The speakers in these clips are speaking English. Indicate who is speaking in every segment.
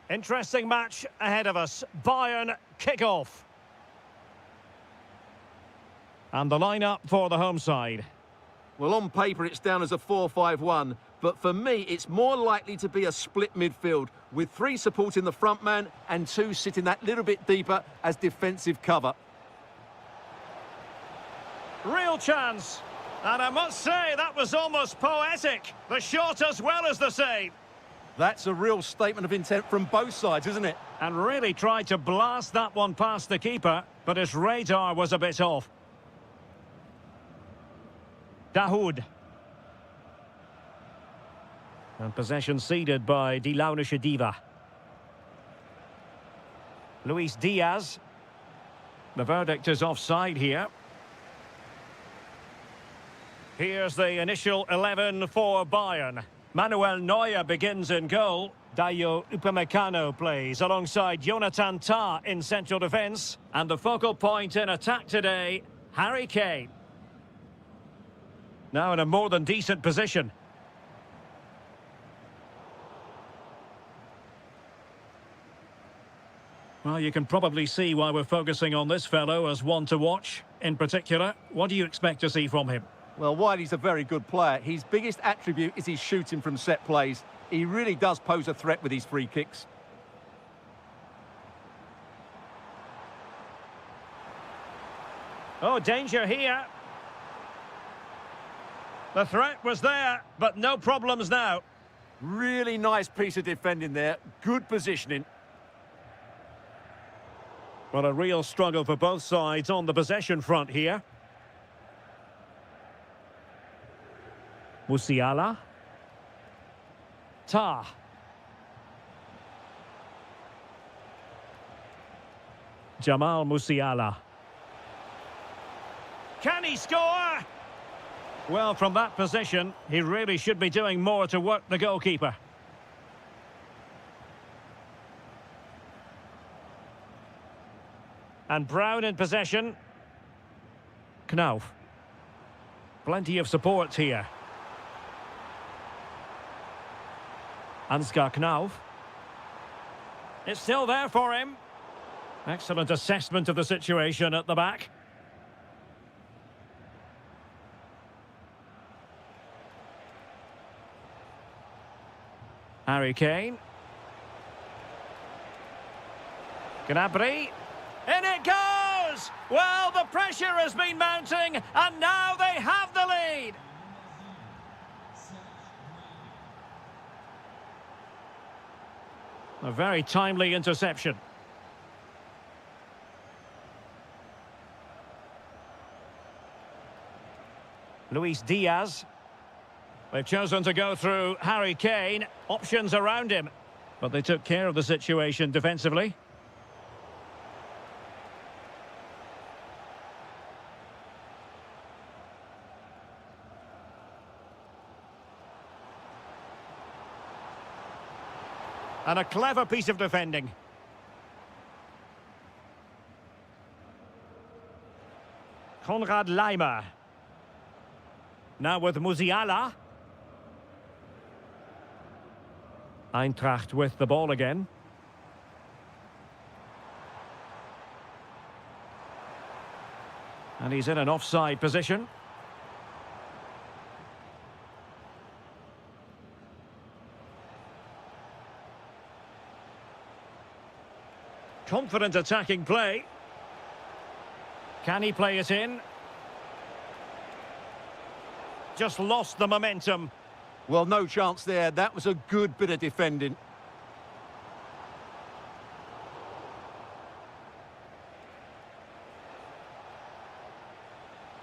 Speaker 1: Interesting match ahead of us. Bayern kick-off. And the lineup for the home side.
Speaker 2: Well, on paper, it's down as a 4-5-1, but for me, it's more likely to be a split midfield, with 3 supporting the front man and 2 sitting that little bit deeper as defensive cover.
Speaker 1: Real chance. And I must say, that was almost poetic. The shot as well as the save.
Speaker 2: That's a real statement of intent from both sides, isn't it?
Speaker 1: And really tried to blast that one past the keeper, but his radar was a bit off. Dahoud. And possession ceded by Di Launische Diva. Luis Diaz. The verdict is offside here. Here's the initial 11 for Bayern. Manuel Neuer begins in goal. Dayo Upamecano plays alongside Jonathan Tah in central defence. And the focal point in attack today, Harry Kane. Now in a more than decent position. Well, you can probably see why we're focusing on this fellow as one to watch. In particular, what do you expect to see from him?
Speaker 2: Well, while he's a very good player, his biggest attribute is his shooting from set plays. He really does pose a threat with his free kicks.
Speaker 1: Oh, danger here. The threat was there, but no problems now.
Speaker 2: Really nice piece of defending there. Good positioning.
Speaker 1: Well, a real struggle for both sides on the possession front here. Musiala. Tah. Jamal Musiala. Can he score? Well, from that position, he really should be doing more to work the goalkeeper. And Brown in possession. Knauf. Plenty of support here. Ansgar Knauf. It's still there for him. Excellent assessment of the situation at the back. Harry Kane. Gnabry. In it goes! Well, the pressure has been mounting, and now they have the lead. A very timely interception. Luis Diaz. They've chosen to go through Harry Kane. Options around him. But they took care of the situation defensively. And a clever piece of defending. Konrad Laimer. Now with Musiala. Eintracht with the ball again. And he's in an offside position. Confident attacking play. Can he play it in? Just lost the momentum.
Speaker 2: Well, no chance there. That was a good bit of defending.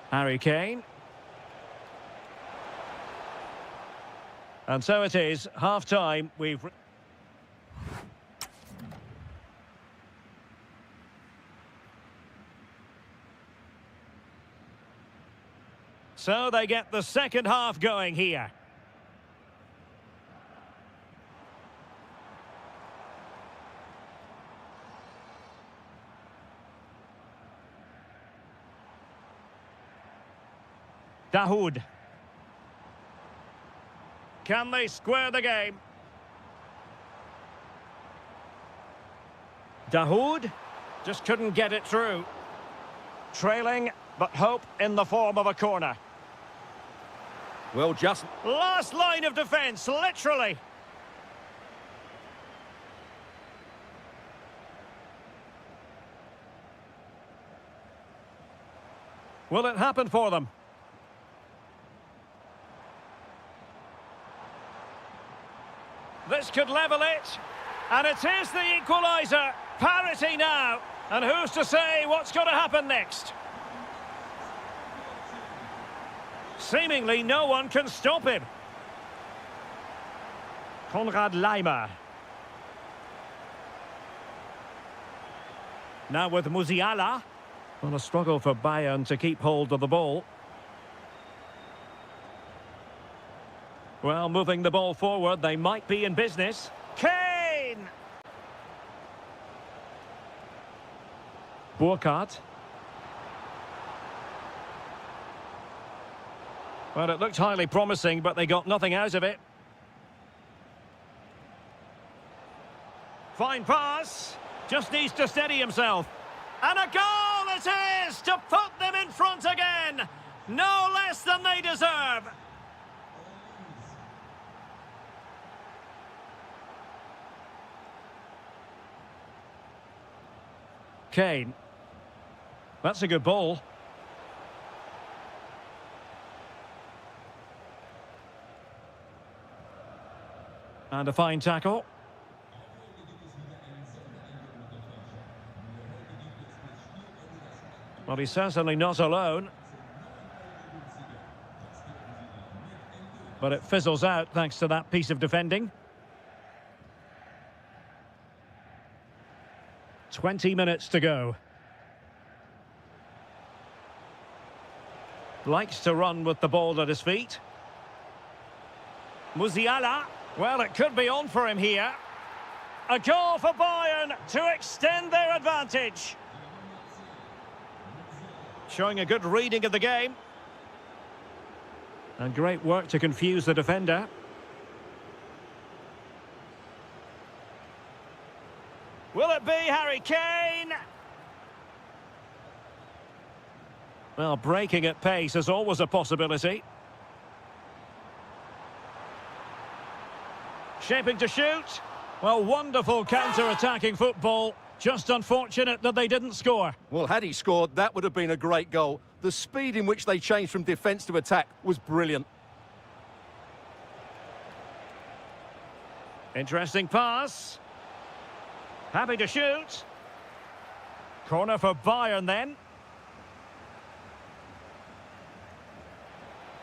Speaker 1: Harry Kane. And so it is, half-time. So they get the second half going here. Dahoud. Can they square the game? Dahoud just couldn't get it through. Trailing, but hope in the form of a corner.
Speaker 2: Well, just...
Speaker 1: Last line of defence, literally. Will it happen for them? This could level it. And it is the equaliser. Parity now. And who's to say what's going to happen next? Seemingly no one can stop him. Konrad Laimer. Now with Musiala. Well, a struggle for Bayern to keep hold of the ball. Well, moving the ball forward, they might be in business. Kane! Burkhardt. Well, it looked highly promising, but they got nothing out of it. Fine pass. Just needs to steady himself. And a goal it is to put them in front again. No less than they deserve. Kane. That's a good ball. And a fine tackle. Well, he's certainly not alone. But it fizzles out thanks to that piece of defending. 20 minutes to go. Likes to run with the ball at his feet. Musiala. Well, it could be on for him here. A goal for Bayern to extend their advantage. Showing a good reading of the game. And great work to confuse the defender. Will it be Harry Kane? Well, breaking at pace is always a possibility. Shaping to shoot. Well, wonderful counter-attacking football. Just unfortunate that they didn't score.
Speaker 2: Well, had he scored, that would have been a great goal. The speed in which they changed from defence to attack was brilliant.
Speaker 1: Interesting pass. Happy to shoot. Corner for Bayern then.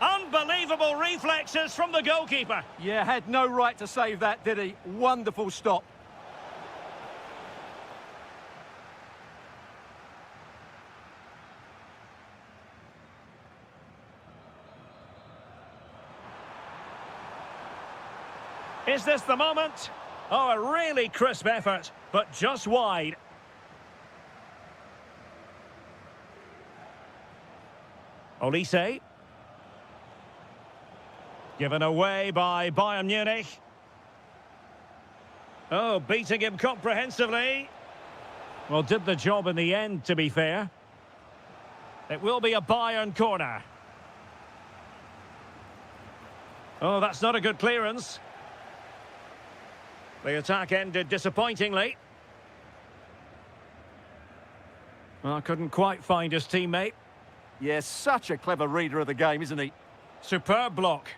Speaker 1: Unbelievable reflexes from the goalkeeper.
Speaker 2: Yeah, had no right to save that, did he? Wonderful stop.
Speaker 1: Is this the moment? Oh, a really crisp effort, but just wide. Olise. Given away by Bayern Munich. Oh, beating him comprehensively. Well, did the job in the end, to be fair. It will be a Bayern corner. Oh, that's not a good clearance. The attack ended disappointingly. Well, couldn't quite find his teammate.
Speaker 2: Yeah, such a clever reader of the game, isn't he?
Speaker 1: Superb block.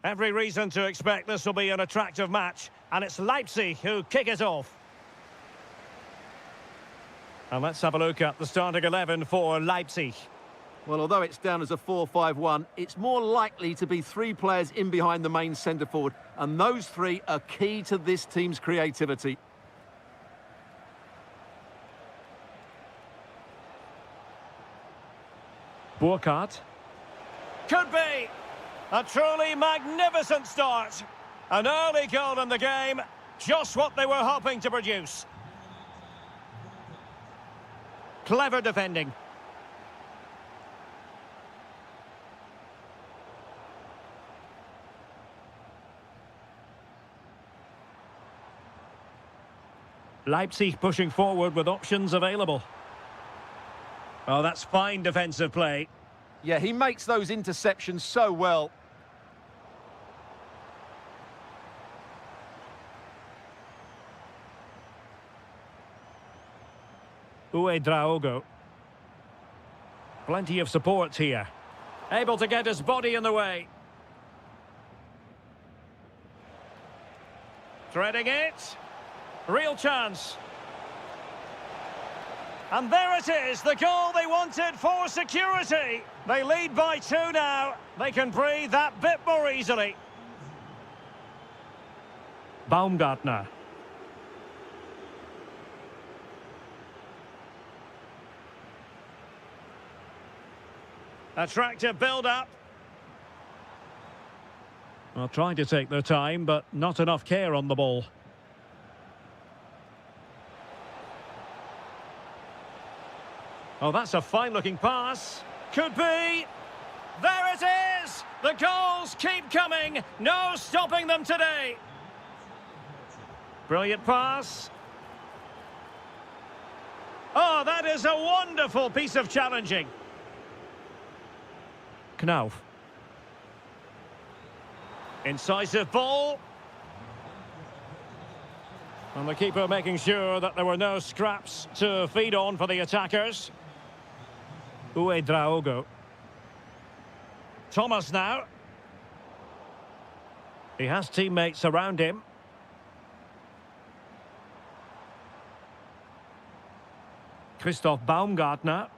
Speaker 1: Every reason to expect this will be an attractive match, and it's Leipzig who kick it off. And let's have a look at the starting 11 for Leipzig.
Speaker 2: Well, although it's down as a 4-5-1, it's more likely to be three players in behind the main centre forward, and those three are key to this team's creativity.
Speaker 1: Burkhardt. Could be a truly magnificent start. An early goal in the game, just what they were hoping to produce. Clever defending. Leipzig pushing forward with options available. Oh, that's fine defensive play.
Speaker 2: Yeah, he makes those interceptions so well.
Speaker 1: Draogo. Plenty of support here. Able to get his body in the way. Threading it. Real chance. And there it is, the goal they wanted for security. They lead by 2 now. They can breathe that bit more easily. Baumgartner. Attractive build-up. Well, trying to take their time, but not enough care on the ball. Oh, that's a fine-looking pass. Could be. There it is! The goals keep coming. No stopping them today. Brilliant pass. Oh, that is a wonderful piece of challenging. Knauf. Incisive ball. And the keeper making sure that there were no scraps to feed on for the attackers. Draogo. Thomas now. He has teammates around him. Christoph Baumgartner.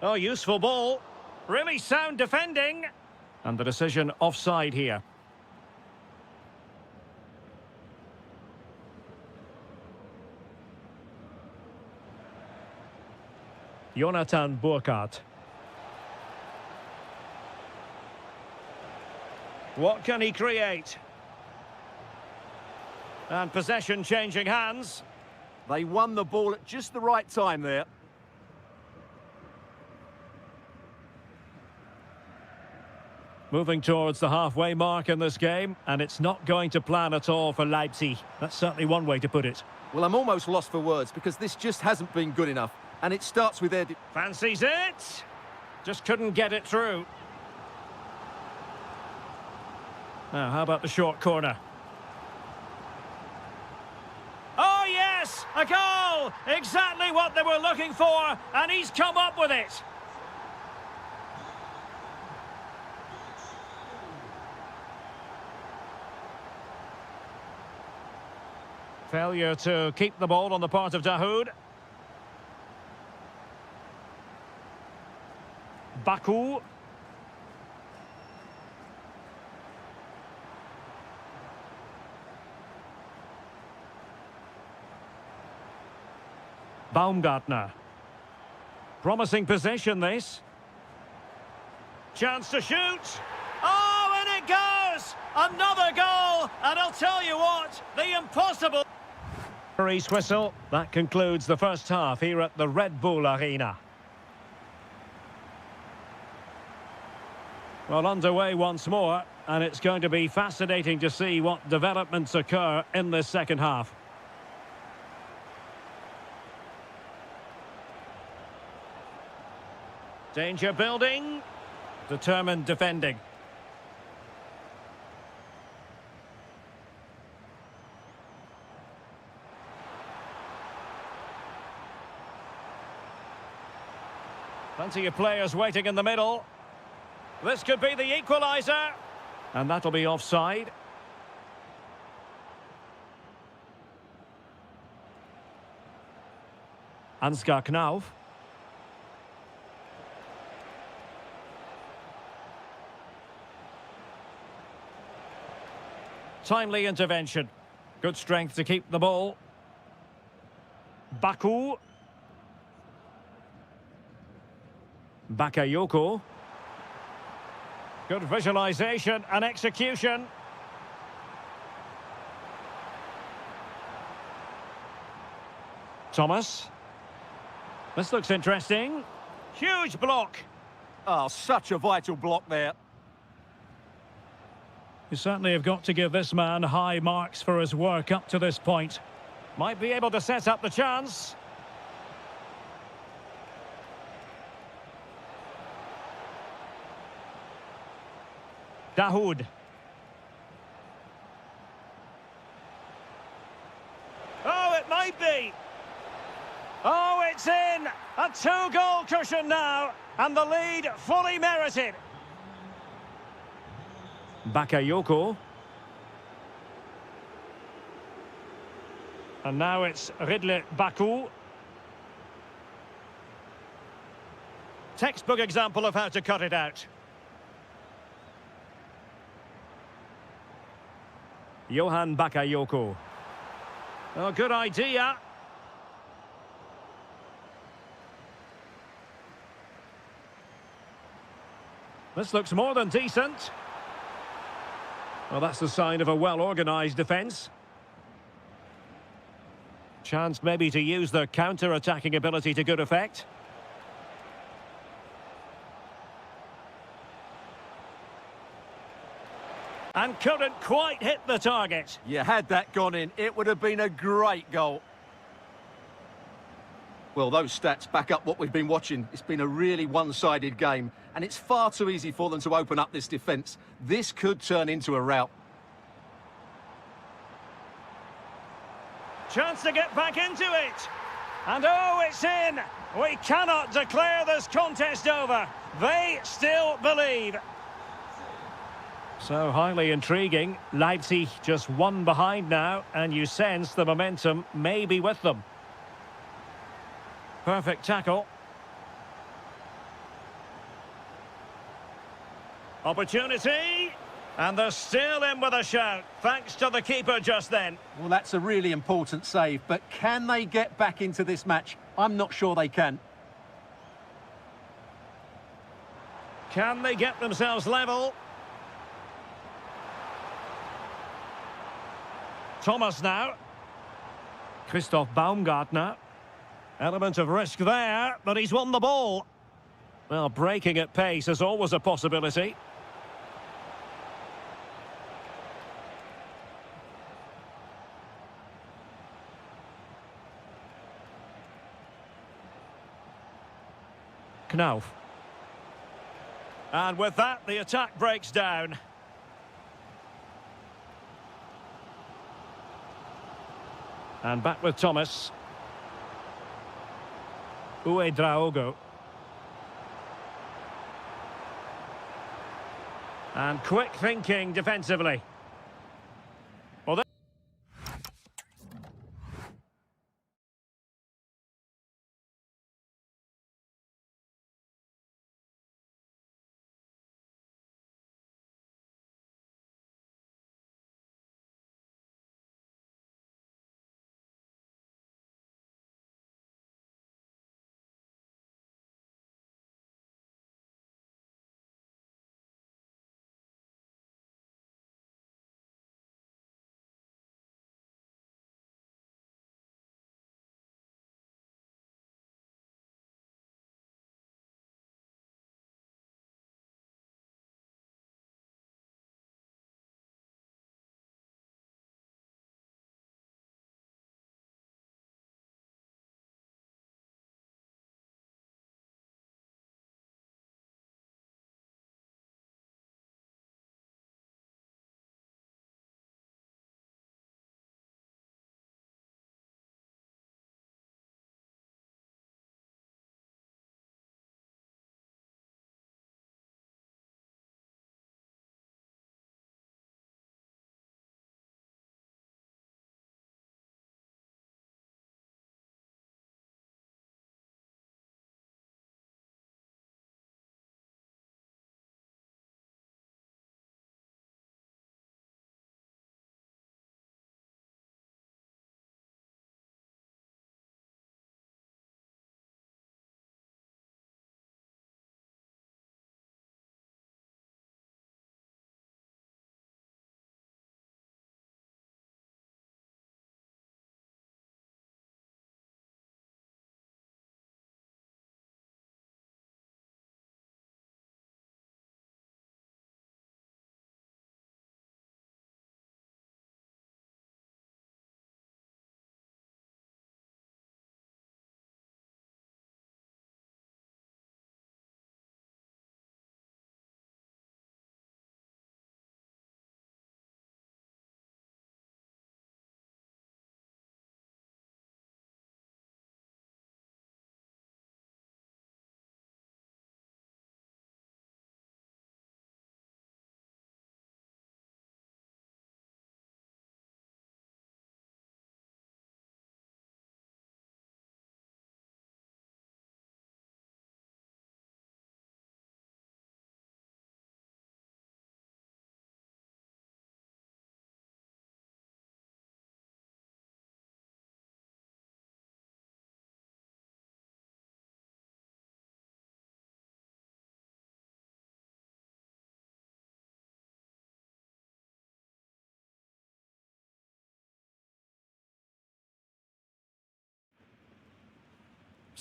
Speaker 1: Oh, useful ball. Really sound defending. And the decision offside here. Jonathan Burkhardt. What can he create? And possession changing hands.
Speaker 2: They won the ball at just the right time there.
Speaker 1: Moving towards the halfway mark in this game, and it's not going to plan at all for Leipzig. That's certainly one way to put it.
Speaker 2: Well, I'm almost lost for words because this just hasn't been good enough. And it starts with their...
Speaker 1: Fancies it! Just couldn't get it through. Now, how about the short corner? Oh, yes! A goal! Exactly what they were looking for, and he's come up with it. Failure to keep the ball on the part of Dahoud. Baku. Baumgartner. Promising possession, this. Chance to shoot. Oh, and it goes! Another goal! And I'll tell you what, the impossible... Referee's whistle. That concludes the first half here at the Red Bull Arena. Well, underway once more, and it's going to be fascinating to see what developments occur in this second half. Danger building, determined defending. Plenty of players waiting in the middle. This could be the equaliser. And that'll be offside. Ansgar Knauf. Timely intervention. Good strength to keep the ball. Baku. Bakayoko. Good visualization and execution. Thomas. This looks interesting. Huge block.
Speaker 2: Oh, such a vital block there.
Speaker 1: You certainly have got to give this man high marks for his work up to this point. Might be able to set up the chance. Dahoud. Oh, it might be. Oh, it's in. A two-goal cushion now. And the lead fully merited. Bakayoko. And now it's Ridley Baku. Textbook example of how to cut it out. Johan Bakayoko. Oh, good idea. This looks more than decent. Well, that's the sign of a well-organised defence. Chance maybe to use their counter-attacking ability to good effect. And couldn't quite hit the target.
Speaker 2: You had that gone in, it would have been a great goal. Well, those stats back up what we've been watching. It's been a really one-sided game, and it's far too easy for them to open up this defence. This could turn into a rout.
Speaker 1: Chance to get back into it. And oh, it's in. We cannot declare this contest over. They still believe. So highly intriguing. Leipzig just one behind now, and you sense the momentum may be with them. Perfect tackle. Opportunity. And they're still in with a shout, thanks to the keeper just then.
Speaker 2: Well, that's a really important save, but can they get back into this match? I'm not sure they can.
Speaker 1: Can they get themselves level? Thomas now. Christoph Baumgartner. Element of risk there, but he's won the ball. Well, breaking at pace is always a possibility. Knauf. And with that, the attack breaks down. And back with Thomas. Uedraogo. And quick thinking defensively. Well,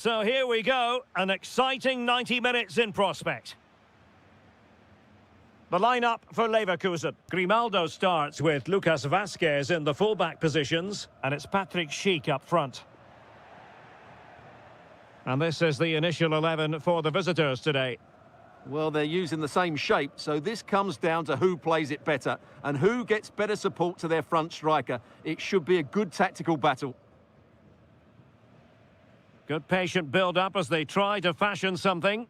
Speaker 1: So here we go, an exciting 90 minutes in prospect. The lineup for Leverkusen. Grimaldo starts with Lucas Vazquez in the fullback positions, and it's Patrick Schick up front. And this is the initial 11 for the visitors today.
Speaker 2: Well, they're using the same shape, so this comes down to who plays it better and who gets better support to their front striker. It should be a good tactical battle.
Speaker 1: Good patient build-up as they try to fashion something.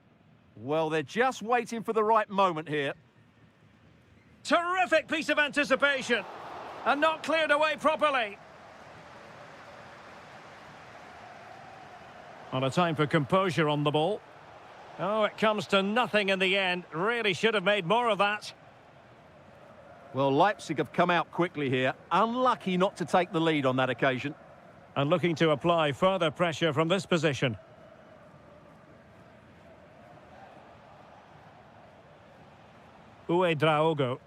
Speaker 2: Well, they're just waiting for the right moment here.
Speaker 1: Terrific piece of anticipation, and not cleared away properly. On a time for composure on the ball. Oh, it comes to nothing in the end. Really should have made more of that.
Speaker 2: Well, Leipzig have come out quickly here. Unlucky not to take the lead on that occasion.
Speaker 1: And looking to apply further pressure from this position. Draogo.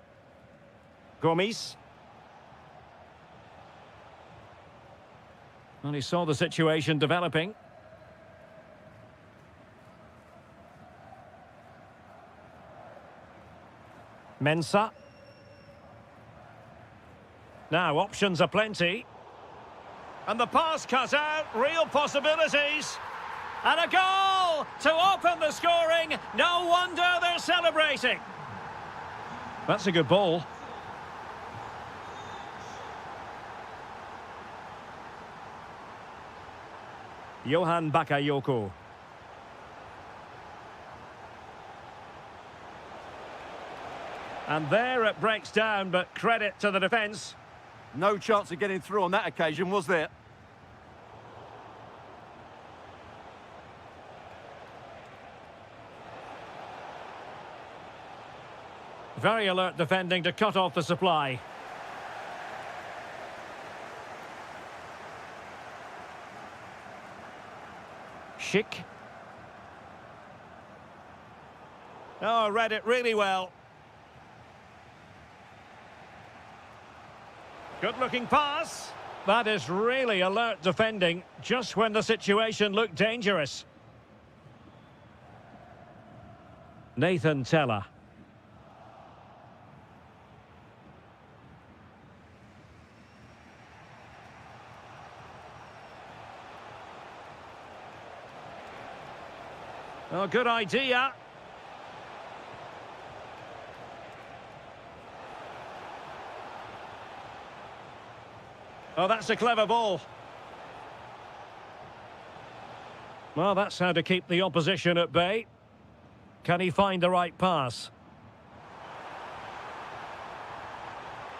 Speaker 1: Gomes. Well, he saw the situation developing. Mensah. Now, options are plenty. And the pass cut out, real possibilities. And a goal to open the scoring. No wonder they're celebrating. That's a good ball. Johan Bakayoko. And there it breaks down, but credit to the defence.
Speaker 2: No chance of getting through on that occasion, was there?
Speaker 1: Very alert defending to cut off the supply. Schick. Oh, read it really well. Good-looking pass. That is really alert defending, just when the situation looked dangerous. Nathan Teller. Oh, good idea. Oh, that's a clever ball. Well, that's how to keep the opposition at bay. Can he find the right pass?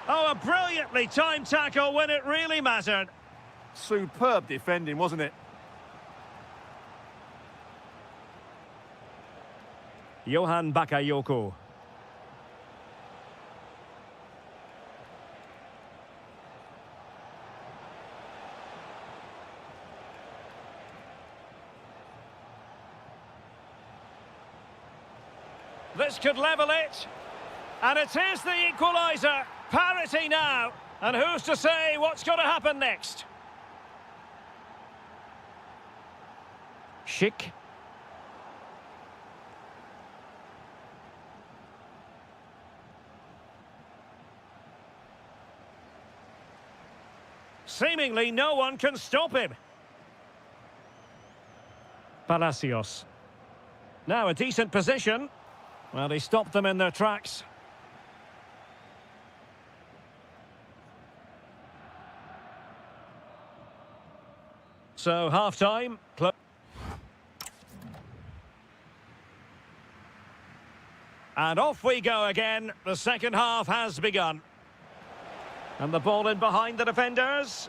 Speaker 1: Oh, a brilliantly timed tackle when it really mattered.
Speaker 2: Superb defending, wasn't it?
Speaker 1: Johan Bakayoko. This could level it. And it is the equaliser. Parity now. And who's to say what's going to happen next? Schick. Seemingly no one can stop him. Palacios. Now a decent position. Well, he stopped them in their tracks. So, half-time. And off we go again. The second half has begun. And the ball in behind the defenders.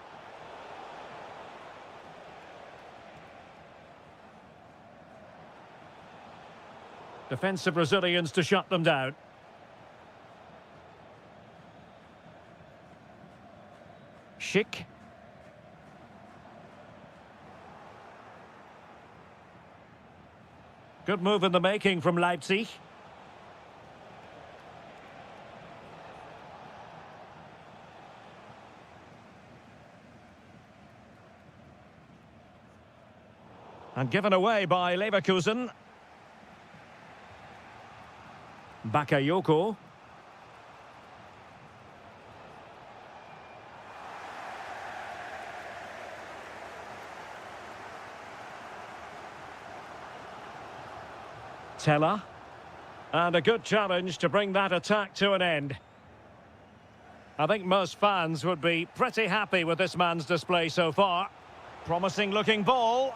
Speaker 1: Defensive Brazilians to shut them down. Schick. Good move in the making from Leipzig. And given away by Leverkusen. Bakayoko. Teller. And a good challenge to bring that attack to an end. I think most fans would be pretty happy with this man's display so far. Promising looking ball.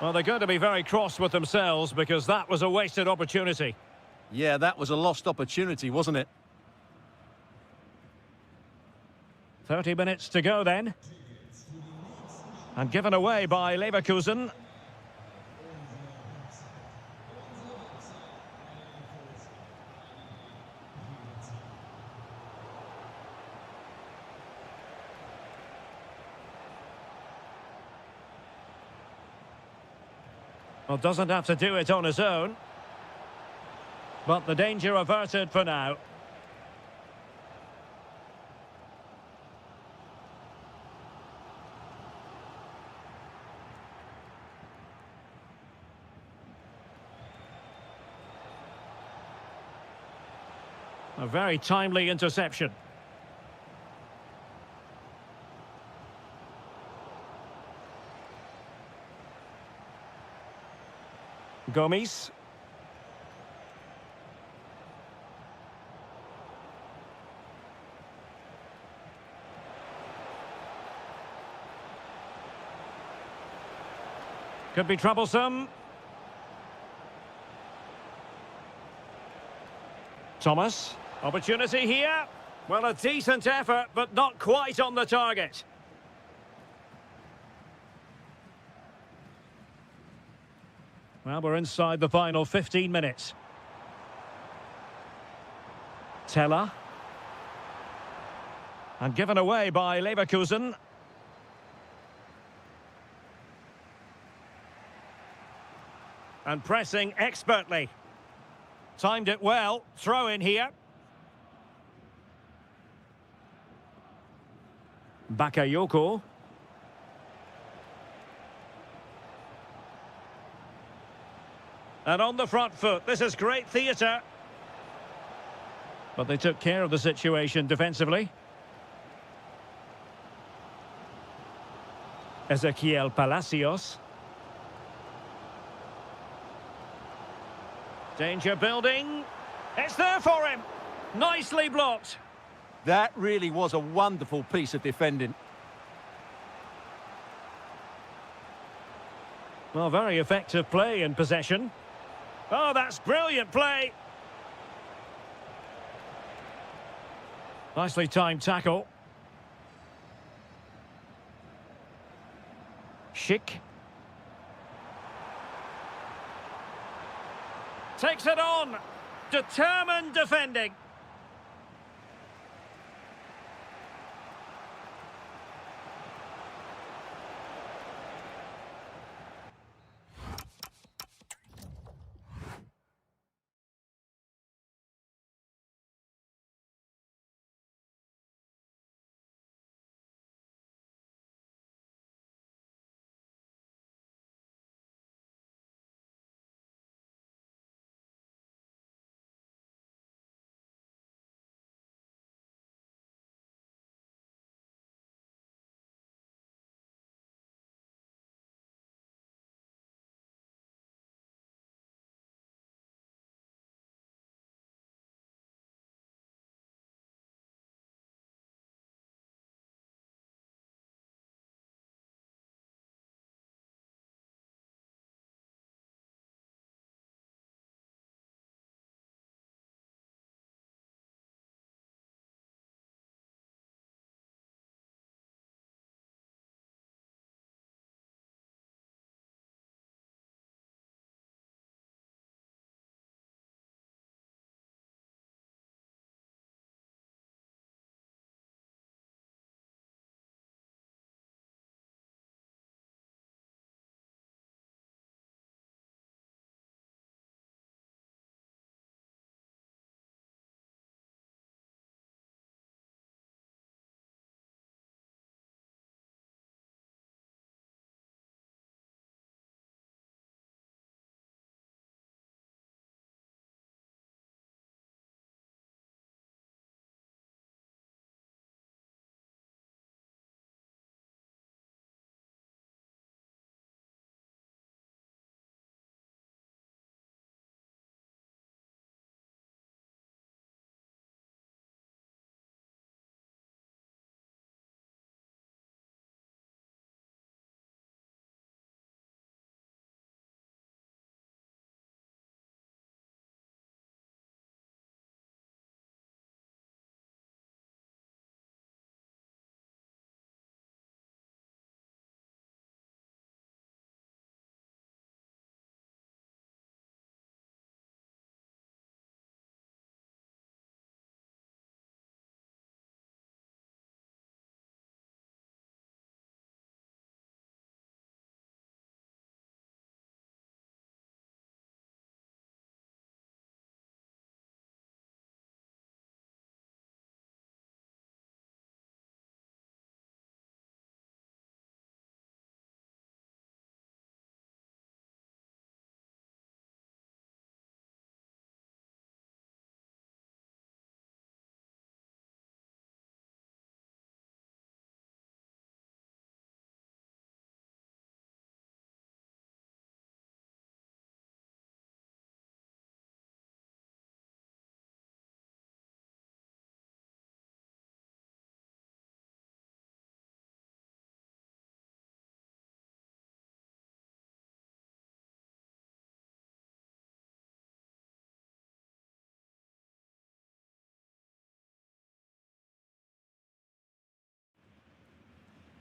Speaker 1: Well, they're going to be very cross with themselves because that was a wasted opportunity.
Speaker 2: Yeah, that was a lost opportunity, wasn't it?
Speaker 1: 30 minutes to go then. And given away by Leverkusen. Well, doesn't have to do it on his own. But the danger averted for now. A very timely interception. Gomes. Could be troublesome. Thomas. Opportunity here. Well, a decent effort, but not quite on the target. Well, we're inside the final 15 minutes. Teller. And given away by Leverkusen. And pressing expertly. Timed it well. Throw in here. Bakayoko. And on the front foot, this is great theatre. But they took care of the situation defensively. Ezequiel Palacios. Danger building. It's there for him. Nicely blocked.
Speaker 2: That really was a wonderful piece of defending.
Speaker 1: Well, very effective play in possession. Oh, that's brilliant play. Nicely timed tackle. Schick. Takes it on. Determined defending.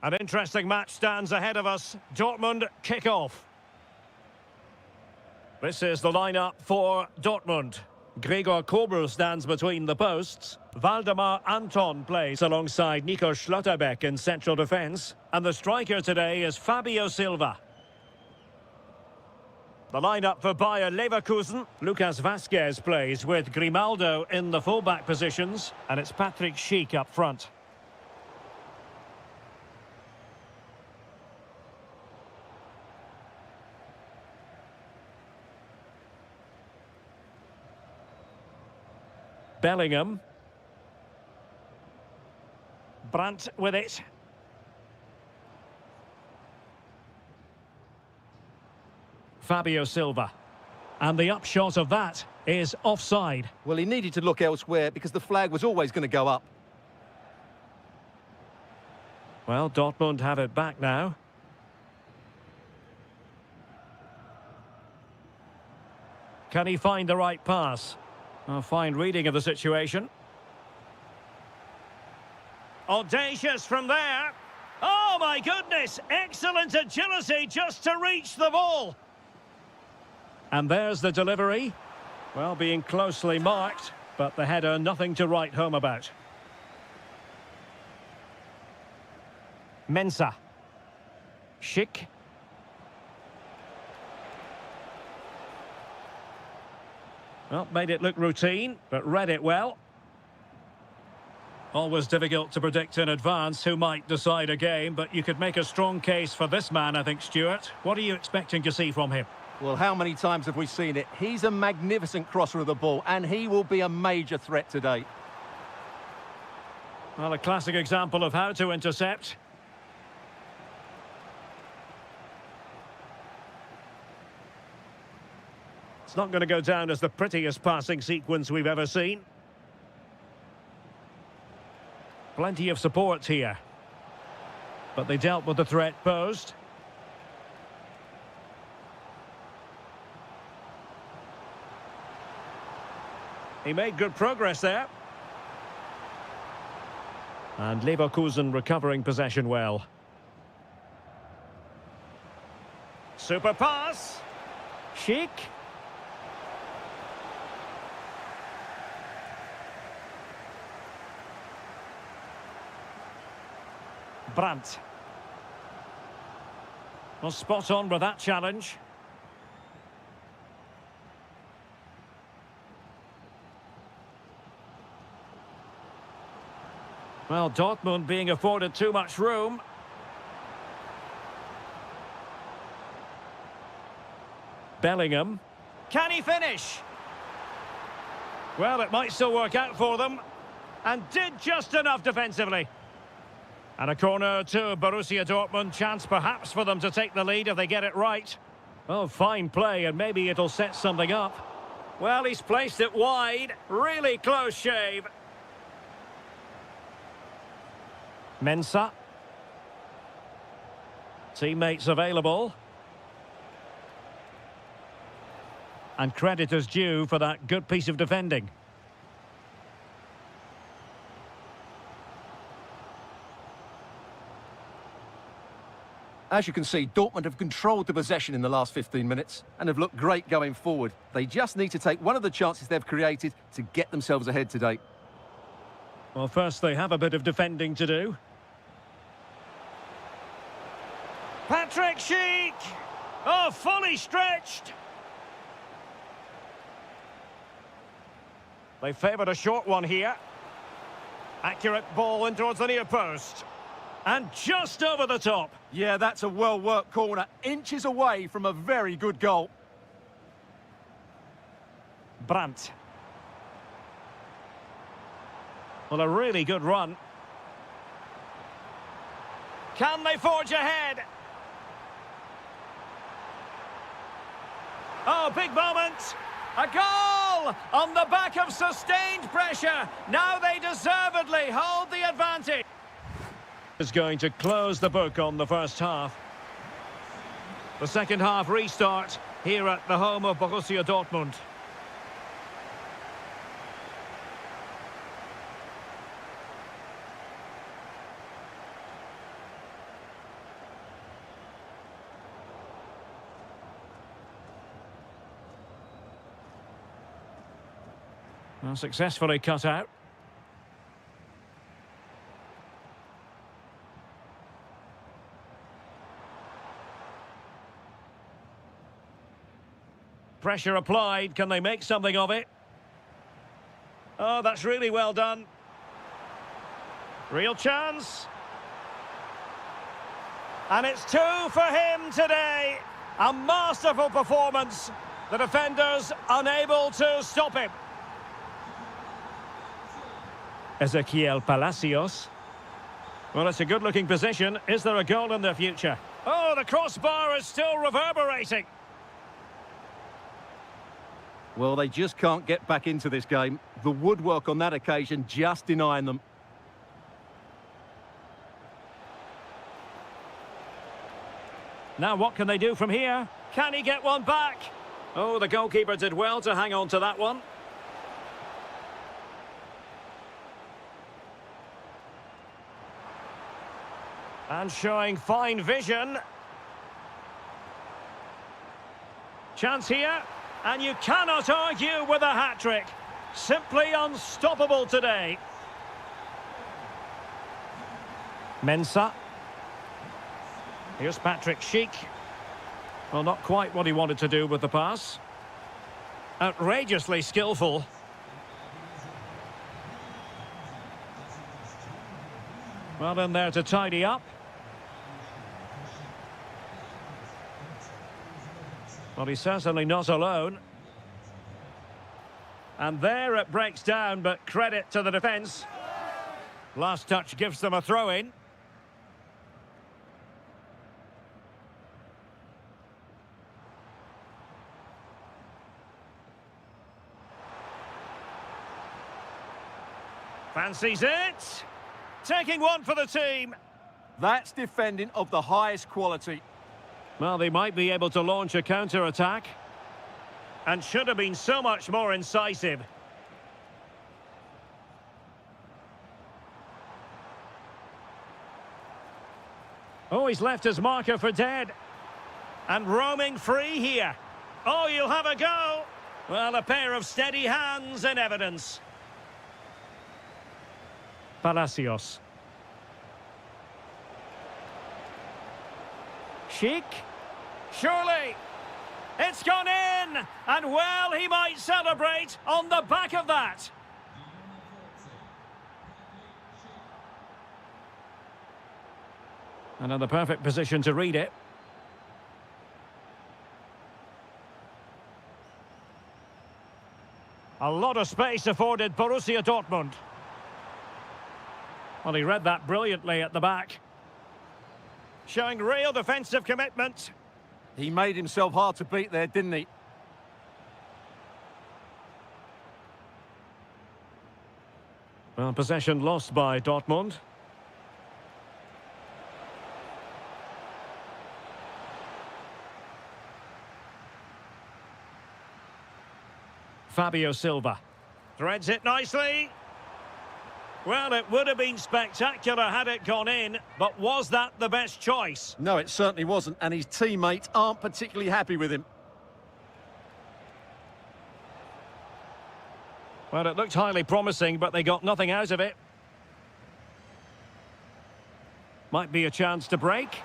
Speaker 1: An interesting match stands ahead of us. Dortmund kick off. This is the lineup for Dortmund. Gregor Kobel stands between the posts. Waldemar Anton plays alongside Nico Schlotterbeck in central defence. And the striker today is Fabio Silva. The lineup for Bayer Leverkusen. Lucas Vasquez plays with Grimaldo in the fullback positions. And it's Patrick Schick up front. Bellingham. Brandt with it. Fabio Silva. And the upshot of that is offside.
Speaker 2: Well, he needed to look elsewhere because the flag was always going to go up.
Speaker 1: Well, Dortmund have it back now. Can he find the right pass? A fine reading of the situation. Audacious from there. Oh, my goodness! Excellent agility just to reach the ball. And there's the delivery. Well, being closely marked, but the header nothing to write home about. Mensah. Schick. Well, made it look routine, but read it well. Always difficult to predict in advance who might decide a game, but you could make a strong case for this man, I think, Stuart. What are you expecting to see from him?
Speaker 2: Well, how many times have we seen it? He's a magnificent crosser of the ball, and he will be a major threat today.
Speaker 1: Well, a classic example of how to intercept. It's not going to go down as the prettiest passing sequence we've ever seen. Plenty of support here. But they dealt with the threat posed. He made good progress there. And Leverkusen recovering possession well. Super pass. Schick. Brandt. Well, spot on with that challenge. Well, Dortmund being afforded too much room. Bellingham. Can he finish? Well, it might still work out for them. And did just enough defensively. And a corner to Borussia Dortmund. Chance perhaps for them to take the lead if they get it right. Oh, fine play, and maybe it'll set something up. Well, he's placed it wide. Really close shave. Mensah. Teammates available. And credit is due for that good piece of defending.
Speaker 2: As you can see, Dortmund have controlled the possession in the last 15 minutes and have looked great going forward. They just need to take one of the chances they've created to get themselves ahead today.
Speaker 1: Well, first they have a bit of defending to do. Patrick Schick! Oh, fully stretched! They favoured a short one here. Accurate ball in towards the near post. And just over the top.
Speaker 2: Yeah, that's a well-worked corner. Inches away from a very good goal.
Speaker 1: Brandt. Well, a really good run. Can they forge ahead? Oh, big moment. A goal on the back of sustained pressure. Now they deservedly hold the advantage. Is going to close the book on the first half. The second half restart here at the home of Borussia Dortmund. Well, successfully cut out. Pressure applied. Can they make something of it? Oh, that's really well done. Real chance. And it's 2 for him today. A masterful performance. The defenders unable to stop him. Ezequiel Palacios. Well, it's a good-looking position. Is there a goal in the future? Oh, the crossbar is still reverberating.
Speaker 2: Well, they just can't get back into this game. The woodwork on that occasion just denying them.
Speaker 1: Now what can they do from here? Can he get one back? Oh, the goalkeeper did well to hang on to that one. And showing fine vision. Chance here. And you cannot argue with a hat-trick. Simply unstoppable today. Mensah. Here's Patrick Schick. Well, not quite what he wanted to do with the pass. Outrageously skillful. Well, in there to tidy up. Well, he's certainly not alone. And there it breaks down, but credit to the defence. Last touch gives them a throw-in. Fancies it. Taking one for the team.
Speaker 2: That's defending of the highest quality.
Speaker 1: Well, they might be able to launch a counter-attack. And should have been so much more incisive. Oh, he's left his marker for dead. And roaming free here. Oh, you'll have a go. Well, a pair of steady hands in evidence. Palacios. Schick. Surely. It's gone in. And well, he might celebrate on the back of that. And in the perfect position to read it. A lot of space afforded Borussia Dortmund. Well, he read that brilliantly at the back. Showing real defensive commitment.
Speaker 2: He made himself hard to beat there, didn't he?
Speaker 1: Well, possession lost by Dortmund. Fabio Silva. Threads it nicely. Well, it would have been spectacular had it gone in, but was that the best choice?
Speaker 2: No, it certainly wasn't, and his teammates aren't particularly happy with him.
Speaker 1: Well, it looked highly promising, but they got nothing out of it. Might be a chance to break.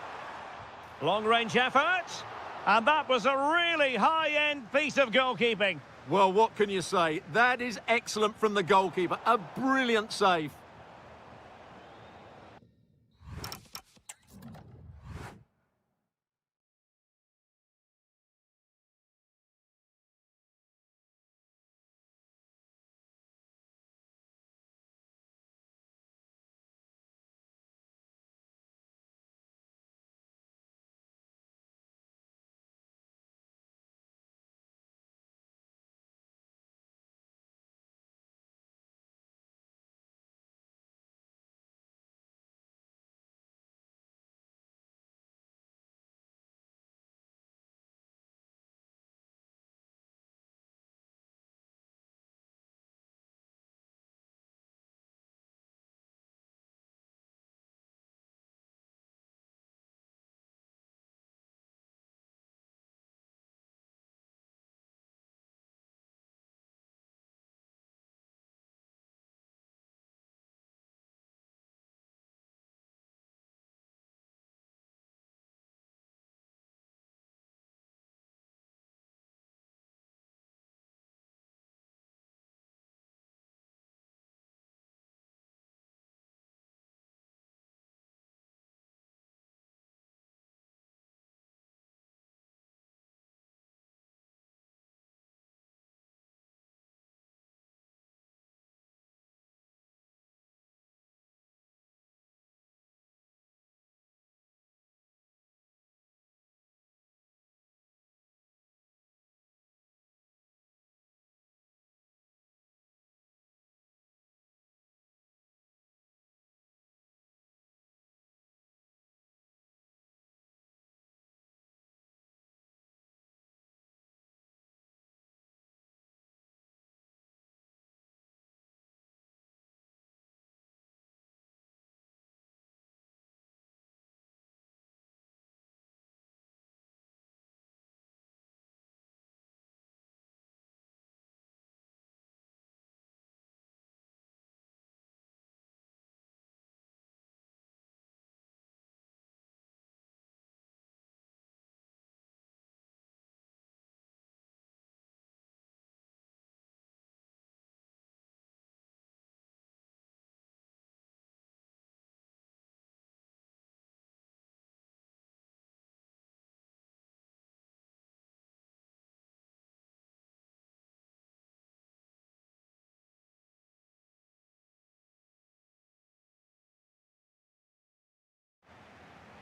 Speaker 1: Long-range effort. And that was a really high-end piece of goalkeeping.
Speaker 2: Well, what can you say? That is excellent from the goalkeeper. A brilliant save.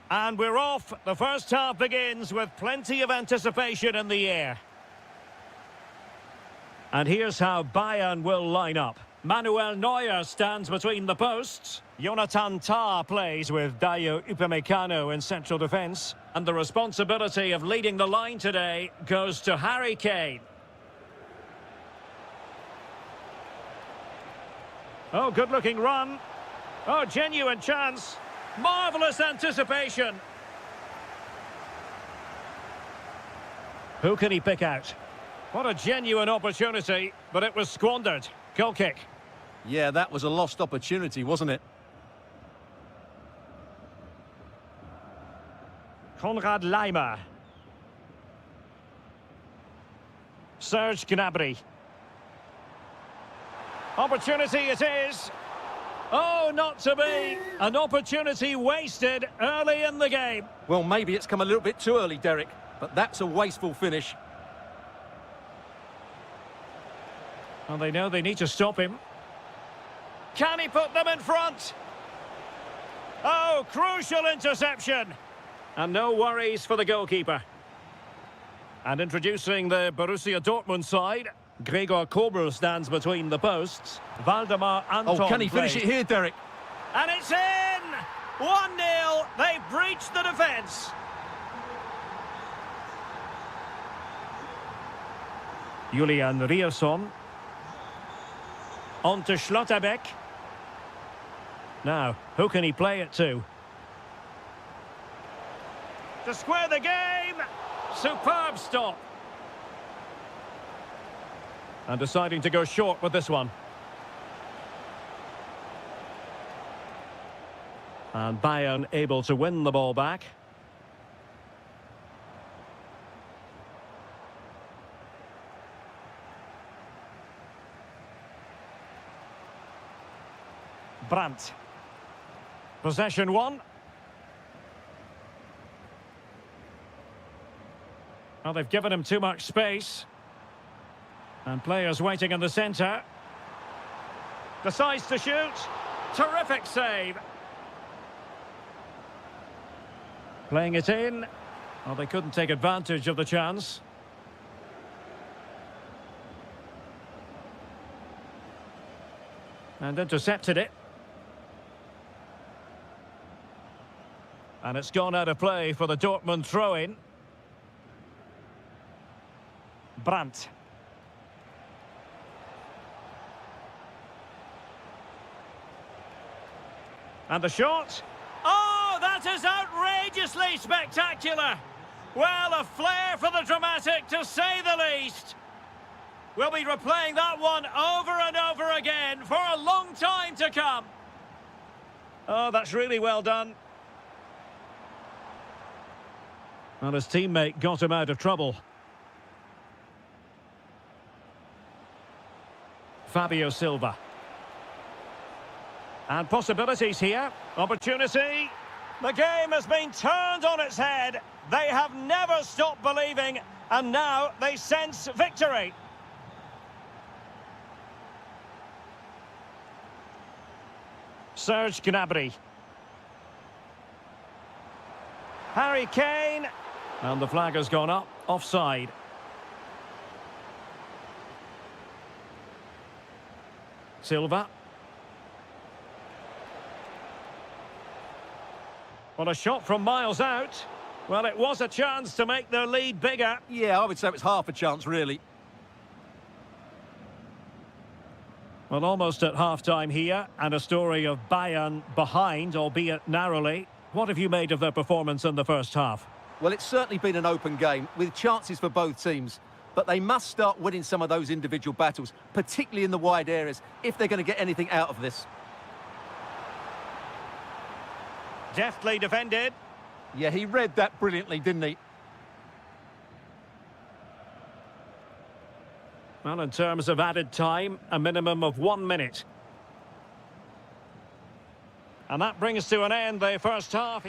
Speaker 1: And we're off. The first half begins with plenty of anticipation in the air. And here's how Bayern will line up. Manuel Neuer stands between the posts. Jonathan Tah plays with Dayo Upamecano in central defence. And the responsibility of leading the line today goes to Harry Kane. Oh, good-looking run. Oh, genuine chance. Marvellous anticipation. Who can he pick out? What a genuine opportunity, but it was squandered. Goal kick.
Speaker 2: Yeah, that was a lost opportunity, wasn't it?
Speaker 1: Konrad Laimer. Serge Gnabry. Opportunity it is. Oh, not to be. An opportunity wasted early in the game.
Speaker 2: Well, maybe it's come a little bit too early, Derek, but that's a wasteful finish.
Speaker 1: Well, they know they need to stop him. Can he put them in front? Oh, crucial interception. And no worries for the goalkeeper. And introducing the Borussia Dortmund side, Gregor Kobel stands between the posts. Valdemar Anton.
Speaker 2: Oh, can he finish it here, Derek?
Speaker 1: And it's in! 1-0. They breached the defence. Julian Rierson. On to Schlotterbeck. Now, who can he play it to? To square the game! Superb stop. And deciding to go short with this one. And Bayern able to win the ball back. Brandt. Possession one. Well, they've given him too much space. And players waiting in the centre. Decides to shoot. Terrific save. Playing it in. Well, they couldn't take advantage of the chance. And intercepted it. And it's gone out of play for the Dortmund throw-in. Brandt. And the shot. Oh, that is outrageously spectacular. Well, a flair for the dramatic, to say the least. We'll be replaying that one over and over again for a long time to come. Oh, that's really well done. Well, his teammate got him out of trouble. Fabio Silva. And possibilities here. Opportunity. The game has been turned on its head. They have never stopped believing, and now they sense victory. Serge Gnabry. Harry Kane. And the flag has gone up. Offside. Silva. Well, a shot from miles out. Well, it was a chance to make their lead bigger.
Speaker 2: Yeah, I would say it was half a chance, really.
Speaker 1: Well, almost at half-time here, and a story of Bayern behind, albeit narrowly. What have you made of their performance in the first half?
Speaker 2: Well, it's certainly been an open game, with chances for both teams. But they must start winning some of those individual battles, particularly in the wide areas, if they're going to get anything out of this.
Speaker 1: Deftly defended.
Speaker 2: Yeah, he read that brilliantly, didn't he?
Speaker 1: Well, in terms of added time, a minimum of 1 minute. And that brings to an end the first half.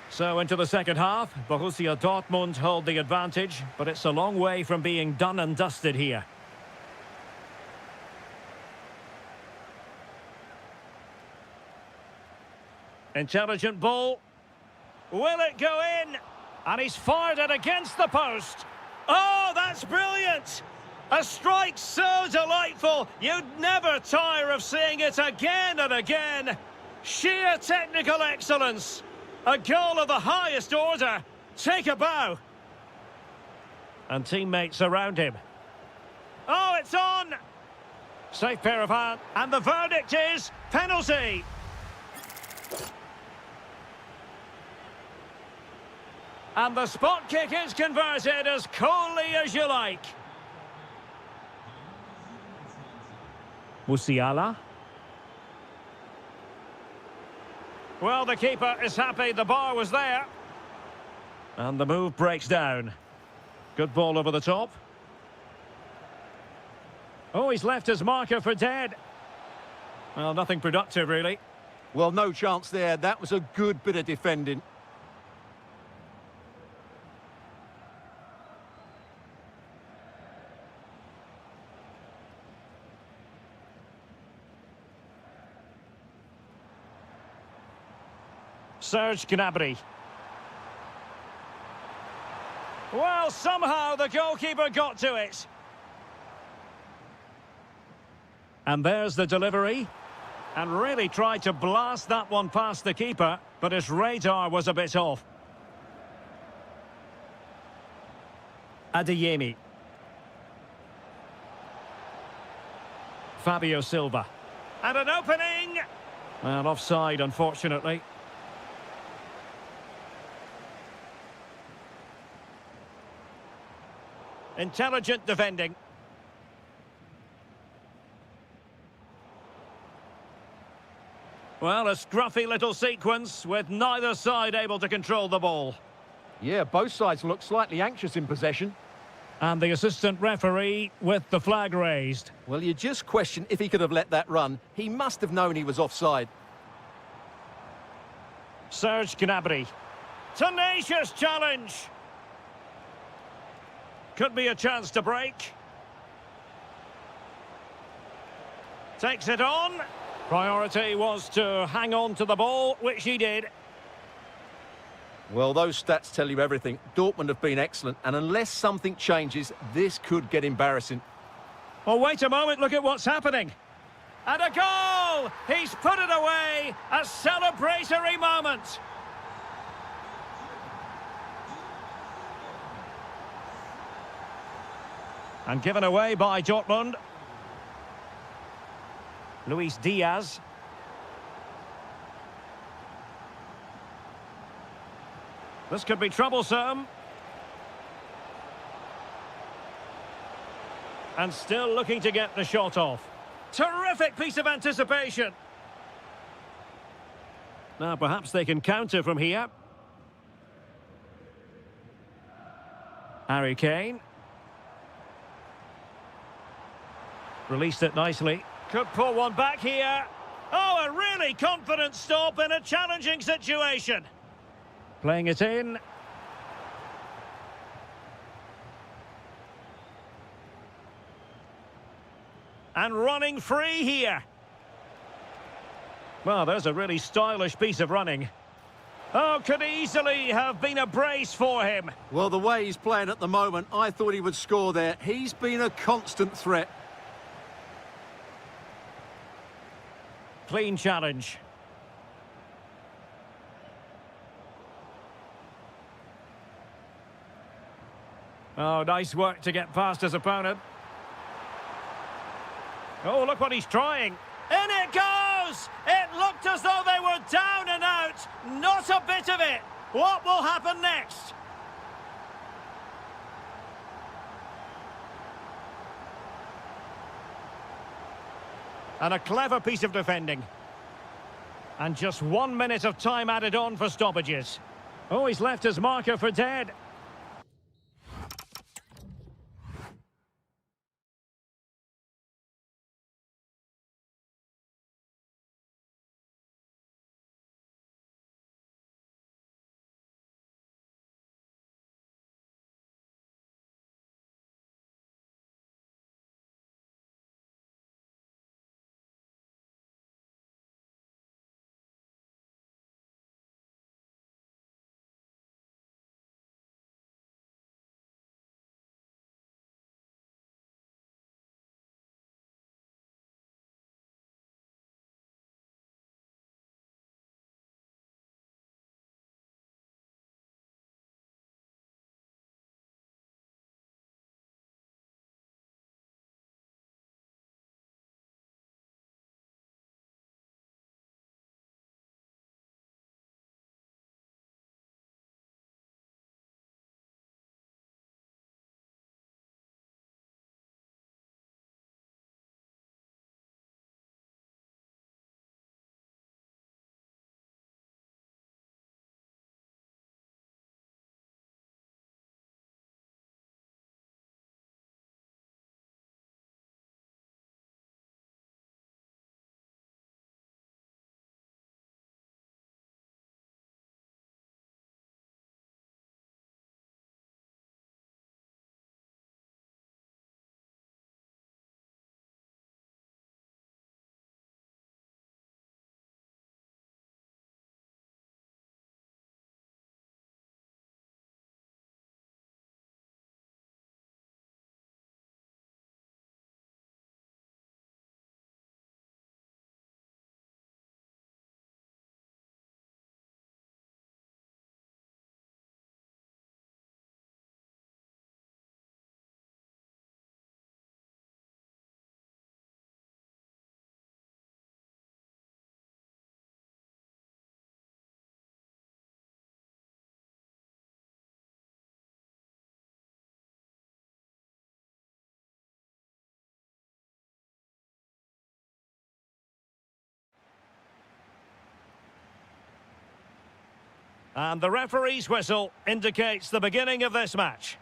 Speaker 1: So into the second half, Borussia Dortmund hold the advantage, but it's a long way from being done and dusted here. Intelligent ball. Will it go in? And he's fired it against the post. Oh, that's brilliant! A strike so delightful, you'd never tire of seeing it again and again. Sheer technical excellence. A goal of the highest order. Take a bow. And teammates around him. Oh, it's on! Safe pair of hands. And the verdict is penalty. And the spot kick is converted as coolly as you like. Musiala. Well, the keeper is happy the bar was there. And the move breaks down. Good ball over the top. Oh, he's left his marker for dead. Well, nothing productive, really.
Speaker 2: Well, no chance there. That was a good bit of defending.
Speaker 1: Serge Gnabry. Well, somehow the goalkeeper got to it. And there's the delivery. And really tried to blast that one past the keeper, but his radar was a bit off. Adeyemi. Fabio Silva. And an opening! And offside, unfortunately. Intelligent defending. Well, a scruffy little sequence with neither side able to control the ball.
Speaker 2: Yeah, both sides look slightly anxious in possession.
Speaker 1: And the assistant referee with the flag raised.
Speaker 2: Well, you just question if he could have let that run. He must have known he was offside.
Speaker 1: Serge Gnabry. Tenacious challenge. Could be a chance to break. Takes it on. Priority was to hang on to the ball, which he did.
Speaker 2: Well, those stats tell you everything. Dortmund have been excellent, and unless something changes, this could get embarrassing.
Speaker 1: Oh, wait a moment, look at what's happening. And a goal! He's put it away! A celebratory moment! And given away by Dortmund. Luis Diaz. This could be troublesome. And still looking to get the shot off. Terrific piece of anticipation. Now perhaps they can counter from here. Harry Kane. Released it nicely. Could pull one back here. Oh, a really confident stop in a challenging situation. Playing it in. And running free here. Well, there's a really stylish piece of running. Oh, could easily have been a brace for him.
Speaker 2: Well, the way he's playing at the moment, I thought he would score there. He's been a constant threat.
Speaker 1: Clean challenge. Oh, nice work to get past his opponent. Oh, look what he's trying. In it goes! It looked as though they were down and out. Not a bit of it. What will happen next? And a clever piece of defending. And just 1 minute of time added on for stoppages. Oh, he's left his marker for dead. And the referee's whistle indicates the beginning of this match.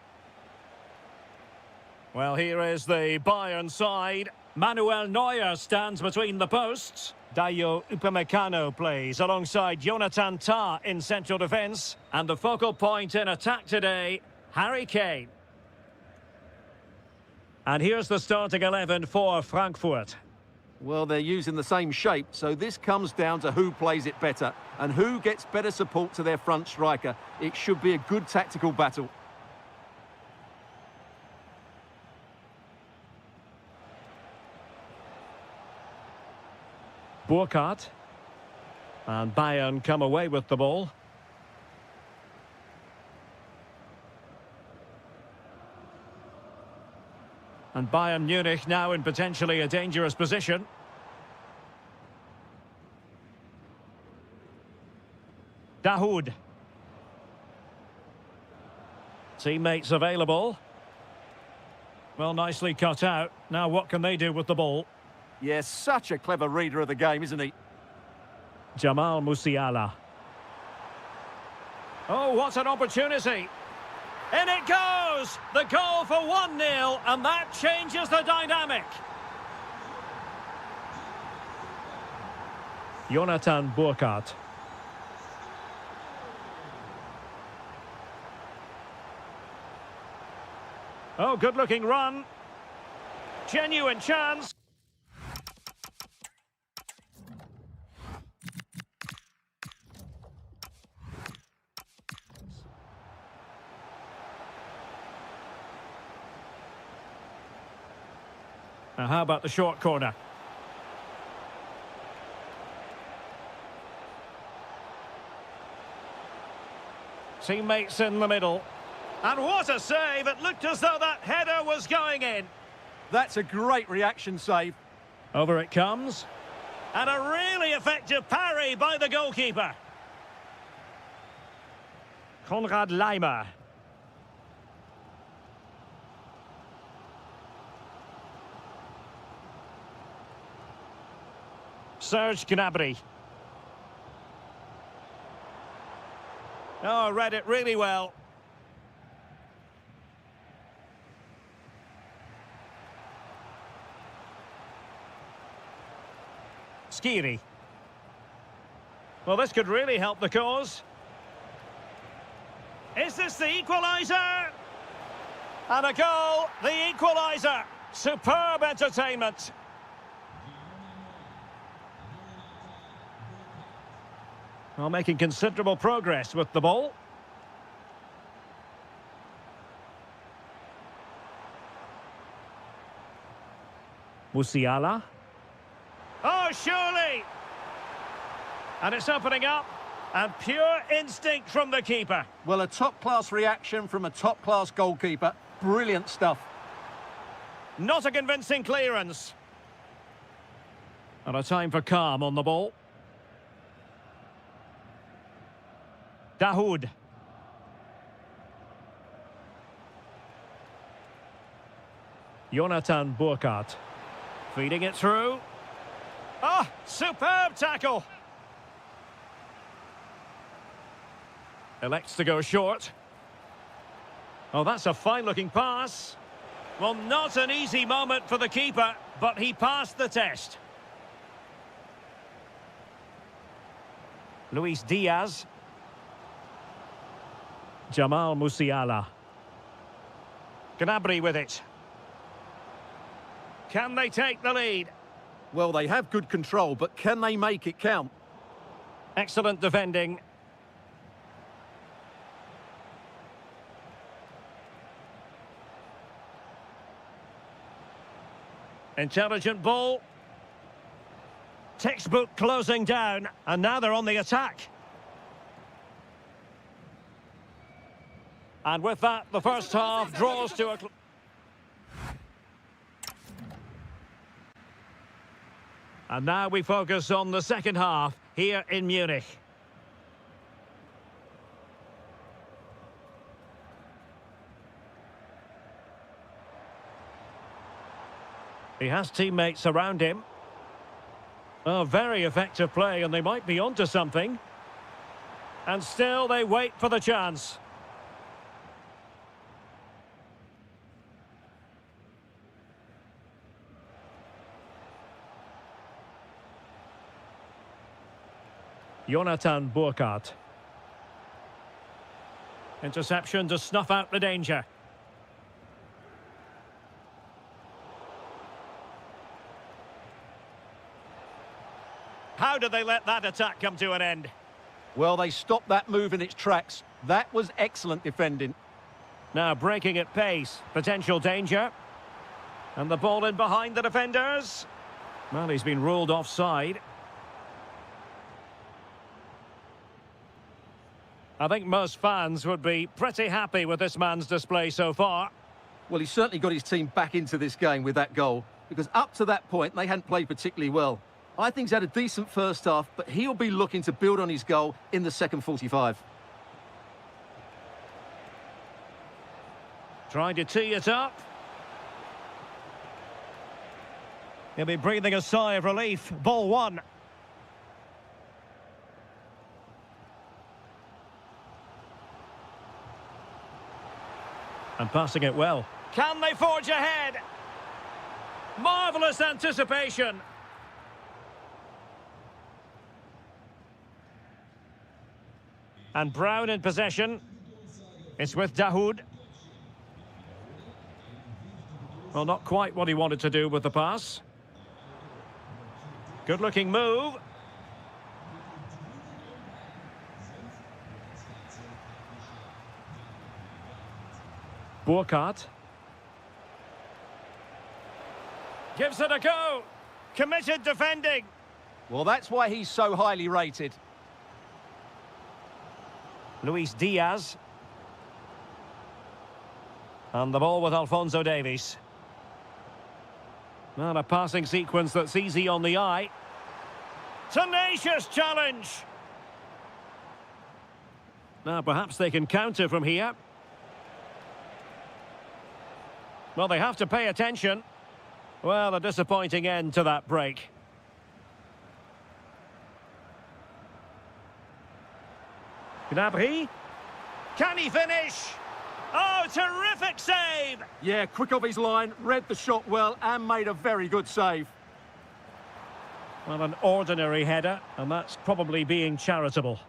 Speaker 1: Well, here is the Bayern side. Manuel Neuer stands between the posts. Dayo Upamecano plays alongside Jonathan Tah in central defence. And the focal point in attack today, Harry Kane. And here's the starting 11 for Frankfurt.
Speaker 2: Well, they're using the same shape, so this comes down to who plays it better and who gets better support to their front striker. It should be a good tactical battle.
Speaker 1: Burkhardt. And Bayern come away with the ball. And Bayern Munich now in potentially a dangerous position. Dahoud. Teammates available. Well, nicely cut out. Now what can they do with the ball?
Speaker 2: Yes, such a clever reader of the game, isn't he?
Speaker 1: Jamal Musiala. Oh, what an opportunity. In it goes! The goal for 1-0, and that changes the dynamic. Jonathan Burkhardt. Oh, good-looking run. Genuine chance. Now, how about the short corner? Teammates in the middle. And what a save! It looked as though that header was going in.
Speaker 2: That's a great reaction save.
Speaker 1: Over it comes. And a really effective parry by the goalkeeper. Konrad Laimer. Serge Gnabry. Oh, read it really well. Skiri. Well, this could really help the cause. Is this the equaliser? And a goal, the equaliser. Superb entertainment. Well, making considerable progress with the ball. Musiala. Oh, surely! And it's opening up. And pure instinct from the keeper.
Speaker 2: Well, a top-class reaction from a top-class goalkeeper. Brilliant stuff.
Speaker 1: Not a convincing clearance. And a time for calm on the ball. Dahoud. Jonathan Burkhardt. Feeding it through. Ah, superb tackle. Elects to go short. Oh, that's a fine-looking pass. Well, not an easy moment for the keeper, but he passed the test. Luis Diaz. Jamal Musiala. Gnabry with it. Can they take the lead?
Speaker 2: Well, they have good control, but can they make it count?
Speaker 1: Excellent defending. Intelligent ball. Textbook closing down, and now they're on the attack. And with that, the first half draws to a... And now we focus on the second half here in Munich. He has teammates around him. Oh, very effective play, and they might be onto something. And still they wait for the chance. Jonathan Burkhardt. Interception to snuff out the danger. How did they let that attack come to an end?
Speaker 2: Well, they stopped that move in its tracks. That was excellent defending.
Speaker 1: Now breaking at pace. Potential danger. And the ball in behind the defenders. Well, he's been ruled offside. I think most fans would be pretty happy with this man's display so far.
Speaker 2: Well, he certainly got his team back into this game with that goal, because up to that point, they hadn't played particularly well. I think he's had a decent first half, but he'll be looking to build on his goal in the second 45.
Speaker 1: Trying to tee it up. He'll be breathing a sigh of relief. Ball one. And passing it well. Can they forge ahead? Marvellous anticipation. And Brown in possession. It's with Dahoud. Well, not quite what he wanted to do with the pass. Good-looking move. Burkhardt. Gives it a go. Committed defending.
Speaker 2: Well, that's why he's so highly rated.
Speaker 1: Luis Diaz. And the ball with Alphonso Davies. Not a passing sequence that's easy on the eye. Tenacious challenge. Now, perhaps they can counter from here. Well, they have to pay attention. Well, a disappointing end to that break. Gnabry. Can he finish? Oh, terrific save!
Speaker 2: Yeah, quick off his line, read the shot well, and made a very good save.
Speaker 1: Well, an ordinary header, and that's probably being charitable.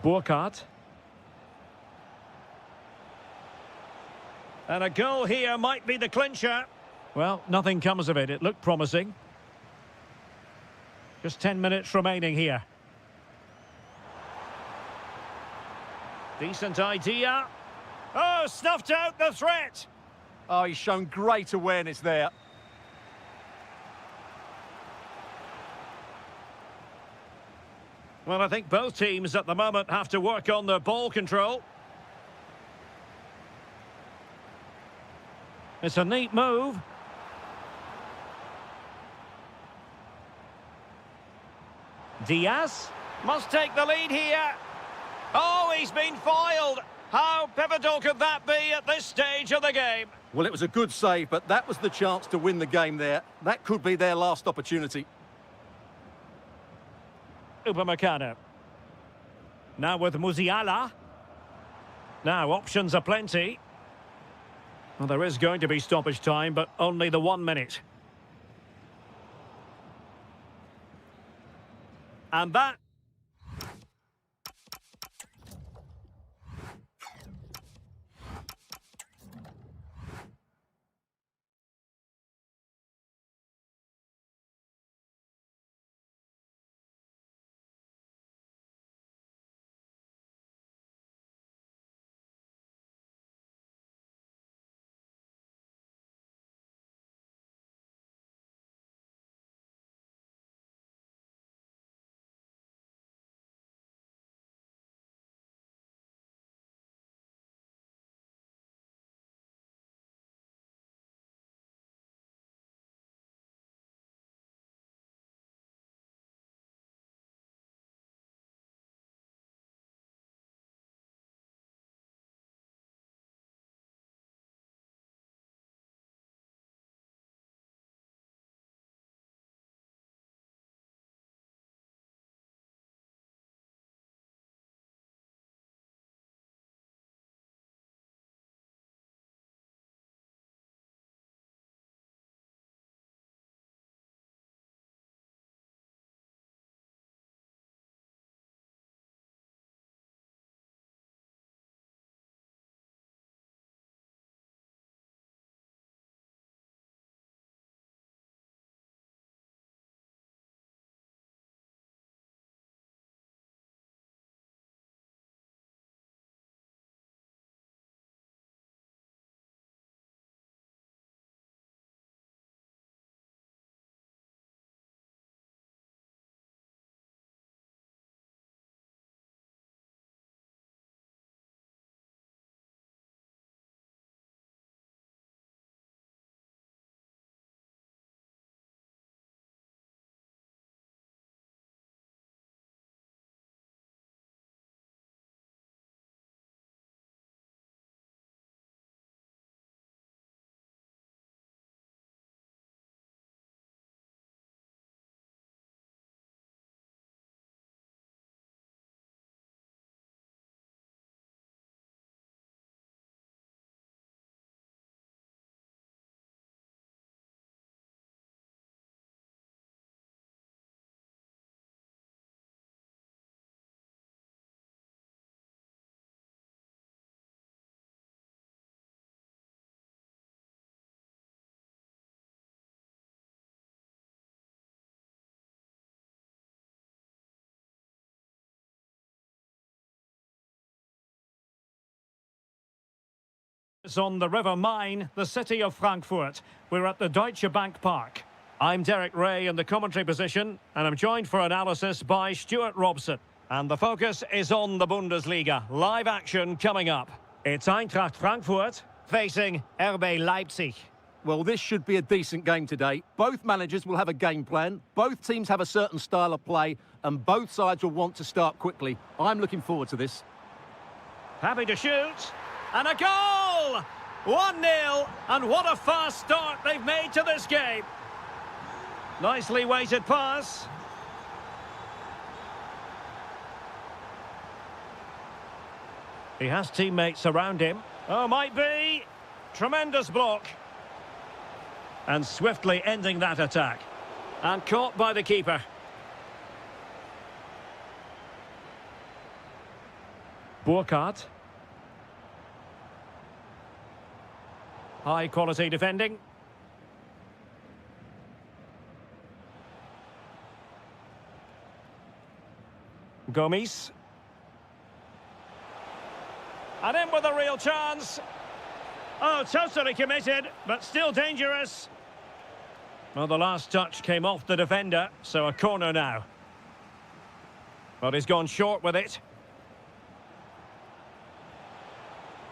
Speaker 1: Burkhardt. And a goal here might be the clincher. Well, nothing comes of it. It looked promising. Just 10 minutes remaining here. Decent idea. Oh, snuffed out the threat.
Speaker 2: Oh, he's shown great awareness there.
Speaker 1: Well, I think both teams at the moment have to work on their ball control. It's a neat move. Diaz must take the lead here. Oh, he's been foiled. How pivotal could that be at this stage of the game?
Speaker 2: Well, it was a good save, but that was the chance to win the game there. That could be their last opportunity.
Speaker 1: Upamecano. Now with Musiala. Now, options are plenty. Well, there is going to be stoppage time, but only the 1 minute. And that It's on the River Main, the city of Frankfurt. We're at the Deutsche Bank Park. I'm Derek Ray in the commentary position, and I'm joined for analysis by Stuart Robson. And the focus is on the Bundesliga. Live action coming up. It's Eintracht Frankfurt facing RB Leipzig.
Speaker 2: Well, this should be a decent game today. Both managers will have a game plan. Both teams have a certain style of play, and both sides will want to start quickly. I'm looking forward to this.
Speaker 1: Happy to shoot. And a goal! 1-0, and what a fast start they've made to this game. Nicely weighted pass. He has teammates around him. Oh, might be. Tremendous block. And swiftly ending that attack. And caught by the keeper. Burkhardt. High quality defending. Gomes. And in with a real chance. Oh, totally committed, but still dangerous. Well, the last touch came off the defender, so a corner now. But he's gone short with it.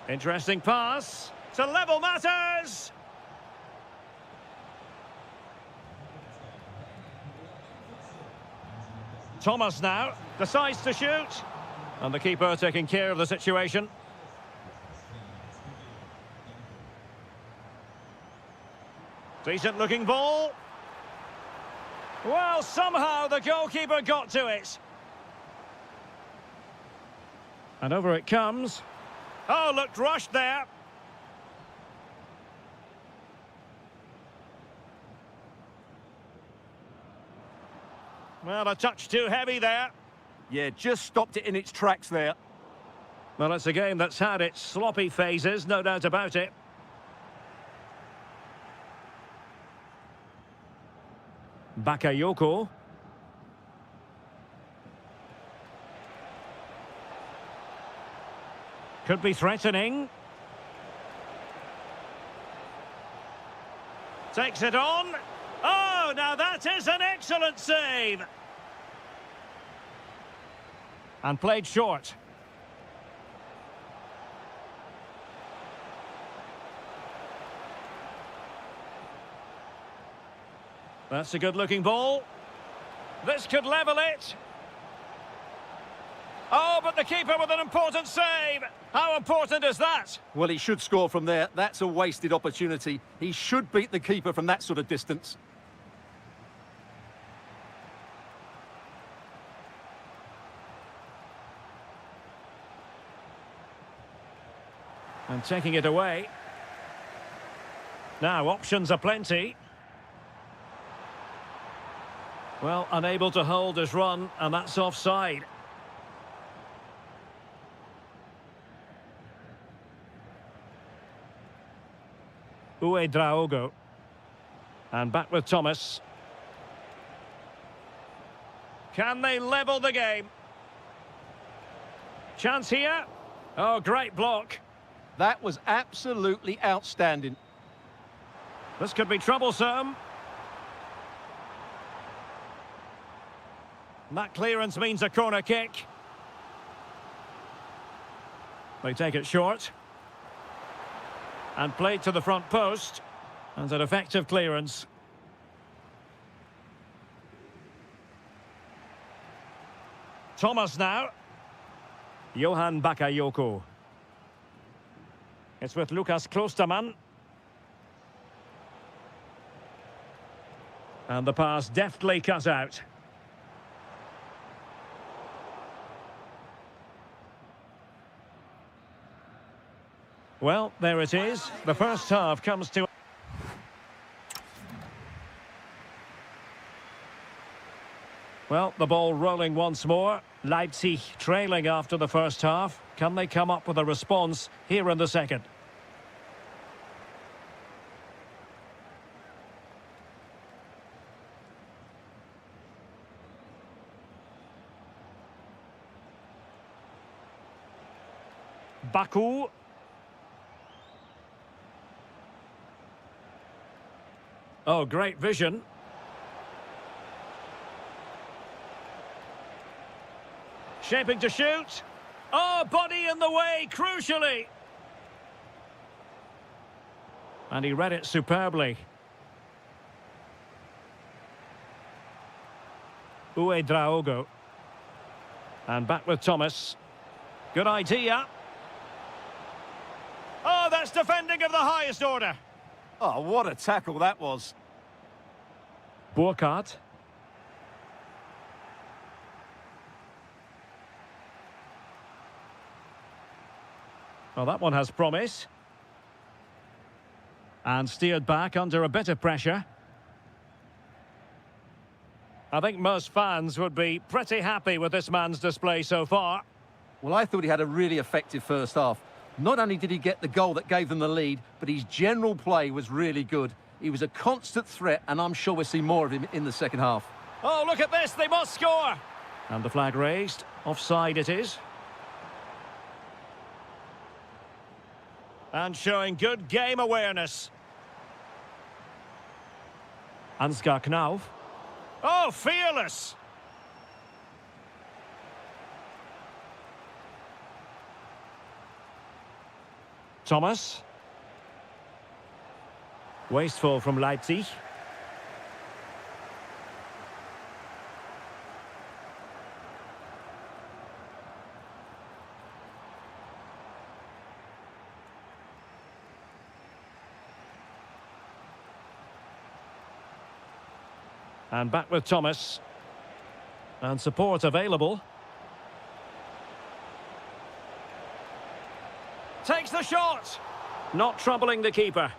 Speaker 1: Interesting pass to level matters. Thomas now decides to shoot. And the keeper taking care of the situation. Decent looking ball. Well, somehow the goalkeeper got to it. And over it comes. Oh, looked rushed there. Well, a touch too heavy there.
Speaker 2: Yeah, just stopped it in its tracks there.
Speaker 1: Well, it's a game that's had its sloppy phases, no doubt about it. Bakayoko. Could be threatening. Takes it on. Oh, now that is an excellent save. And played short. That's a good-looking ball. This could level it. Oh, but the keeper with an important save. How important is that?
Speaker 2: Well, he should score from there. That's a wasted opportunity. He should beat the keeper from that sort of distance.
Speaker 1: And taking it away. Now, options are plenty. Well, unable to hold his run, and that's offside. Draogo. And back with Thomas. Can they level the game? Chance here. Oh, great block.
Speaker 2: That was absolutely outstanding.
Speaker 1: This could be troublesome. That clearance means a corner kick. They take it short. And played to the front post. And an effective clearance. Thomas now. Johan Bakayoko. It's with Lukas Klostermann. And the pass deftly cut out. Well, there it is. The first half comes to... Well, the ball rolling once more. Leipzig trailing after the first half. Can they come up with a response here in the second? Baku. Oh, great vision. Shaping to shoot. Oh, body in the way, crucially. And he read it superbly. Uwe Draogo. And back with Thomas. Good idea. Oh, that's defending of the highest order.
Speaker 2: Oh, what a tackle that was.
Speaker 1: Burkhardt. Well, that one has promise. And steered back under a bit of pressure. I think most fans would be pretty happy with this man's display so far.
Speaker 2: Well, I thought he had a really effective first half. Not only did he get the goal that gave them the lead, but his general play was really good. He was a constant threat, and I'm sure we'll see more of him in the second half.
Speaker 1: Oh, look at this, they must score! And the flag raised. Offside it is. And showing good game awareness. Ansgar Knauf. Oh, fearless! Thomas. Wasteful from Leipzig. And back with Thomas. And support available. Takes the shot. Not troubling the keeper.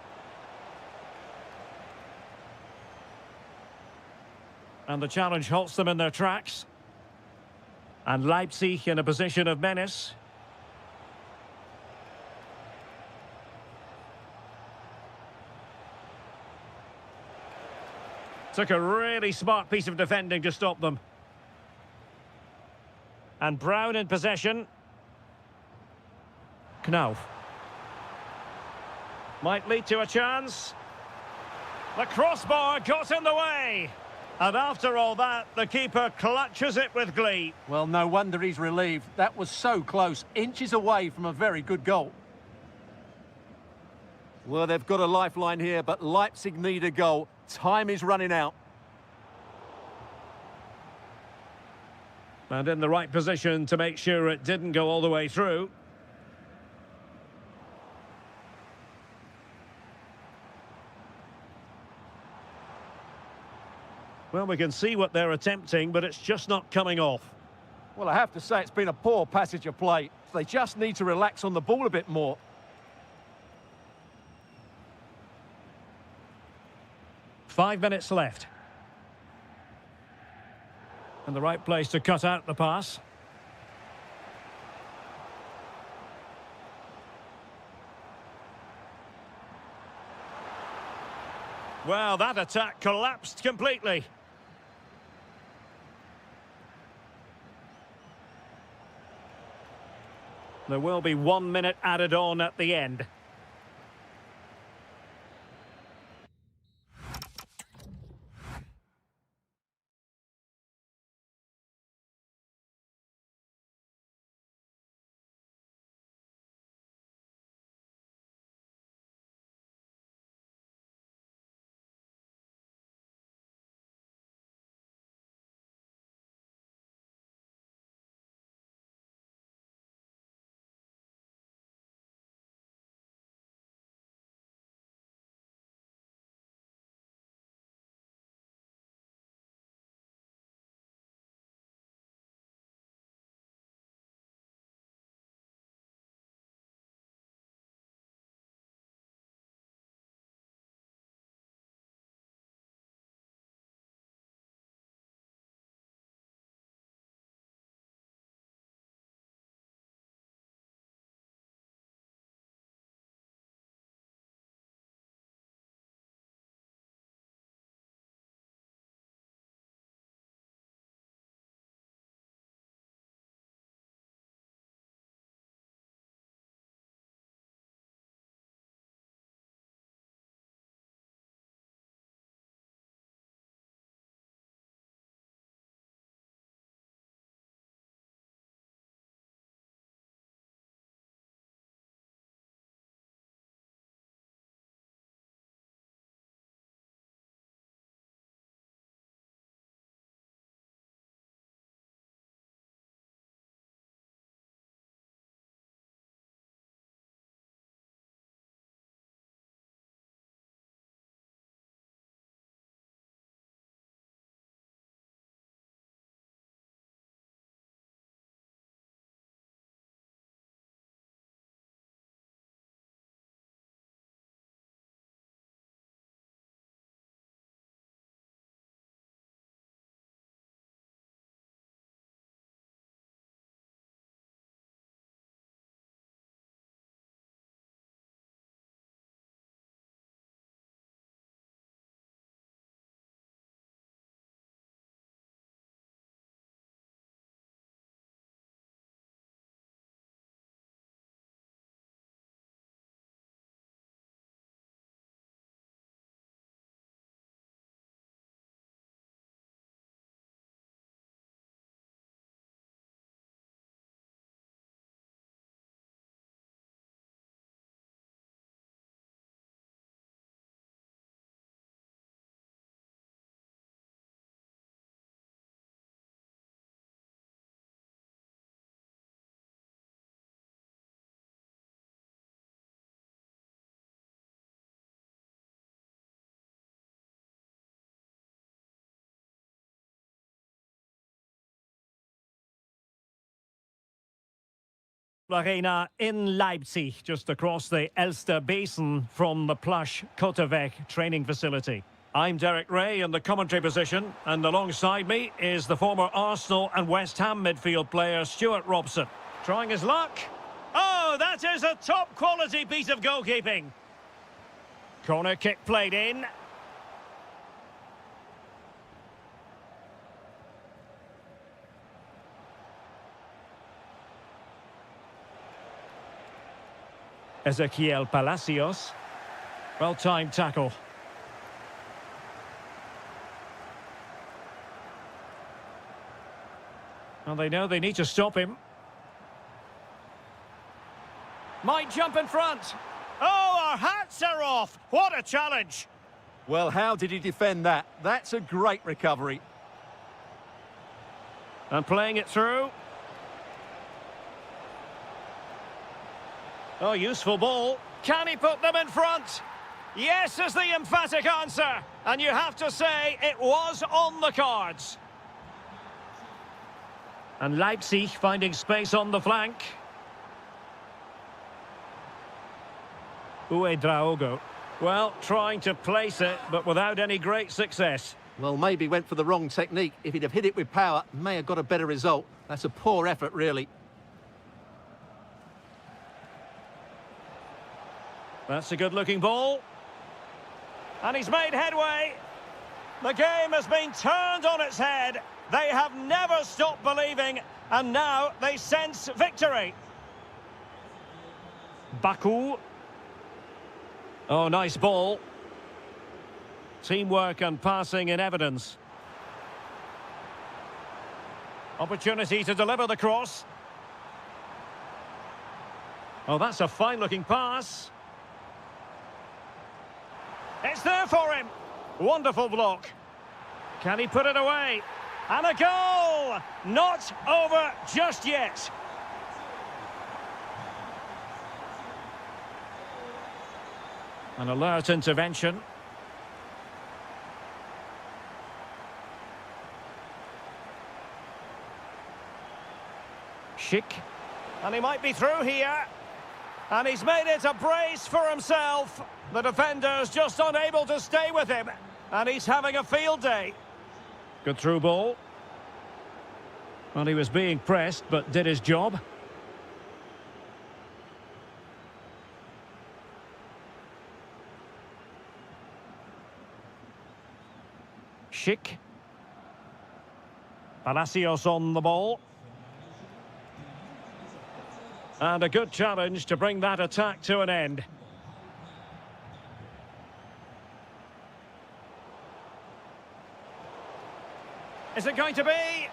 Speaker 1: And the challenge halts them in their tracks. And Leipzig in a position of menace. Took a really smart piece of defending to stop them. And Brown in possession. Knauf. Might lead to a chance. The crossbar got in the way. And after all that, the keeper clutches it with glee.
Speaker 2: Well, no wonder he's relieved. That was so close, inches away from a very good goal. Well, they've got a lifeline here, but Leipzig need a goal. Time is running out.
Speaker 1: And in the right position to make sure it didn't go all the way through. Well, we can see what they're attempting, but it's just not coming off.
Speaker 2: Well, I have to say it's been a poor passage of play. They just need to relax on the ball a bit more.
Speaker 1: Five minutes left. And the right place to cut out the pass. Well, that attack collapsed completely. There will be 1 minute added on at the end. Arena in Leipzig, just across the Elster Basin from the plush Kotevec training facility. I'm Derek Ray in the commentary position, and alongside me is the former Arsenal and West Ham midfield player Stuart Robson. Trying his luck. Oh, that is a top-quality piece of goalkeeping. Corner kick played in. Ezequiel Palacios. Well-timed tackle. Well, they know they need to stop him. Might jump in front. Oh, our hats are off. What a challenge.
Speaker 2: Well, how did he defend that? That's a great recovery.
Speaker 1: And playing it through. Oh, useful ball. Can he put them in front? Yes is the emphatic answer. And you have to say it was on the cards. And Leipzig finding space on the flank. Uedraogo. Well, trying to place it, but without any great success.
Speaker 2: Well, maybe went for the wrong technique. If he'd have hit it with power, may have got a better result. That's a poor effort, really.
Speaker 1: That's a good-looking ball. And he's made headway. The game has been turned on its head. They have never stopped believing, and now they sense victory. Baku. Oh, nice ball. Teamwork and passing in evidence. Opportunity to deliver the cross. Oh, that's a fine-looking pass. It's there for him. Wonderful block. Can he put it away? And a goal! Not over just yet. An alert intervention. Schick. And he might be through here. And he's made it a brace for himself. The defender's just unable to stay with him. And he's having a field day. Good through ball. Well, he was being pressed, but did his job. Schick. Palacios on the ball. And a good challenge to bring that attack to an end. Is it going to be?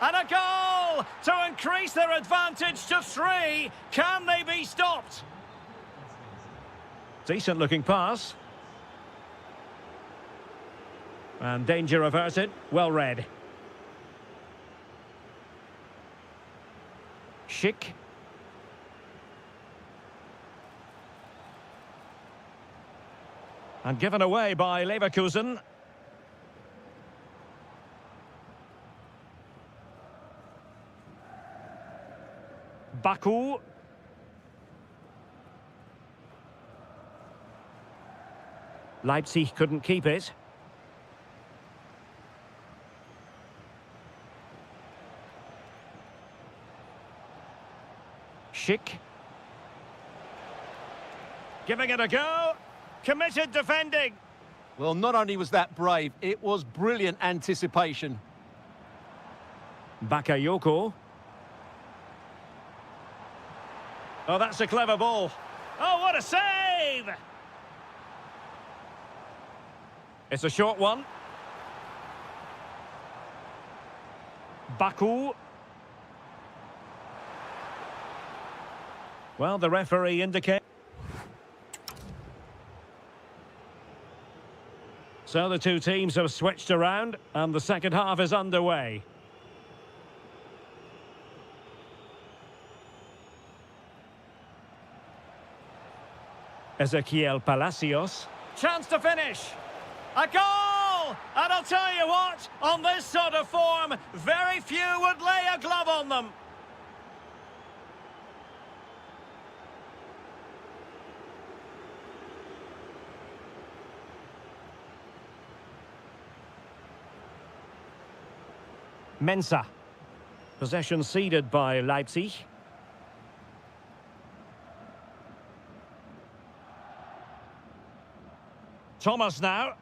Speaker 1: And a goal to increase their advantage to 3. Can they be stopped? Decent looking pass. And danger averted. Well read. Schick. And given away by Leverkusen. Baku. Leipzig couldn't keep it. Schick. Giving it a go. Committed defending.
Speaker 2: Well, not only was that brave, it was brilliant anticipation.
Speaker 1: Bakayoko. Oh, that's a clever ball. Oh, what a save! It's a short one. Baku. Well, the referee indicates. So the two teams have switched around, and the second half is underway. Ezequiel Palacios. Chance to finish. A goal! And I'll tell you what, on this sort of form, very few would lay a glove on them. Mensah. Possession ceded by Leipzig. Thomas now.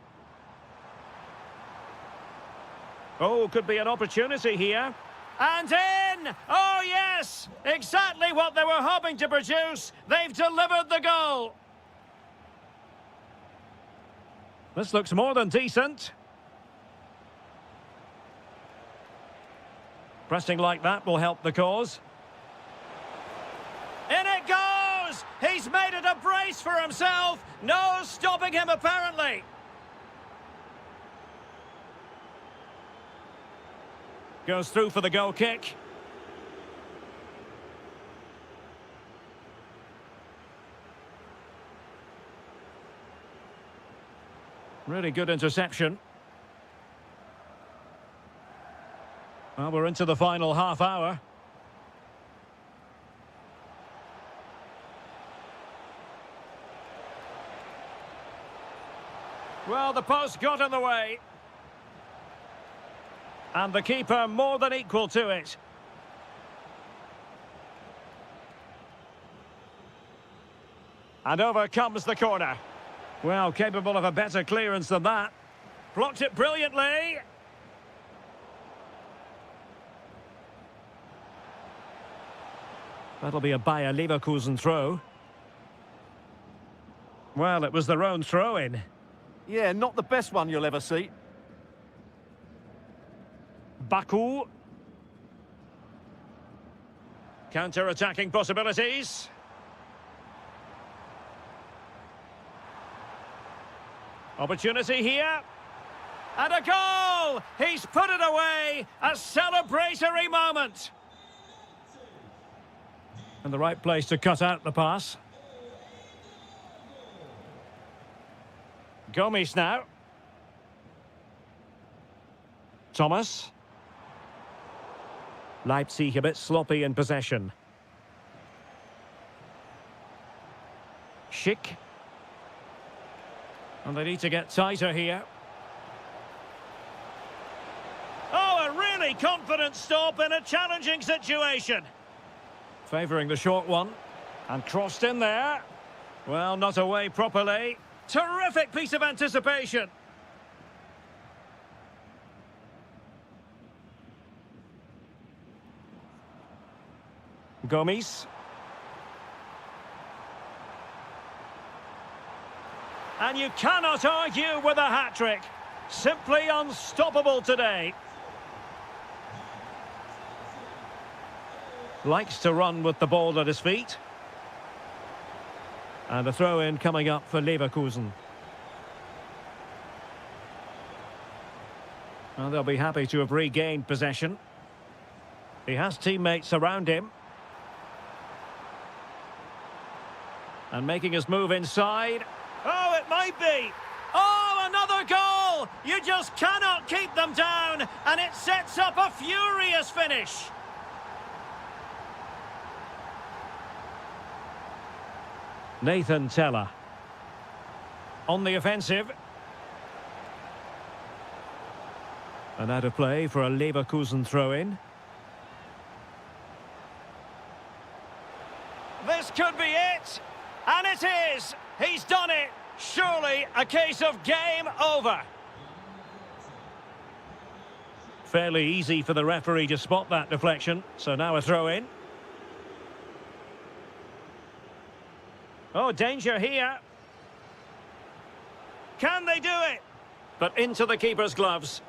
Speaker 1: Oh, could be an opportunity here. And in! Oh, yes! Exactly what they were hoping to produce. They've delivered the goal. This looks more than decent. Pressing like that will help the cause. In it goes! He's made it a brace for himself. No stopping him, apparently. Goes through for the goal kick. Really good interception. Well, we're into the final half hour. Well, the post got in the way. And the keeper more than equal to it. And over comes the corner. Well, capable of a better clearance than that. Blocked it brilliantly. That'll be a Bayer Leverkusen throw. Well, it was their own throw-in.
Speaker 2: Yeah, not the best one you'll ever see.
Speaker 1: Baku. Counter-attacking possibilities. Opportunity here. And a goal! He's put it away! A celebratory moment! And the right place to cut out the pass. Gomes now. Thomas. Leipzig a bit sloppy in possession. Schick. And they need to get tighter here. Oh, a really confident stop in a challenging situation. Favouring the short one. And crossed in there. Well, not away properly. Terrific piece of anticipation. Gomes. And you cannot argue with a hat-trick. Simply unstoppable today. Likes to run with the ball at his feet. And a throw-in coming up for Leverkusen. Well, they'll be happy to have regained possession. He has teammates around him. And making his move inside. Oh, it might be. Oh, another goal! You just cannot keep them down, and it sets up a furious finish. Nathan Teller. On the offensive. And out of play for a Leverkusen throw-in. This could be it! And it is! He's done it! Surely a case of game over. Fairly easy for the referee to spot that deflection. So now a throw-in. Oh, danger here. Can they do it? But into the keeper's gloves.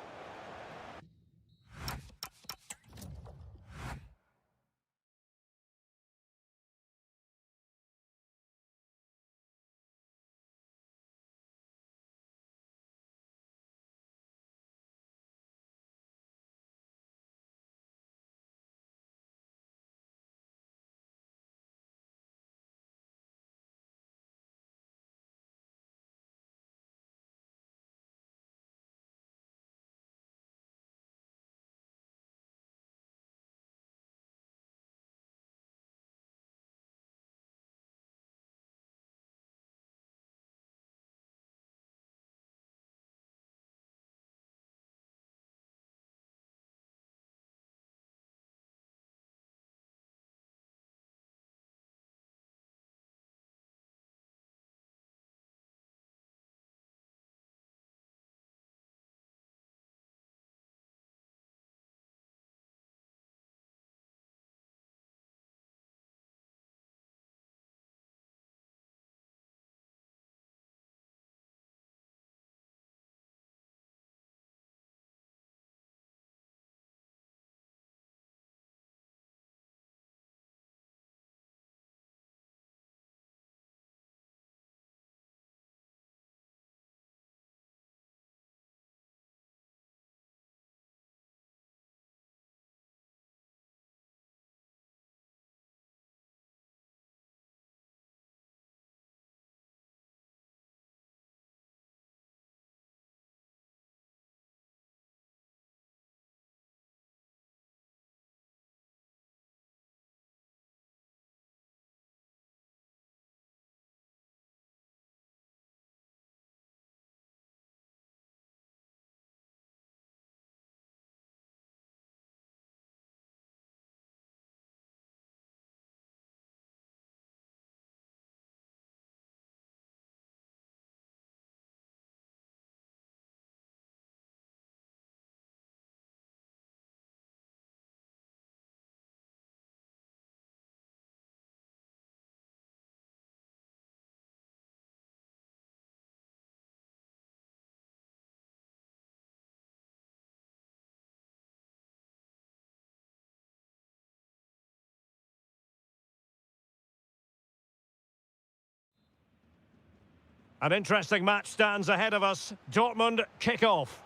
Speaker 1: An interesting match stands ahead of us. Dortmund kick off.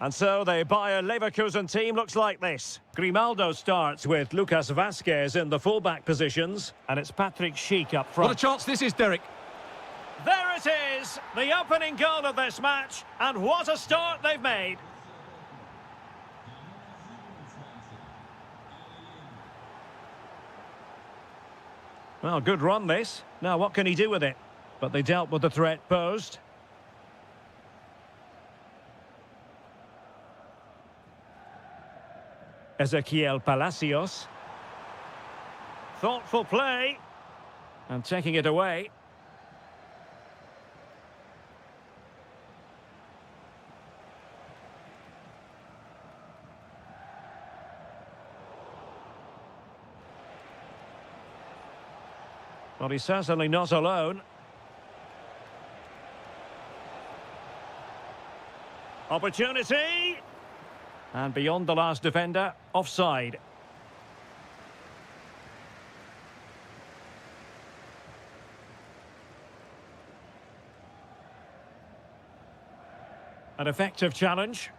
Speaker 1: And so the Bayer Leverkusen team looks like this. Grimaldo starts with Lucas Vazquez in the fullback positions. And it's Patrick Schick up front.
Speaker 2: What a chance this is, Derek.
Speaker 1: There it is, the opening goal of this match. And what a start they've made. Well, good run this. Now, what can he do with it? But they dealt with the threat posed. Ezequiel Palacios. Thoughtful play. And taking it away. Well, he's certainly not alone. Opportunity! And beyond the last defender, offside. An effective challenge.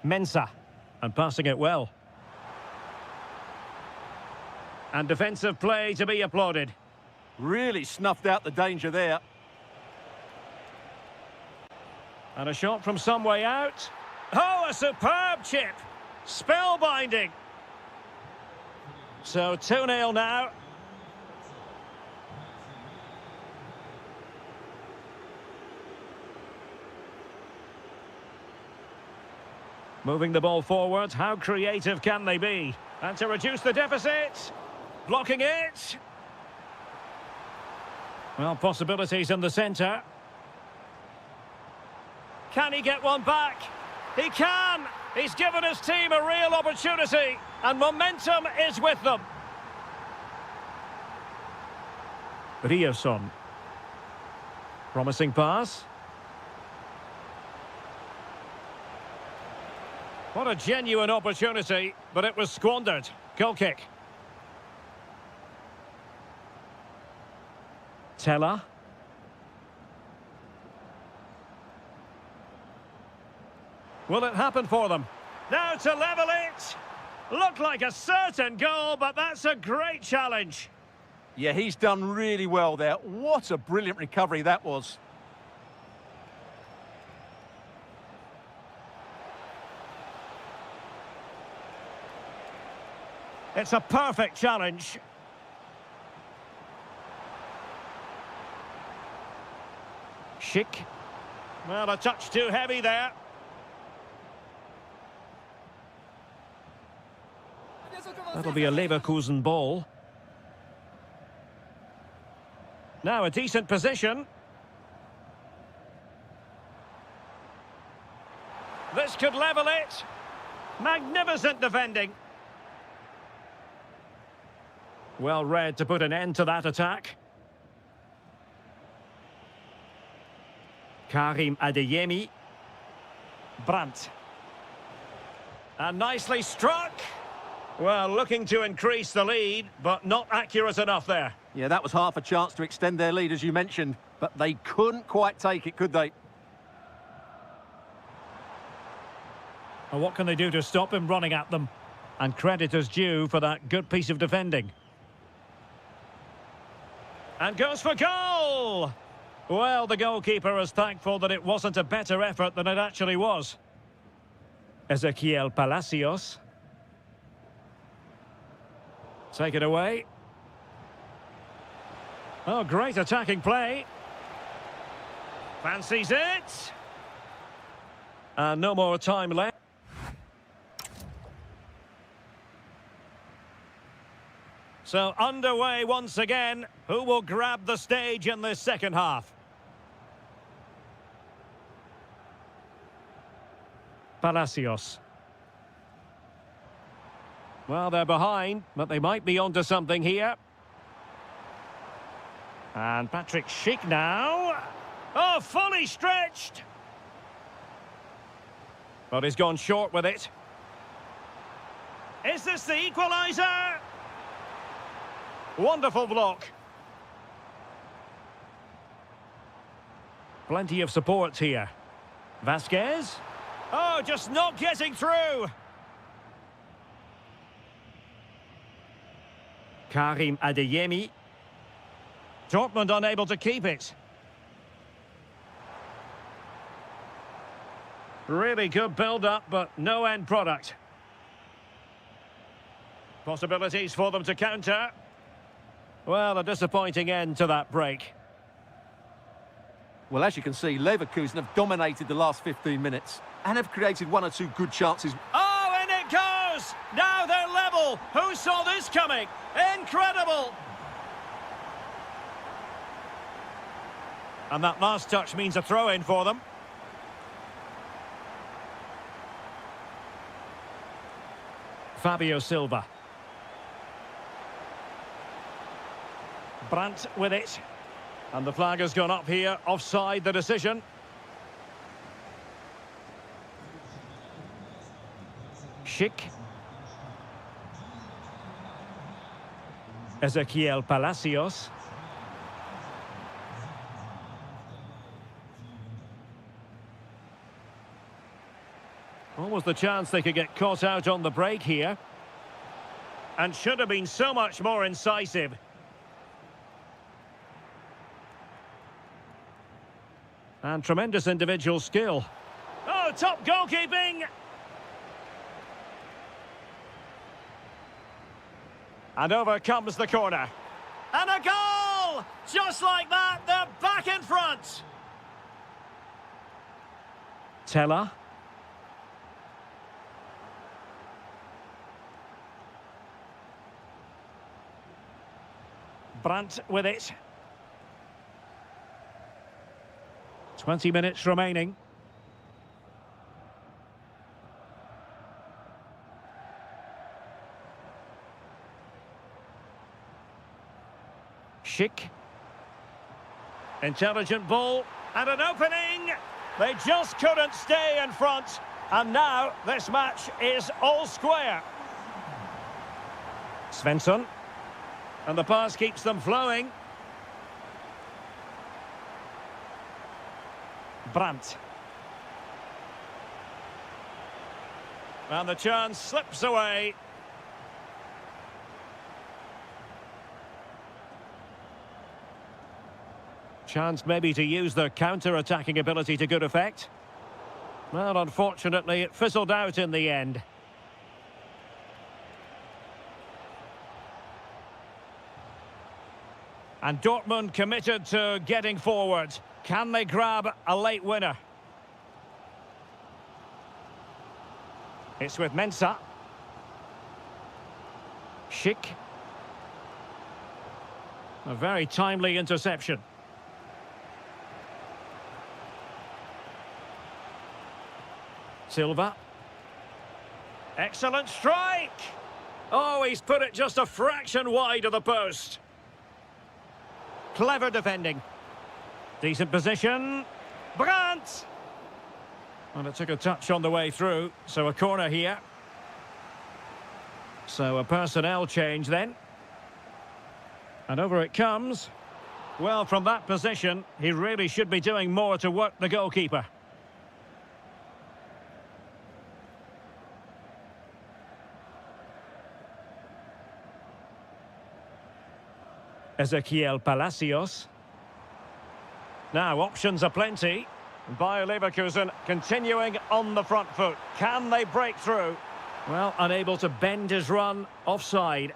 Speaker 1: Mensah, and passing it well. And defensive play to be applauded.
Speaker 2: Really snuffed out the danger there.
Speaker 1: And a shot from some way out. Oh, a superb chip. Spellbinding. So 2-0 now. Moving the ball forward, how creative can they be? And to reduce the deficit, blocking it. Well, possibilities in the centre. Can he get one back? He can! He's given his team a real opportunity, and momentum is with them. Rioson. Promising pass. What a genuine opportunity, but it was squandered. Goal kick. Teller. Will it happen for them? Now to level it. Looked like a certain goal, but that's a great challenge.
Speaker 2: Yeah, he's done really well there. What a brilliant recovery that was.
Speaker 1: It's a perfect challenge. Schick. Well, a touch too heavy there. That'll be a Leverkusen ball. Now a decent position. This could level it. Magnificent defending. Well read to put an end to that attack. Karim Adeyemi. Brandt. And nicely struck. Well, looking to increase the lead, but not accurate enough there.
Speaker 2: Yeah, that was half a chance to extend their lead, as you mentioned, but they couldn't quite take it, could they?
Speaker 1: Well, what can they do to stop him running at them? And credit is due for that good piece of defending. And goes for goal! Well, the goalkeeper is thankful that it wasn't a better effort than it actually was. Ezequiel Palacios. Take it away. Oh, great attacking play. Fancies it. And no more time left. So underway once again. Who will grab the stage in this second half? Palacios. Well, they're behind, but they might be onto something here. And Patrick Schick now. Oh, fully stretched. But he's gone short with it. Is this the equaliser? Wonderful block. Plenty of support here. Vasquez. Oh, just not getting through. Karim Adeyemi. Dortmund unable to keep it. Really good build-up, but no end product. Possibilities for them to counter. Well, a disappointing end to that break.
Speaker 2: Well, as you can see, Leverkusen have dominated the last 15 minutes and have created one or two good chances.
Speaker 1: Oh, and it goes! Now they're level. Who saw this coming? Incredible! And that last touch means a throw-in for them. Fabio Silva. Brandt with it. And the flag has gone up here, offside the decision. Schick. Ezequiel Palacios. Almost the chance they could get caught out on the break here. And should have been so much more incisive. And tremendous individual skill. Oh, top goalkeeping! And over comes the corner. And a goal! Just like that, they're back in front! Teller. Brandt with it. 20 minutes remaining. Schick. Intelligent ball. And an opening! They just couldn't stay in front. And now this match is all square. Svensson. And the pass keeps them flowing. Brandt. And the chance slips away. Chance maybe to use their counter-attacking ability to good effect. Well, unfortunately, it fizzled out in the end. And Dortmund committed to getting forward. Can they grab a late winner? It's with Mensah. Schick. A very timely interception. Silva. Excellent strike! Oh, he's put it just a fraction wide of the post. Clever defending. Decent position. Brandt! Well, it took a touch on the way through, so a corner here. So a personnel change then. And over it comes. Well, from that position, he really should be doing more to work the goalkeeper. Ezequiel Palacios. Now, options are plenty. Bayer Leverkusen continuing on the front foot. Can they break through? Well, unable to bend his run, offside.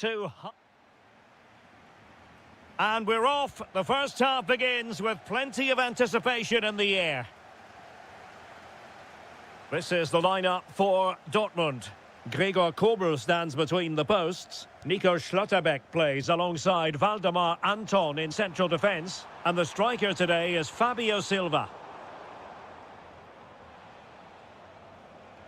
Speaker 1: too high. And we're off. The first half begins with plenty of anticipation in the air. This is the lineup for Dortmund. Gregor Kobel stands between the posts. Nico Schlotterbeck plays alongside Valdemar Anton in central defence. And the striker today is Fabio Silva.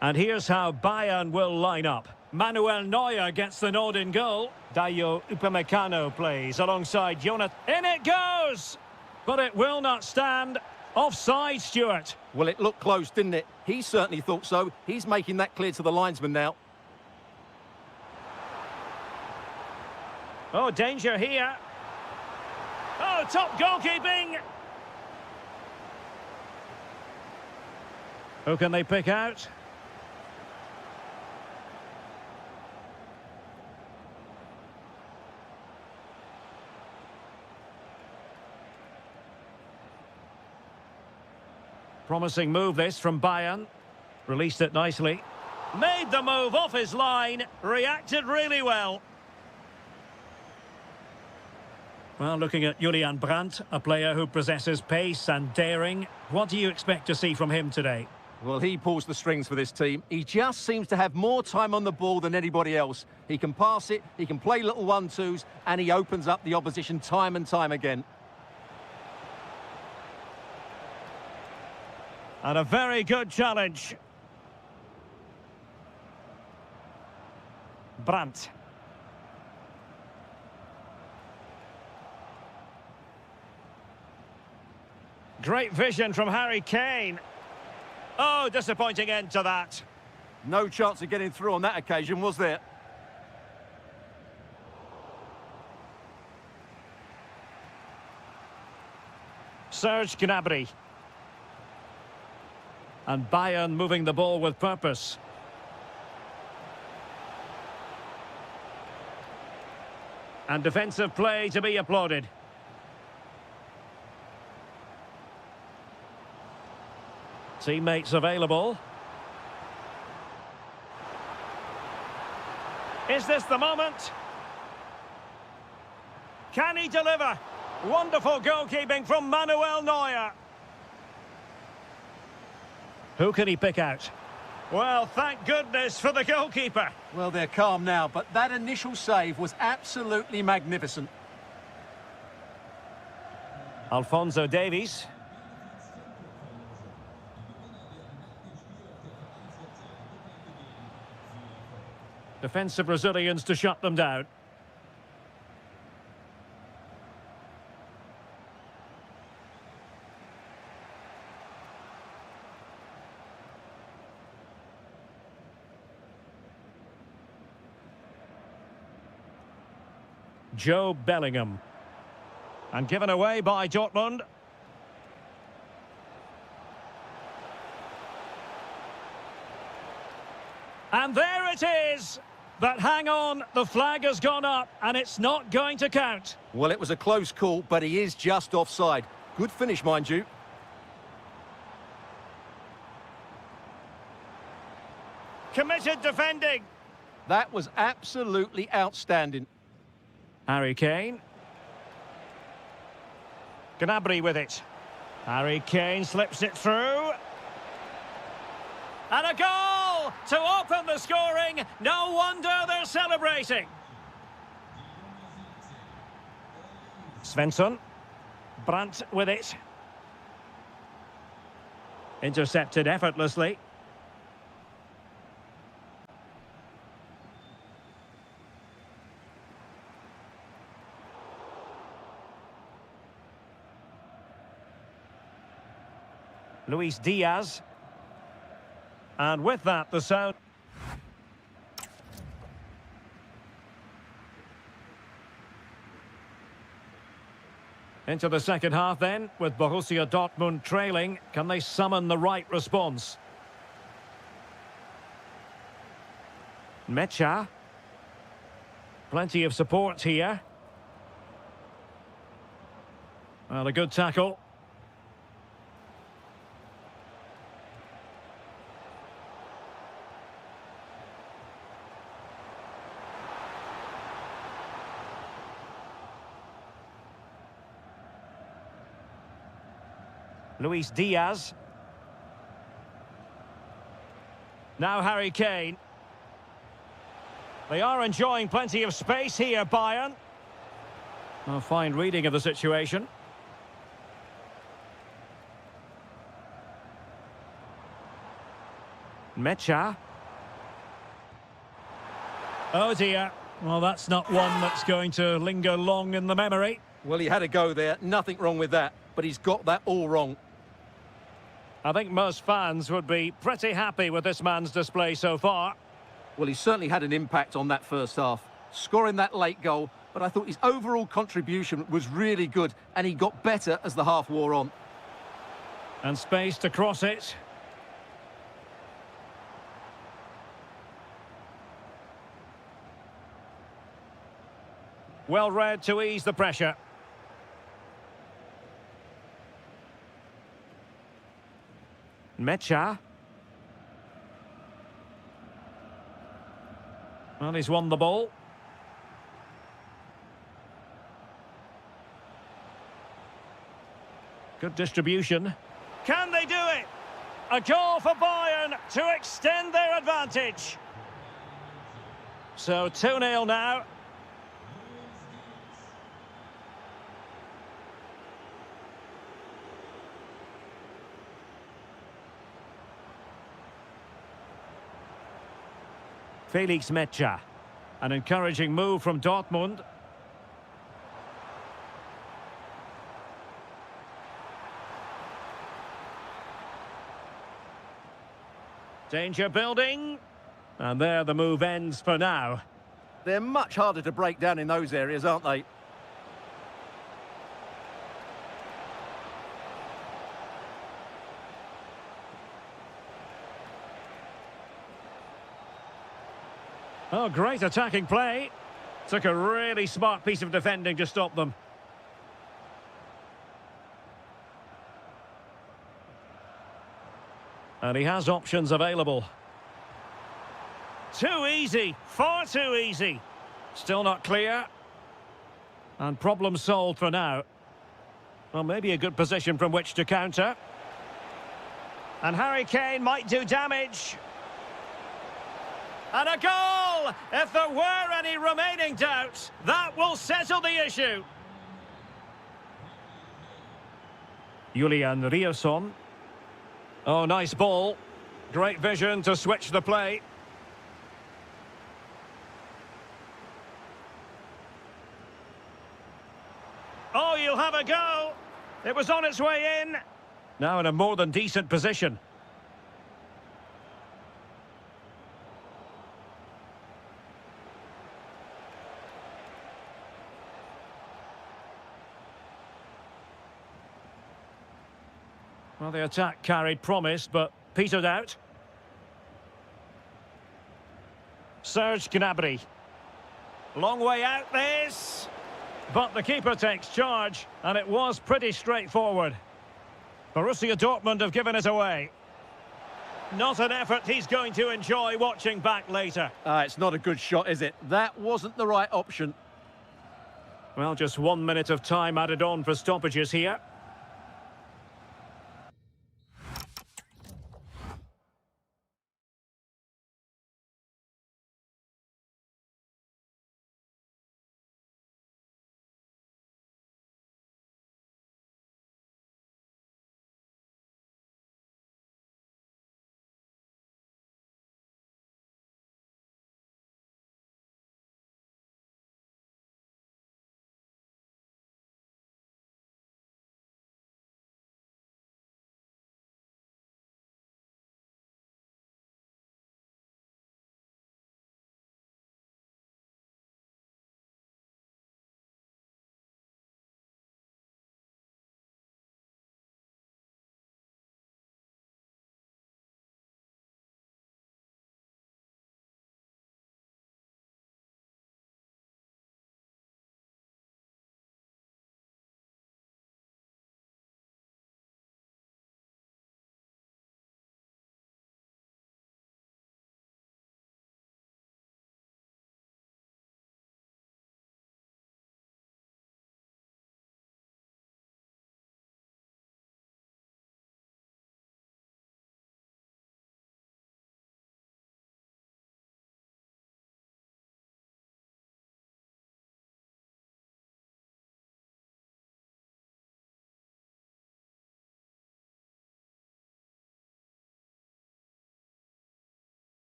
Speaker 1: And here's how Bayern will line up. Manuel Neuer gets the nod in goal. Dayo Upamecano plays alongside Jonathan. In it goes! But it will not stand. Offside, Stuart.
Speaker 2: Well, it looked close, didn't it? He certainly thought so. He's making that clear to the linesman now.
Speaker 1: Oh, danger here. Oh, top goalkeeping! Who can they pick out? Promising move this from Bayern. Released it nicely. Made the move off his line. Reacted really well. Well, looking at Julian Brandt, a player who possesses pace and daring. What do you expect to see from him today?
Speaker 2: Well, he pulls the strings for this team. He just seems to have more time on the ball than anybody else. He can pass it, he can play little 1-2s, and he opens up the opposition time and time again.
Speaker 1: And a very good challenge. Brandt. Great vision from Harry Kane. Oh, disappointing end to that.
Speaker 2: No chance of getting through on that occasion, was there?
Speaker 1: Serge Gnabry. And Bayern moving the ball with purpose. And defensive play to be applauded. Teammates available. Is this the moment? Can he deliver? Wonderful goalkeeping from Manuel Neuer. Who can he pick out? Well, thank goodness for the goalkeeper.
Speaker 2: Well, they're calm now, but that initial save was absolutely magnificent.
Speaker 1: Alphonso Davies. Defensive Brazilians to shut them down. Joe Bellingham. And given away by Dortmund. And there it is! But hang on, the flag has gone up and it's not going to count.
Speaker 2: Well, it was a close call, but he is just offside. Good finish, mind you.
Speaker 1: Committed defending.
Speaker 2: That was absolutely outstanding.
Speaker 1: Harry Kane. Gnabry with it. Harry Kane slips it through. And a goal to open the scoring. No wonder they're celebrating. Svensson. Brandt with it. Intercepted effortlessly. Luis Diaz. And with that, the sound. Into the second half then, with Borussia Dortmund trailing. Can they summon the right response? Mecha. Plenty of support here. Well, a good tackle. Luis Diaz. Now Harry Kane. They are enjoying plenty of space here, Bayern. A fine reading of the situation. Mecha. Oh dear. Well, that's not one that's going to linger long in the memory.
Speaker 2: Well, he had a go there. Nothing wrong with that. But he's got that all wrong.
Speaker 1: I think most fans would be pretty happy with this man's display so far.
Speaker 2: Well, he certainly had an impact on that first half, scoring that late goal, but I thought his overall contribution was really good, and he got better as the half wore on.
Speaker 1: And space to cross it. Well read to ease the pressure. Mecha. Well, he's won the ball. Good distribution. Can they do it? A goal for Bayern to extend their advantage. So 2-0 now. Felix Mecha. An encouraging move from Dortmund. Danger building. And there the move ends for now.
Speaker 2: They're much harder to break down in those areas, aren't they?
Speaker 1: Oh, great attacking play. Took a really smart piece of defending to stop them. And he has options available. Too easy, far too easy. Still not clear. And problem solved for now. Well, maybe a good position from which to counter. And Harry Kane might do damage. And a goal! If there were any remaining doubts, that will settle the issue. Julian Rierson. Oh, nice ball. Great vision to switch the play. Oh, you'll have a go. It was on its way in. Now in a more than decent position. Well, the attack carried promise, but petered out. Serge Gnabry. Long way out this. But the keeper takes charge, and it was pretty straightforward. Borussia Dortmund have given it away. Not an effort he's going to enjoy watching back later.
Speaker 2: It's not a good shot, is it? That wasn't the right option.
Speaker 1: Well, just 1 minute of time added on for stoppages here.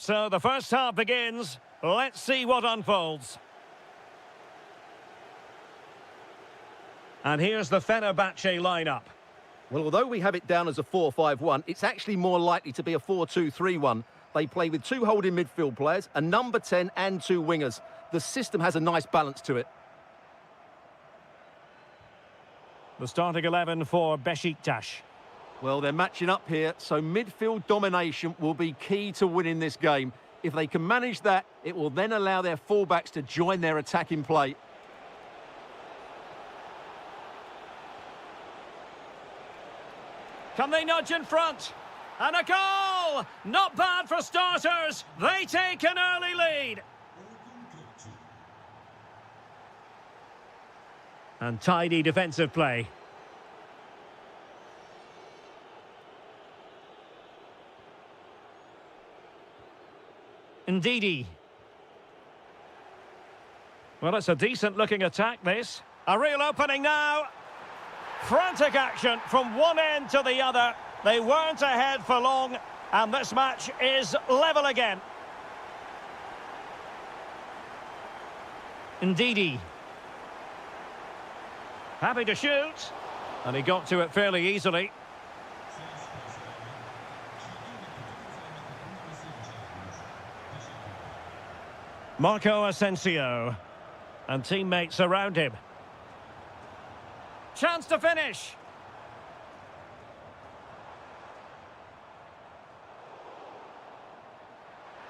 Speaker 1: So the first half begins. Let's see what unfolds. And here's the Fenerbahce lineup.
Speaker 2: Well, although we have it down as a 4-5-1, it's actually more likely to be a 4-2-3-1. They play with two holding midfield players, a number 10 and two wingers. The system has a nice balance to it.
Speaker 1: The starting 11 for Besiktas.
Speaker 2: Well, they're matching up here, so midfield domination will be key to winning this game. If they can manage that, it will then allow their fullbacks to join their attacking play.
Speaker 1: Can they nudge in front? And a goal! Not bad for starters. They take an early lead. And tidy defensive play. Ndidi. Well, it's a decent-looking attack, this. A real opening now. Frantic action from one end to the other. They weren't ahead for long, and this match is level again. Ndidi. Happy to shoot. And he got to it fairly easily. Marco Asensio. And teammates around him. Chance to finish.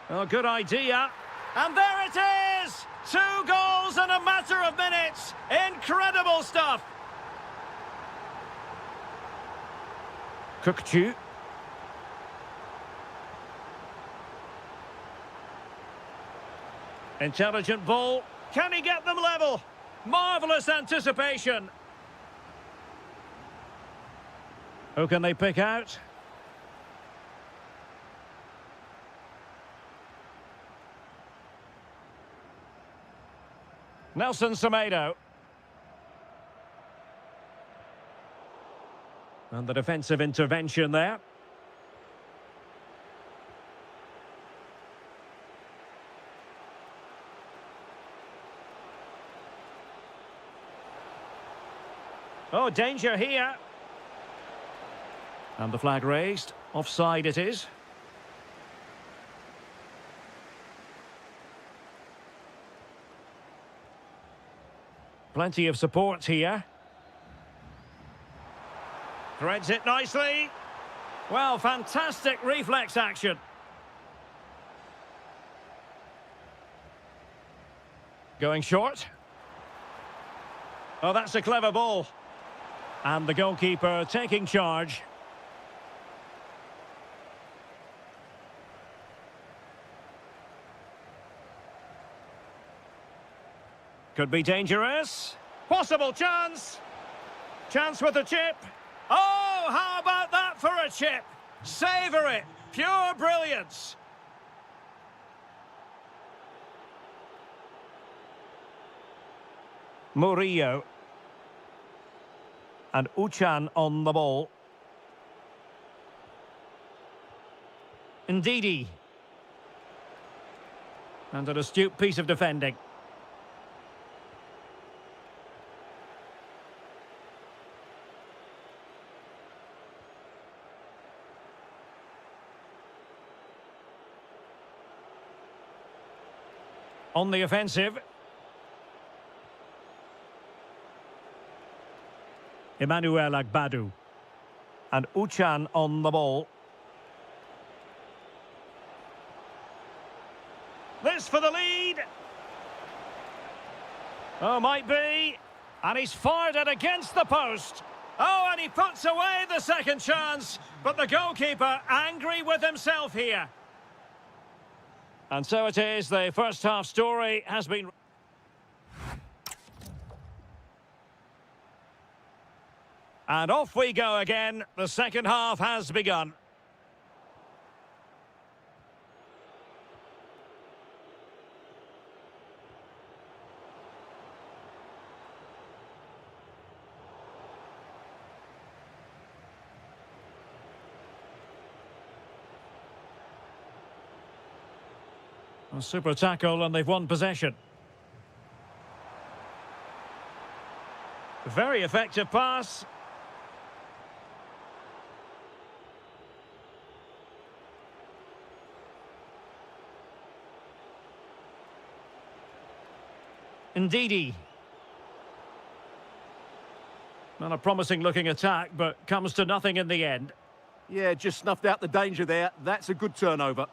Speaker 1: Oh, good idea. And there it is! 2 goals in a matter of minutes. Incredible stuff. Kukçu. Intelligent ball. Can he get them level? Marvellous anticipation. Who can they pick out? Nelson Semedo. And the defensive intervention there. Oh, danger here. And the flag raised. Offside it is. Plenty of support here. Threads it nicely. Well, fantastic reflex action. Going short. Oh, that's a clever ball. And the goalkeeper taking charge. Could be dangerous. Possible chance. Chance with a chip. Oh, how about that for a chip? Savour it. Pure brilliance. Murillo. And Uchan on the ball. Ndidi. And an astute piece of defending. On the offensive. Emmanuel Agbadu. And Uchan on the ball. This for the lead. Oh, might be. And he's fired it against the post. Oh, and he puts away the second chance. But the goalkeeper angry with himself here. And so it is, the first half story has been... And off we go again, the second half has begun. A super tackle and they've won possession. Very effective pass. Ndidi. Not a promising looking attack, but comes to nothing in the end.
Speaker 2: Yeah, just snuffed out the danger there. That's a good turnover.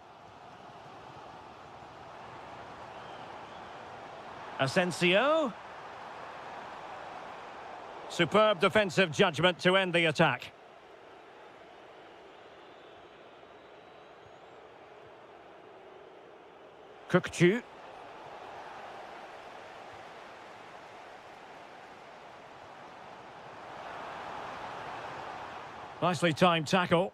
Speaker 1: Asensio. Superb defensive judgment to end the attack. Kukçu. Nicely timed tackle.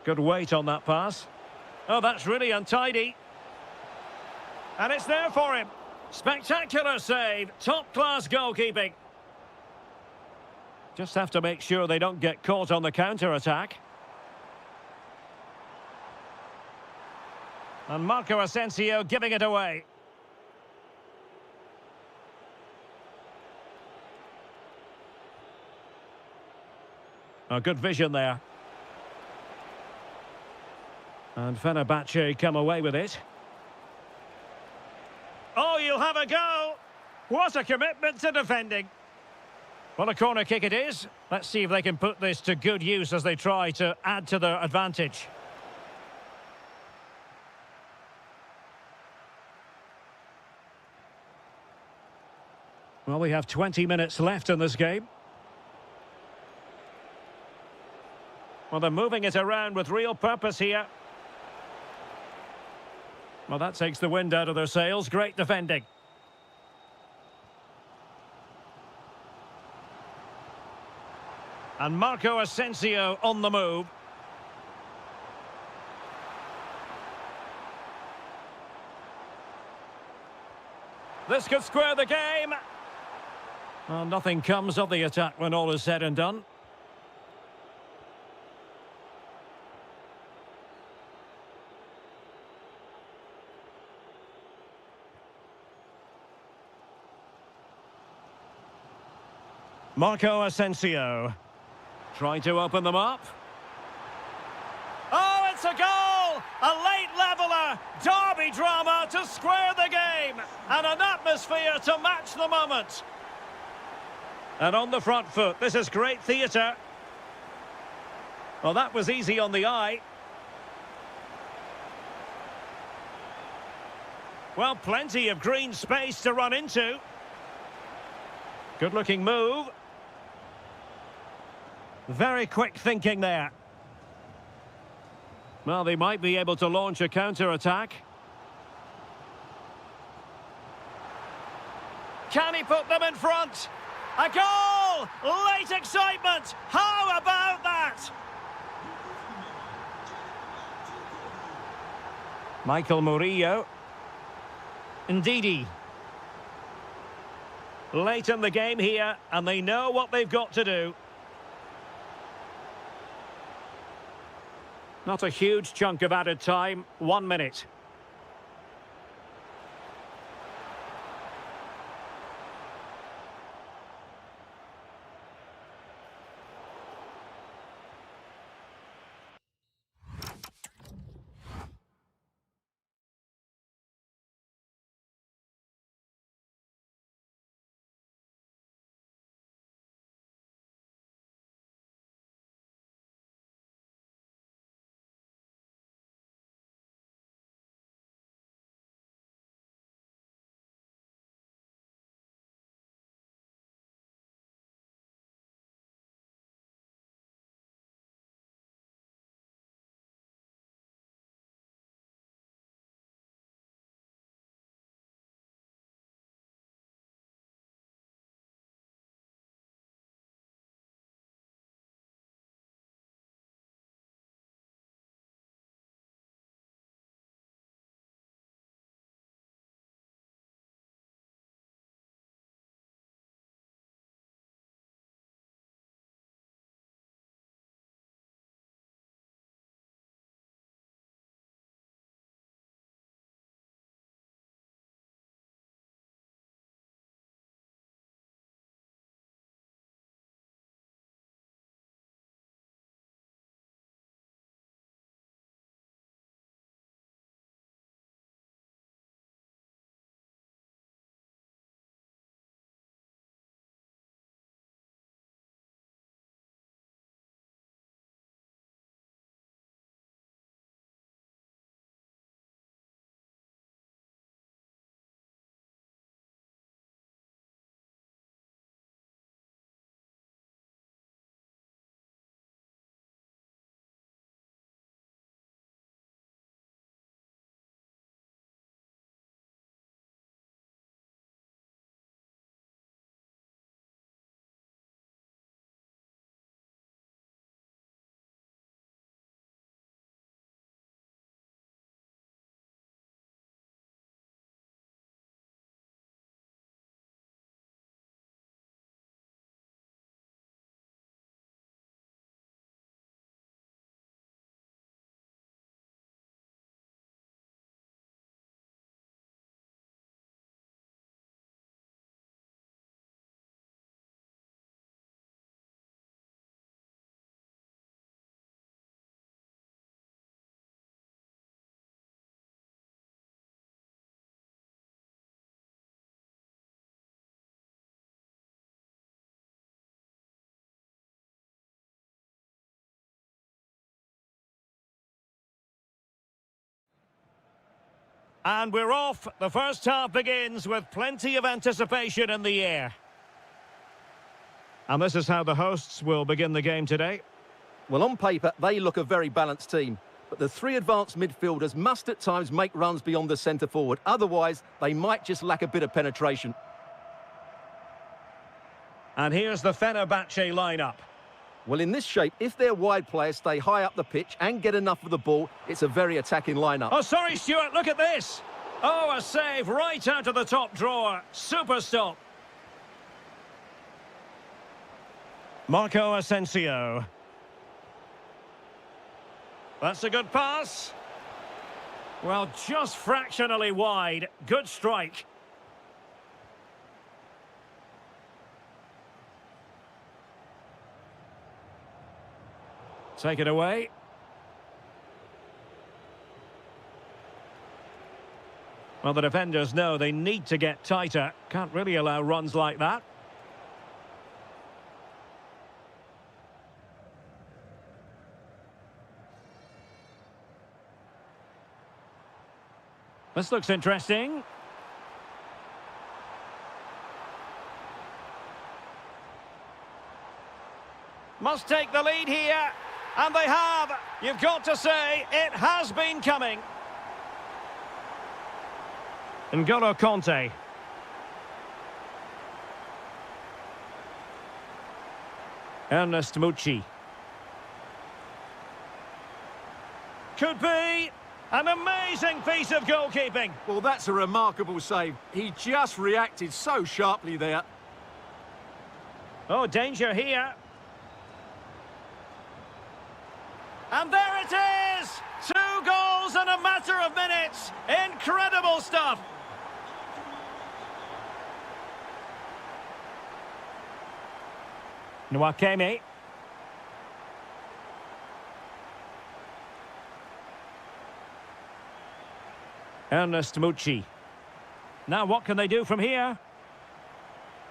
Speaker 1: Good weight on that pass. Oh, that's really untidy. And it's there for him. Spectacular save. Top-class goalkeeping. Just have to make sure they don't get caught on the counter-attack. And Marco Asensio giving it away. A good vision there. And Fenerbahce come away with it. Oh, you'll have a go! What a commitment to defending. Well, a corner kick it is. Let's see if they can put this to good use as they try to add to their advantage. Well, we have 20 minutes left in this game. Well, they're moving it around with real purpose here. Well, that takes the wind out of their sails. Great defending. And Marco Asensio on the move. This could square the game. Well, nothing comes of the attack when all is said and done. Marco Asensio trying to open them up. Oh, it's a goal! A late leveller, derby drama to square the game, and an atmosphere to match the moment. And on the front foot, this is great theatre. Well, that was easy on the eye. Well, plenty of green space to run into. Good-looking move. Very quick thinking there. Well, they might be able to launch a counter-attack. Can he put them in front? A goal! Late excitement! How about that? Michael Murillo. Ndidi. Late in the game here, and they know what they've got to do. Not a huge chunk of added time, 1 minute. And we're off. The first half begins with plenty of anticipation in the air. And this is how the hosts will begin the game today.
Speaker 2: Well, on paper, they look a very balanced team. But the three advanced midfielders must at times make runs beyond the centre forward. Otherwise, they might just lack a bit of penetration.
Speaker 1: And here's the Fenerbahce lineup.
Speaker 2: Well, in this shape, if their wide players stay high up the pitch and get enough of the ball, it's a very attacking lineup.
Speaker 1: Oh, sorry, Stuart, look at this. Oh, a save right out of the top drawer. Super stop. Marco Asensio. That's a good pass. Well, just fractionally wide. Good strike. Take it away. Well, the defenders know they need to get tighter. Can't really allow runs like that. This looks interesting. Must take the lead here. And they have. You've got to say, it has been coming. N'Golo Conte. Ernest Mucci. Could be an amazing piece of goalkeeping.
Speaker 2: Well, that's a remarkable save. He just reacted so sharply there.
Speaker 1: Oh, danger here. And there it is! 2 goals in a matter of minutes. Incredible stuff. Nwakeme. Ernest Mucci. Now what can they do from here?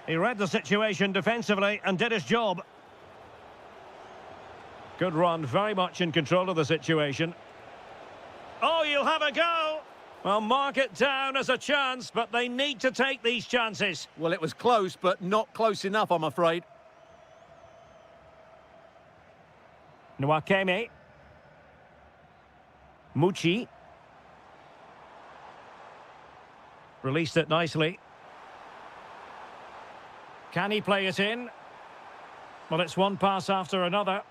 Speaker 1: He read the situation defensively and did his job. Good run, very much in control of the situation. Oh, you'll have a go! Well, mark it down as a chance, but they need to take these chances.
Speaker 2: Well, it was close, but not close enough, I'm afraid.
Speaker 1: Nwakeme. Mucci. Released it nicely. Can he play it in? Well, it's one pass after another.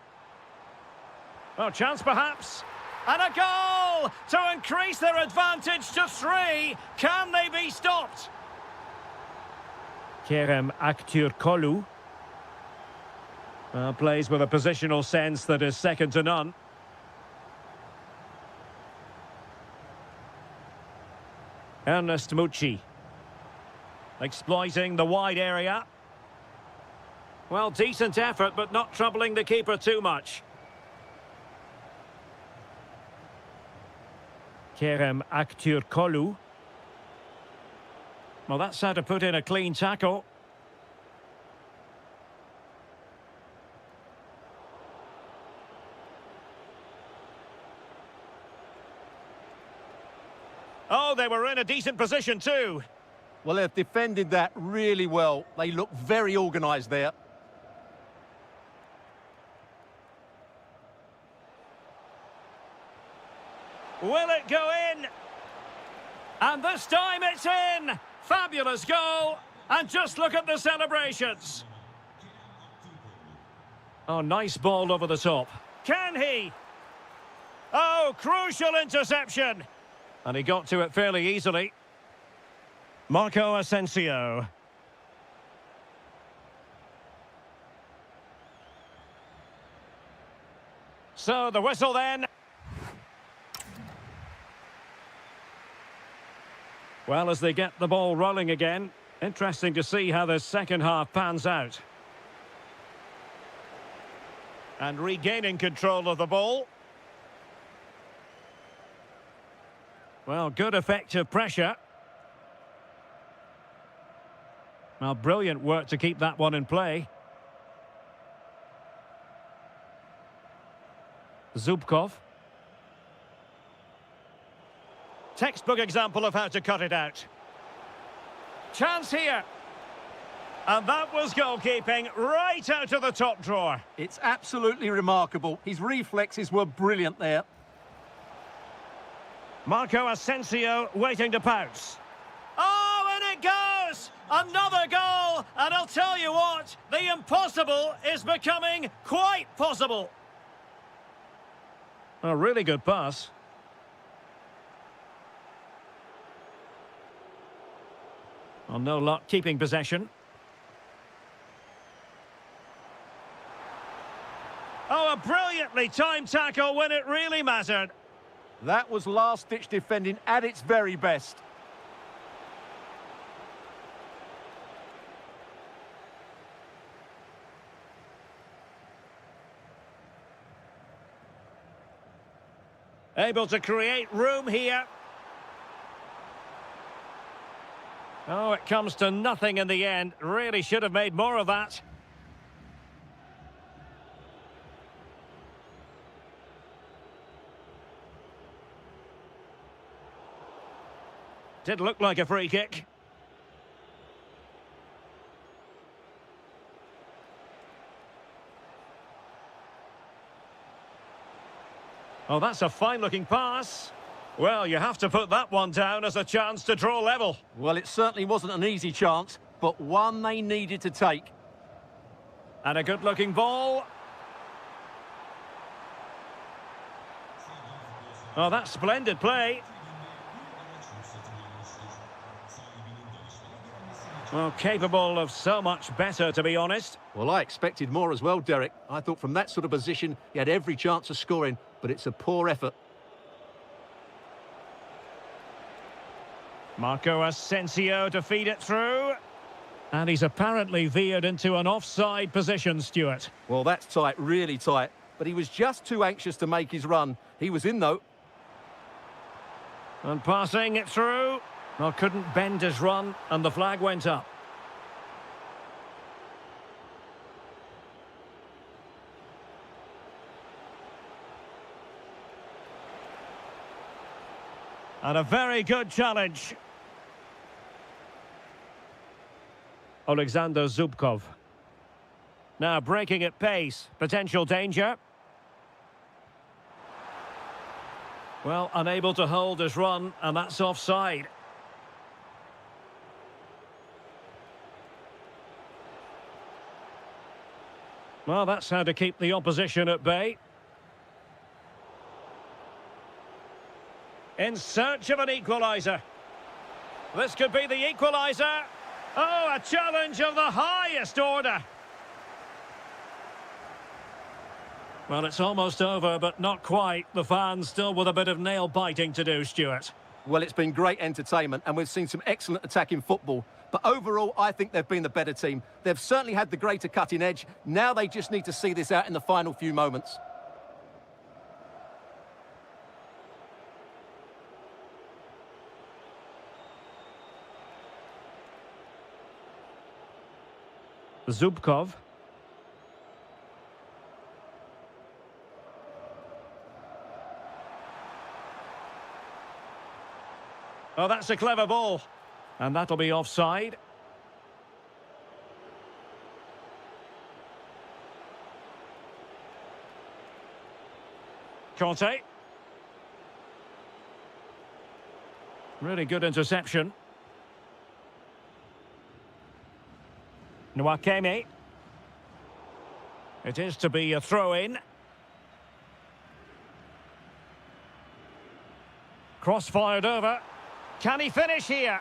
Speaker 1: Oh, chance perhaps. And a goal to increase their advantage to 3. Can they be stopped? Kerem Aktürkoğlu. Plays with a positional sense that is second to none. Ernest Mucci. Exploiting the wide area. Well, decent effort, but not troubling the keeper too much. Kerem Aktürkoğlu. Well, that's how to put in a clean tackle. Oh, they were in a decent position too.
Speaker 2: Well, they've defended that really well. They look very organised there.
Speaker 1: Will it go in? And this time it's in! Fabulous goal! And just look at the celebrations. Oh, nice ball over the top. Can he? Oh, crucial interception! And he got to it fairly easily. Marco Asensio. So the whistle then. Well, as they get the ball rolling again, interesting to see how the second half pans out. And regaining control of the ball. Well, good effective pressure. Well, brilliant work to keep that one in play. Zubkov. Textbook example of how to cut it out. Chance here. And that was goalkeeping right out of the top drawer.
Speaker 2: It's absolutely remarkable. His reflexes were brilliant there.
Speaker 1: Marco Asensio waiting to pounce. Oh, and it goes! Another goal! And I'll tell you what, the impossible is becoming quite possible. A really good pass. Well, no luck keeping possession. Oh, a brilliantly timed tackle when it really mattered.
Speaker 2: That was last-ditch defending at its very best.
Speaker 1: Able to create room here. Oh, it comes to nothing in the end. Really should have made more of that. Did look like a free kick. Oh, that's a fine-looking pass. Well, you have to put that one down as a chance to draw level.
Speaker 2: Well, it certainly wasn't an easy chance, but one they needed to take.
Speaker 1: And a good-looking ball. Oh, that's splendid play. Well, capable of so much better, to be honest.
Speaker 2: Well, I expected more as well, Derek. I thought from that sort of position, he had every chance of scoring, but it's a poor effort.
Speaker 1: Marco Asensio to feed it through. And he's apparently veered into an offside position, Stuart.
Speaker 2: Well, that's tight, really tight. But he was just too anxious to make his run. He was in, though.
Speaker 1: And passing it through. Well, couldn't bend his run, and the flag went up. And a very good challenge. Alexander Zubkov. Now breaking at pace. Potential danger. Well, unable to hold his run, and that's offside. Well, that's how to keep the opposition at bay. In search of an equaliser. This could be the equaliser. Oh, a challenge of the highest order. Well, it's almost over, but not quite. The fans still with a bit of nail-biting to do, Stuart.
Speaker 2: Well, it's been great entertainment, and we've seen some excellent attacking football. But overall, I think they've been the better team. They've certainly had the greater cutting edge. Now they just need to see this out in the final few moments.
Speaker 1: Zubkov. Oh, that's a clever ball. And that'll be offside. Conte. Really good interception. Nwakemi. It is to be a throw-in. Cross-fired over. Can he finish here?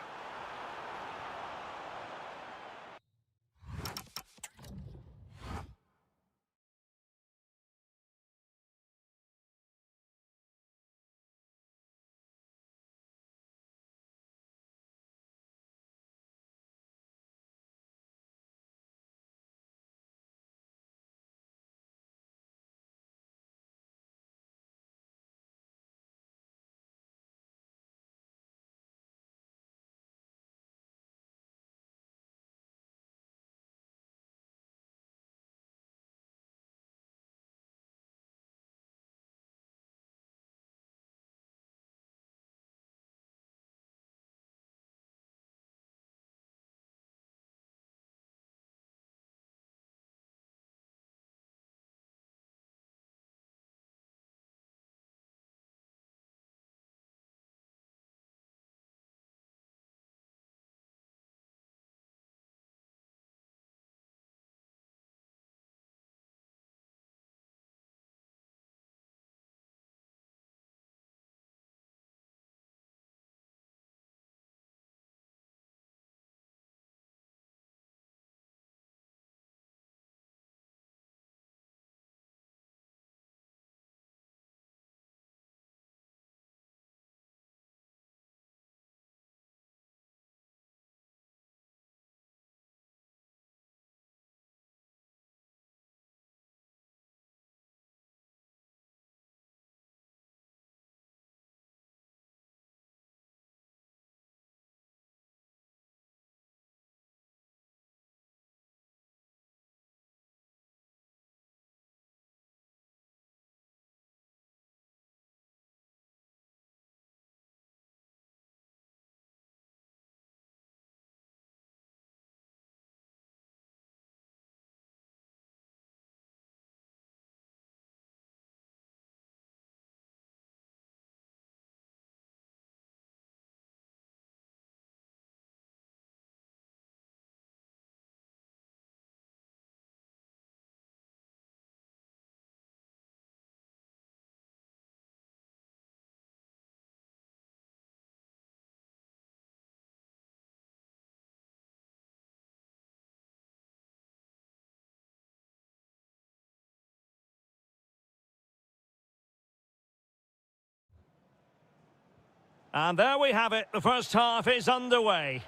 Speaker 1: And there we have it. The first half is underway.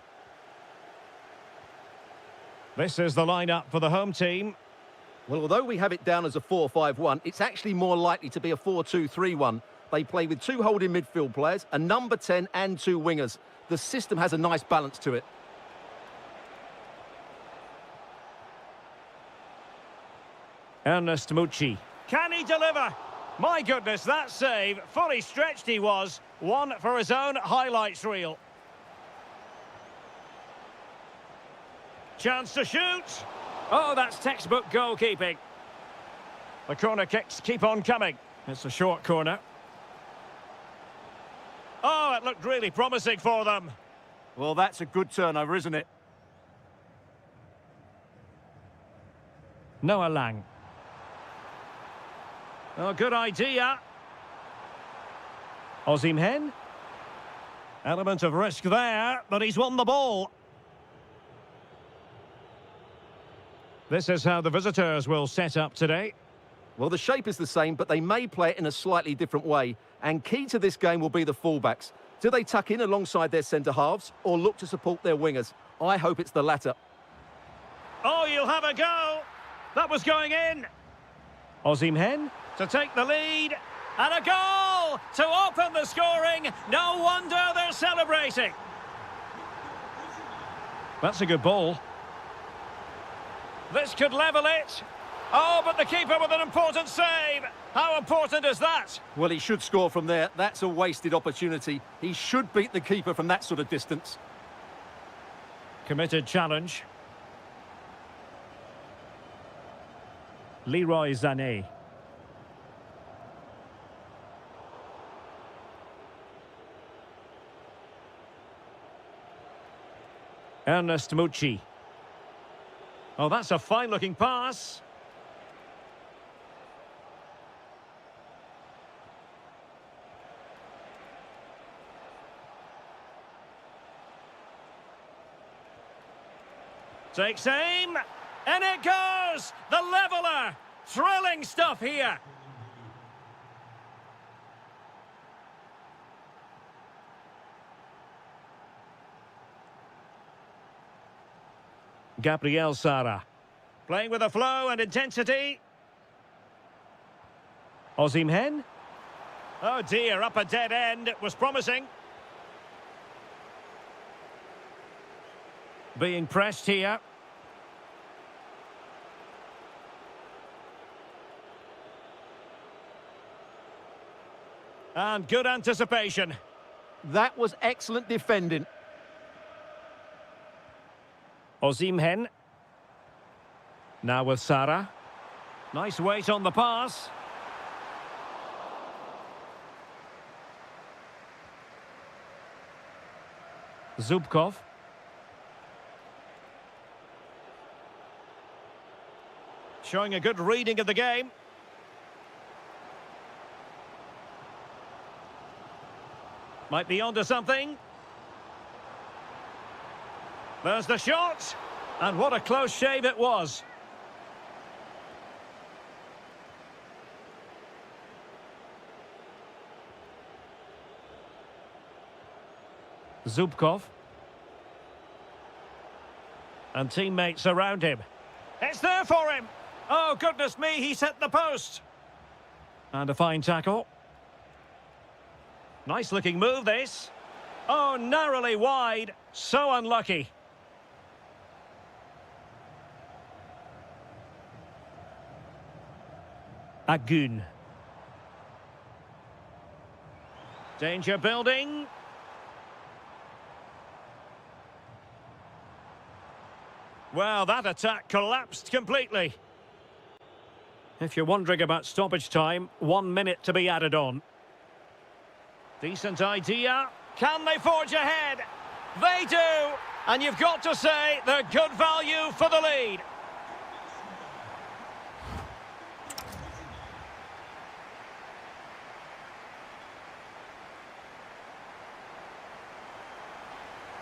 Speaker 1: This is the lineup for the home team.
Speaker 2: Well, although we have it down as a 4-5-1, it's actually more likely to be a 4-2-3-1. They play with two holding midfield players, a number 10 and two wingers. The system has a nice balance to it.
Speaker 1: Ernest Mucci. Can he deliver? My goodness, that save. Fully stretched he was. One for his own highlights reel. Chance to shoot. Oh, that's textbook goalkeeping. The corner kicks keep on coming. It's a short corner. Oh, it looked really promising for them.
Speaker 2: Well, that's a good turnover, isn't it?
Speaker 1: Noah Lang. Oh, good idea. Osimhen. Element of risk there, but he's won the ball. This is how the visitors will set up today.
Speaker 2: Well, the shape is the same, but they may play it in a slightly different way. And key to this game will be the fullbacks. Do they tuck in alongside their centre-halves or look to support their wingers? I hope it's the latter.
Speaker 1: Oh, you'll have a go. That was going in. Osimhen to take the lead. And a goal to open the scoring. No wonder they're celebrating. That's a good ball. This could level it. Oh, but the keeper with an important save. How important is that?
Speaker 2: Well, he should score from there. That's a wasted opportunity. He should beat the keeper from that sort of distance.
Speaker 1: Committed challenge. Leroy Sané. Ernest Mucci. Oh, that's a fine-looking pass. Takes aim, and it goes! The leveller! Thrilling stuff here. Gabriel Sara. Playing with a flow and intensity. Osimhen. Oh dear, up a dead end. It was promising. Being pressed here. And good anticipation.
Speaker 2: That was excellent defending.
Speaker 1: Osimhen. Now with Sara. Nice weight on the pass. Zubkov. Showing a good reading of the game. Might be onto something. There's the shot. And what a close shave it was. Zubkov. And teammates around him. It's there for him. Oh, goodness me, he's hit the post. And a fine tackle. Nice looking move, this. Oh, narrowly wide. So unlucky. Agun. Danger building. Well, that attack collapsed completely. If you're wondering about stoppage time, 1 minute to be added on. Decent idea. Can they forge ahead? They do. And you've got to say they're good value for the lead.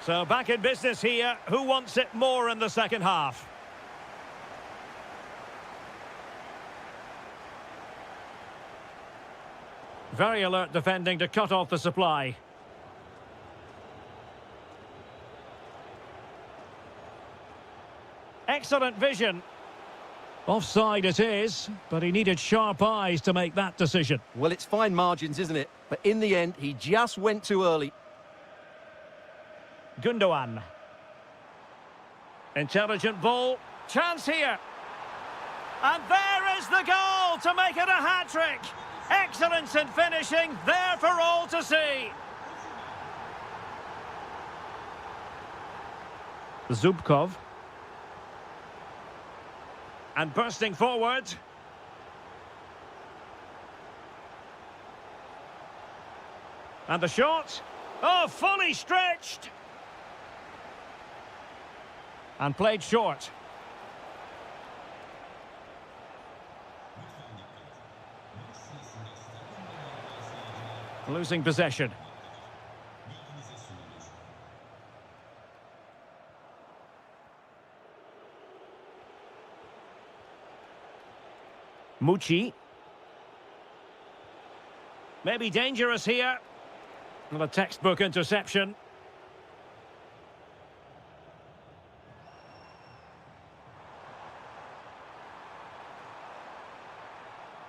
Speaker 1: So back in business here. Who wants it more in the second half? Very alert defending to cut off the supply. Excellent vision. Offside it is, but he needed sharp eyes to make that decision.
Speaker 2: Well, it's fine margins, isn't it? But in the end, he just went too early.
Speaker 1: Gundogan. Intelligent ball. Chance here. And there is the goal to make it a hat-trick. Excellence in finishing, there for all to see. Zubkov. And bursting forward. And the shot. Oh, fully stretched. And played short. Losing possession. Mucci. Maybe dangerous here. Not a textbook interception.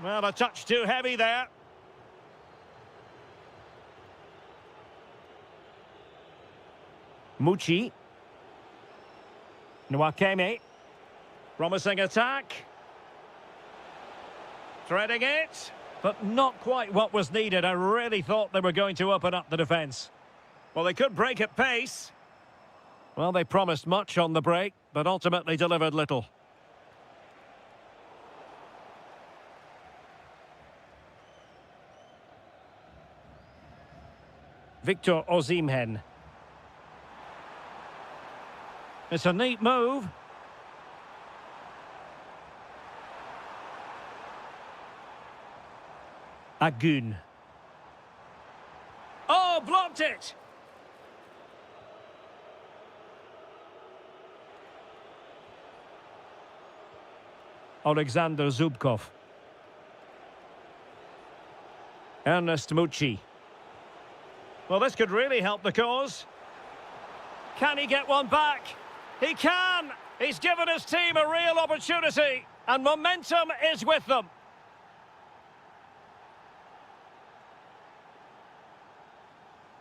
Speaker 1: Well, a touch too heavy there. Mucci. Nwakeme. Promising attack. Threading it. But not quite what was needed. I really thought they were going to open up the defence. Well, they could break at pace. Well, they promised much on the break, but ultimately delivered little. Victor Osimhen. It's a neat move. Agun. Oh, blocked it! Alexander Zubkov. Ernest Mucci. Well, this could really help the cause. Can he get one back? He can! He's given his team a real opportunity, and momentum is with them.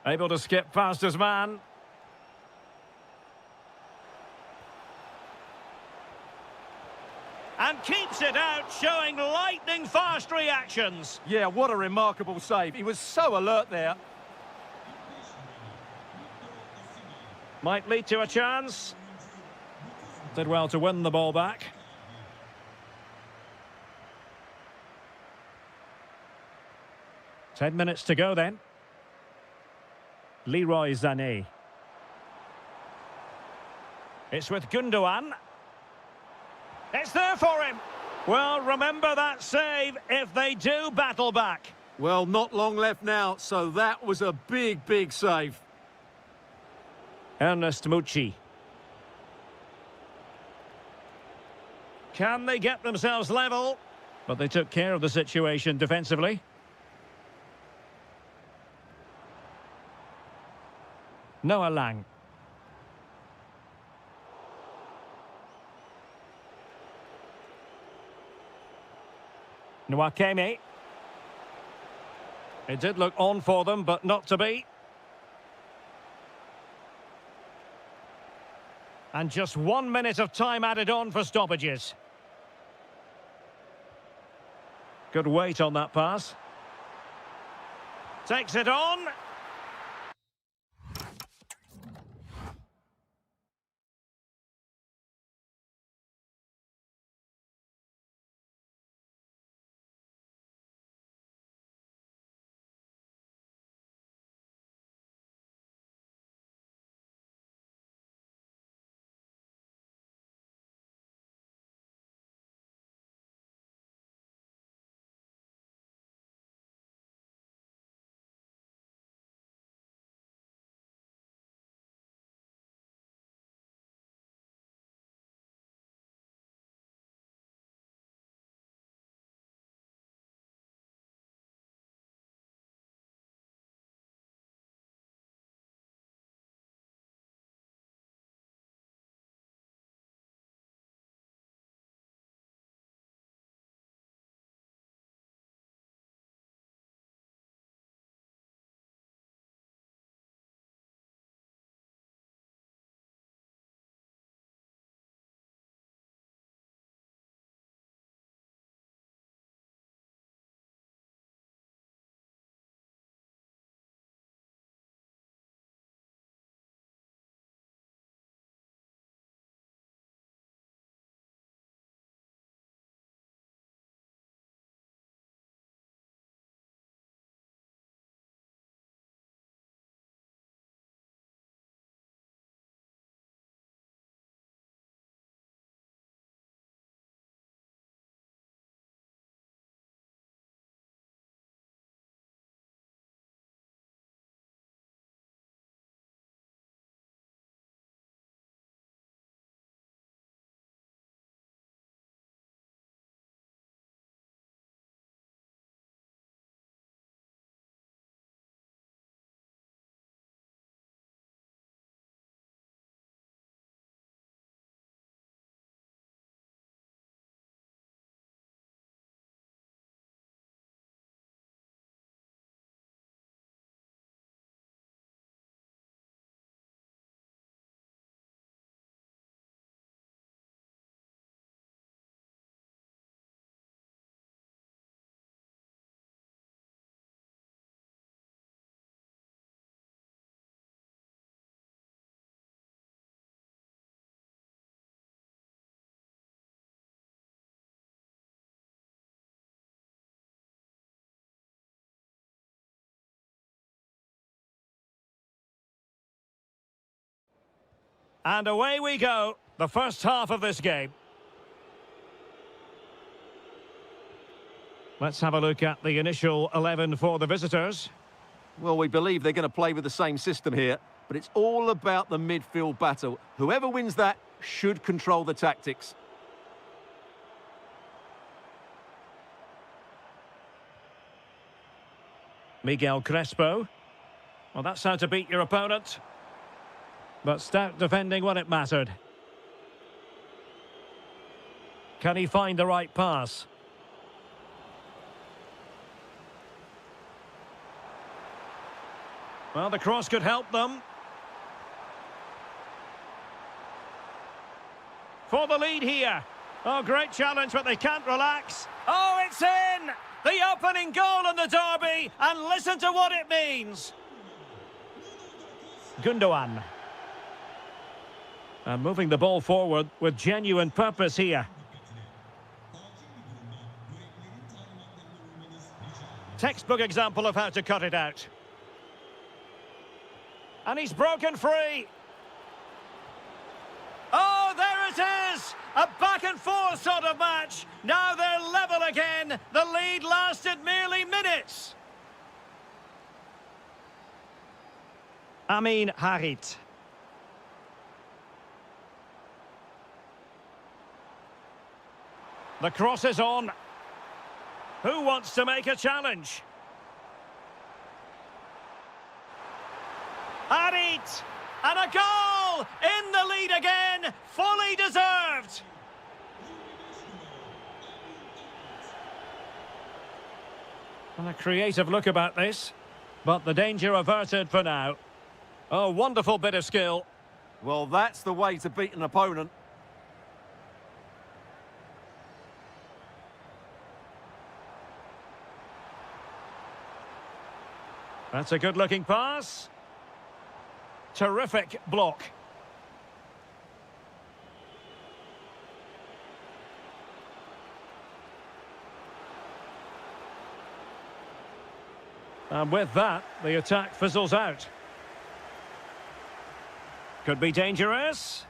Speaker 1: Able to skip past his man. And keeps it out, showing lightning-fast reactions.
Speaker 2: Yeah, what a remarkable save. He was so alert there.
Speaker 1: Might lead to a chance. Did well to win the ball back. Ten minutes to go then. Leroy Sané. It's with Gundogan. It's there for him. Well, remember that save if they do battle back.
Speaker 2: Well, not long left now, so that was a big, big save.
Speaker 1: Ernest Mucci. Can they get themselves level? But they took care of the situation defensively. Noah Lang. Nwakeme. It did look on for them, but not to be. And just 1 minute of time added on for stoppages. Good weight on that pass. Takes it on. And away we go, the first half of this game. Let's have a look at the initial 11 for the visitors.
Speaker 2: Well, we believe they're going to play with the same system here, but it's all about the midfield battle. Whoever wins that should control the tactics.
Speaker 1: Miguel Crespo. Well, that's how to beat your opponent. But stout defending when it mattered. Can he find the right pass? Well, the cross could help them. For the lead here. Oh, great challenge, but they can't relax. Oh, it's in! The opening goal in the derby, and listen to what it means. Gundogan. And moving the ball forward with genuine purpose here. Textbook example of how to cut it out. And he's broken free. Oh, there it is! A back-and-forth sort of match. Now they're level again. The lead lasted merely minutes. Amin Harit. The cross is on. Who wants to make a challenge? Harit! And a goal! In the lead again! Fully deserved! And a creative look about this. But the danger averted for now. Oh, wonderful bit of skill.
Speaker 2: Well, that's the way to beat an opponent.
Speaker 1: That's a good-looking pass. Terrific block. And with that, the attack fizzles out. Could be dangerous.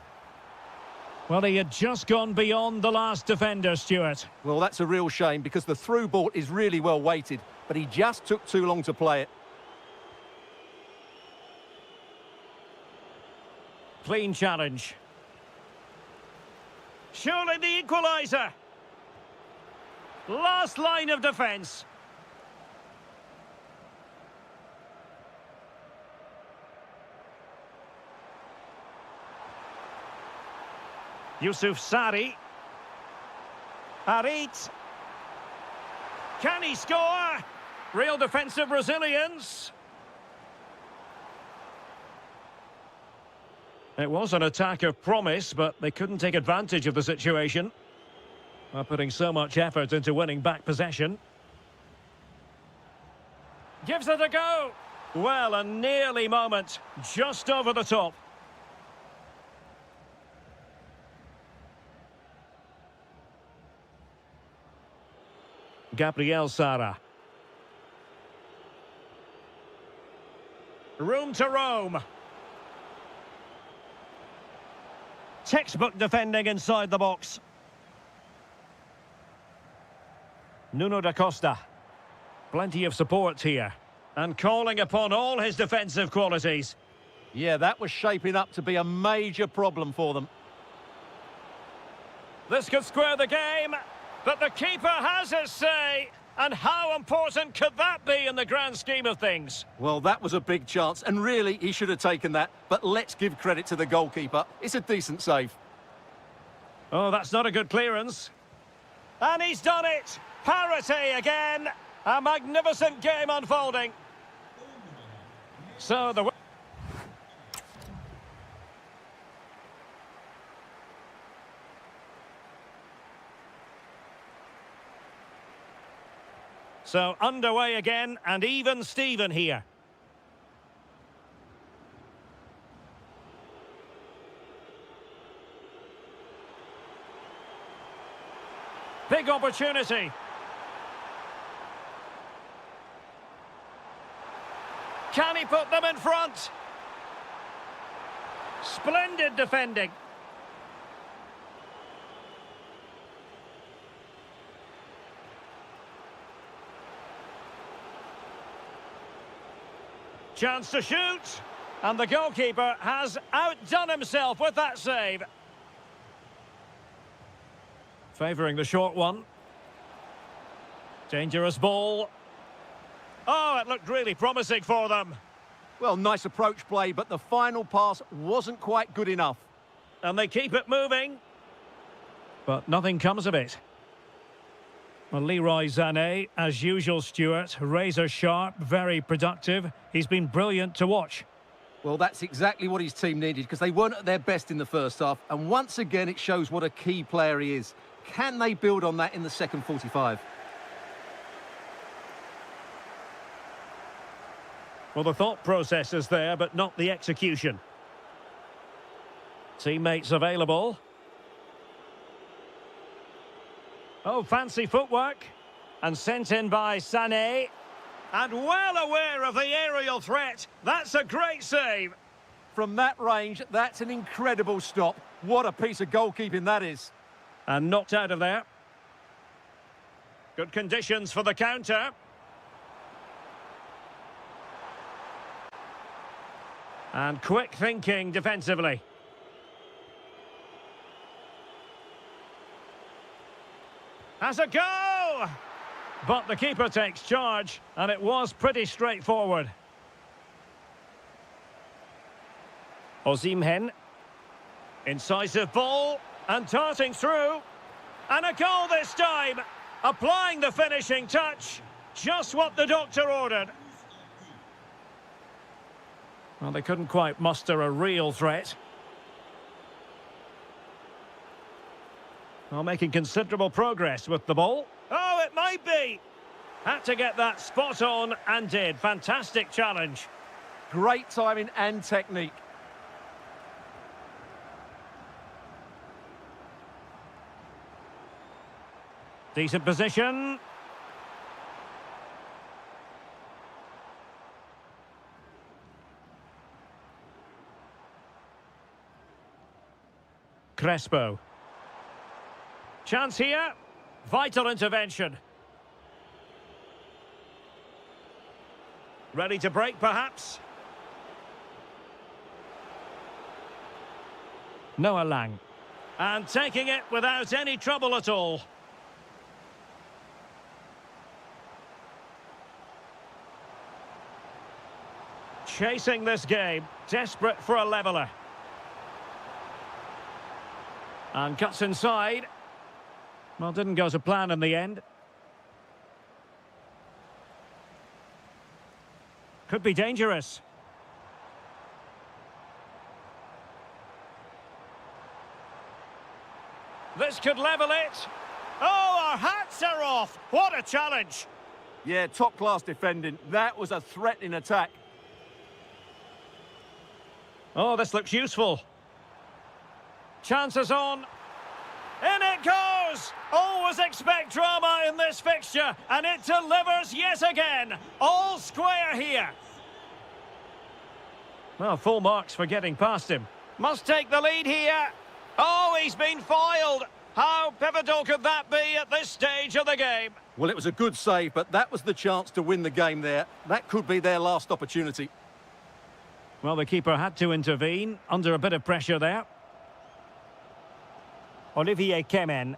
Speaker 1: Well, he had just gone beyond the last defender, Stuart.
Speaker 2: Well, that's a real shame because the through ball is really well weighted, but he just took too long to play it.
Speaker 1: Clean challenge. Surely the equaliser. Last line of defence. Yusuf Sari. Harit. Can he score? Real defensive resilience. It was an attack of promise, but they couldn't take advantage of the situation. By putting so much effort into winning back possession. Gives it a go. Well, a nearly moment. Just over the top. Gabriel Sara. Room to roam. Textbook defending inside the box. Nuno da Costa. Plenty of support here. And calling upon all his defensive qualities.
Speaker 2: Yeah, that was shaping up to be a major problem for them.
Speaker 1: This could square the game, but the keeper has his say. And how important could that be in the grand scheme of things?
Speaker 2: Well, that was a big chance, and really, he should have taken that. But let's give credit to the goalkeeper. It's a decent save.
Speaker 1: Oh, that's not a good clearance. And he's done it! Parity again! A magnificent game unfolding. So the... So underway again, and even Steven here. Big opportunity. Can he put them in front? Splendid defending. Chance to shoot. And the goalkeeper has outdone himself with that save. Favouring the short one. Dangerous ball. Oh, it looked really promising for them.
Speaker 2: Well, nice approach play, but the final pass wasn't quite good enough.
Speaker 1: And they keep it moving. But nothing comes of it. Well, Leroy Sané, as usual, Stuart, razor sharp, very productive. He's been brilliant to watch.
Speaker 2: Well, that's exactly what his team needed, because they weren't at their best in the first half. And once again, it shows what a key player he is. Can they build on that in the second 45?
Speaker 1: Well, the thought process is there, but not the execution. Teammates available. Oh, fancy footwork. And sent in by Sané. And well aware of the aerial threat. That's a great save.
Speaker 2: From that range, that's an incredible stop. What a piece of goalkeeping that is.
Speaker 1: And knocked out of there. Good conditions for the counter. And quick thinking defensively. Has a go! But the keeper takes charge, and it was pretty straightforward. Osimhen. Incisive ball, and darting through. And a goal this time! Applying the finishing touch. Just what the doctor ordered. Well, they couldn't quite muster a real threat. Well, making considerable progress with the ball. Oh, it might be! Had to get that spot on and did. Fantastic challenge.
Speaker 2: Great timing and technique.
Speaker 1: Decent position. Crespo. Chance here. Vital intervention. Ready to break, perhaps? Noah Lang. And taking it without any trouble at all. Chasing this game, desperate for a leveller. And cuts inside. Well, didn't go to plan in the end. Could be dangerous. This could level it. Oh, our hats are off. What a challenge.
Speaker 2: Yeah, top-class defending. That was a threatening attack.
Speaker 1: Oh, this looks useful. Chances on. In it goes! Always expect drama in this fixture, and it delivers yet again. All square here. Well, full marks for getting past him. Must take the lead here. Oh, he's been foiled. How pivotal could that be at this stage of the game?
Speaker 2: Well, it was a good save, but that was the chance to win the game there. That could be their last opportunity.
Speaker 1: Well, the keeper had to intervene under a bit of pressure there. Olivier Kemen.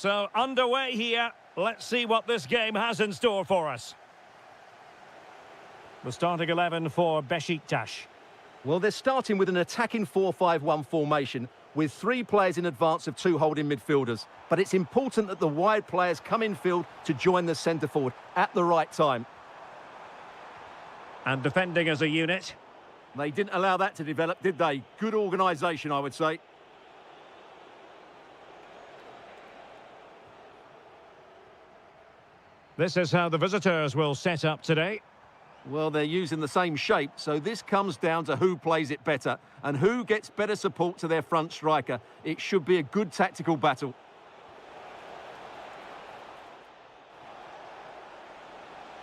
Speaker 1: So, underway here. Let's see what this game has in store for us. The starting 11 for Besiktas.
Speaker 2: Well, they're starting with an attacking 4-5-1 formation with 3 players in advance of 2 holding midfielders. But it's important that the wide players come in field to join the centre forward at the right time.
Speaker 1: And defending as a unit.
Speaker 2: They didn't allow that to develop, did they? Good organisation, I would say.
Speaker 1: This is how the visitors will set up today.
Speaker 2: Well, they're using the same shape, so this comes down to who plays it better and who gets better support to their front striker. It should be a good tactical battle.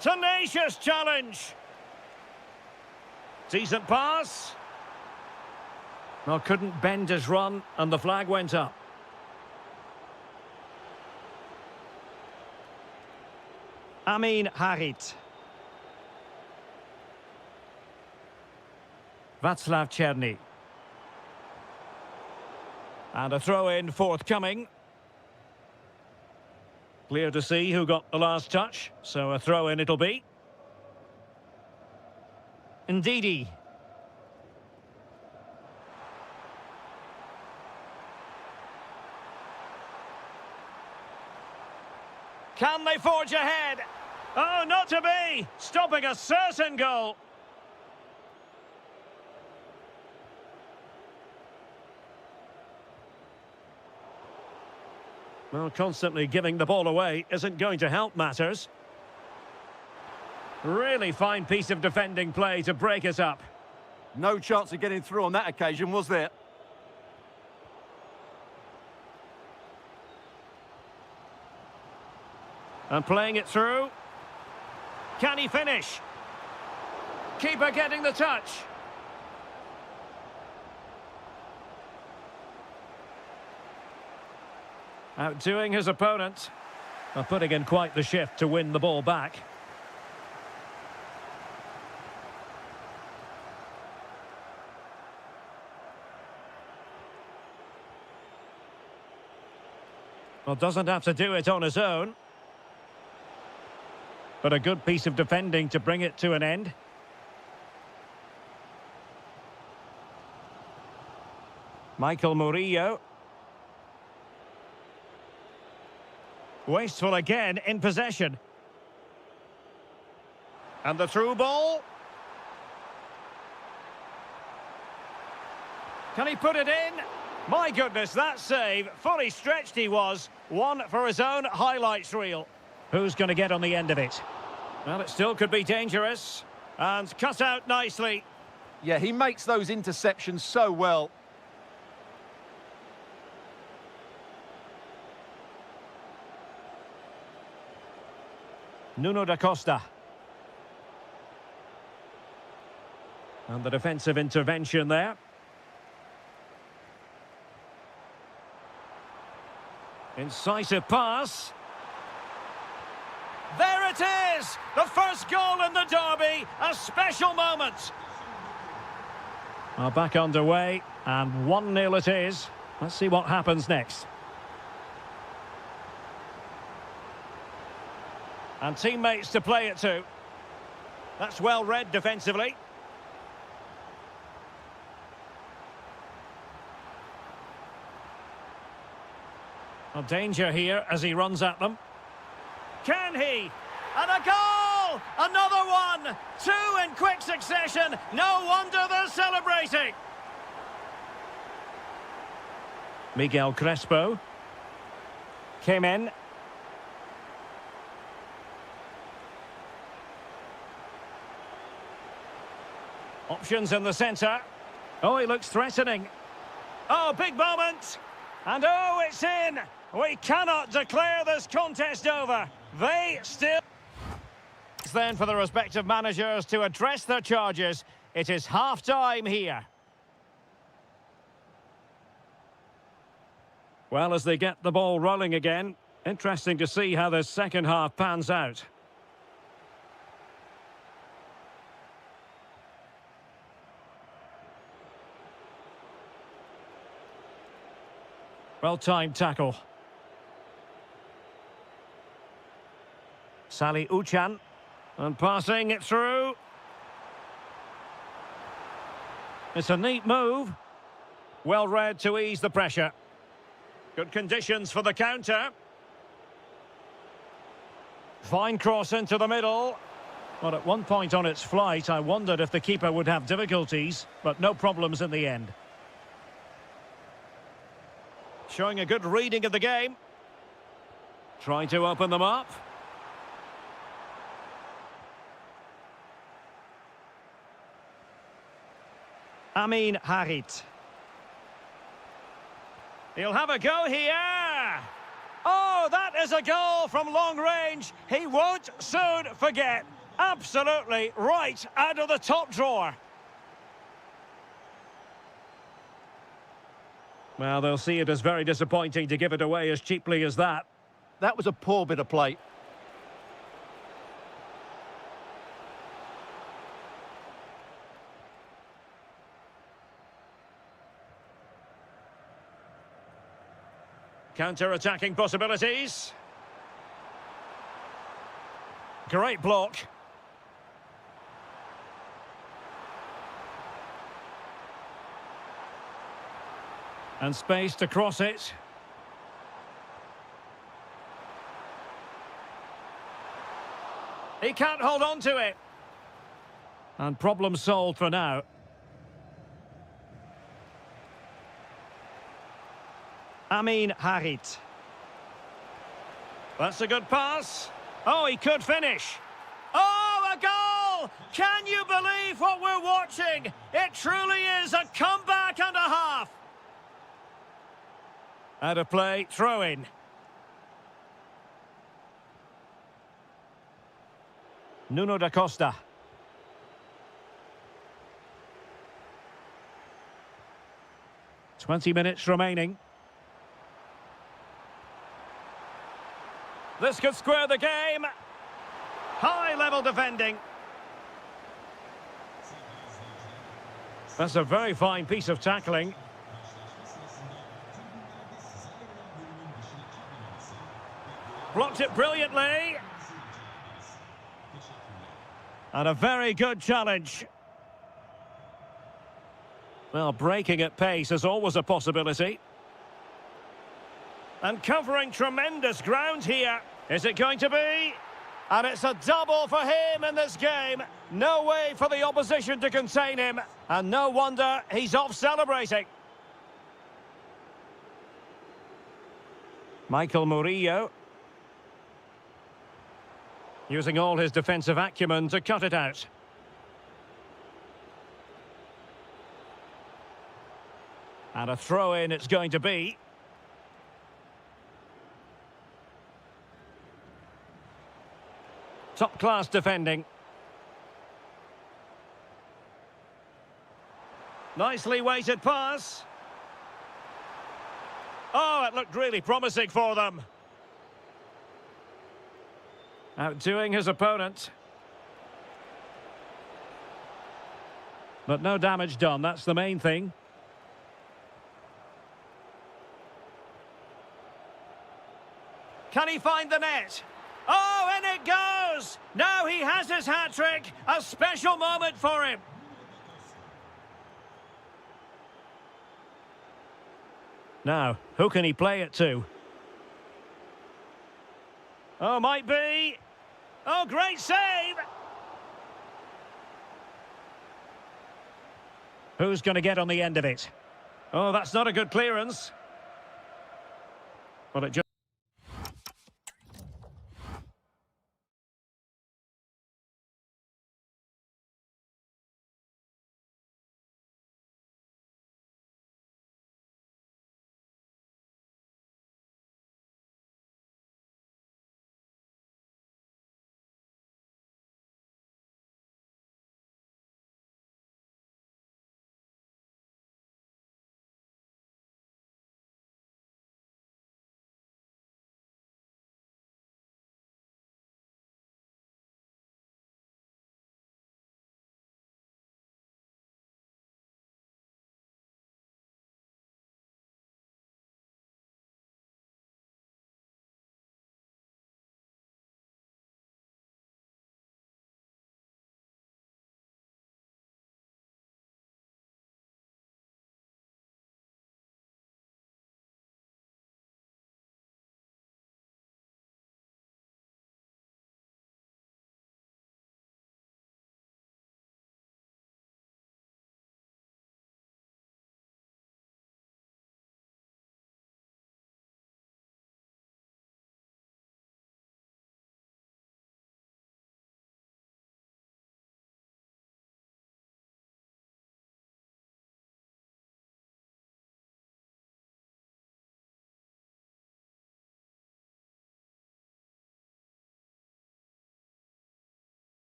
Speaker 1: Tenacious challenge. Decent pass. Well, couldn't bend his run, and the flag went up. Amin Harit. Václav Černý. And a throw-in forthcoming. Clear to see who got the last touch, so a throw-in it'll be. Ndidi. Can they forge ahead? Oh, not to be! Stopping a certain goal. Well, constantly giving the ball away isn't going to help matters. Really fine piece of defending play to break it up.
Speaker 2: No chance of getting through on that occasion, was there?
Speaker 1: And playing it through. Can he finish? Keeper getting the touch. Outdoing his opponent. And putting in quite the shift to win the ball back. Well, doesn't have to do it on his own. But a good piece of defending to bring it to an end. Michael Murillo. Wasteful again in possession. And the through ball. Can he put it in? My goodness, that save. Fully stretched he was. One for his own highlights reel. Who's going to get on the end of it? Well, it still could be dangerous. And cut out nicely.
Speaker 2: Yeah, he makes those interceptions so well.
Speaker 1: Nuno da Costa. And the defensive intervention there. Incisive pass. There it is! The first goal in the derby. A special moment. Well, back underway. And 1-0 it is. Let's see what happens next. And teammates to play it to. That's well read defensively. A danger here as he runs at them. Can he? And a goal! Another one! 2 in quick succession. No wonder they're celebrating. Miguel Crespo. Came in. Options in the centre. Oh, he looks threatening. Oh, big moment. And oh, it's in. We cannot declare this contest over. They still... Then for the respective managers to address their charges. It is half-time here. Well, as they get the ball rolling again, interesting to see how the second half pans out. Well-timed tackle. Sally Uchan. And passing it through. It's a neat move. Well read to ease the pressure. Good conditions for the counter. Fine cross into the middle. Well, at one point on its flight, I wondered if the keeper would have difficulties, but no problems in the end. Showing a good reading of the game. Trying to open them up. Amin Harit. He'll have a go here. Oh, that is a goal from long range. He won't soon forget. Absolutely right out of the top drawer. Well, they'll see it as very disappointing to give it away as cheaply as that.
Speaker 2: That was a poor bit of play.
Speaker 1: Counter-attacking possibilities. Great block. And space to cross it. He can't hold on to it. And problem solved for now. Amin Harit. That's a good pass. Oh, he could finish. Oh, a goal! Can you believe what we're watching? It truly is a comeback and a half. Out of play, throw in. Nuno da Costa. "20 minutes remaining. This could square the game. High-level defending. That's a very fine piece of tackling. Blocked it brilliantly. And a very good challenge. Well, breaking at pace is always a possibility. And covering tremendous ground here. Is it going to be? And it's a double for him in this game. No way for the opposition to contain him. And no wonder he's off celebrating. Michael Murillo. Using all his defensive acumen to cut it out. And a throw-in it's going to be. Top-class defending. Nicely weighted pass. Oh, it looked really promising for them. Outdoing his opponent. But no damage done, that's the main thing. Can he find the net? Oh, in it goes! Now he has his hat-trick. A special moment for him. Now, who can he play it to? Oh, might be. Oh, great save! Who's going to get on the end of it? Oh, that's not a good clearance. Well, it just...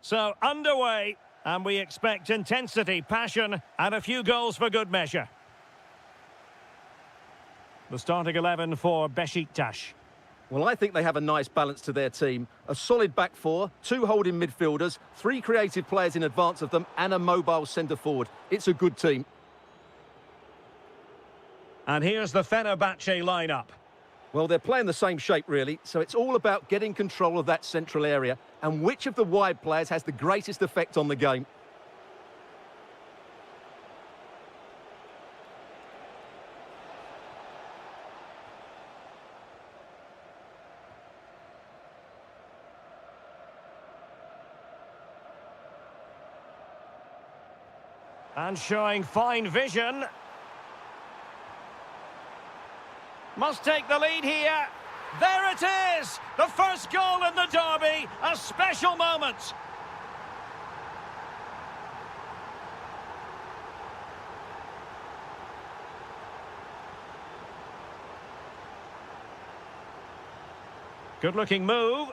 Speaker 1: So, underway, and we expect intensity, passion, and a few goals for good measure. The starting 11 for Besiktas.
Speaker 2: Well, I think they have a nice balance to their team. A solid back four, two holding midfielders, three creative players in advance of them, and a mobile centre-forward. It's a good team.
Speaker 1: And here's the Fenerbahce lineup.
Speaker 2: Well, they're playing the same shape, really, so it's all about getting control of that central area and which of the wide players has the greatest effect on the game.
Speaker 1: And showing fine vision. Must take the lead here. There it is! The first goal in the derby. A special moment. Good-looking move.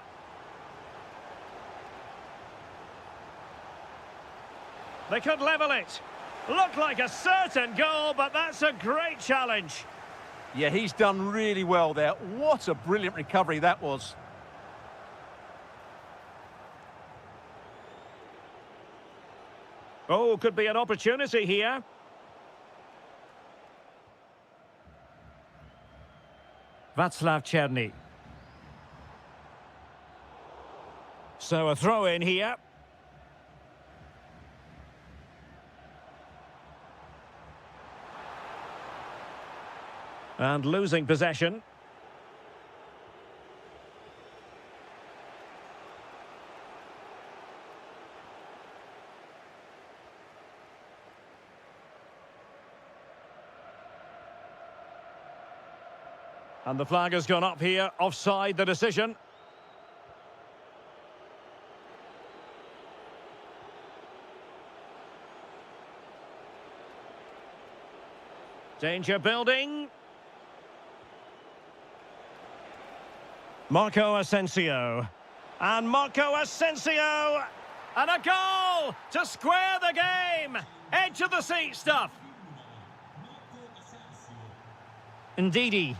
Speaker 1: They could level it. Looked like a certain goal, but that's a great challenge.
Speaker 2: Yeah, he's done really well there. What a brilliant recovery that was.
Speaker 1: Oh, could be an opportunity here. Václav Černý. So a throw in here. And losing possession. And the flag has gone up here, offside the decision. Danger building. Marco Asensio. And Marco Asensio! And a goal to square the game! Edge of the seat stuff. Ndidi.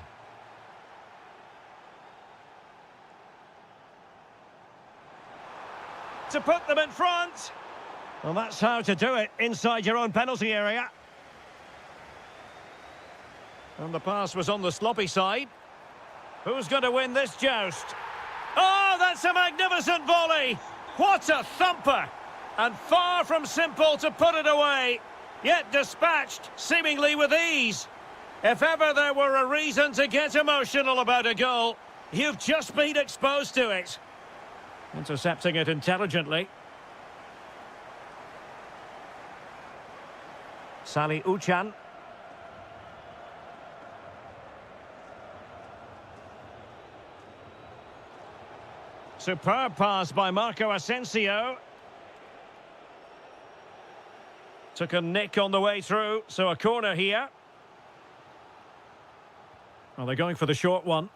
Speaker 1: To put them in front. Well, that's how to do it inside your own penalty area. And the pass was on the sloppy side. Who's going to win this joust? Oh, that's a magnificent volley! What a thumper! And far from simple to put it away, yet dispatched seemingly with ease. If ever there were a reason to get emotional about a goal, you've just been exposed to it. Intercepting it intelligently. Salih Uçan. Superb pass by Marco Asensio. Took a nick on the way through, so a corner here. Well, they're going for the short one.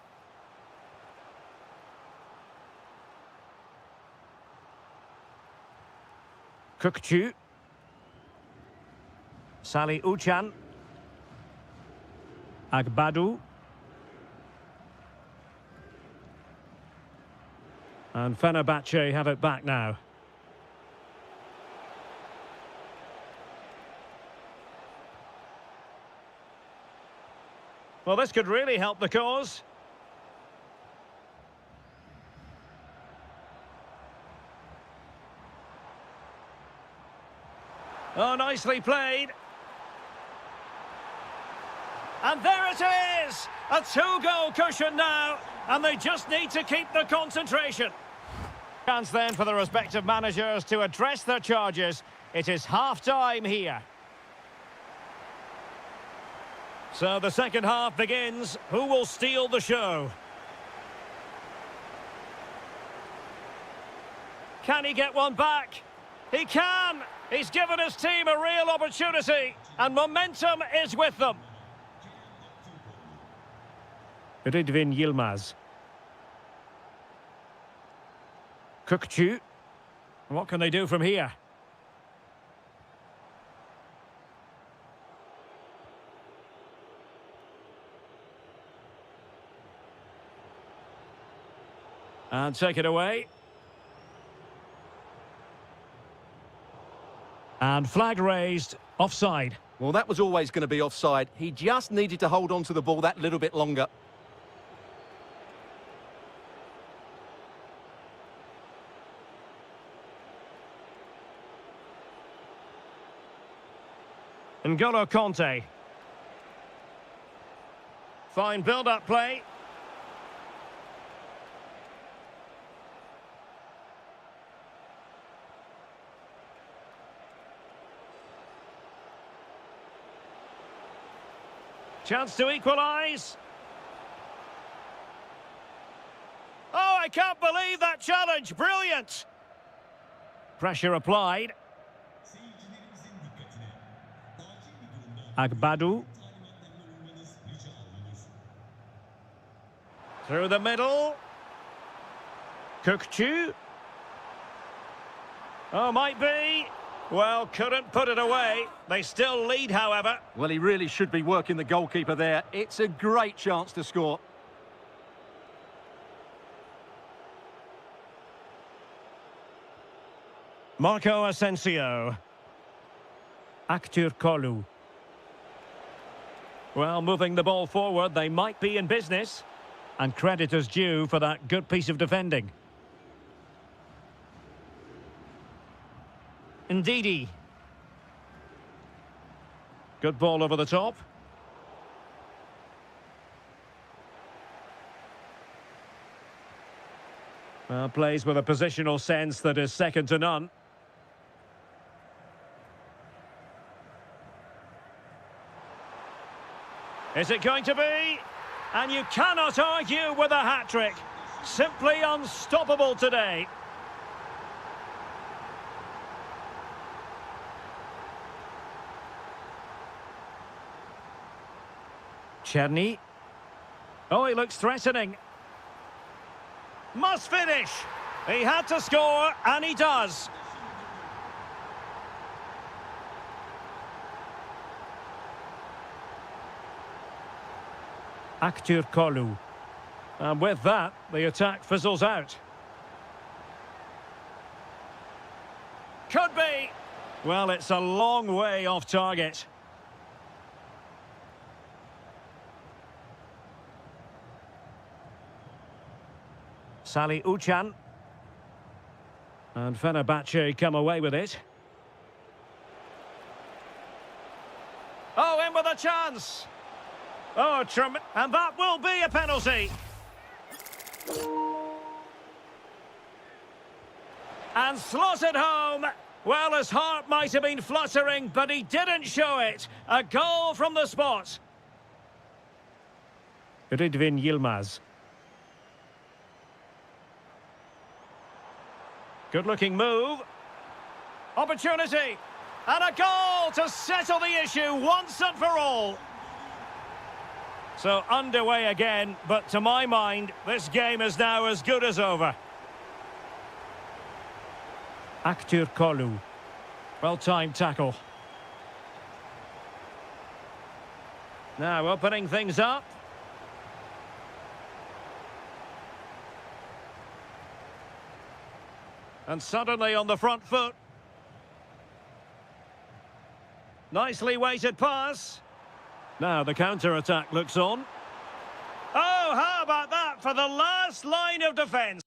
Speaker 1: Kukçu. Salih Uçan. Agbadu. And Fenerbahce have it back now. Well, this could really help the cause. Oh, nicely played. And there it is! A two-goal cushion now, and they just need to keep the concentration. Chance then for the respective managers to address their charges. It is half-time here. So the second half begins. Who will steal the show? Can he get one back? He can! He's given his team a real opportunity, and momentum is with them. Rıdvan Yılmaz. Kukçu. What can they do from here? And take it away. And flag raised, offside.
Speaker 2: Well, that was always going to be offside. He just needed to hold on to the ball that little bit longer.
Speaker 1: N'Golo Conte. Fine build-up play. Chance to equalise. Oh, I can't believe that challenge. Brilliant. Pressure applied. Agbadu. Through the middle. Kukçu. Oh, might be. Well, couldn't put it away. They still lead, however.
Speaker 2: Well, he really should be working the goalkeeper there. It's a great chance to score.
Speaker 1: Marco Asensio. Aktürkoğlu. Well, moving the ball forward, they might be in business. And credit is due for that good piece of defending. Ndidi. Good ball over the top. Well, plays with a positional sense that is second to none. Is it going to be? And you cannot argue with a hat-trick. Simply unstoppable today. Czerny. Oh, he looks threatening. Must finish. He had to score, and he does. Aktürkoğlu. And with that, the attack fizzles out. Could be. Well, it's a long way off target. Salih Uçan. And Fenerbahce come away with it. Oh, in with a chance. Oh, and that will be a penalty. And slotted home. Well, his heart might have been fluttering, but he didn't show it. A goal from the spot. Rıdvan Yılmaz. Good-looking move. Opportunity. And a goal to settle the issue once and for all. So underway again, but to my mind, this game is now as good as over. Aktürkoğlu. Well-timed tackle. Now opening things up. And suddenly on the front foot. Nicely weighted pass. Now the counter-attack looks on. Oh, how about that for the last line of defence?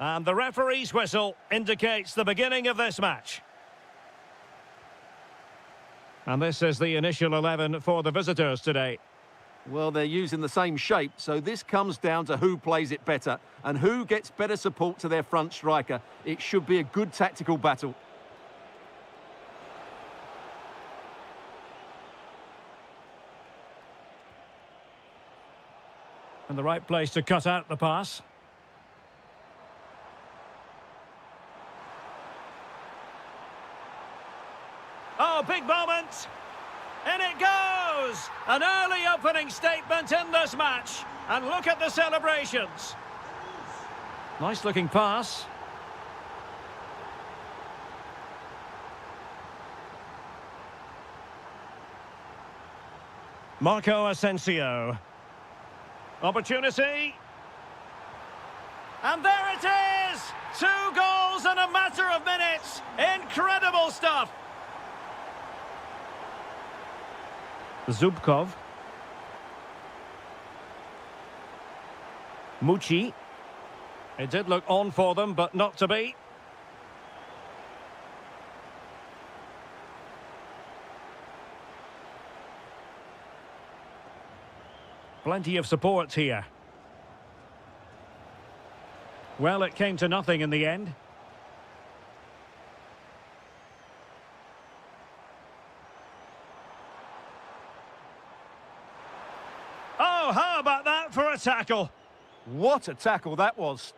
Speaker 1: And the referee's whistle indicates the beginning of this match. And this is the initial 11 for the visitors today.
Speaker 2: Well, they're using the same shape, so this comes down to who plays it better and who gets better support to their front striker. It should be a good tactical battle.
Speaker 1: And the right place to cut out the pass. Oh, big moment! In it goes! An early opening statement in this match. And look at the celebrations. Nice looking pass. Marco Asensio. Opportunity. And there it is! 2 goals in a matter of minutes. Incredible stuff. Zubkov. Mucci. It did look on for them, but not to be. Plenty of support here. Well, it came to nothing in the end. Oh, how about that for a tackle?
Speaker 2: What a tackle that was.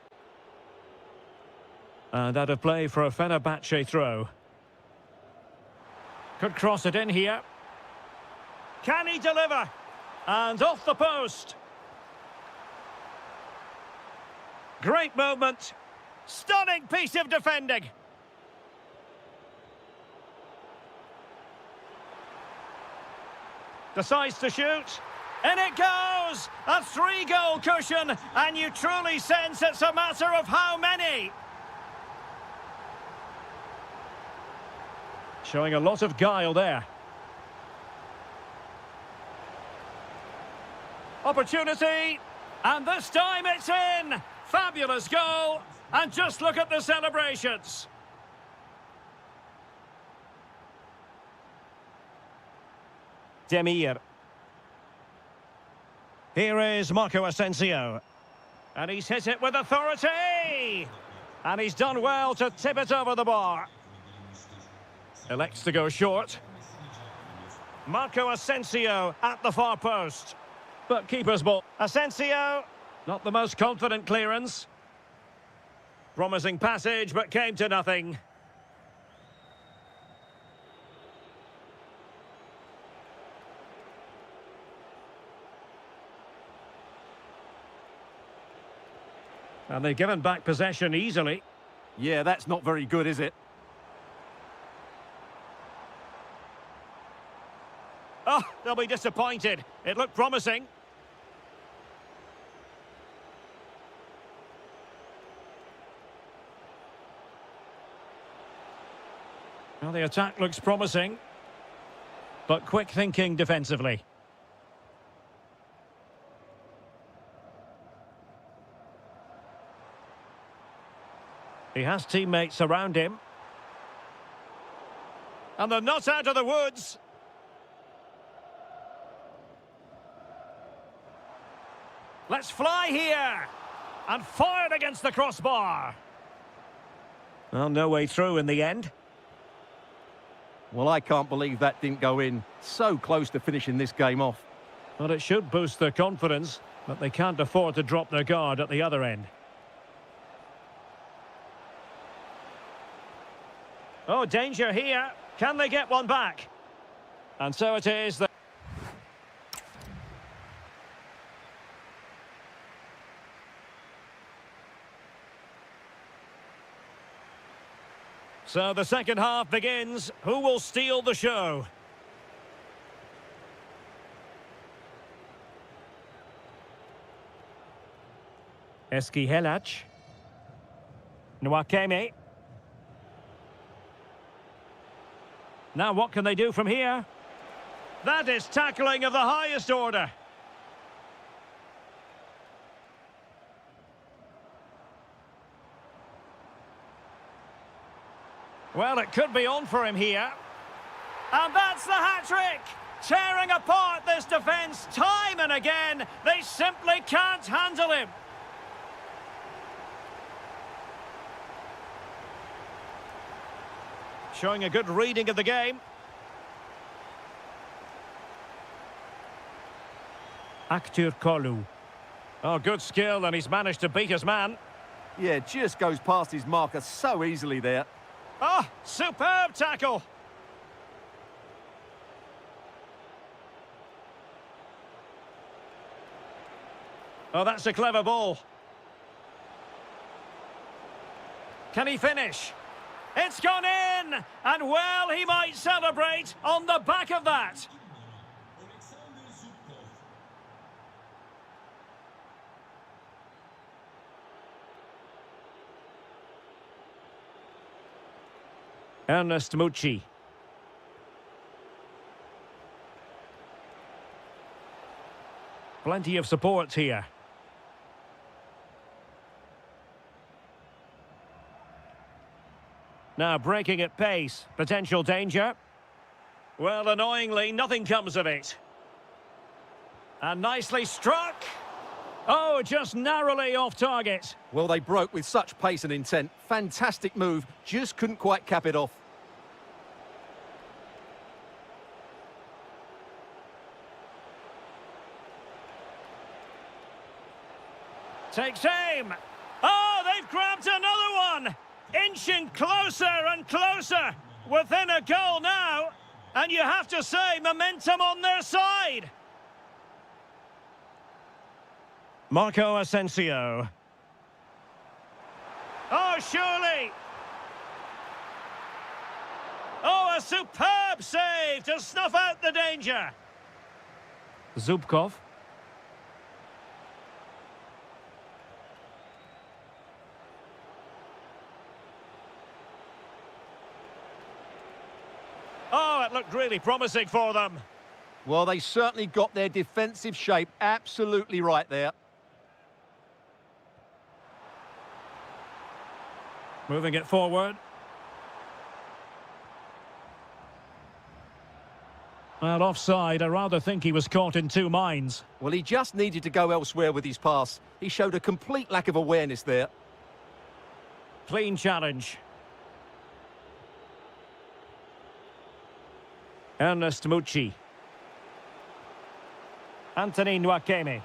Speaker 1: And out of play for a Fenerbahce throw. Could cross it in here. Can he deliver? And off the post. Great movement. Stunning piece of defending. Decides to shoot. In it goes! A 3-goal cushion, and you truly sense it's a matter of how many. Showing a lot of guile there. Opportunity, and this time it's in! Fabulous goal, and just look at the celebrations. Demir. Here is Marco Asensio. And he's hit it with authority! And he's done well to tip it over the bar. Elects to go short. Marco Asensio at the far post. But keeper's ball. Asensio, not the most confident clearance. Promising passage, but came to nothing. And they've given back possession easily.
Speaker 2: Yeah, that's not very good, is it?
Speaker 1: Oh, they'll be disappointed. It looked promising. Well, the attack looks promising, but quick thinking defensively. He has teammates around him. And they're not out of the woods. Let's fly here. And fired against the crossbar. Well, no way through in the end.
Speaker 2: Well, I can't believe that didn't go in. So close to finishing this game off.
Speaker 1: Well, it should boost their confidence, but they can't afford to drop their guard at the other end. Oh, danger here. Can they get one back? And so it is that... So the second half begins. Who will steal the show? Eski Helac. Nwakeme. Now what can they do from here? That is tackling of the highest order. Well, it could be on for him here. And that's the hat-trick! Tearing apart this defence time and again. They simply can't handle him. Showing a good reading of the game. Aktur Kolu. Oh, good skill, and he's managed to beat his man.
Speaker 2: Yeah, just goes past his marker so easily there.
Speaker 1: Oh, superb tackle. Oh, that's a clever ball. Can he finish? It's gone in! And well, he might celebrate on the back of that. Ernest Mucci. Plenty of support here. Now breaking at pace. Potential danger. Well, annoyingly, nothing comes of it. And nicely struck. Oh, just narrowly off target.
Speaker 2: Well, they broke with such pace and intent. Fantastic move. Just couldn't quite cap it off.
Speaker 1: Takes aim. Oh, they've grabbed another one. Inching closer and closer. Within a goal now. And you have to say, momentum on their side. Marco Asensio. Oh, surely. Oh, a superb save to snuff out the danger. Zubkov. Oh, it looked really promising for them.
Speaker 2: Well, they certainly got their defensive shape absolutely right there.
Speaker 1: Moving it forward. Well, offside. I rather think he was caught in two minds.
Speaker 2: Well, he just needed to go elsewhere with his pass. He showed a complete lack of awareness there.
Speaker 1: Clean challenge. Ernest Mucci. Anthony Nwakeme.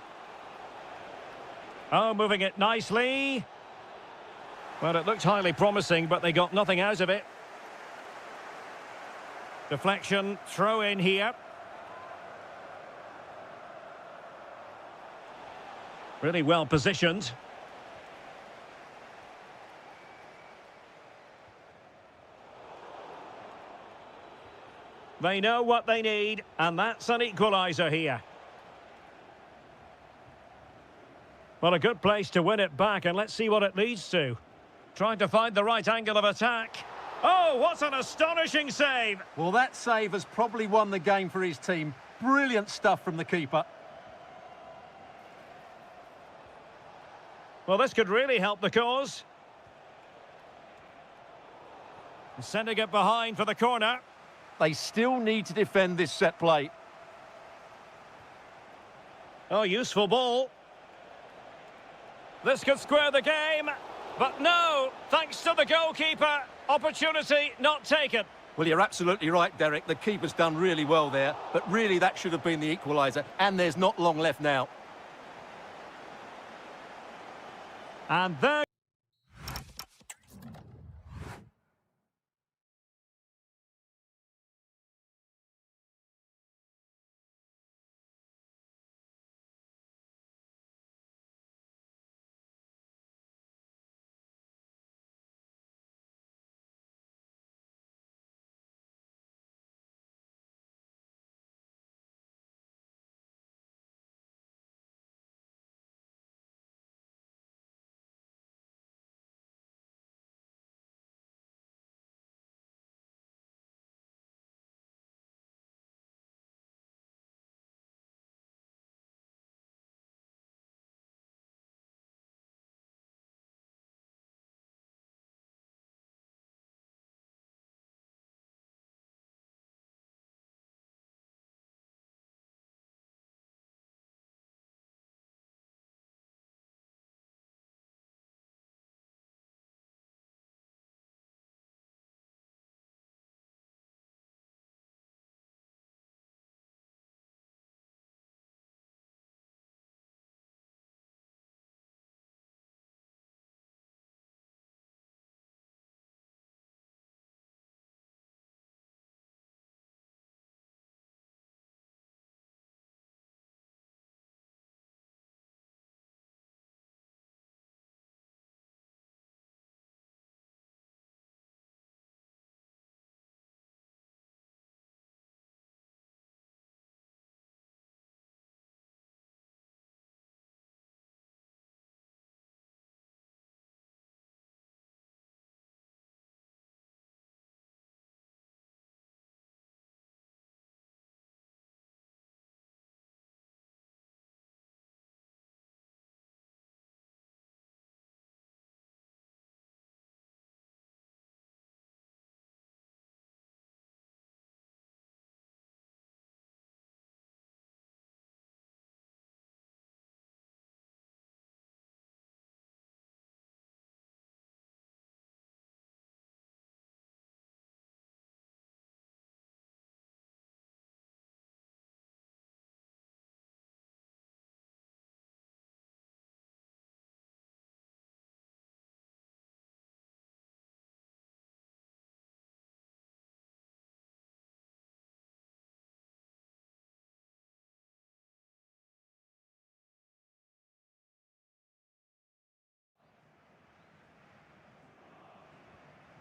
Speaker 1: Oh, moving it nicely. Well, it looked highly promising, but they got nothing out of it. Deflection, throw in here. Really well positioned. They know what they need, and that's an equaliser here. Well, a good place to win it back, and let's see what it leads to. Trying to find the right angle of attack. Oh, what an astonishing save!
Speaker 2: Well, that save has probably won the game for his team. Brilliant stuff from the keeper.
Speaker 1: Well, this could really help the cause. Sending it behind for the corner.
Speaker 2: They still need to defend this set play.
Speaker 1: Oh, useful ball. This could square the game. But no, thanks to the goalkeeper, opportunity not taken.
Speaker 2: Well, you're absolutely right, Derek. The keeper's done really well there. But really, that should have been the equaliser. And there's not long left now.
Speaker 1: And there...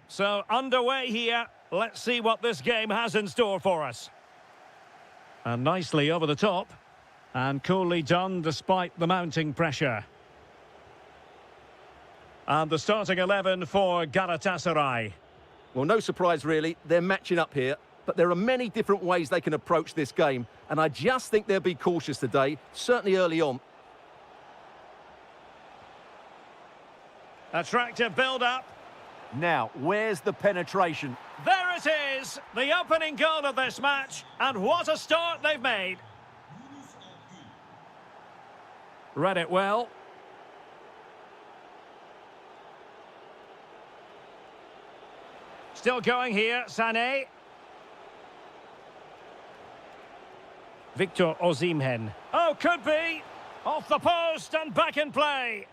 Speaker 1: So, underway here. Let's see what this game has in store for us. And nicely over the top. And coolly done despite the mounting pressure. And the starting 11 for Galatasaray.
Speaker 2: Well, no surprise really, they're matching up here, but there are many different ways they can approach this game, and I just think they'll be cautious today, certainly early on.
Speaker 1: Attractive build-up.
Speaker 2: Now, where's the penetration?
Speaker 1: There it is, the opening goal of this match, and what a start they've made. Read it well. Still going here, Sané. Victor Osimhen. Oh, could be. Off the post and back in play.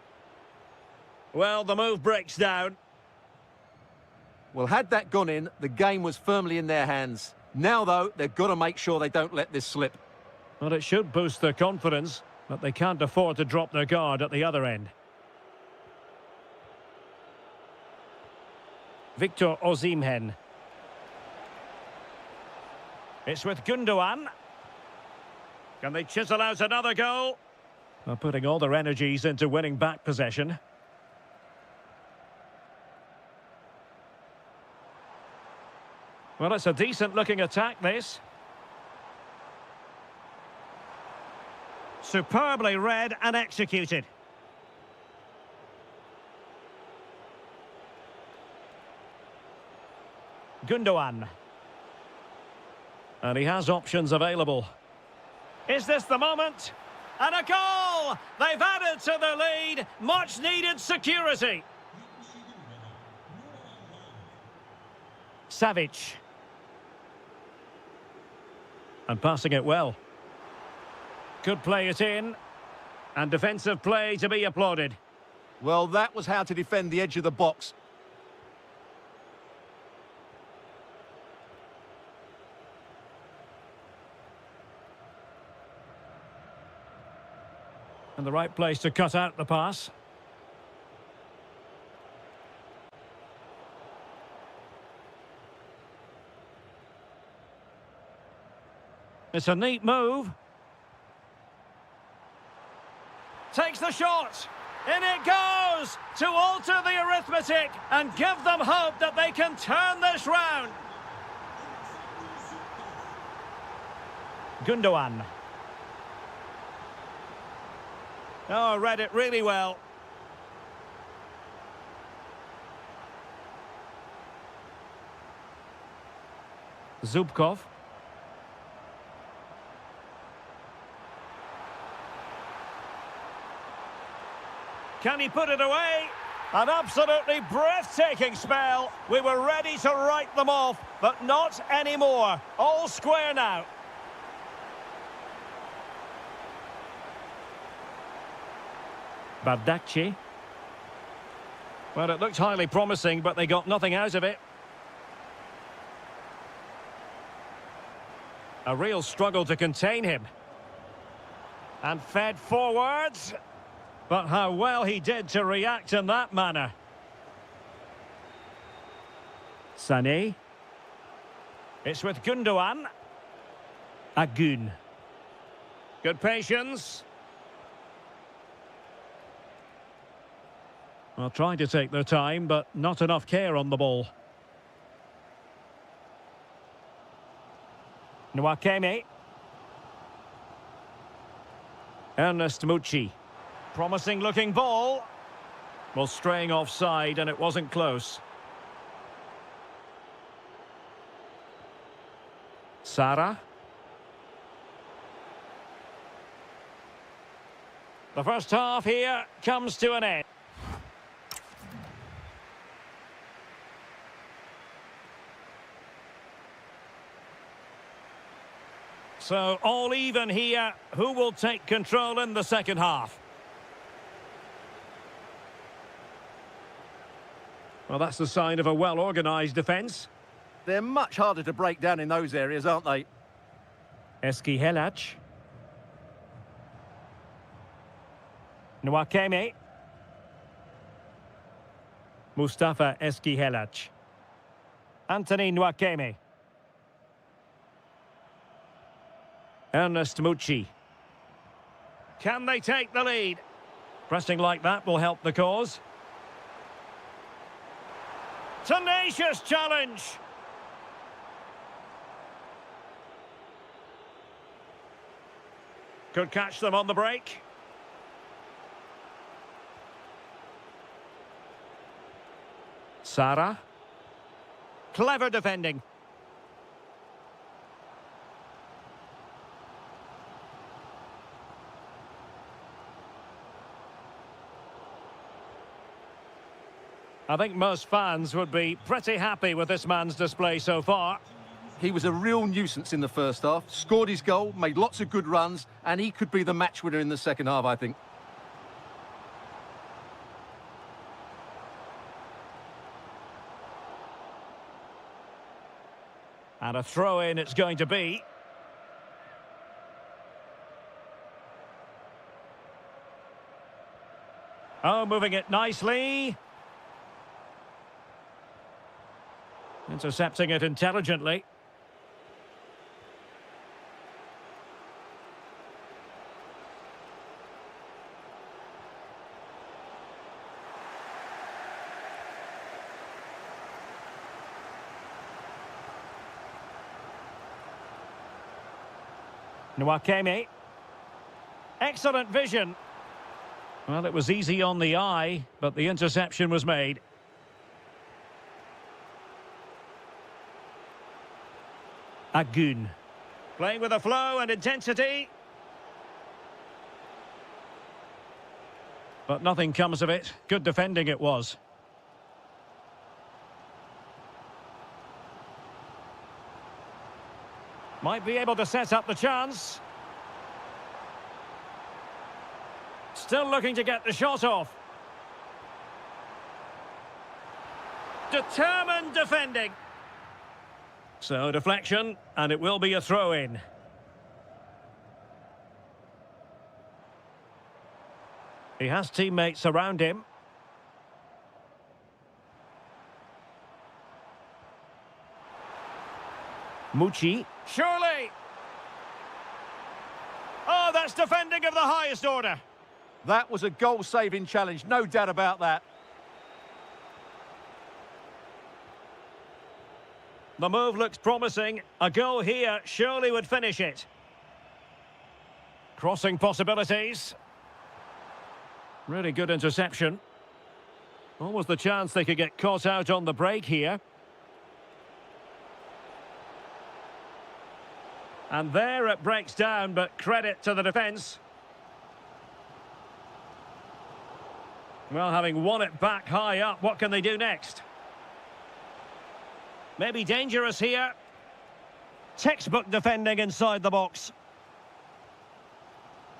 Speaker 1: Well, the move breaks down.
Speaker 2: Well, had that gone in, the game was firmly in their hands. Now, though, they've got to make sure they don't let this slip.
Speaker 1: Well, it should boost their confidence, but they can't afford to drop their guard at the other end. Victor Osimhen. It's with Gundogan. Can they chisel out another goal? They're putting all their energies into winning back possession. Well, it's a decent-looking attack, this. Superbly read and executed. Gundogan. And he has options available. Is this the moment? And a goal! They've added to the lead. Much-needed security. Savic. And passing it well. Could play it in. And defensive play to be applauded.
Speaker 2: Well, that was how to defend the edge of the box.
Speaker 1: And the right place to cut out the pass. It's a neat move. Takes the shot. In it goes to alter the arithmetic and give them hope that they can turn this round. Gundogan. Oh, read it really well. Zubkov. Can he put it away? An absolutely breathtaking spell. We were ready to write them off, but not anymore. All square now. Bardakci. Well, it looked highly promising, but they got nothing out of it. A real struggle to contain him. And fed forwards. But how well he did to react in that manner. Sané. It's with Gundogan. Agun. Good patience. Well, trying to take their time, but not enough care on the ball. Nwakeme. Ernest Mucci. Promising looking ball. Well, straying offside and it wasn't close. Sara. The first half here comes to an end. So, all even here. Who will take control in the second half? Well, that's the sign of a well-organised defence.
Speaker 2: They're much harder to break down in those areas, aren't they?
Speaker 1: Eski Helac. Nwakeme. Mustafa Eski Helac. Anthony Nwakeme. Ernest Mucci. Can they take the lead? Pressing like that will help the cause. Tenacious challenge. Could catch them on the break. Sarah. Clever defending. I think most fans would be pretty happy with this man's display so far.
Speaker 2: He was a real nuisance in the first half, scored his goal, made lots of good runs, and he could be the match winner in the second half, I think.
Speaker 1: And a throw-in it's going to be. Oh, moving it nicely. Intercepting it intelligently. Nwakeme. Excellent vision. Well, it was easy on the eye, but the interception was made. Agun. Playing with a flow and intensity. But nothing comes of it. Good defending it was. Might be able to set up the chance. Still looking to get the shot off. Determined defending. So deflection, and it will be a throw-in. He has teammates around him. Mucci. Surely! Oh, that's defending of the highest order.
Speaker 2: That was a goal-saving challenge, no doubt about that.
Speaker 1: The move looks promising. A goal here surely would finish it. Crossing possibilities. Really good interception. Almost the chance they could get caught out on the break here. And there it breaks down, but credit to the defence. Well, having won it back high up, what can they do next? Maybe dangerous here. Textbook defending inside the box.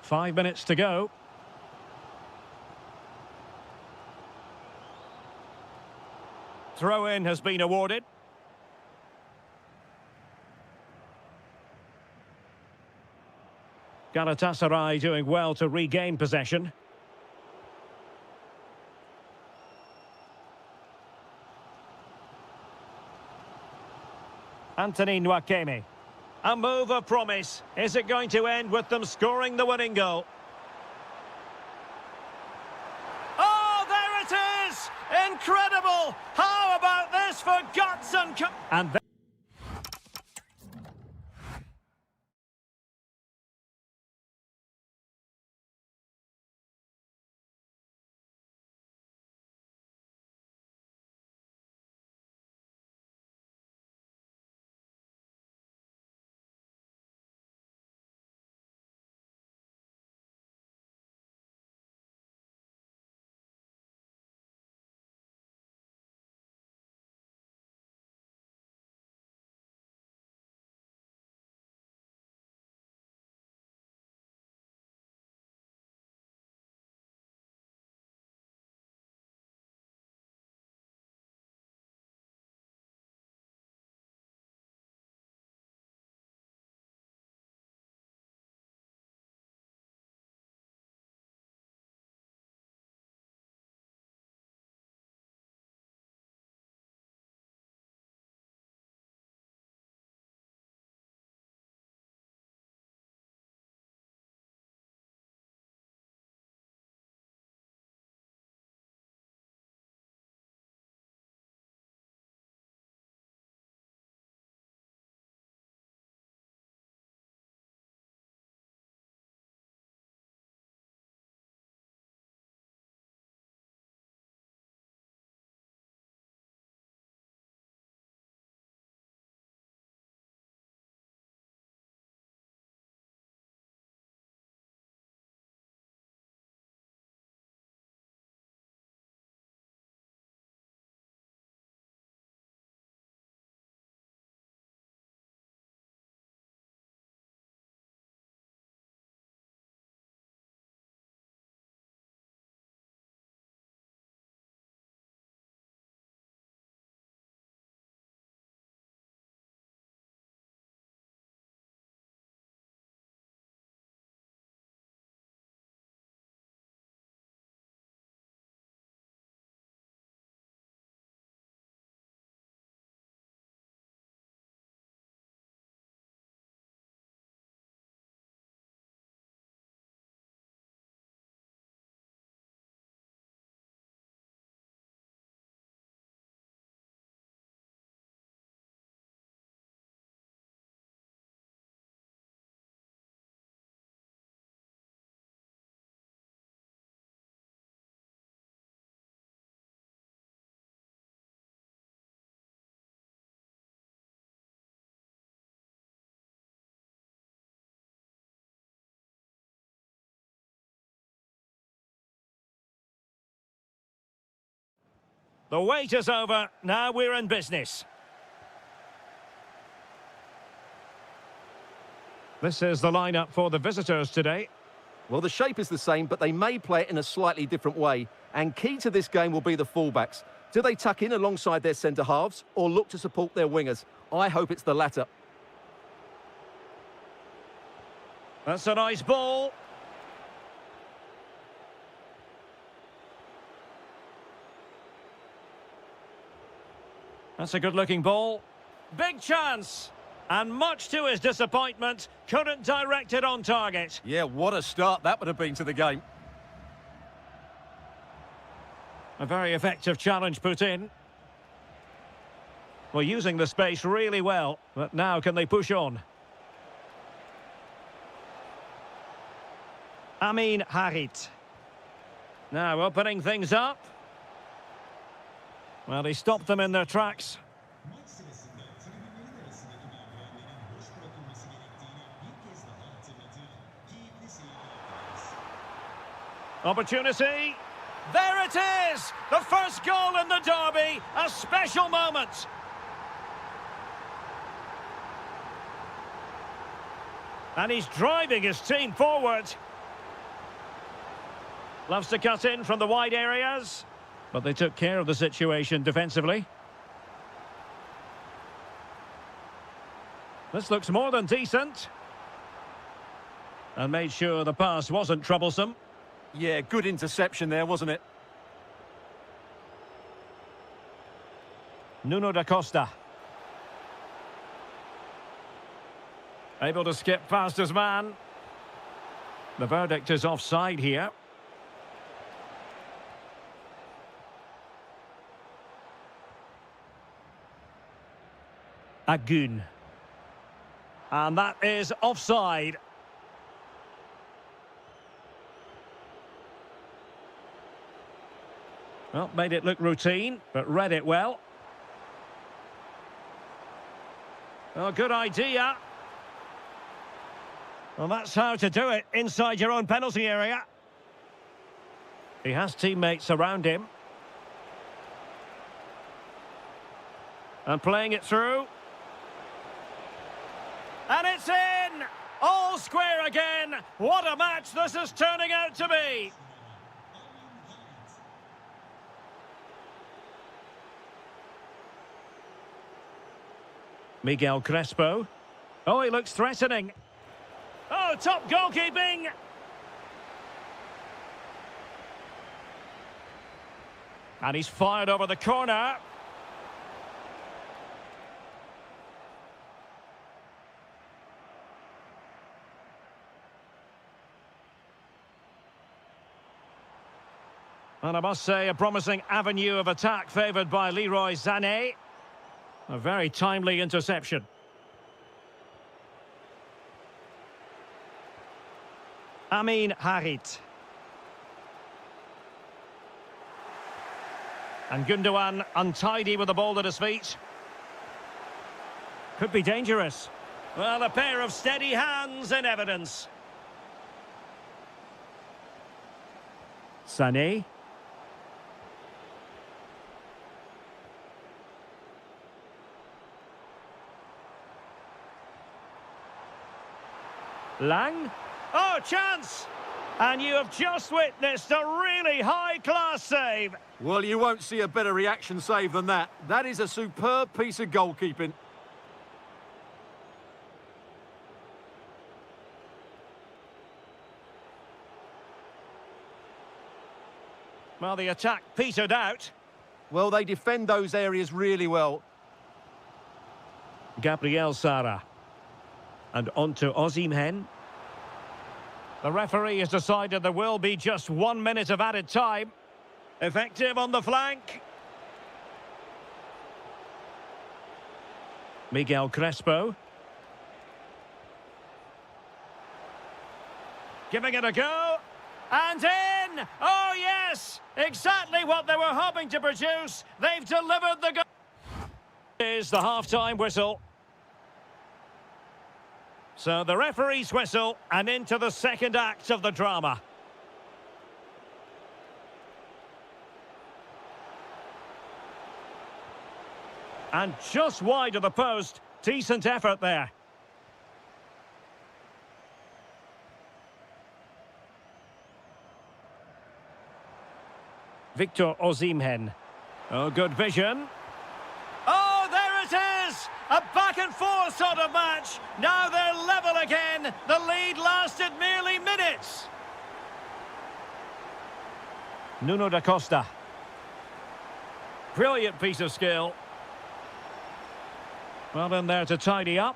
Speaker 1: 5 minutes to go. Throw-in has been awarded. Galatasaray doing well to regain possession. Anthony Nwakeme. A move of promise. Is it going to end with them scoring the winning goal? Oh, there it is! Incredible! How about this for guts and... The wait is over. Now we're in business. This is the lineup for the visitors today.
Speaker 2: Well, the shape is the same, but they may play it in a slightly different way. And key to this game will be the fullbacks. Do they tuck in alongside their centre-halves or look to support their wingers? I hope it's the latter.
Speaker 1: That's a nice ball. That's a good-looking ball. Big chance. And much to his disappointment, couldn't direct it on target.
Speaker 2: Yeah, what a start that would have been to the game.
Speaker 1: A very effective challenge put in. Well, using the space really well, but now can they push on? Amin Harit. Now opening things up. Well, he stopped them in their tracks. Opportunity. There it is! The first goal in the derby. A special moment. And he's driving his team forward. Loves to cut in from the wide areas. But they took care of the situation defensively. This looks more than decent. And made sure the pass wasn't troublesome.
Speaker 2: Yeah, good interception there, wasn't it?
Speaker 1: Nuno da Costa. Able to skip past his man. The verdict is offside here. Agun. And that is offside. Well, made it look routine, but read it well. Oh, good idea. Well, that's how to do it inside your own penalty area. He has teammates around him. And playing it through. And it's in! All square again! What a match this is turning out to be! Miguel Crespo. Oh, he looks threatening. Oh, top goalkeeping! And he's fired over the corner. And I must say, a promising avenue of attack favoured by Leroy Sané. A very timely interception. Amin Harit. And Gundogan untidy with the ball at his feet. Could be dangerous. Well, a pair of steady hands in evidence. Sané. Lang. Oh, chance! And you have just witnessed a really high-class save.
Speaker 2: Well, you won't see a better reaction save than that. That is a superb piece of goalkeeping.
Speaker 1: Well, the attack petered out.
Speaker 2: Well, they defend those areas really well.
Speaker 1: Gabriel Sara. And on to Osimhen. The referee has decided there will be just 1 minute of added time. Effective on the flank. Miguel Crespo. Giving it a go. And in! Oh, yes! Exactly what they were hoping to produce. They've delivered the goal. Is the half-time whistle. So the referee's whistle and into the second act of the drama. And just wide of the post. Decent effort there. Victor Osimhen. Oh, good vision. Oh, there it is! A back and forth sort of match. Now they're level again. The lead lasted merely minutes. Nuno da Costa. Brilliant piece of skill. Well in there to tidy up.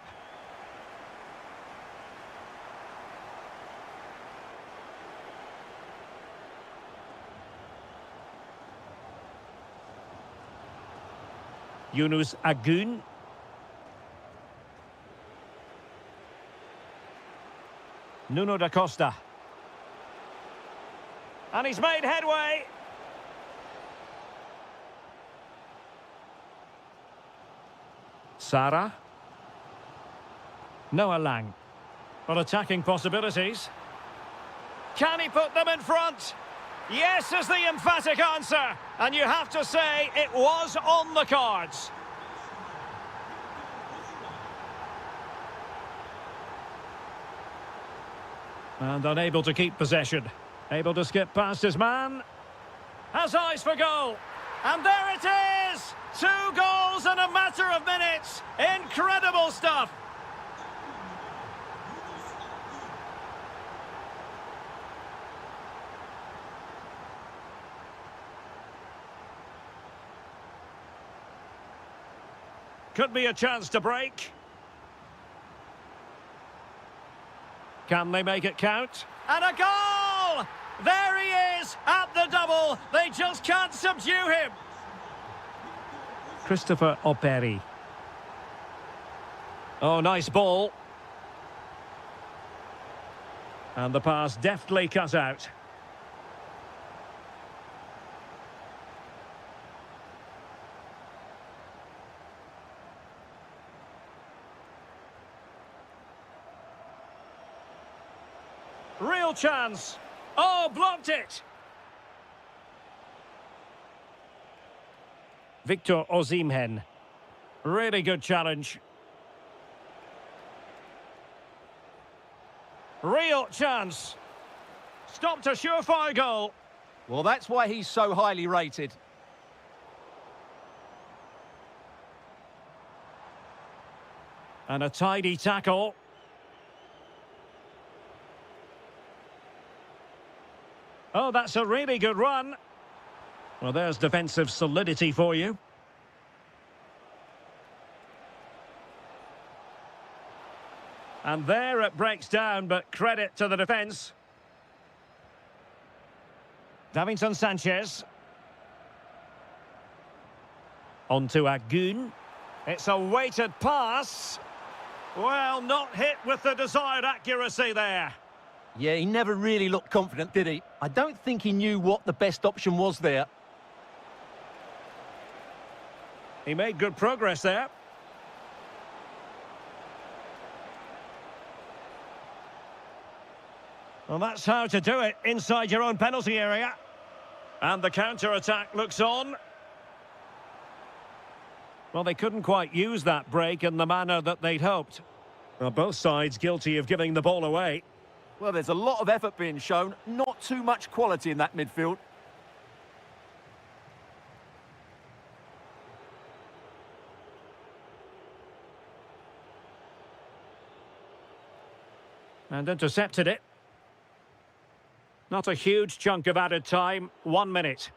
Speaker 1: Yunus Agun. Nuno da Costa. And he's made headway. Sara. Noah Lang. Well, attacking possibilities. Can he put them in front? Yes is the emphatic answer. And you have to say it was on the cards. And unable to keep possession. Able to skip past his man. Has eyes for goal. And there it is! 2 goals in a matter of minutes. Incredible stuff. Could be a chance to break. Can they make it count? And a goal! There he is at the double. They just can't subdue him. Christopher Operi. Oh, nice ball. And the pass deftly cut out. Real chance. Oh, blocked it. Victor Osimhen. Really good challenge. Real chance. Stopped a surefire goal.
Speaker 2: Well, that's why he's so highly rated.
Speaker 1: And a tidy tackle. Oh, that's a really good run. Well, there's defensive solidity for you. And there it breaks down, but credit to the defence. Davinson Sanchez. On to Agun. It's a weighted pass. Well, not hit with the desired accuracy there.
Speaker 2: Yeah, he never really looked confident, did he? I don't think he knew what the best option was there.
Speaker 1: He made good progress there. Well, that's how to do it inside your own penalty area. And the counter-attack looks on. Well, they couldn't quite use that break in the manner that they'd hoped. Well, both sides guilty of giving the ball away.
Speaker 2: Well, there's a lot of effort being shown, not too much quality in that midfield.
Speaker 1: And intercepted it. Not a huge chunk of added time, 1 minute.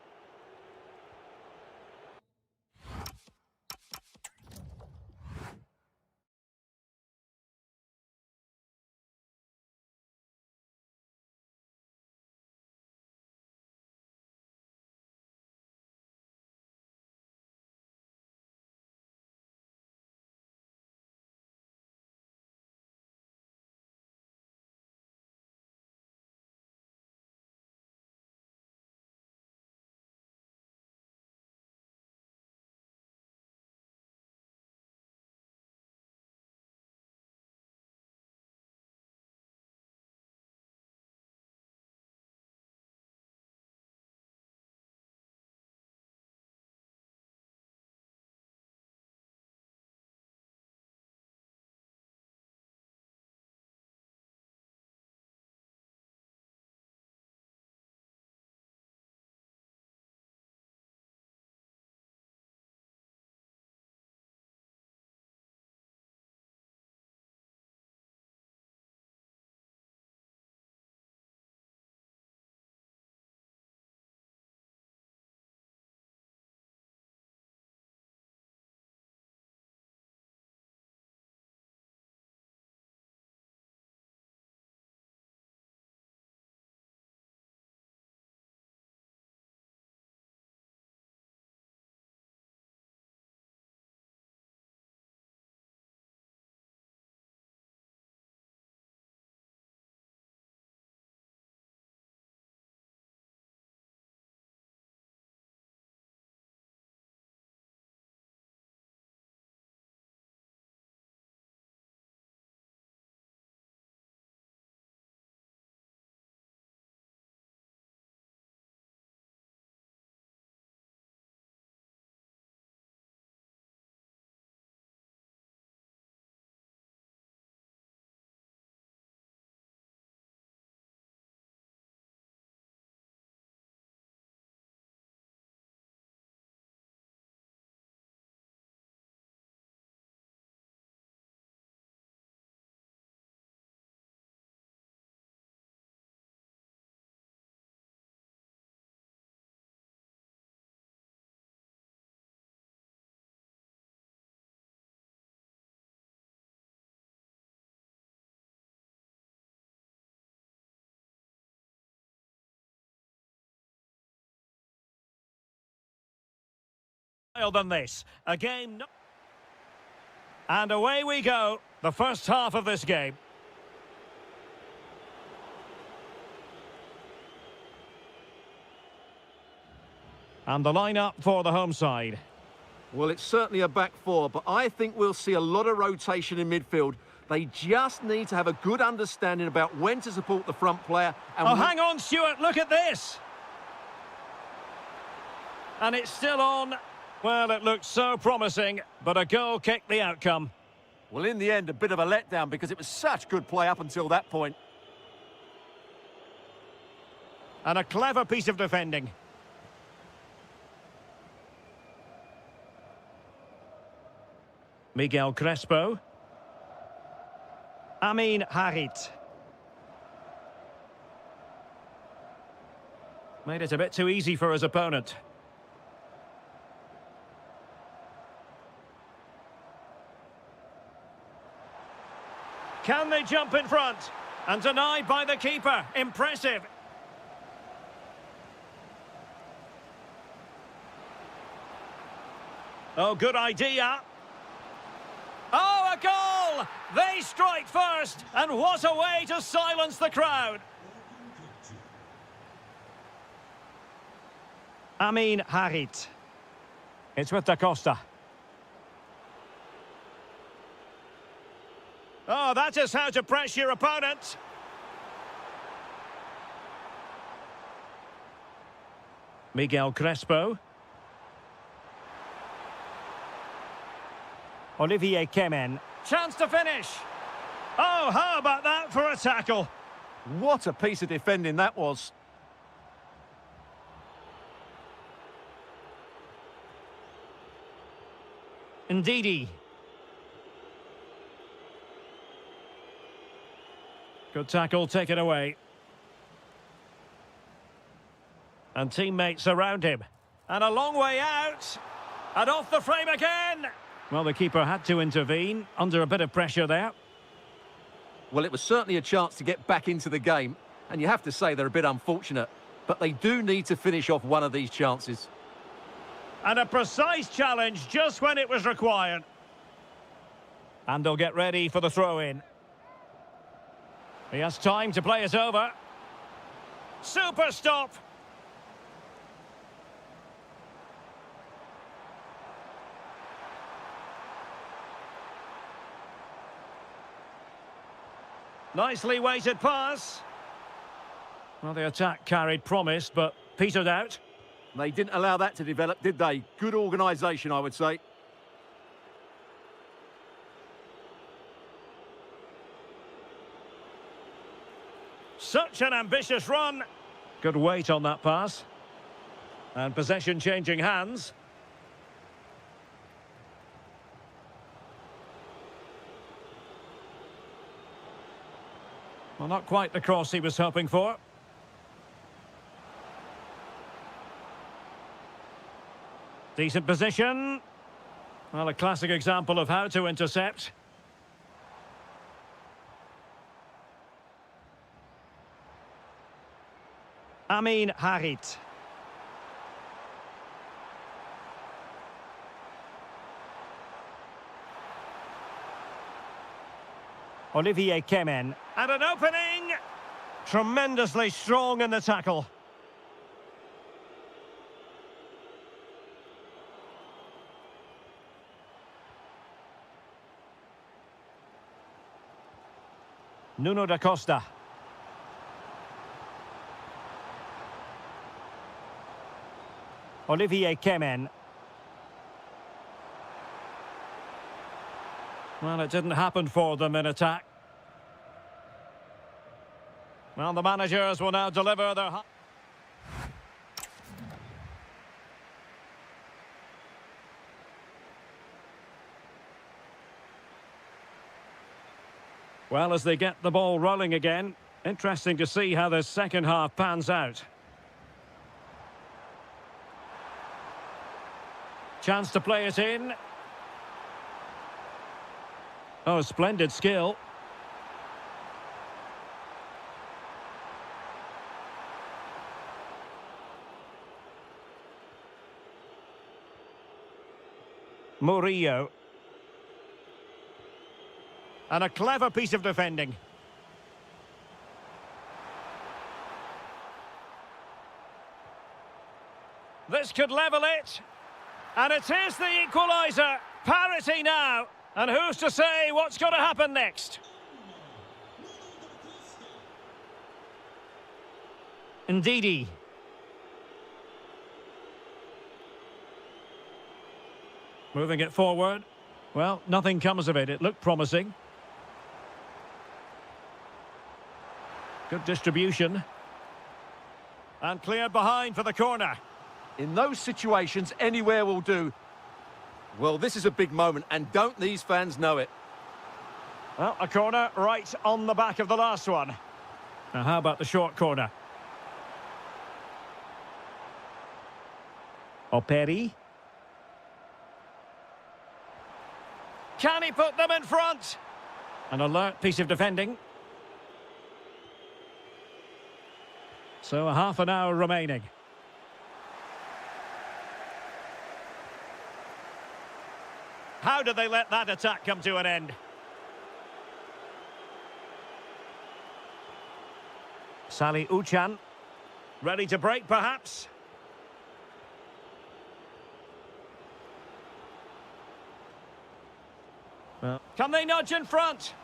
Speaker 1: Than this. A game... And away we go. The first half of this game. And the lineup for the home side.
Speaker 2: Well, it's certainly a back four, but I think we'll see a lot of rotation in midfield. They just need to have a good understanding about when to support the front player. And
Speaker 1: oh, hang on, Stuart. Look at this. And it's still on. Well, it looked so promising, but a goal kicked the outcome.
Speaker 2: Well, in the end, a bit of a letdown because it was such good play up until that point.
Speaker 1: And a clever piece of defending. Miguel Crespo. Amin Harit. Made it a bit too easy for his opponent. Can they jump in front? And denied by the keeper. Impressive. Oh, good idea. Oh, a goal! They strike first, and what a way to silence the crowd. Amin Harit. It's with Da Costa. Oh, that is how to press your opponent. Miguel Crespo. Olivier Kemen. Chance to finish. Oh, how about that for a tackle?
Speaker 2: What a piece of defending that was.
Speaker 1: Ndidi. Good tackle, take it away. And teammates around him. And a long way out. And off the frame again. Well, the keeper had to intervene, under a bit of pressure there.
Speaker 2: Well, it was certainly a chance to get back into the game, and you have to say they're a bit unfortunate, but they do need to finish off one of these chances.
Speaker 1: And a precise challenge just when it was required. And they'll get ready for the throw-in. He has time to play it over. Super stop. Nicely weighted pass. Well, the attack carried promise, but petered out.
Speaker 2: They didn't allow that to develop, did they? Good organisation, I would say.
Speaker 1: Such an ambitious run. Good weight on that pass. And possession changing hands. Well, not quite the cross he was hoping for. Decent position. Well, a classic example of how to intercept. Amin Harit. Olivier Kemen. And an opening! Tremendously strong in the tackle. Nuno da Costa. Olivier Kemen. Well, it didn't happen for them in attack. Well, the managers will now deliver their... Well, as they get the ball rolling again, interesting to see how this second half pans out. Chance to play it in. Oh, splendid skill. Murillo. And a clever piece of defending. This could level it. And it is the equaliser. Parity now. And who's to say what's going to happen next? Ndidi. Moving it forward. Well, nothing comes of it. It looked promising. Good distribution. And cleared behind for the corner.
Speaker 2: In those situations, anywhere will do. Well, this is a big moment, and don't these fans know it?
Speaker 1: Well, a corner right on the back of the last one. Now, how about the short corner? Operi. Can he put them in front? An alert piece of defending. So a half an hour remaining. How did they let that attack come to an end? Sally Uchan. Ready to break, perhaps? Well, can they nudge in front?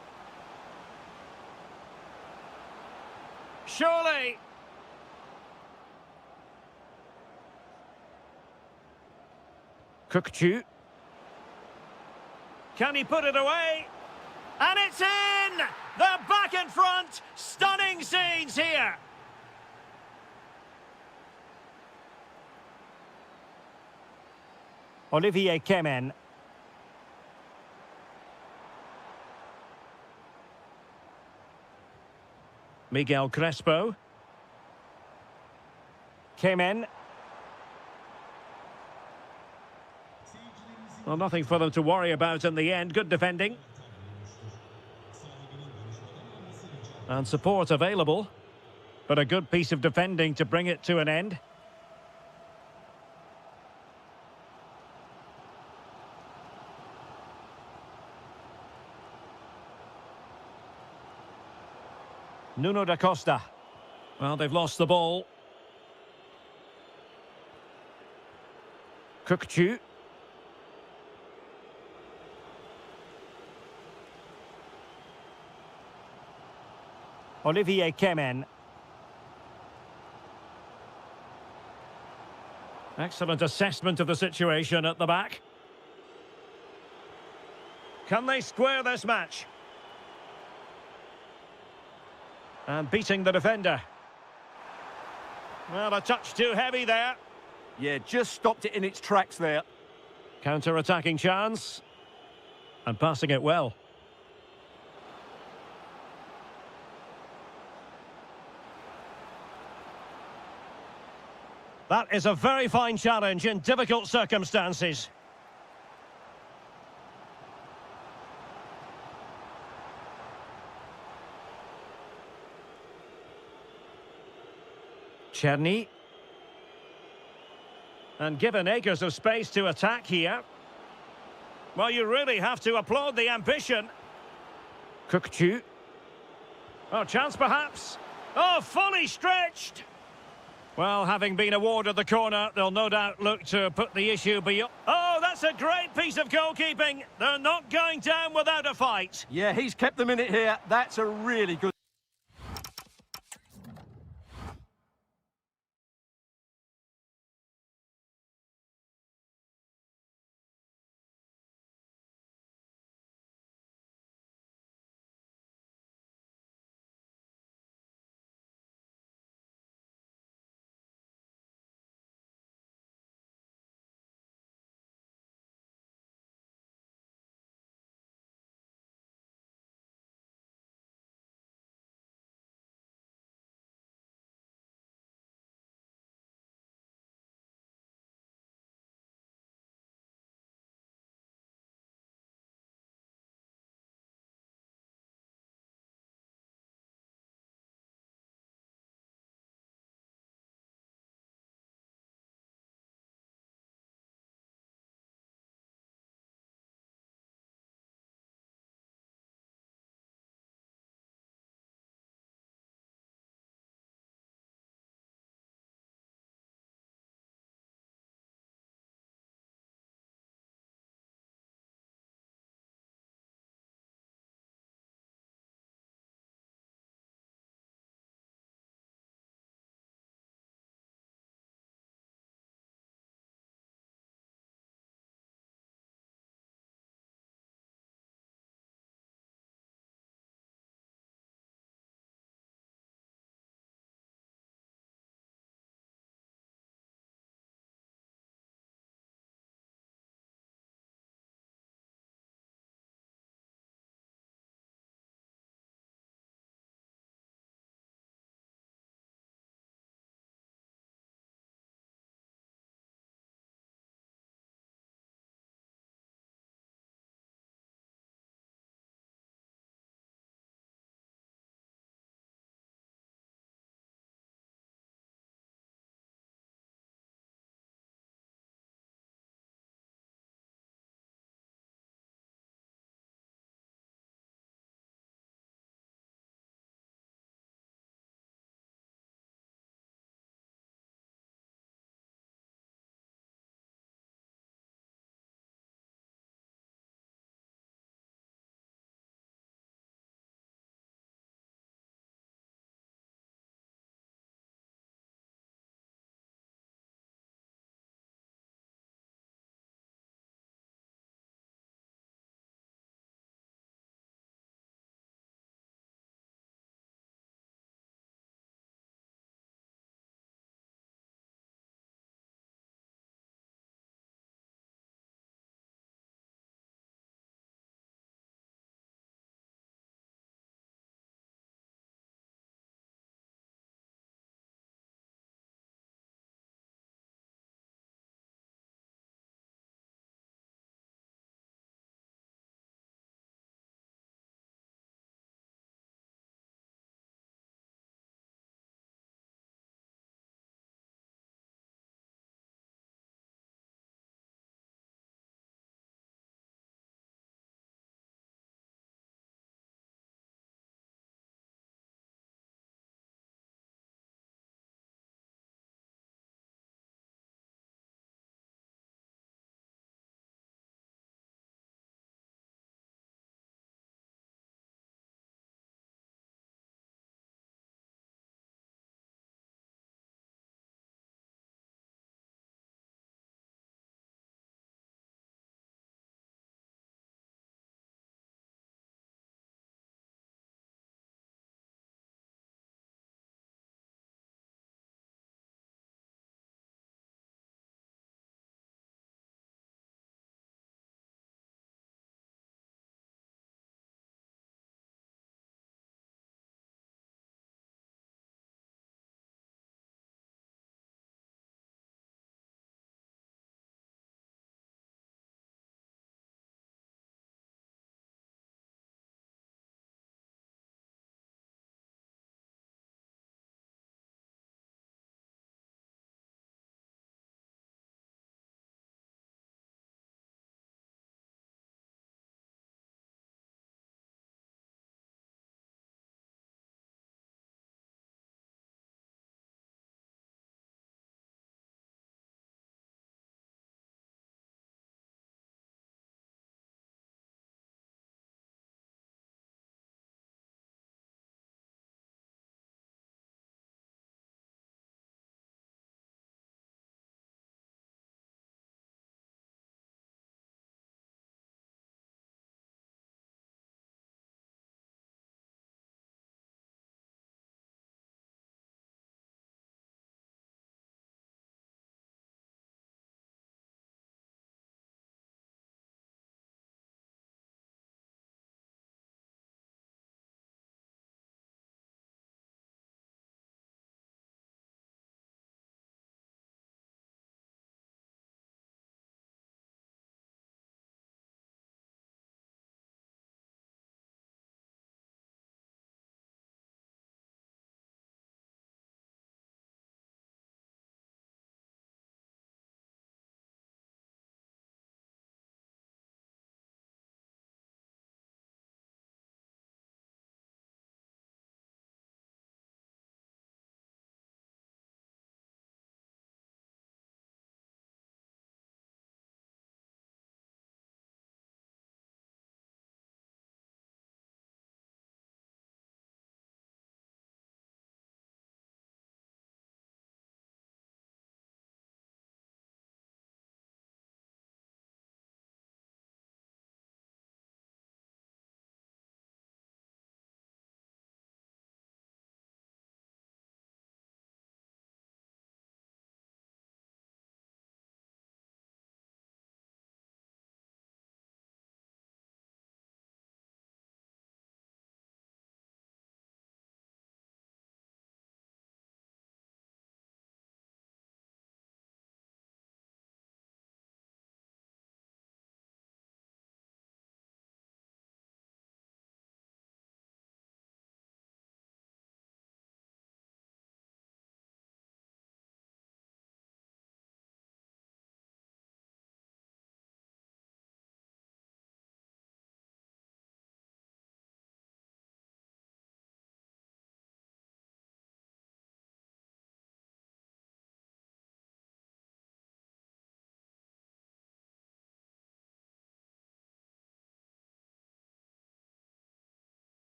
Speaker 1: Surely. Kukchu. Can he put it away? And it's in! They're back in front! Stunning scenes here! Olivier Kemen. Miguel Crespo. Kemen. Well, nothing for them to worry about in the end. Good defending. And support available. But a good piece of defending to bring it to an end. Nuno da Costa. Well, they've lost the ball. Kukchu. Olivier Kemen. Excellent assessment of the situation at the back. Can they square this match? And beating the defender. Well, a touch too heavy there.
Speaker 2: Yeah, just stopped it in its tracks there.
Speaker 1: Counter-attacking chance. And passing it well. That is a very fine challenge in difficult circumstances. Cherny. And given acres of space to attack here. Well, you really have to applaud the ambition. Kukchu. Oh, chance perhaps. Oh, fully stretched. Well, having been awarded the corner, they'll no doubt look to put the issue beyond. Oh, that's a great piece of goalkeeping. They're not going down without a fight.
Speaker 2: Yeah, he's kept them in it here. That's a really good...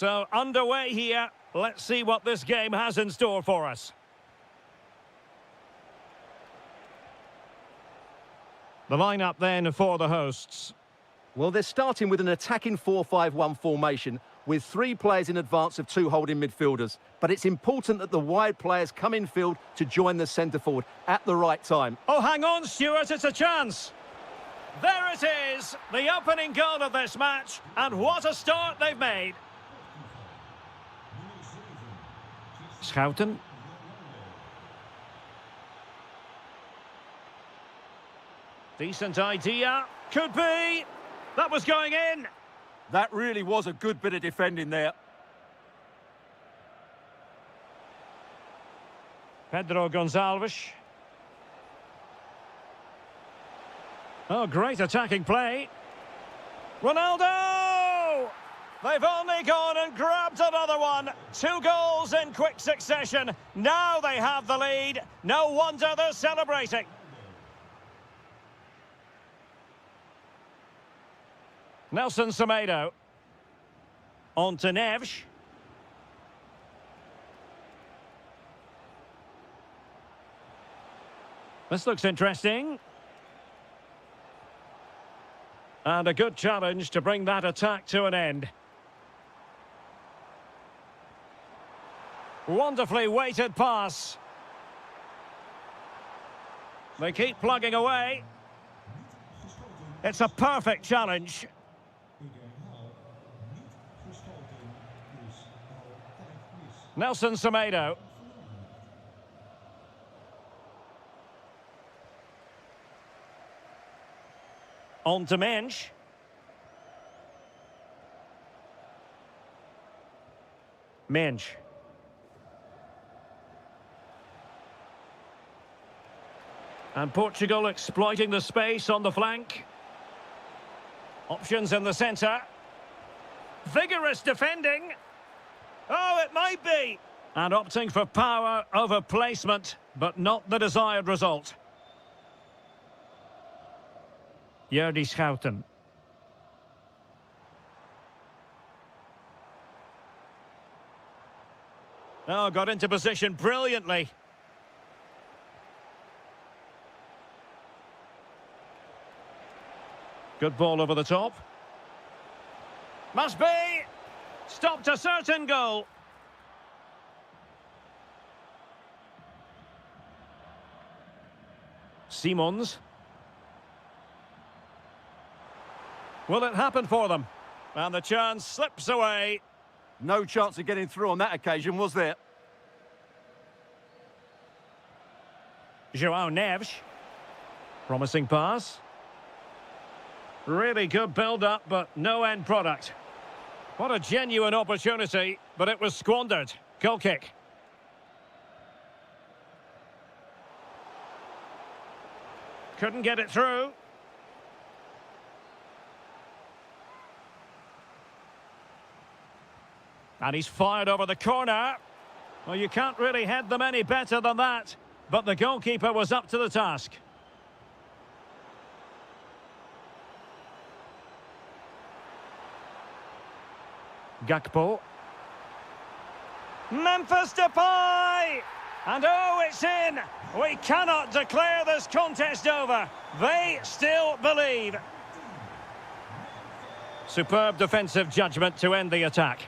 Speaker 1: So, underway here. Let's see what this game has in store for us. The lineup then for the hosts.
Speaker 2: Well, they're starting with an attacking 4-5-1 formation with 3 players in advance of 2 holding midfielders. But it's important that the wide players come in field to join the centre forward at the right time.
Speaker 1: Oh, hang on, Stuart, it's a chance. There it is, the opening goal of this match, and what a start they've made. Schouten. Decent idea. Could be. That was going in.
Speaker 2: That really was a good bit of defending there.
Speaker 1: Pedro Gonçalves. Oh, great attacking play. Ronaldo! They've only gone and grabbed another one. 2 goals in quick succession. Now they have the lead. No wonder they're celebrating. Nelson Semedo. On to Neves. This looks interesting. And a good challenge to bring that attack to an end. Wonderfully weighted pass. They keep plugging away. It's a perfect challenge. Nelson Semedo. On to Mensch. Mensch. And Portugal exploiting the space on the flank. Options in the centre. Vigorous defending. Oh, it might be. And opting for power over placement, but not the desired result. Jordi Schouten. Oh, got into position brilliantly. Good ball over the top. Must be. Stopped a certain goal. Simons. Will it happen for them? And the chance slips away.
Speaker 2: No chance of getting through on that occasion, was there?
Speaker 1: João Neves. Promising pass. Really good build-up, but no end product. What a genuine opportunity, but it was squandered. Goal kick. Couldn't get it through. And he's fired over the corner. Well, you can't really head them any better than that. But the goalkeeper was up to the task. Gakpo. Memphis Depay! And oh, it's in! We cannot declare this contest over. They still believe. Superb defensive judgment to end the attack.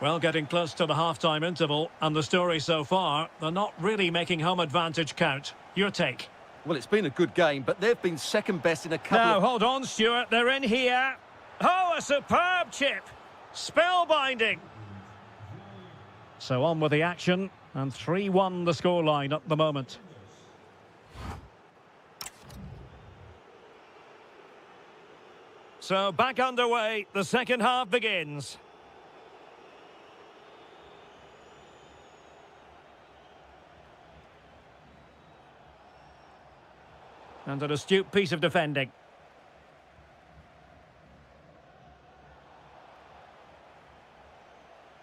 Speaker 1: Well, getting close to the half-time interval, and the story so far, they're not really making home advantage count. Your take?
Speaker 2: Well, it's been a good game, but they've been second best in a couple
Speaker 1: Now,
Speaker 2: of...
Speaker 1: hold on, Stuart, they're in here. Oh, a superb chip. Spellbinding. So on with the action, and 3-1 the scoreline at the moment. So back underway, the second half begins. And an astute piece of defending.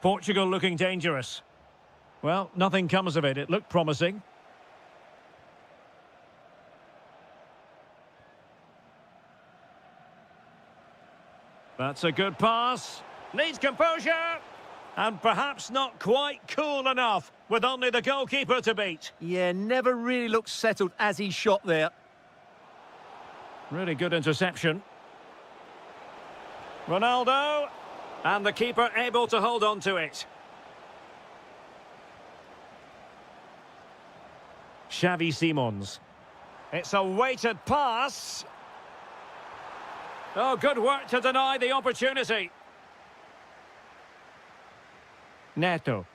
Speaker 1: Portugal looking dangerous. Well, nothing comes of it. It looked promising. That's a good pass. Needs composure. And perhaps not quite cool enough, with only the goalkeeper to beat.
Speaker 2: Yeah, never really looked settled as he shot there.
Speaker 1: Really good interception. Ronaldo. And the keeper able to hold on to it. Xavi Simons. It's a weighted pass. Oh, good work to deny the opportunity. Neto.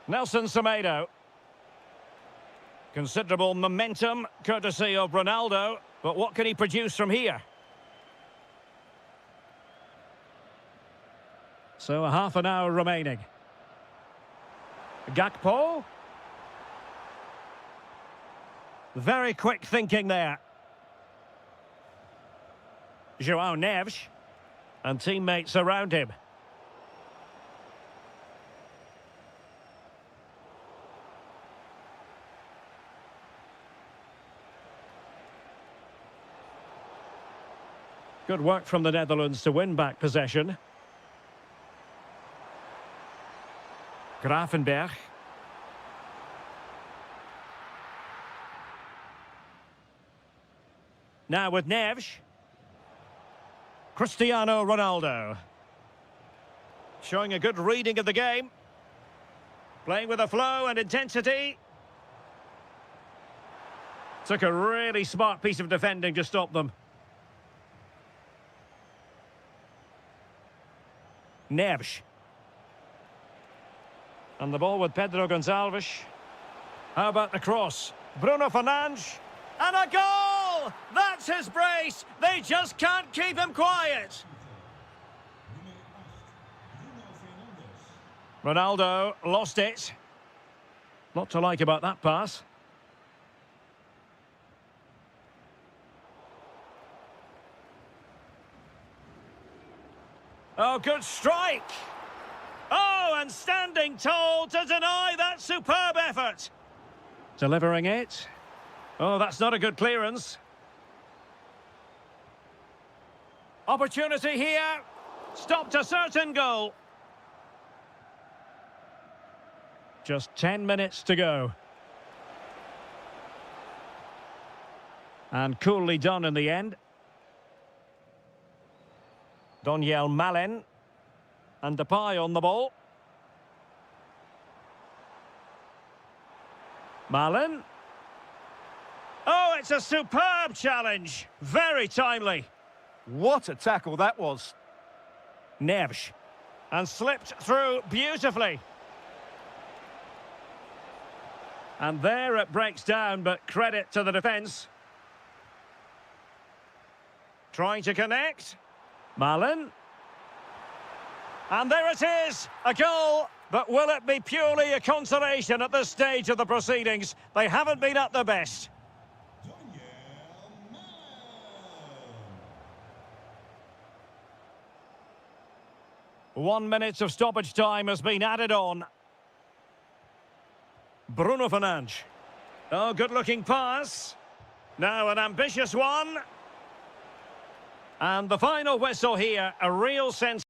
Speaker 1: Nelson Semedo. Considerable momentum, courtesy of Ronaldo. But what can he produce from here? So a half an hour remaining. Gakpo. Very quick thinking there. João Neves. And teammates around him. Good work from the Netherlands to win back possession. Gravenberg. Now with Neves. Cristiano Ronaldo. Showing a good reading of the game. Playing with a flow and intensity. Took a really smart piece of defending to stop them. Neves. And the ball with Pedro Gonçalves. How about the cross? Bruno Fernandes. And a goal! That's his brace! They just can't keep him quiet. Ronaldo lost it. Lot to like about that pass. Oh, good strike! Oh, and standing tall to deny that superb effort. Delivering it. Oh, that's not a good clearance. Opportunity here. Stopped a certain goal. Just 10 minutes to go. And coolly done in the end. Doniel Malen. And Depay on the ball. Malen. Oh, it's a superb challenge. Very timely.
Speaker 2: What a tackle that was.
Speaker 1: Neves. And slipped through beautifully. And there it breaks down, but credit to the defence. Trying to connect. Malen. And there it is, a goal. But will it be purely a consolation at this stage of the proceedings? They haven't been at their best. 1 minute of stoppage time has been added on. Bruno Fernandes. Oh, good-looking pass. Now an ambitious one. And the final whistle here, a real sense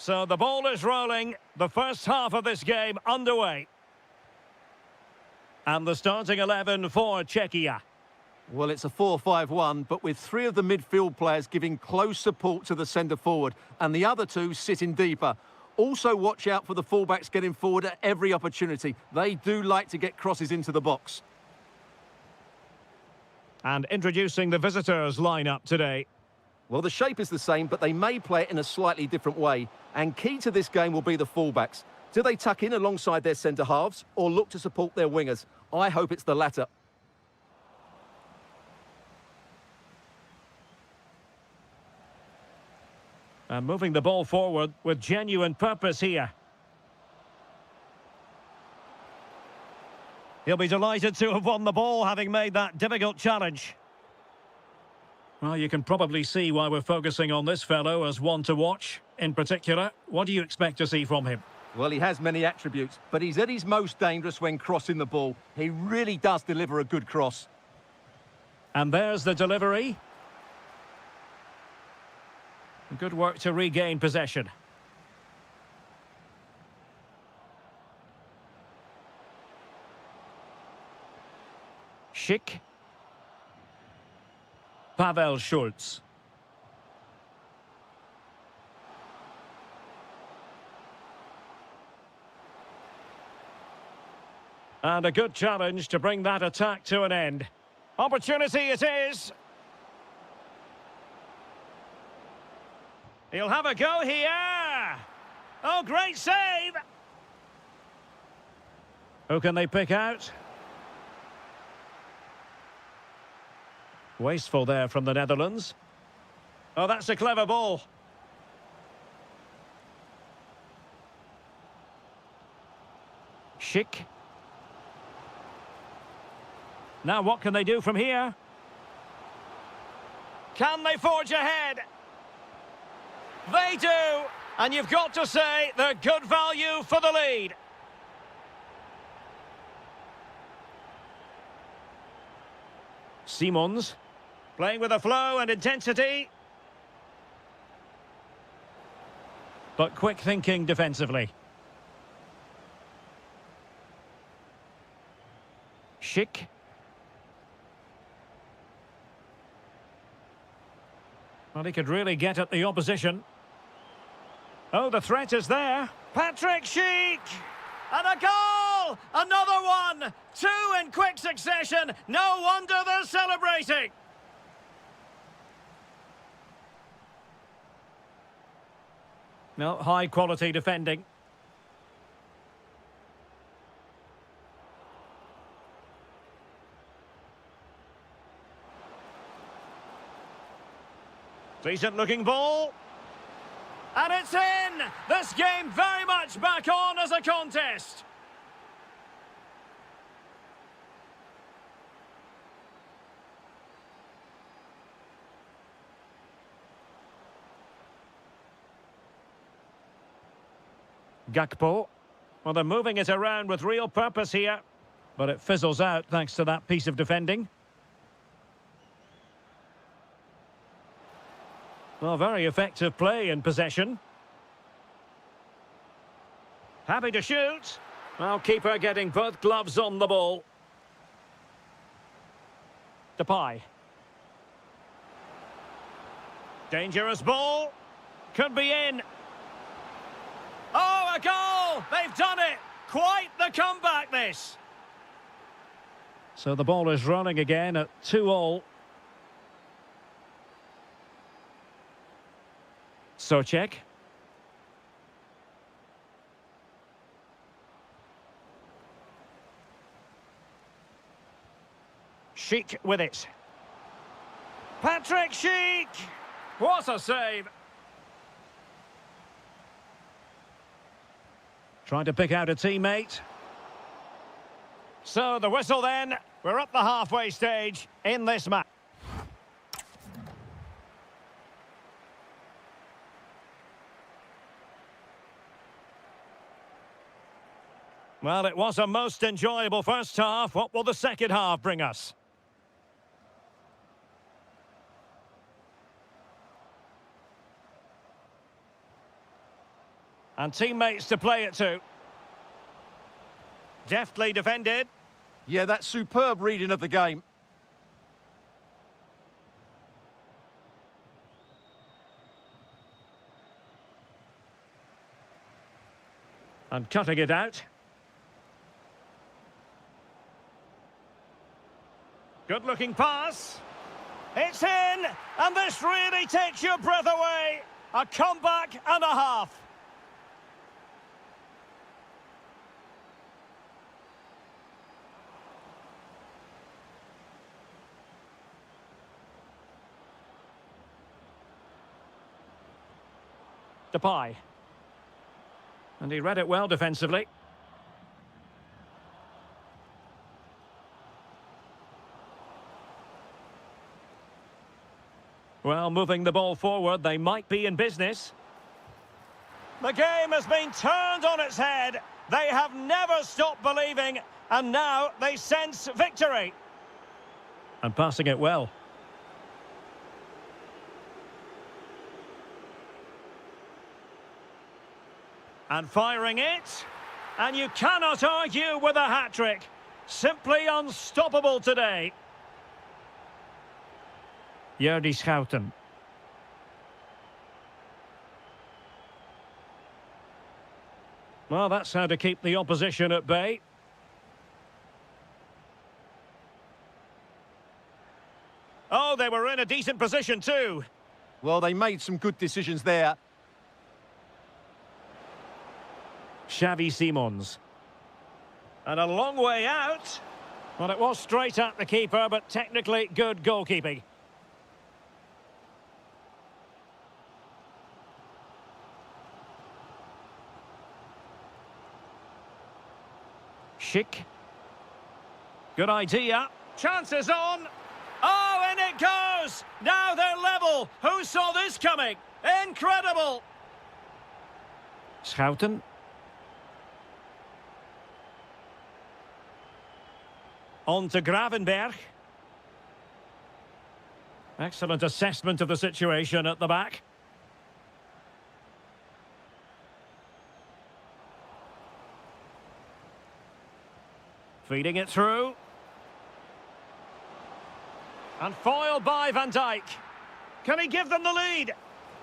Speaker 1: So the ball is rolling. The first half of this game underway. And the starting 11 for Czechia.
Speaker 2: Well, it's a 4-5-1, but with three of the midfield players giving close support to the centre-forward and the other two sitting deeper. Also watch out for the fullbacks getting forward at every opportunity. They do like to get crosses into the box.
Speaker 1: And introducing the visitors lineup today.
Speaker 2: Well, the shape is the same, but they may play it in a slightly different way. And key to this game will be the fullbacks. Do they tuck in alongside their centre-halves or look to support their wingers? I hope it's the latter.
Speaker 1: And moving the ball forward with genuine purpose here. He'll be delighted to have won the ball, having made that difficult challenge. Well, you can probably see why we're focusing on this fellow as one to watch. In particular, what do you expect to see from him?
Speaker 2: Well, he has many attributes, but he's at his most dangerous when crossing the ball. He really does deliver a good cross.
Speaker 1: And there's the delivery. Good work to regain possession. Schick. Pavel Schulz. And a good challenge to bring that attack to an end. Opportunity it is. He'll have a go here. Oh, great save. Who can they pick out? Wasteful there from the Netherlands. Oh, that's a clever ball. Schick. Now what can they do from here? Can they forge ahead? They do! And you've got to say they're good value for the lead. Simons playing with a flow and intensity. But quick thinking defensively. Schick. Well, he could really get at the opposition. Oh, the threat is there. Patrick Schick! And a goal! Another one! Two in quick succession. No wonder they're celebrating. No, high-quality defending. Decent-looking ball. And it's in! This game very much back on as a contest. Gakpo. Well, they're moving it around with real purpose here. But it fizzles out thanks to that piece of defending. Well, very effective play in possession. Happy to shoot. Well, keeper getting both gloves on the ball. Depay. Dangerous ball. Could be in. Oh, a goal! They've done it! Quite the comeback, this. So the ball is running again at 2-2. Socek. Schick with it. Patrick Schick! What a save! Trying to pick out a teammate. So the whistle then. We're at the halfway stage in this match. Well, it was a most enjoyable first half. What will the second half bring us? And teammates to play it to. Deftly defended.
Speaker 2: Yeah, that's superb reading of the game.
Speaker 1: And cutting it out. Good-looking pass. It's in, and this really takes your breath away. A comeback and a half. Depay. And he read it well defensively. Well, moving the ball forward, they might be in business. The game has been turned on its head. They have never stopped believing, and now they sense victory. And passing it well. And firing it. And you cannot argue with a hat-trick. Simply unstoppable today. Jordi Schouten. Well, that's how to keep the opposition at bay. Oh, they were in a decent position too.
Speaker 2: Well, they made some good decisions there.
Speaker 1: Xavi Simons. And a long way out. Well, it was straight at the keeper, but technically good goalkeeping. Schick. Good idea. Chances on. Oh, and it goes! Now they're level. Who saw this coming? Incredible! Schouten. On to Gravenberg. Excellent assessment of the situation at the back. Feeding it through. And foiled by Van Dijk. Can he give them the lead?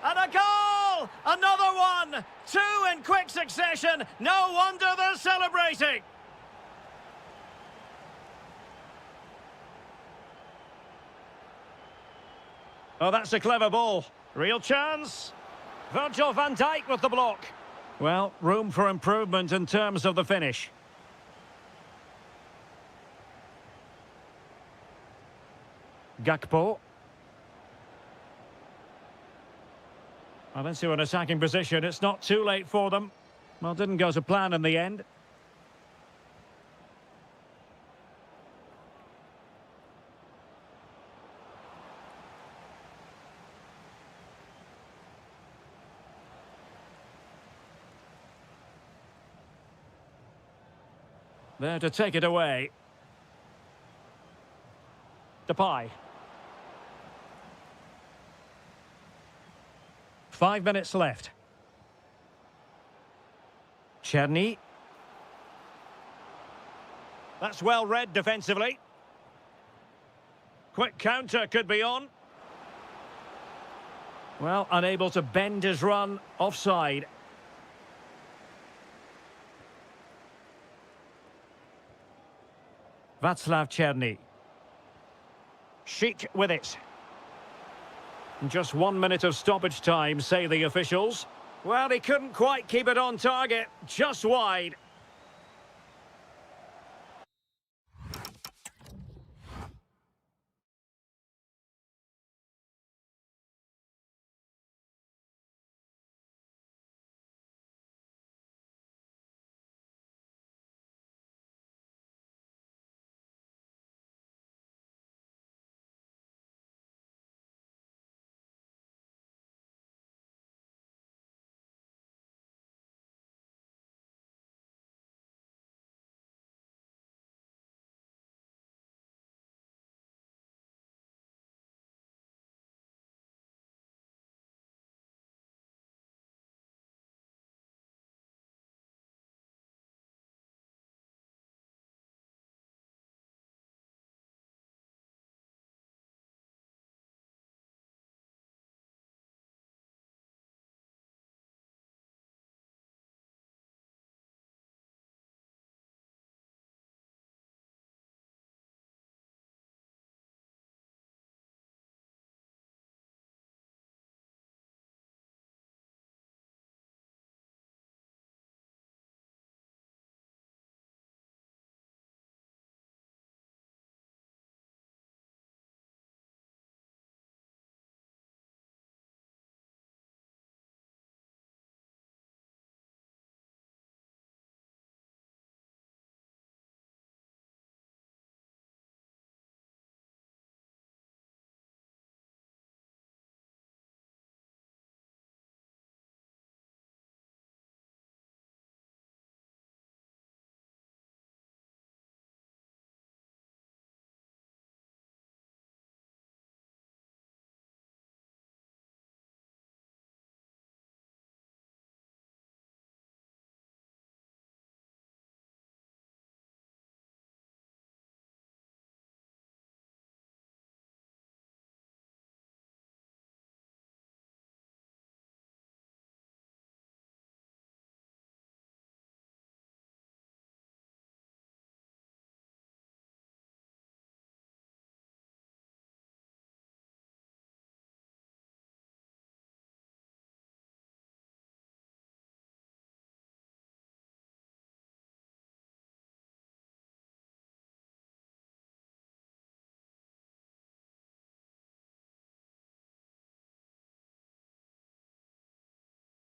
Speaker 1: And a goal! Another one! Two in quick succession. No wonder they're celebrating. Oh, that's a clever ball. Real chance. Virgil van Dijk with the block. Well, room for improvement in terms of the finish. Gakpo. Well, into an attacking position. It's not too late for them. Well, didn't go to plan in the end. There to take it away. Depay. 5 minutes left. Czerny. That's well read defensively. Quick counter could be on. Well, unable to bend his run. Offside. Václav Czerny. Schick with it. Just 1 minute of stoppage time, say the officials. Well, he couldn't quite keep it on target, just wide.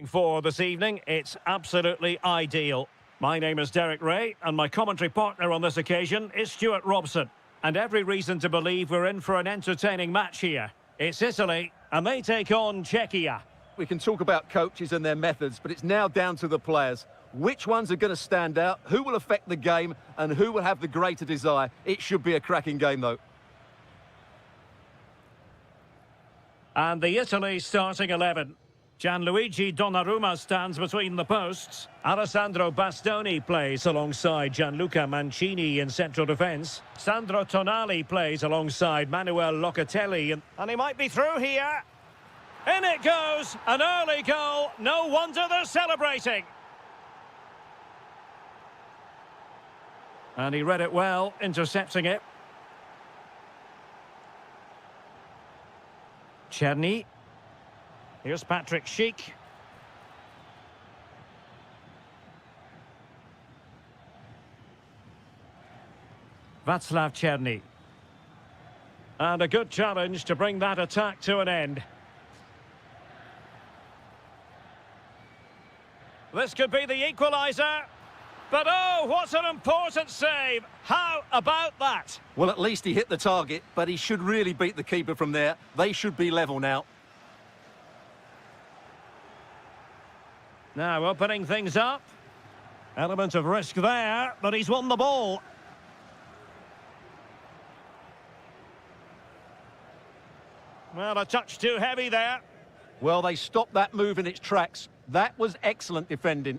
Speaker 1: For this evening, it's absolutely ideal. My name is Derek Ray, and my commentary partner on this occasion is Stuart Robson. And every reason to believe we're in for an entertaining match here. It's Italy, and they take on Czechia.
Speaker 2: We can talk about coaches and their methods, but it's now down to the players. Which ones are going to stand out, who will affect the game, and who will have the greater desire? It should be a cracking game, though.
Speaker 1: And the Italy starting 11. Gianluigi Donnarumma stands between the posts. Alessandro Bastoni plays alongside Gianluca Mancini in central defence. Sandro Tonali plays alongside Manuel Locatelli. And he might be through here. In it goes, an early goal. No wonder they're celebrating. And he read it well, intercepting it. Czerny. Here's Patrick Schick. Václav Czerny. And a good challenge to bring that attack to an end. This could be the equaliser. But oh, what an important save. How about that?
Speaker 2: Well, at least he hit the target, but he should really beat the keeper from there. They should be level now.
Speaker 1: Now opening things up. Element of risk there, but he's won the ball. Well, a touch too heavy there.
Speaker 2: Well, they stopped that move in its tracks. That was excellent defending.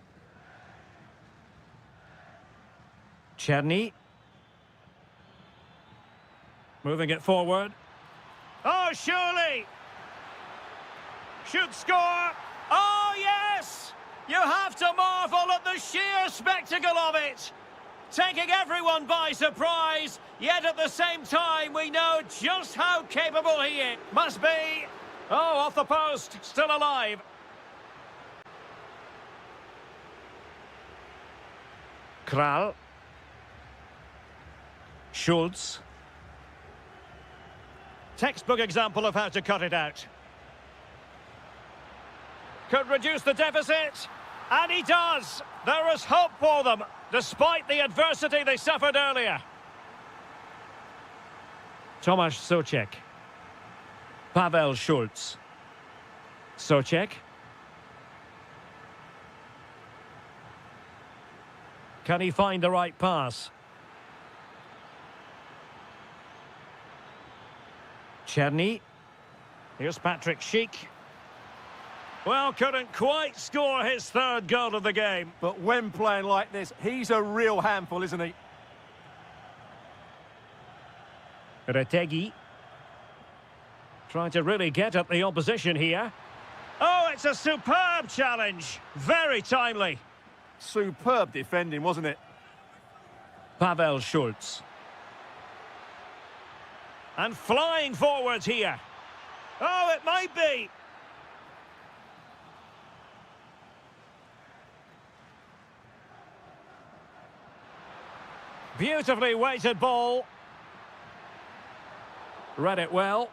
Speaker 1: Czerny. Moving it forward. Oh, surely! Should score! Oh, yes! You have to marvel at the sheer spectacle of it! Taking everyone by surprise, yet at the same time we know just how capable he is. Must be... Oh, off the post, still alive. Kral. Schultz. Textbook example of how to cut it out. Could reduce the deficit. And he does. There is hope for them, despite the adversity they suffered earlier. Tomasz Souček. Pavel Schultz. Souček. Can he find the right pass? Czerny. Here's Patrick Schick. Well, couldn't quite score his third goal of the game.
Speaker 2: But when playing like this, he's a real handful, isn't he?
Speaker 1: Retegi. Trying to really get at the opposition here. Oh, it's a superb challenge. Very timely.
Speaker 2: Superb defending, wasn't it?
Speaker 1: Pavel Schultz. And flying forwards here. Oh, it might be. Beautifully weighted ball. Read it well.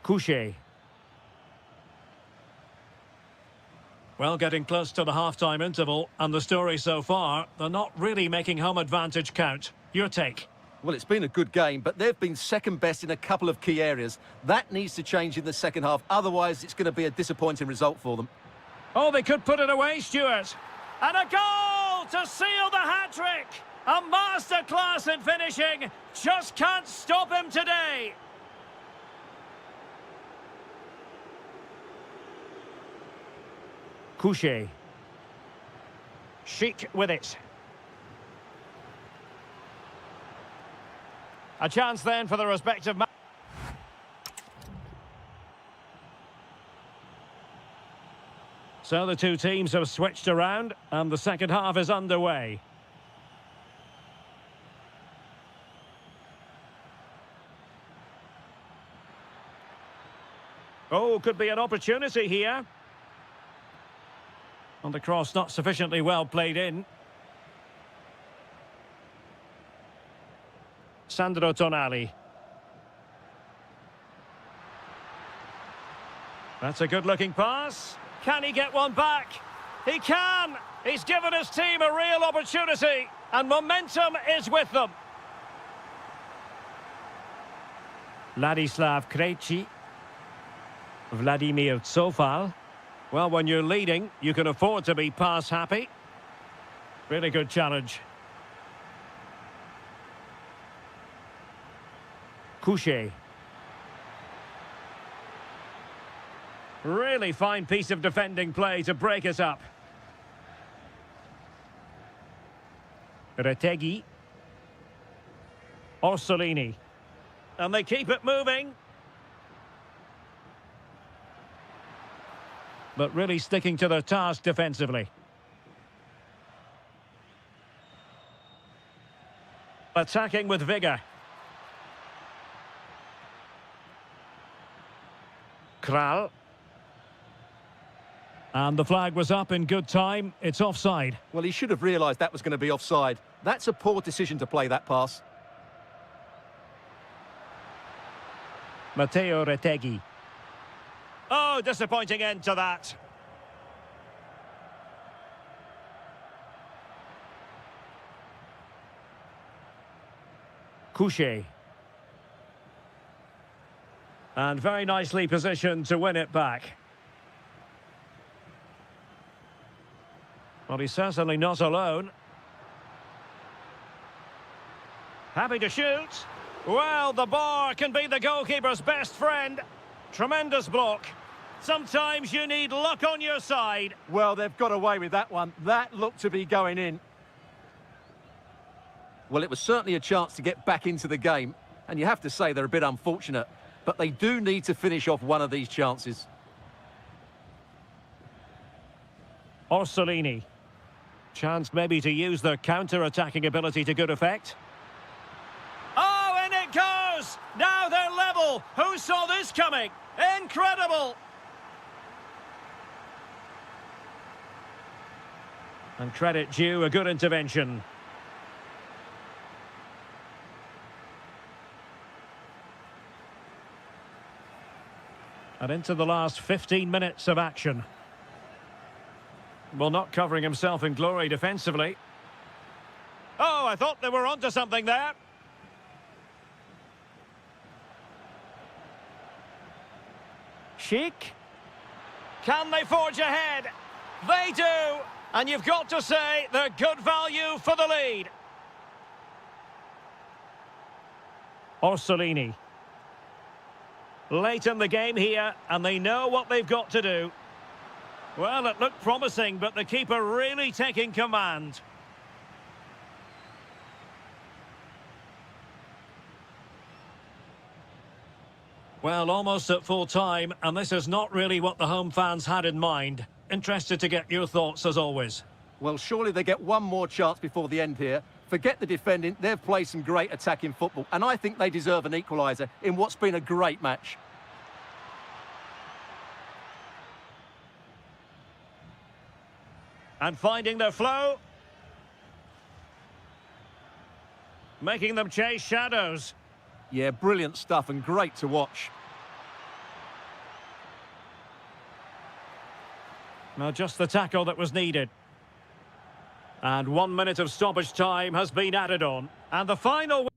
Speaker 1: Couché. Well, getting close to the half-time interval, and the story so far, they're not really making home advantage count. Your take?
Speaker 2: Well, it's been a good game, but they've been second best in a couple of key areas. That needs to change in the second half, otherwise it's going to be a disappointing result for them.
Speaker 1: Oh, they could put it away, Stuart. And a goal to seal the hat-trick! A masterclass in finishing. Just can't stop him today. Couché. Schick with it. A chance then for the respective man. So the two teams have switched around and the second half is underway. Oh, could be an opportunity here. And the cross not sufficiently well played in. Sandro Tonali. That's a good-looking pass. Can he get one back? He can! He's given his team a real opportunity, and momentum is with them. Ladislav Krejci. Vladimir Tsofal. Well, when you're leading, you can afford to be pass-happy. Really good challenge. Couché. Really fine piece of defending play to break us up. Retegui. Orsolini. And they keep it moving. But really sticking to their task defensively. Attacking with vigour. Kral. And the flag was up in good time. It's offside.
Speaker 2: Well, he should have realised that was going to be offside. That's a poor decision to play that pass.
Speaker 1: Matteo Retegui. Oh, disappointing end to that. Couché. And very nicely positioned to win it back. Well, he's certainly not alone. Happy to shoot. Well, the bar can be the goalkeeper's best friend. Tremendous block. Sometimes you need luck on your side.
Speaker 2: Well, they've got away with that one. That looked to be going in. Well, it was certainly a chance to get back into the game. And you have to say they're a bit unfortunate. But they do need to finish off one of these chances.
Speaker 1: Orsolini. Chance maybe to use their counter-attacking ability to good effect. Oh, and it goes! Now they're level. Who saw this coming? Incredible! And credit due, a good intervention. And into the last 15 minutes of action. Well, not covering himself in glory defensively. Oh, I thought they were onto something there. Chic. Can they forge ahead? They do. And you've got to say they're good value for the lead. Orsolini. Late in the game here, and they know what they've got to do. Well, it looked promising, but the keeper really taking command. Well, almost at full time, and this is not really what the home fans had in mind. Interested to get your thoughts, as always.
Speaker 2: Well, surely they get one more chance before the end here. Forget the defending, they've played some great attacking football, and I think they deserve an equaliser in what's been a great match.
Speaker 1: And finding their flow. Making them chase shadows.
Speaker 2: Yeah, brilliant stuff and great to watch.
Speaker 1: Now, just the tackle that was needed. And 1 minute of stoppage time has been added on. And the final...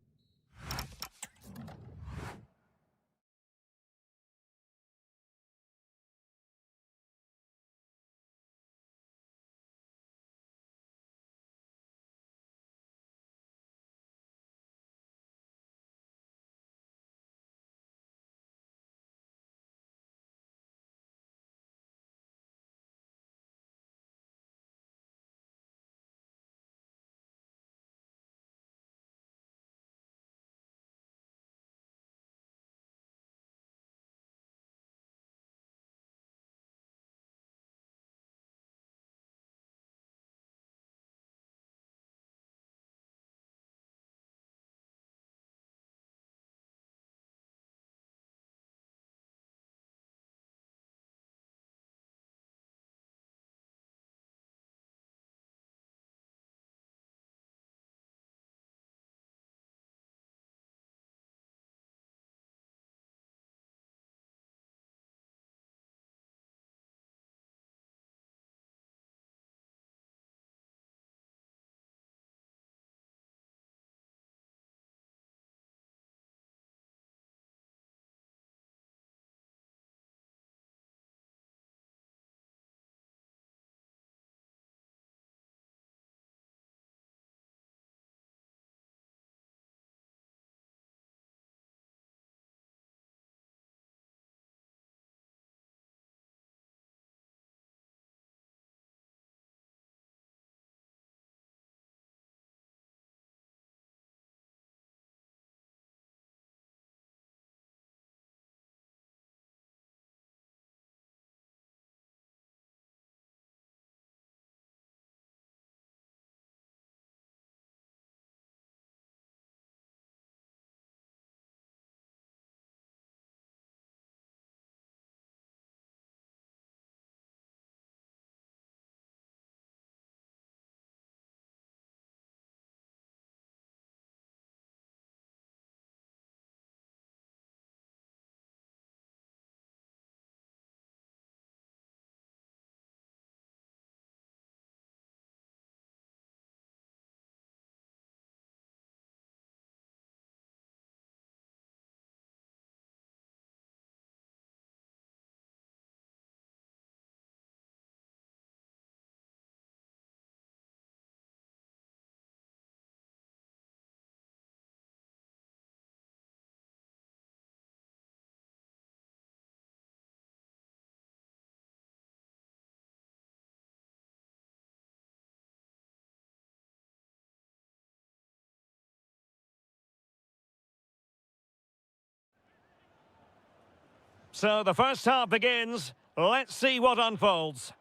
Speaker 1: So the first half begins. Let's see what unfolds.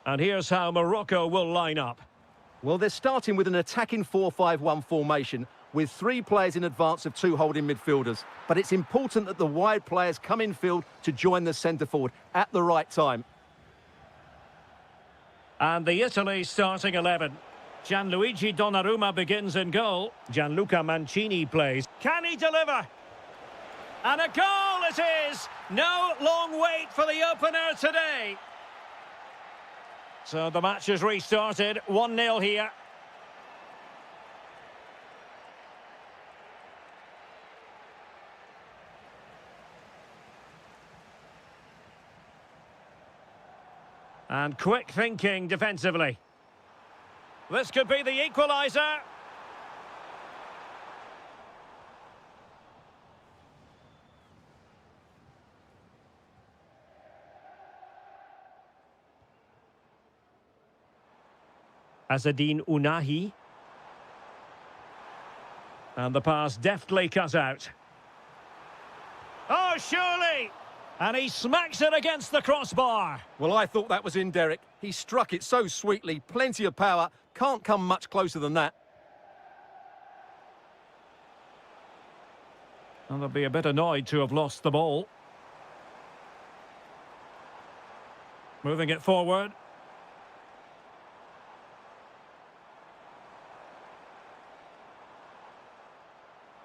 Speaker 1: And here's how Morocco will line up.
Speaker 2: Well, they're starting with an attacking 4-5-1 formation with 3 players in advance of 2 holding midfielders. But it's important that the wide players come in field to join the centre forward at the right time.
Speaker 1: And the Italy starting 11. Gianluigi Donnarumma begins in goal. Gianluca Mancini plays. Can he deliver? And a goal it is! No long wait for the opener today. So the match has restarted. 1-0 here. And quick thinking defensively. This could be the equaliser. Azzedine Ounahi. And the pass deftly cut out. Oh, surely! And he smacks it against the crossbar.
Speaker 2: Well, I thought that was in, Derek. He struck it so sweetly, plenty of power. Can't come much closer than that.
Speaker 1: And they'll be a bit annoyed to have lost the ball. Moving it forward.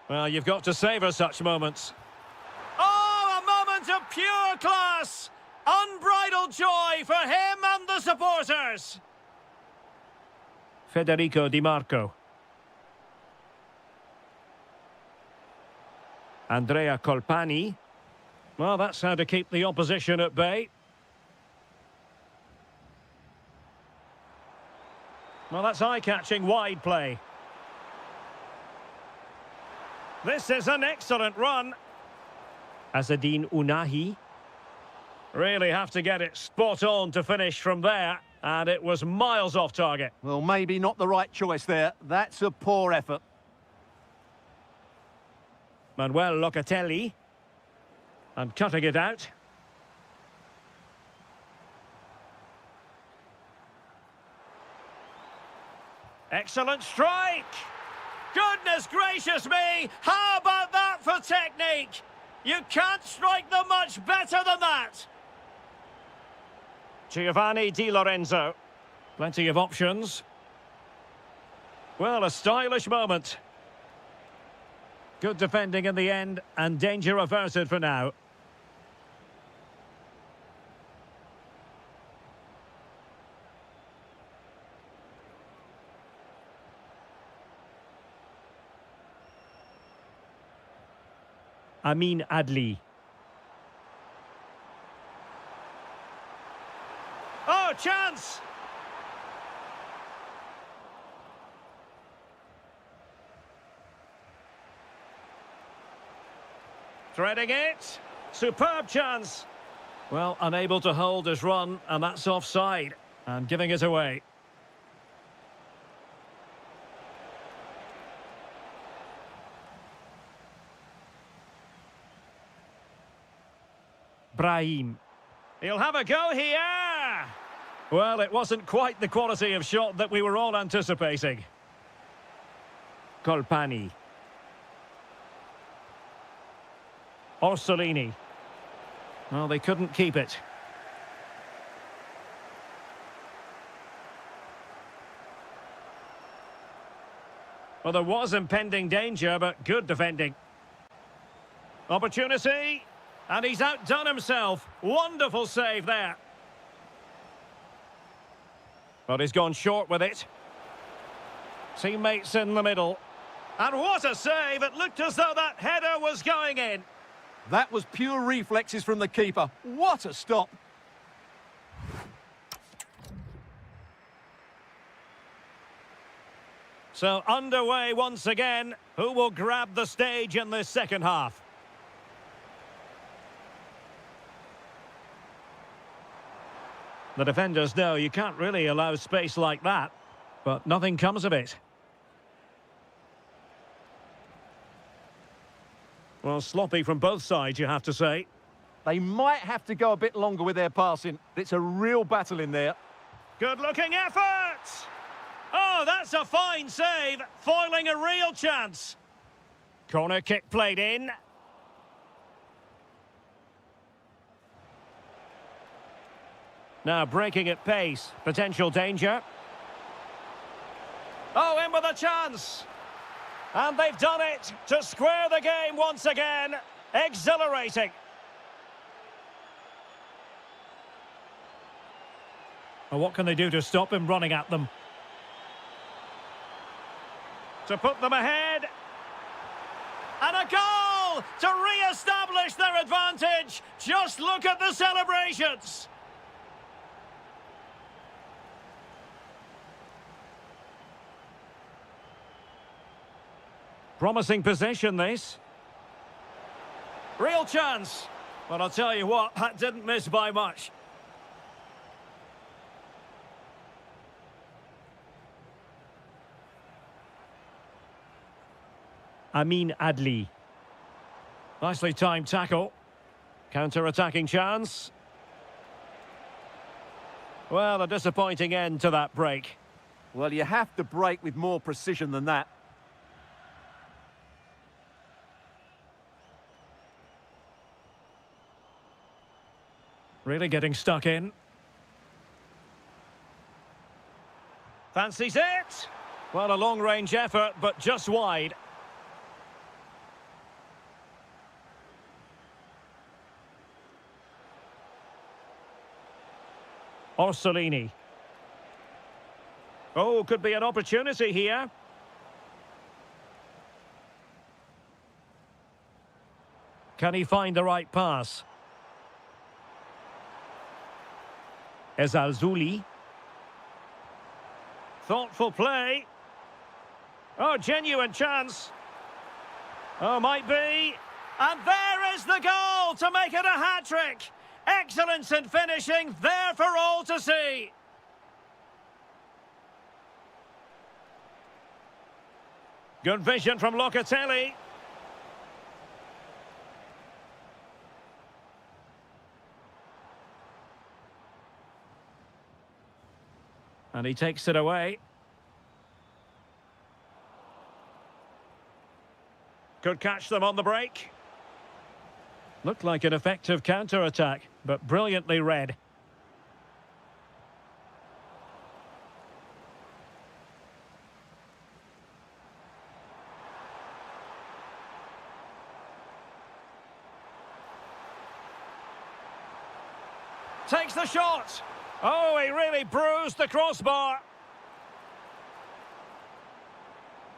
Speaker 1: Well, you've got to savour such moments. Oh, a moment of pure class! Unbridled joy for him and the supporters! Federico Di Marco. Andrea Colpani. Well, that's how to keep the opposition at bay. Well, that's eye-catching wide play. This is an excellent run. Azzedine Ounahi. Really have to get it spot on to finish from there. And it was miles off target.
Speaker 2: Well, maybe not the right choice there. That's a poor effort.
Speaker 1: Manuel Locatelli. And cutting it out. Excellent strike! Goodness gracious me! How about that for technique? You can't strike them much better than that! Giovanni Di Lorenzo. Plenty of options. Well, a stylish moment. Good defending in the end, and danger averted for now. Amin Adli. Oh, chance! Threading it. Superb chance. Well, unable to hold his run, and that's offside. And giving it away. Brahim. He'll have a go here! Well, it wasn't quite the quality of shot that we were all anticipating. Colpani. Orsolini. Well, they couldn't keep it. Well, there was impending danger, but good defending. Opportunity. And he's outdone himself. Wonderful save there. But he's gone short with it. Teammates in the middle. And what a save! It looked as though that header was going in.
Speaker 2: That was pure reflexes from the keeper. What a stop.
Speaker 1: So underway once again. Who will grab the stage in this second half? The defenders know you can't really allow space like that, but nothing comes of it. Well, sloppy from both sides, you have to say.
Speaker 2: They might have to go a bit longer with their passing. It's a real battle in there.
Speaker 1: Good-looking effort! Oh, that's a fine save, foiling a real chance. Corner kick played in. Now breaking at pace, potential danger. Oh, in with a chance. And they've done it to square the game once again. Exhilarating. Well, what can they do to stop him running at them? To put them ahead. And a goal to re-establish their advantage. Just look at the celebrations. Promising possession, this. Real chance. But I'll tell you what, that didn't miss by much. Amin Adli. Nicely timed tackle. Counter-attacking chance. Well, a disappointing end to that break.
Speaker 2: Well, you have to break with more precision than that.
Speaker 1: Really getting stuck in. Fancies it. Well, a long-range effort, but just wide. Orsolini. Oh, could be an opportunity here. Can he find the right pass? Ezalzouli. Thoughtful play. Oh, genuine chance. Oh, might be. And there is the goal to make it a hat-trick. Excellence in finishing, there for all to see. Good vision from Locatelli. And he takes it away. Could catch them on the break. Looked like an effective counter-attack, but brilliantly read. Takes the shot. Oh, he really bruised the crossbar.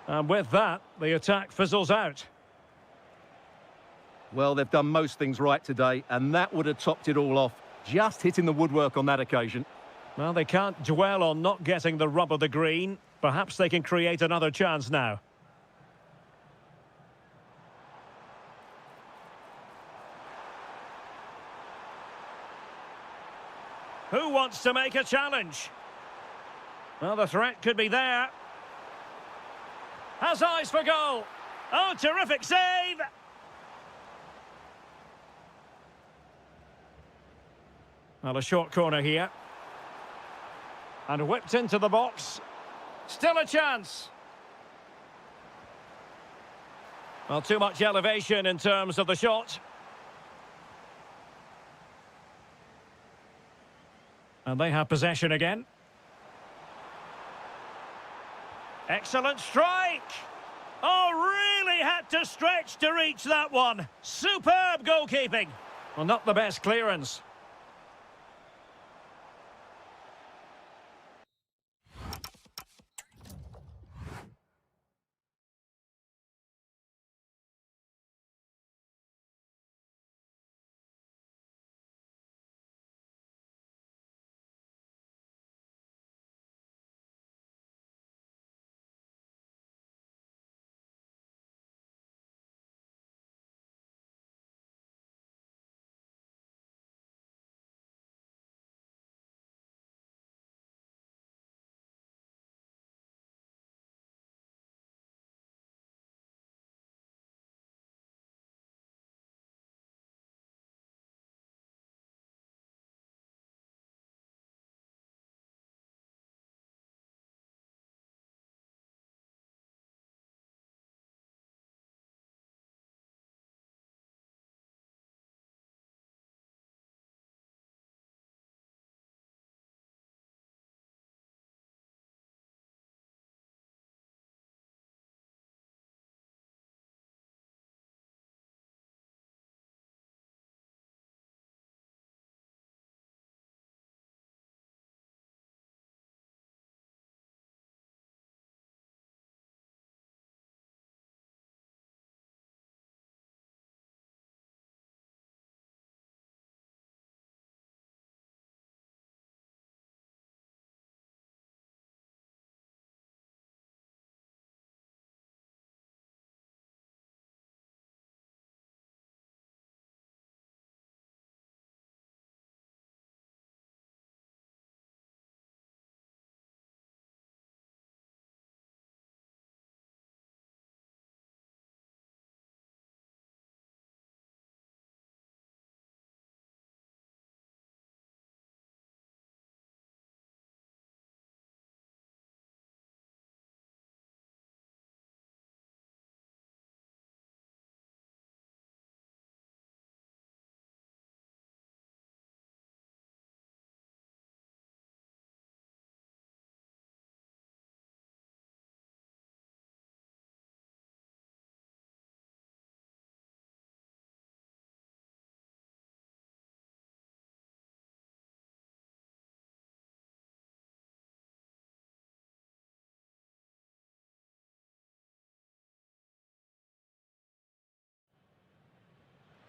Speaker 1: And with that, the attack fizzles out.
Speaker 2: Well, they've done most things right today, and that would have topped it all off. Just hitting the woodwork on that occasion.
Speaker 1: Well, they can't dwell on not getting the rub of the green. Perhaps they can create another chance now. Who wants to make a challenge? Well, the threat could be there. Has eyes for goal. Oh, terrific save! Well, a short corner here. And whipped into the box. Still a chance. Well, too much elevation in terms of the shot. And they have possession again. Excellent strike! Oh, really had to stretch to reach that one. Superb goalkeeping. Well, not the best clearance.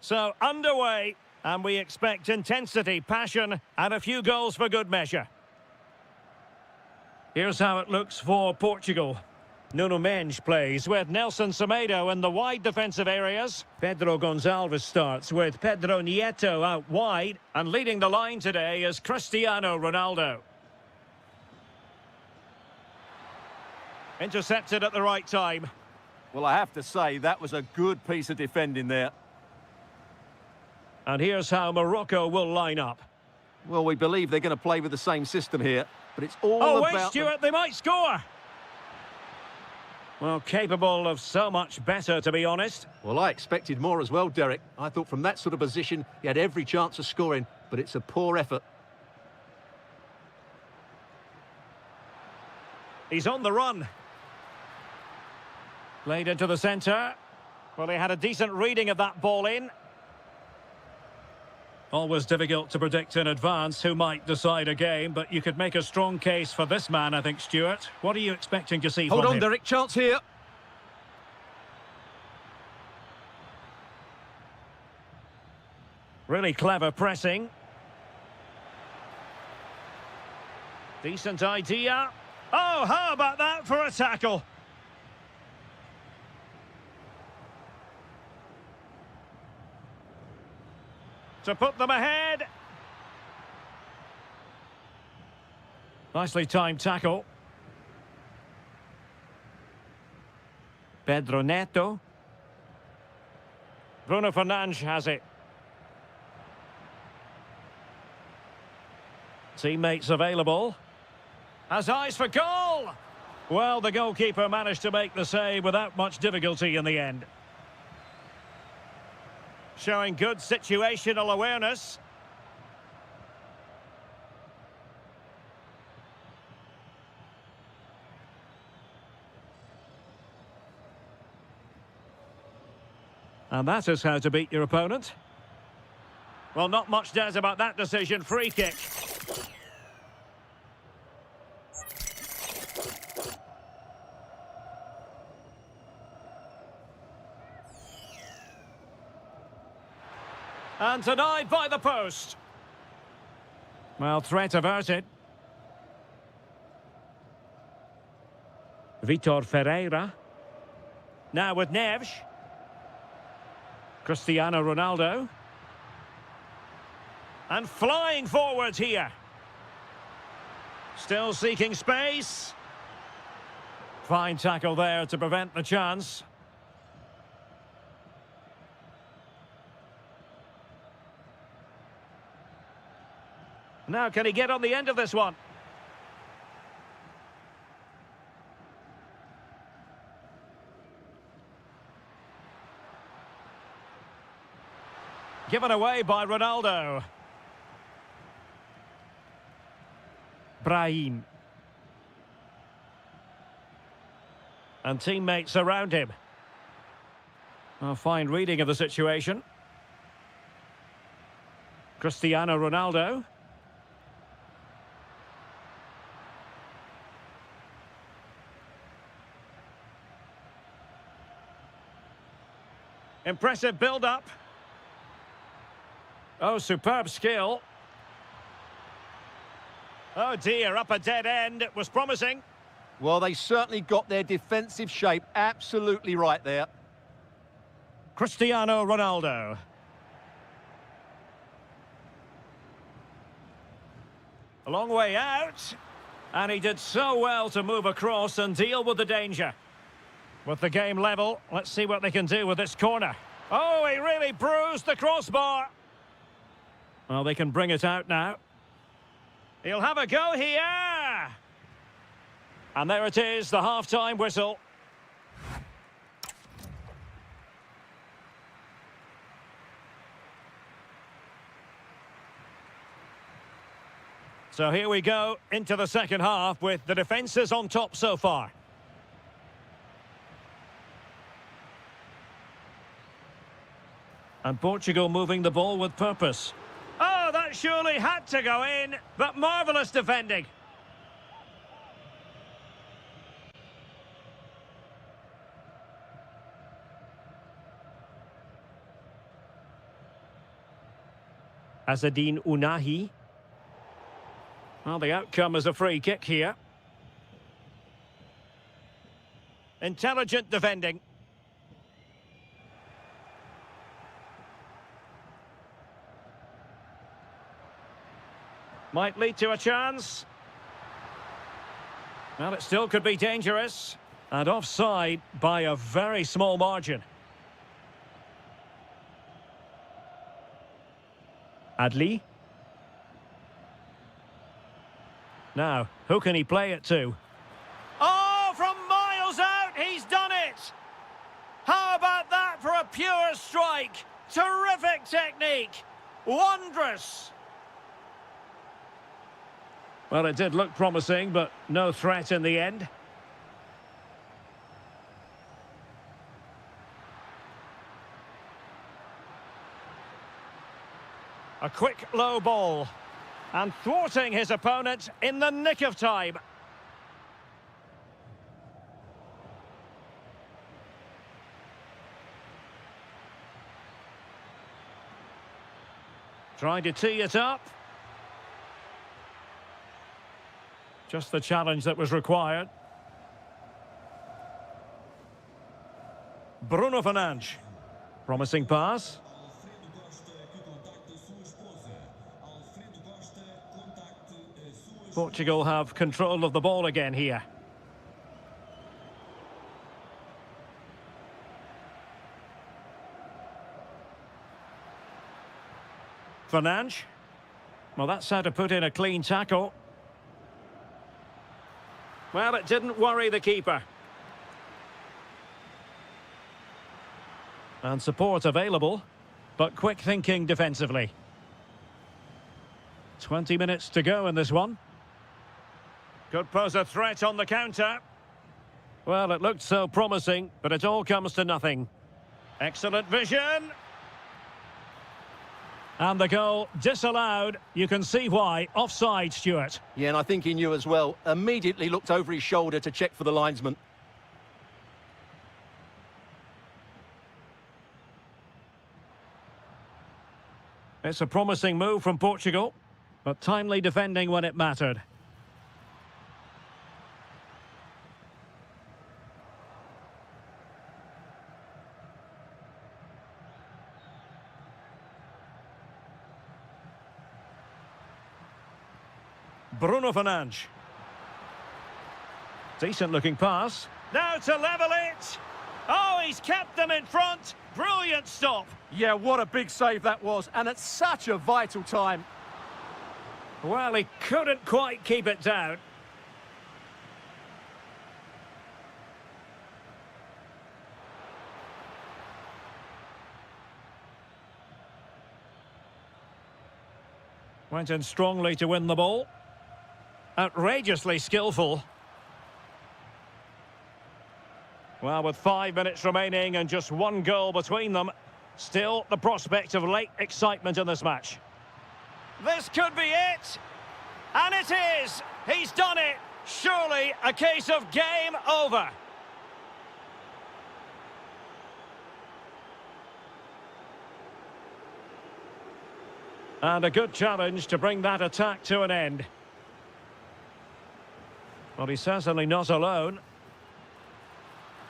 Speaker 1: So, underway, and we expect intensity, passion, and a few goals for good measure. Here's how it looks for Portugal. Nuno Mendes plays with Nelson Semedo in the wide defensive areas. Pedro Gonçalves starts with Pedro Nieto out wide. And leading the line today is Cristiano Ronaldo. Intercepted at the right time.
Speaker 2: Well, I have to say, that was a good piece of defending there.
Speaker 1: And here's how Morocco will line up.
Speaker 2: Well, we believe they're going to play with the same system here, but it's all
Speaker 1: Oh,
Speaker 2: about...
Speaker 1: wait, Stuart, they might score! Well, capable of so much better, to be honest.
Speaker 2: Well, I expected more as well, Derek. I thought from that sort of position, he had every chance of scoring, but it's a poor effort.
Speaker 1: He's on the run. Played into the centre. Well, he had a decent reading of that ball in. Always difficult to predict in advance who might decide a game, but you could make a strong case for this man, I think, Stuart. What are you expecting to see from him?
Speaker 2: Hold on, Derek, chance here.
Speaker 1: Really clever pressing. Decent idea. Oh, how about that for a tackle? To put them ahead. Nicely timed tackle. Pedro Neto. Bruno Fernandes has it. Teammates available. Has eyes for goal. Well, the goalkeeper managed to make the save without much difficulty in the end. Showing good situational awareness. And that is how to beat your opponent. Well, not much doubt about that decision. Free kick. And denied by the post. Well, threat averted. Vitor Ferreira. Now with Neves. Cristiano Ronaldo. And flying forward here. Still seeking space. Fine tackle there to prevent the chance. Now, can he get on the end of this one? Given away by Ronaldo. Brahim. And teammates around him. A fine reading of the situation. Cristiano Ronaldo. Impressive build-up. Oh, superb skill. Oh dear, up a dead end. It was promising.
Speaker 2: Well, they certainly got their defensive shape absolutely right there.
Speaker 1: Cristiano Ronaldo. A long way out. And he did so well to move across and deal with the danger. With the game level, let's see what they can do with this corner. Oh, he really bruised the crossbar. Well, they can bring it out now. He'll have a go here. And there it is, the half-time whistle. So here we go into the second half with the defences on top so far. And Portugal moving the ball with purpose. Oh, that surely had to go in, but marvellous defending. Azadine Unahi. Well, the outcome is a free kick here. Intelligent defending. Might lead to a chance. Well, it still could be dangerous. And offside by a very small margin. Adli. Now, who can he play it to? Oh, from miles out, he's done it! How about that for a pure strike? Terrific technique! Wondrous! Well, it did look promising, but no threat in the end. A quick low ball. And thwarting his opponent in the nick of time. Trying to tee it up. Just the challenge that was required. Bruno Fernandes. Promising pass. Portugal have control of the ball again here. Fernandes. Well, that's how to put in a clean tackle. Well, it didn't worry the keeper. And support available, but quick thinking defensively. 20 minutes to go in this one. Could pose a threat on the counter. Well, it looked so promising, but it all comes to nothing. Excellent vision. And the goal disallowed. You can see why. Offside, Stuart.
Speaker 2: Yeah, and I think he knew as well. Immediately looked over his shoulder to check for the linesman.
Speaker 1: It's a promising move from Portugal, but timely defending when it mattered. Bruno Fernandes. Decent looking pass. Now to level it. Oh, he's kept them in front. Brilliant stop.
Speaker 2: Yeah, what a big save that was, and at such a vital time.
Speaker 1: Well, he couldn't quite keep it down. Went in strongly to win the ball. Outrageously skillful. Well, with 5 minutes remaining and just one goal between them, still the prospect of late excitement in this match. This could be it. And it is. He's done it. Surely a case of game over. And a good challenge to bring that attack to an end. Well, he's certainly not alone.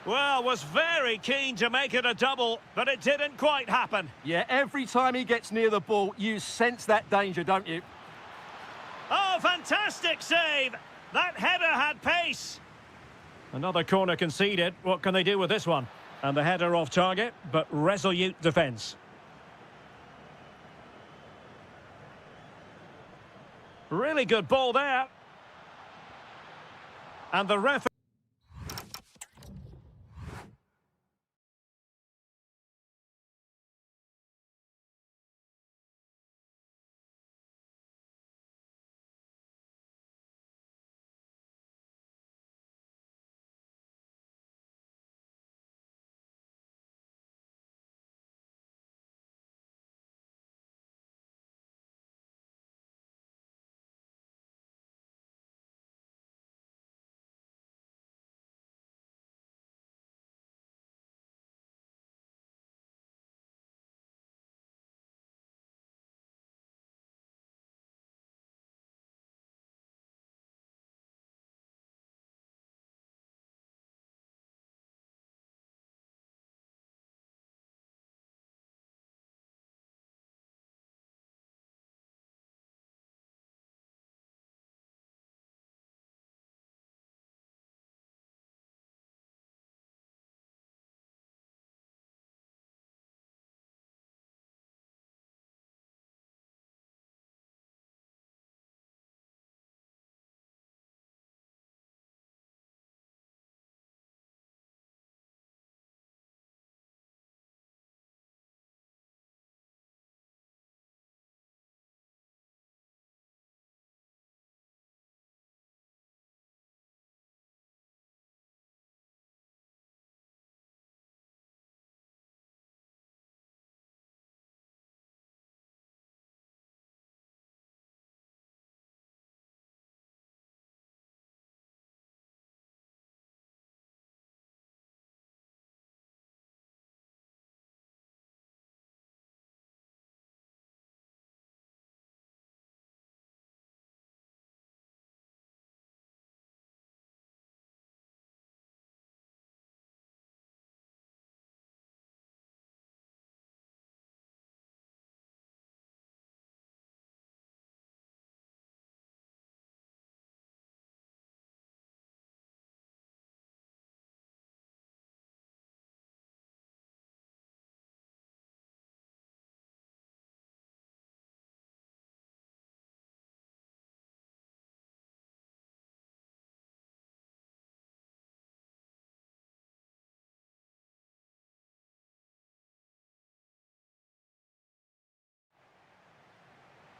Speaker 1: Well, was very keen to make it a double, but it didn't quite happen.
Speaker 2: Yeah, every time he gets near the ball, you sense that danger, don't you?
Speaker 1: Oh, fantastic save! That header had pace. Another corner conceded. What can they do with this one? And the header off target, but resolute defence. Really good ball there. And the referee...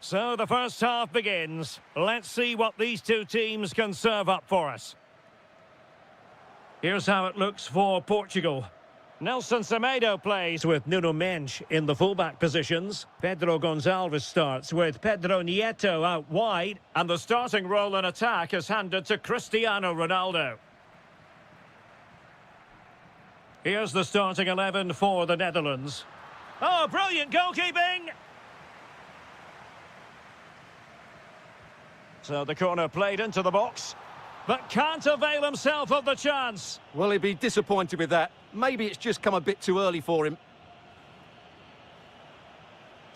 Speaker 1: So the first half begins. Let's see what these two teams can serve up for us. Here's how it looks for Portugal. Nelson Semedo plays with Nuno Mendes in the fullback positions. Pedro Gonçalves starts with Pedro Nieto out wide. And the starting role in attack is handed to Cristiano Ronaldo. Here's the starting 11 for the Netherlands. Oh, brilliant goalkeeping! So the corner played into the box, but can't avail himself of the chance.
Speaker 2: Well, he'd be disappointed with that. Maybe it's just come a bit too early for him.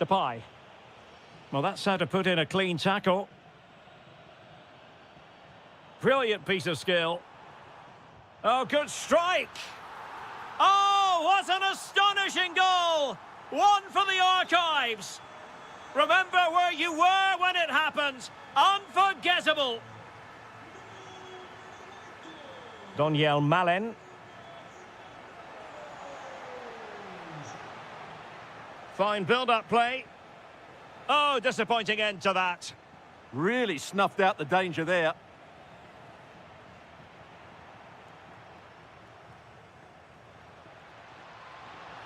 Speaker 1: Depay. Well, that's how to put in a clean tackle. Brilliant piece of skill. Oh, good strike! Oh, what an astonishing goal! One for the archives. Remember where you were when it happened. Unforgettable. Daniel Malen. Fine build-up play. Oh, disappointing end to that.
Speaker 2: Really snuffed out the danger there.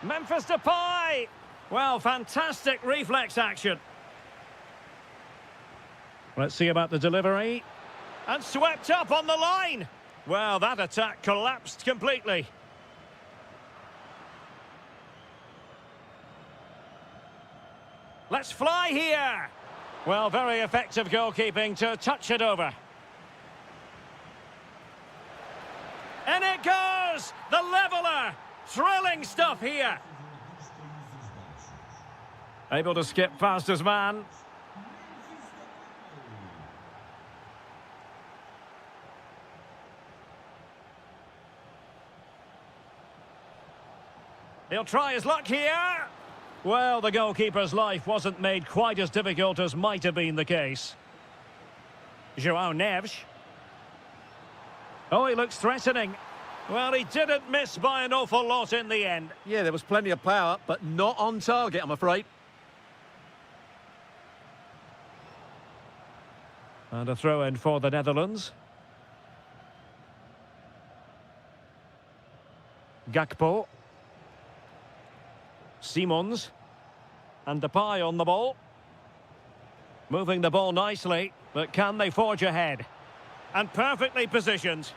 Speaker 1: Memphis Depay! Well, fantastic reflex action. Let's see about the delivery. And swept up on the line. Well, that attack collapsed completely. Let's fly here. Well, very effective goalkeeping to touch it over. And it goes! The leveller! Thrilling stuff here. Able to skip past his man. He'll try his luck here. Well, the goalkeeper's life wasn't made quite as difficult as might have been the case. João Neves. Oh, he looks threatening. Well, he didn't miss by an awful lot in the end.
Speaker 2: Yeah, there was plenty of power, but not on target, I'm afraid.
Speaker 1: And a throw-in for the Netherlands. Gakpo. Simons. And Depay on the ball. Moving the ball nicely, but can they forge ahead? And perfectly positioned.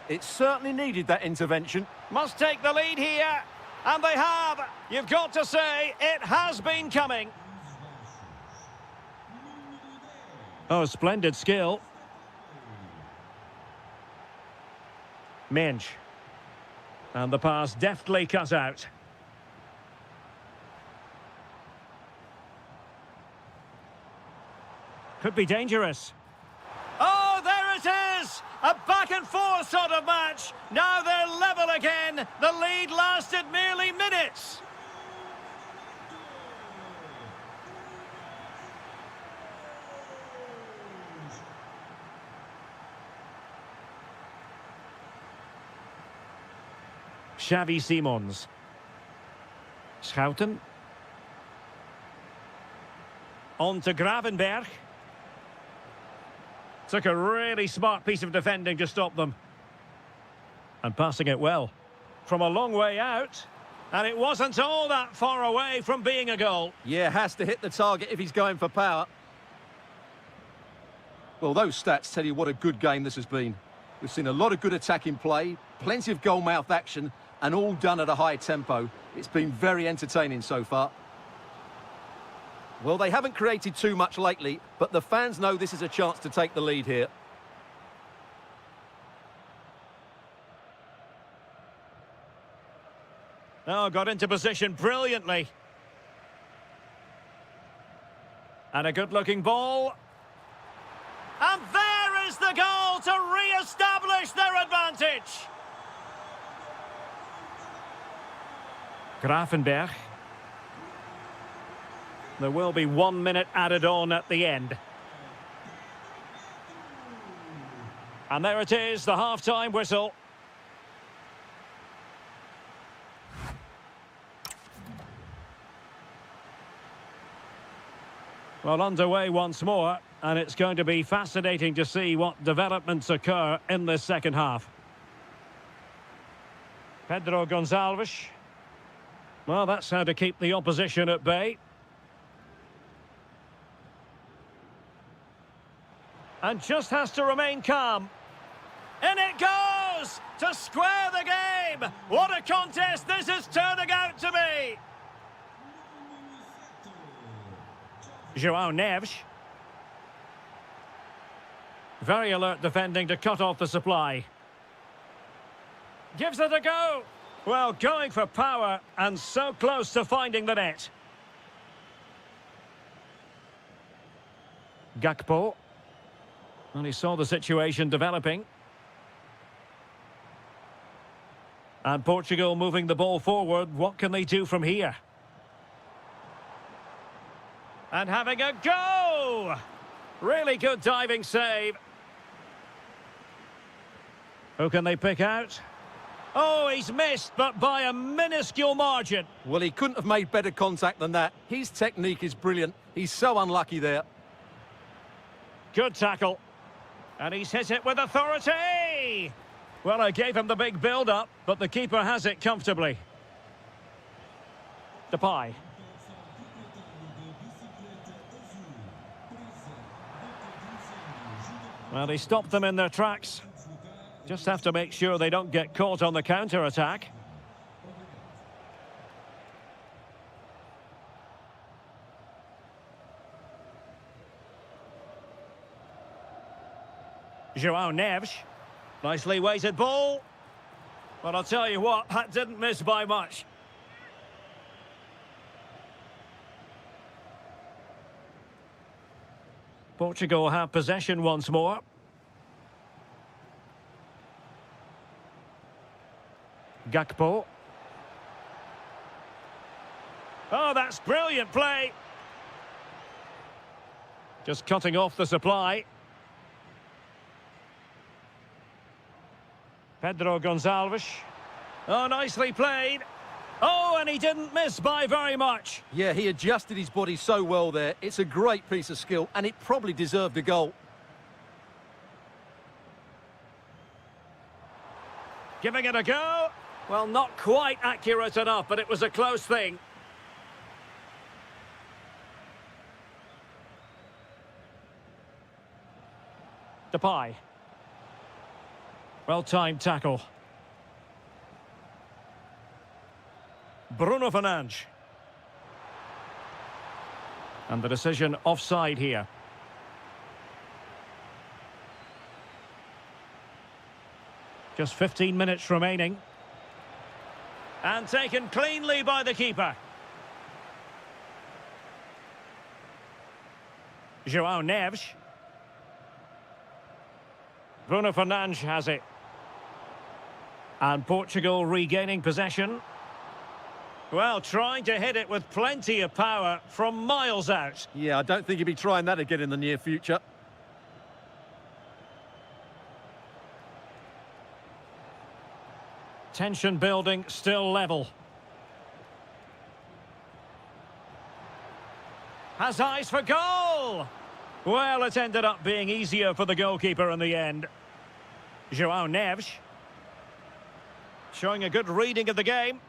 Speaker 2: It certainly needed that intervention.
Speaker 1: Must take the lead here. And they have. You've got to say, it has been coming. Oh, splendid skill. Mendes. And the pass deftly cut out. Could be dangerous. Oh, there it is! A back-and-forth sort of match. Now they're level again. The lead lasted merely minutes. Xavi Simons. Schouten. On to Gravenberg. Took a really smart piece of defending to stop them. And passing it well. From a long way out. And it wasn't all that far away from being a goal.
Speaker 2: Yeah, has to hit the target if he's going for power. Well, those stats tell you what a good game this has been. We've seen a lot of good attacking play, plenty of goal-mouth action, and all done at a high tempo. It's been very entertaining so far. Well, they haven't created too much lately, but the fans know this is a chance to take the lead here.
Speaker 1: Oh, got into position brilliantly. And a good-looking ball. And there is the goal to re-establish their advantage. Gravenberg. There will be 1 minute added on at the end. And there it is, the half-time whistle. Well, underway once more, and it's going to be fascinating to see what developments occur in this second half. Pedro Gonçalves. Well, that's how to keep the opposition at bay. And just has to remain calm. In it goes! To square the game! What a contest this is turning out to be! João Neves. Very alert defending to cut off the supply. Gives it a go. Well, going for power and so close to finding the net. Gakpo. And he saw the situation developing. And Portugal moving the ball forward. What can they do from here? And having a go! Really good diving save. Who can they pick out? Oh, he's missed, but by a minuscule margin.
Speaker 2: Well, he couldn't have made better contact than that. His technique is brilliant. He's so unlucky there.
Speaker 1: Good tackle. And he's hit it with authority! Well, I gave him the big build-up, but the keeper has it comfortably. Depay. Well, he stopped them in their tracks. Just have to make sure they don't get caught on the counter-attack. João Neves. Nicely weighted ball. But I'll tell you what, that didn't miss by much. Portugal have possession once more. Gakpo. Oh, that's brilliant play. Just cutting off the supply. Pedro Gonçalves. Oh, nicely played. Oh, and he didn't miss by very much.
Speaker 2: Yeah, he adjusted his body so well there. It's a great piece of skill, and it probably deserved a goal.
Speaker 1: Giving it a go. Well, not quite accurate enough, but it was a close thing. Depay. Well-timed tackle. Bruno Fernandes. And the decision offside here. Just 15 minutes remaining. And taken cleanly by the keeper. João Neves. Bruno Fernandes has it. And Portugal regaining possession. Well, trying to hit it with plenty of power from miles out.
Speaker 2: Yeah, I don't think he'll be trying that again in the near future.
Speaker 1: Tension building, still level. Has eyes for goal! Well, it ended up being easier for the goalkeeper in the end. João Neves. Showing a good reading of the game.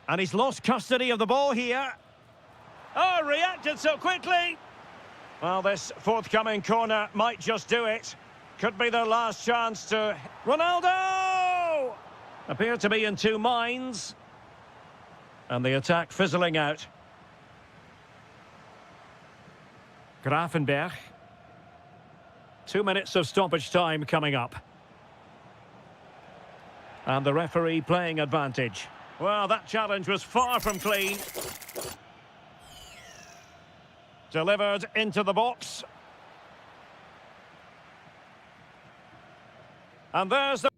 Speaker 1: And he's lost custody of the ball here. Oh, reacted so quickly. Well, this forthcoming corner might just do it. Could be their last chance to... Ronaldo! Appear to be in two minds. And the attack fizzling out. Gravenberch. 2 minutes of stoppage time coming up. And the referee playing advantage. Well, that challenge was far from clean. Delivered into the box. And there's the...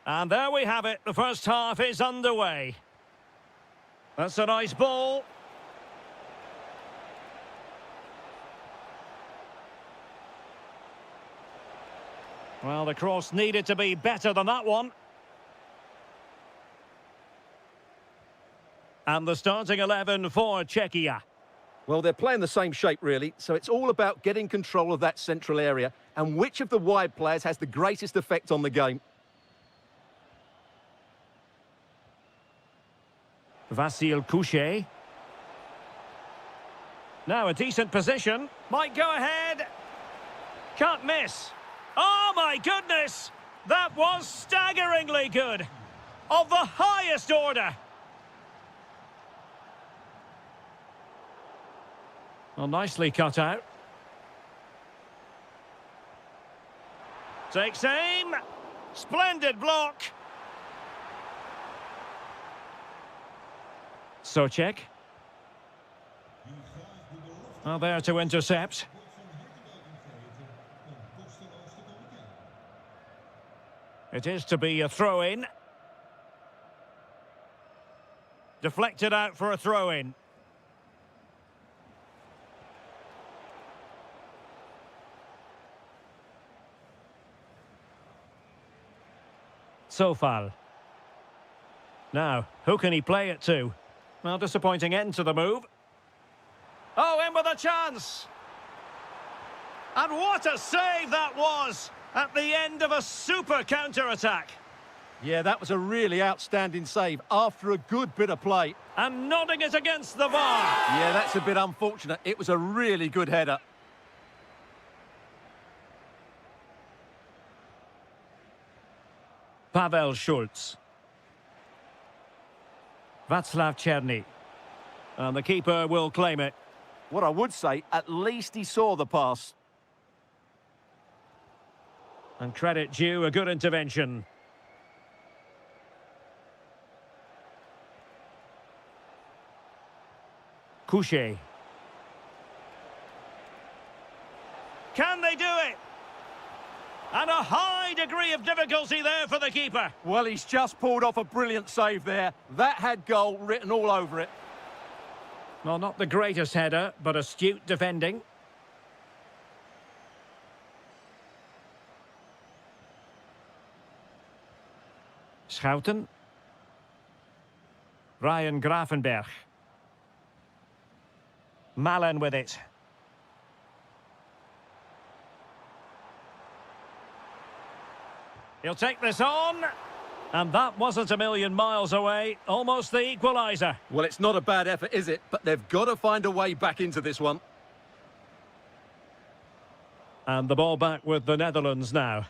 Speaker 1: And there we have it. The first half is underway. That's a nice ball. Well, the cross needed to be better than that one. And the starting 11 for Czechia.
Speaker 2: Well, they're playing the same shape, really, so it's all about getting control of that central area and which of the wide players has the greatest effect on the game.
Speaker 1: Vasil Couchet. Now a decent position. Might go ahead. Can't miss. Oh, my goodness! That was staggeringly good. Of the highest order. Well, nicely cut out. Takes aim. Splendid block. Socek. Well, there to intercept. It is to be a throw-in. Deflected out for a throw-in. Sofal. Now, who can he play it to? Well, disappointing end to the move. Oh, in with a chance! And what a save that was! At the end of a super counter-attack.
Speaker 2: Yeah, that was a really outstanding save after a good bit of play.
Speaker 1: And nodding it against the bar.
Speaker 2: Yeah, that's a bit unfortunate. It was a really good header.
Speaker 1: Pavel Schulz. Václav Černý. And the keeper will claim it.
Speaker 2: What I would say, at least he saw the pass.
Speaker 1: And credit due, a good intervention. Couchet. Can they do it? And a high degree of difficulty there for the keeper.
Speaker 2: Well, he's just pulled off a brilliant save there. That had goal written all over it.
Speaker 1: Well, not the greatest header, but astute defending. Schouten. Ryan Gravenberg. Malen with it. He'll take this on. And that wasn't a million miles away. Almost the equaliser.
Speaker 2: Well, it's not a bad effort, is it? But they've got to find a way back into this one.
Speaker 1: And the ball back with the Netherlands now.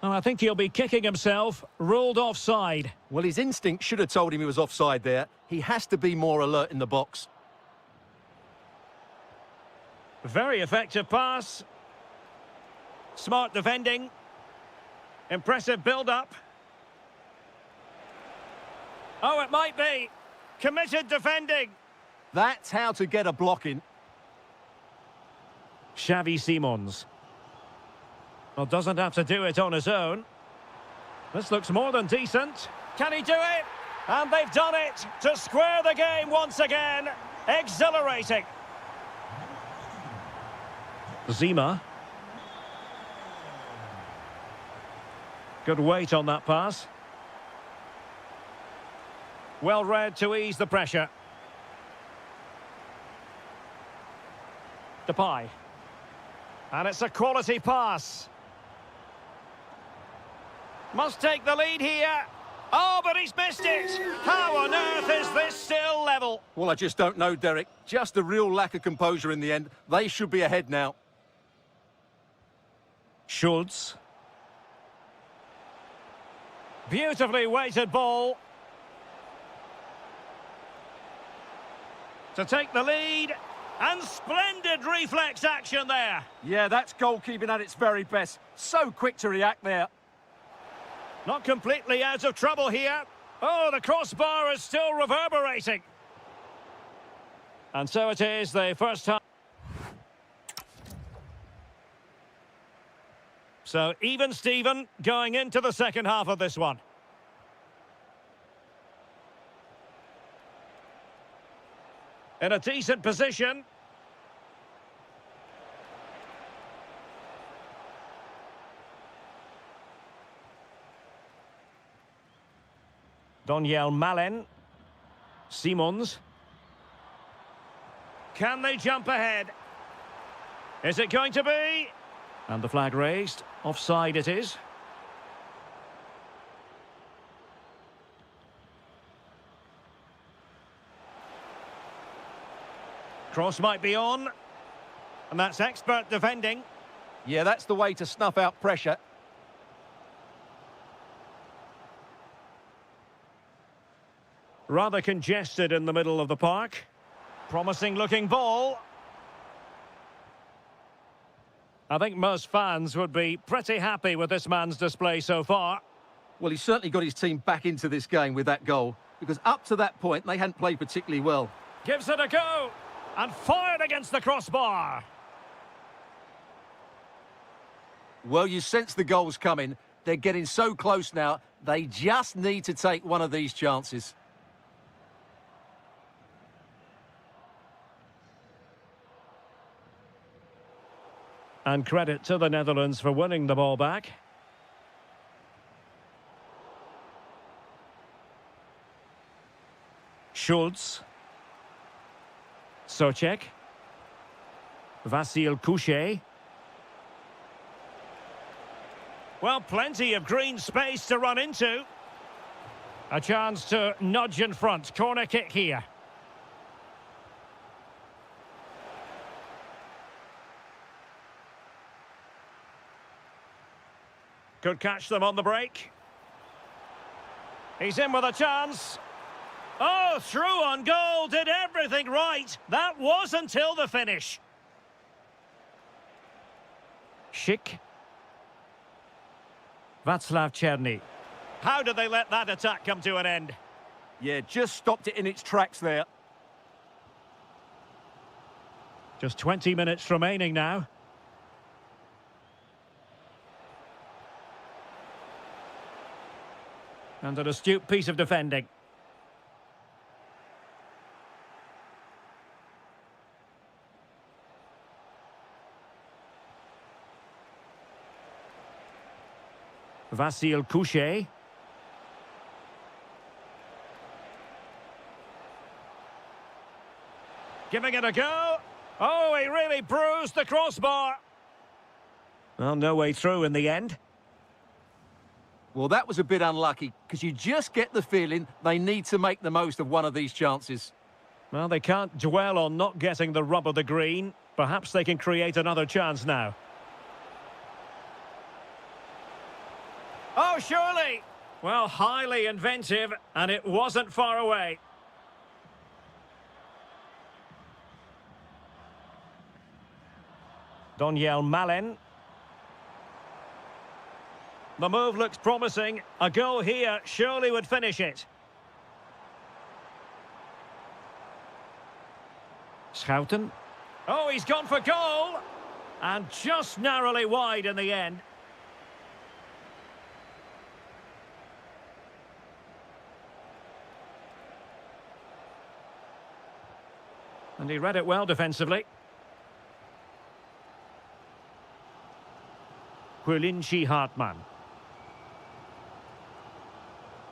Speaker 1: Oh, I think he'll be kicking himself. Ruled offside.
Speaker 2: Well, his instinct should have told him he was offside there. He has to be more alert in the box.
Speaker 1: Very effective pass. Smart defending. Impressive build-up. Oh, it might be. Committed defending.
Speaker 2: That's how to get a block in.
Speaker 1: Xavi Simons. Well, doesn't have to do it on his own. This looks more than decent. Can he do it? And they've done it to square the game once again. Exhilarating. Zima. Good weight on that pass. Well read to ease the pressure. Depay. And it's a quality pass. Must take the lead here. Oh, but he's missed it. How on earth is this still level?
Speaker 2: Well, I just don't know, Derek. Just a real lack of composure in the end. They should be ahead now.
Speaker 1: Schulz. Beautifully weighted ball. To take the lead. And splendid reflex action there.
Speaker 2: Yeah, that's goalkeeping at its very best. So quick to react there.
Speaker 1: Not completely out of trouble here. Oh, the crossbar is still reverberating. And so it is, the first half. So even Steven going into the second half of this one. In a decent position. Daniel Malen. Simons. Can they jump ahead? Is it going to be? And the flag raised. Offside it is. Cross might be on. And that's expert defending.
Speaker 2: Yeah, that's the way to snuff out pressure.
Speaker 1: Rather congested in the middle of the park. Promising looking ball. I think most fans would be pretty happy with this man's display so far.
Speaker 2: Well, he's certainly got his team back into this game with that goal, because up to that point, they hadn't played particularly well.
Speaker 1: Gives it a go, and fired against the crossbar.
Speaker 2: Well, you sense the goals coming. They're getting so close now, they just need to take one of these chances.
Speaker 1: And credit to the Netherlands for winning the ball back. Schultz. Socek. Vasil Couchet. Well, plenty of green space to run into. A chance to nudge in front. Corner kick here. Could catch them on the break. He's in with a chance. Oh, through on goal, did everything right. That was until the finish. Schick. Václav Černý. How did they let that attack come to an end?
Speaker 2: Yeah, just stopped it in its tracks there.
Speaker 1: Just 20 minutes remaining now. And an astute piece of defending. Vasil Couchet. Giving it a go. Oh, he really bruised the crossbar. Well, no way through in the end.
Speaker 2: Well, that was a bit unlucky, because you just get the feeling they need to make the most of one of these chances.
Speaker 1: Well, they can't dwell on not getting the rub of the green. Perhaps they can create another chance now. Oh, surely! Well, highly inventive, and it wasn't far away. Daniel Malen. The move looks promising. A goal here surely would finish it. Schouten. Oh, he's gone for goal! And just narrowly wide in the end. And he read it well defensively. Quillinci Hartmann.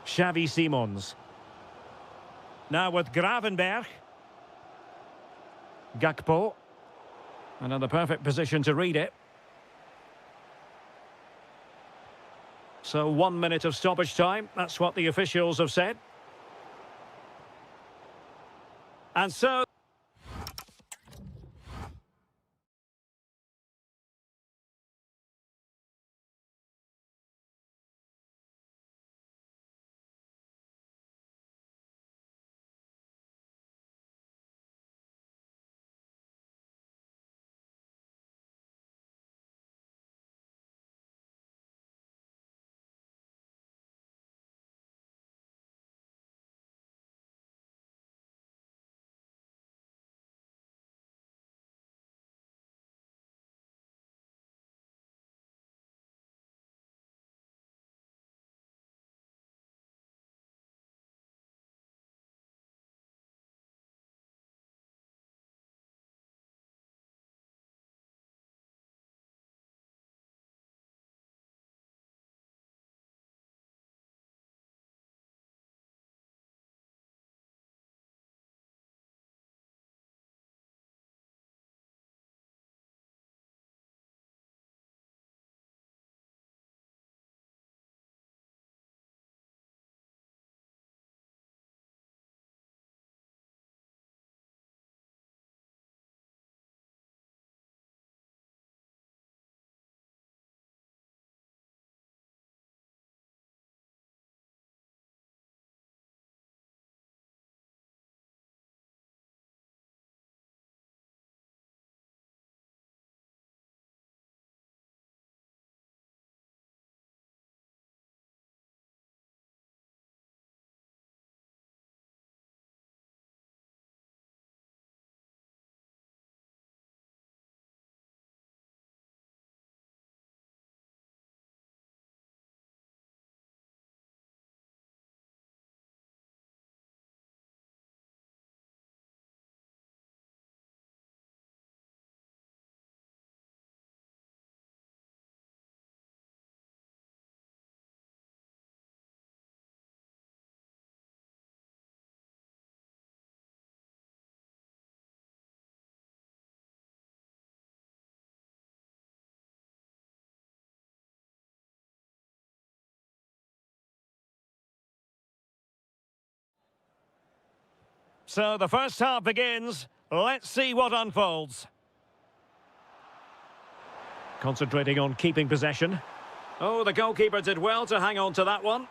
Speaker 1: Xavi Simons. Now with Gravenberg. Gakpo. And in the perfect position to read it. So 1 minute of stoppage time. That's what the officials have said. And so... So the first half begins. Let's see what unfolds. Concentrating on keeping possession. Oh, the goalkeeper did well to hang on to that one.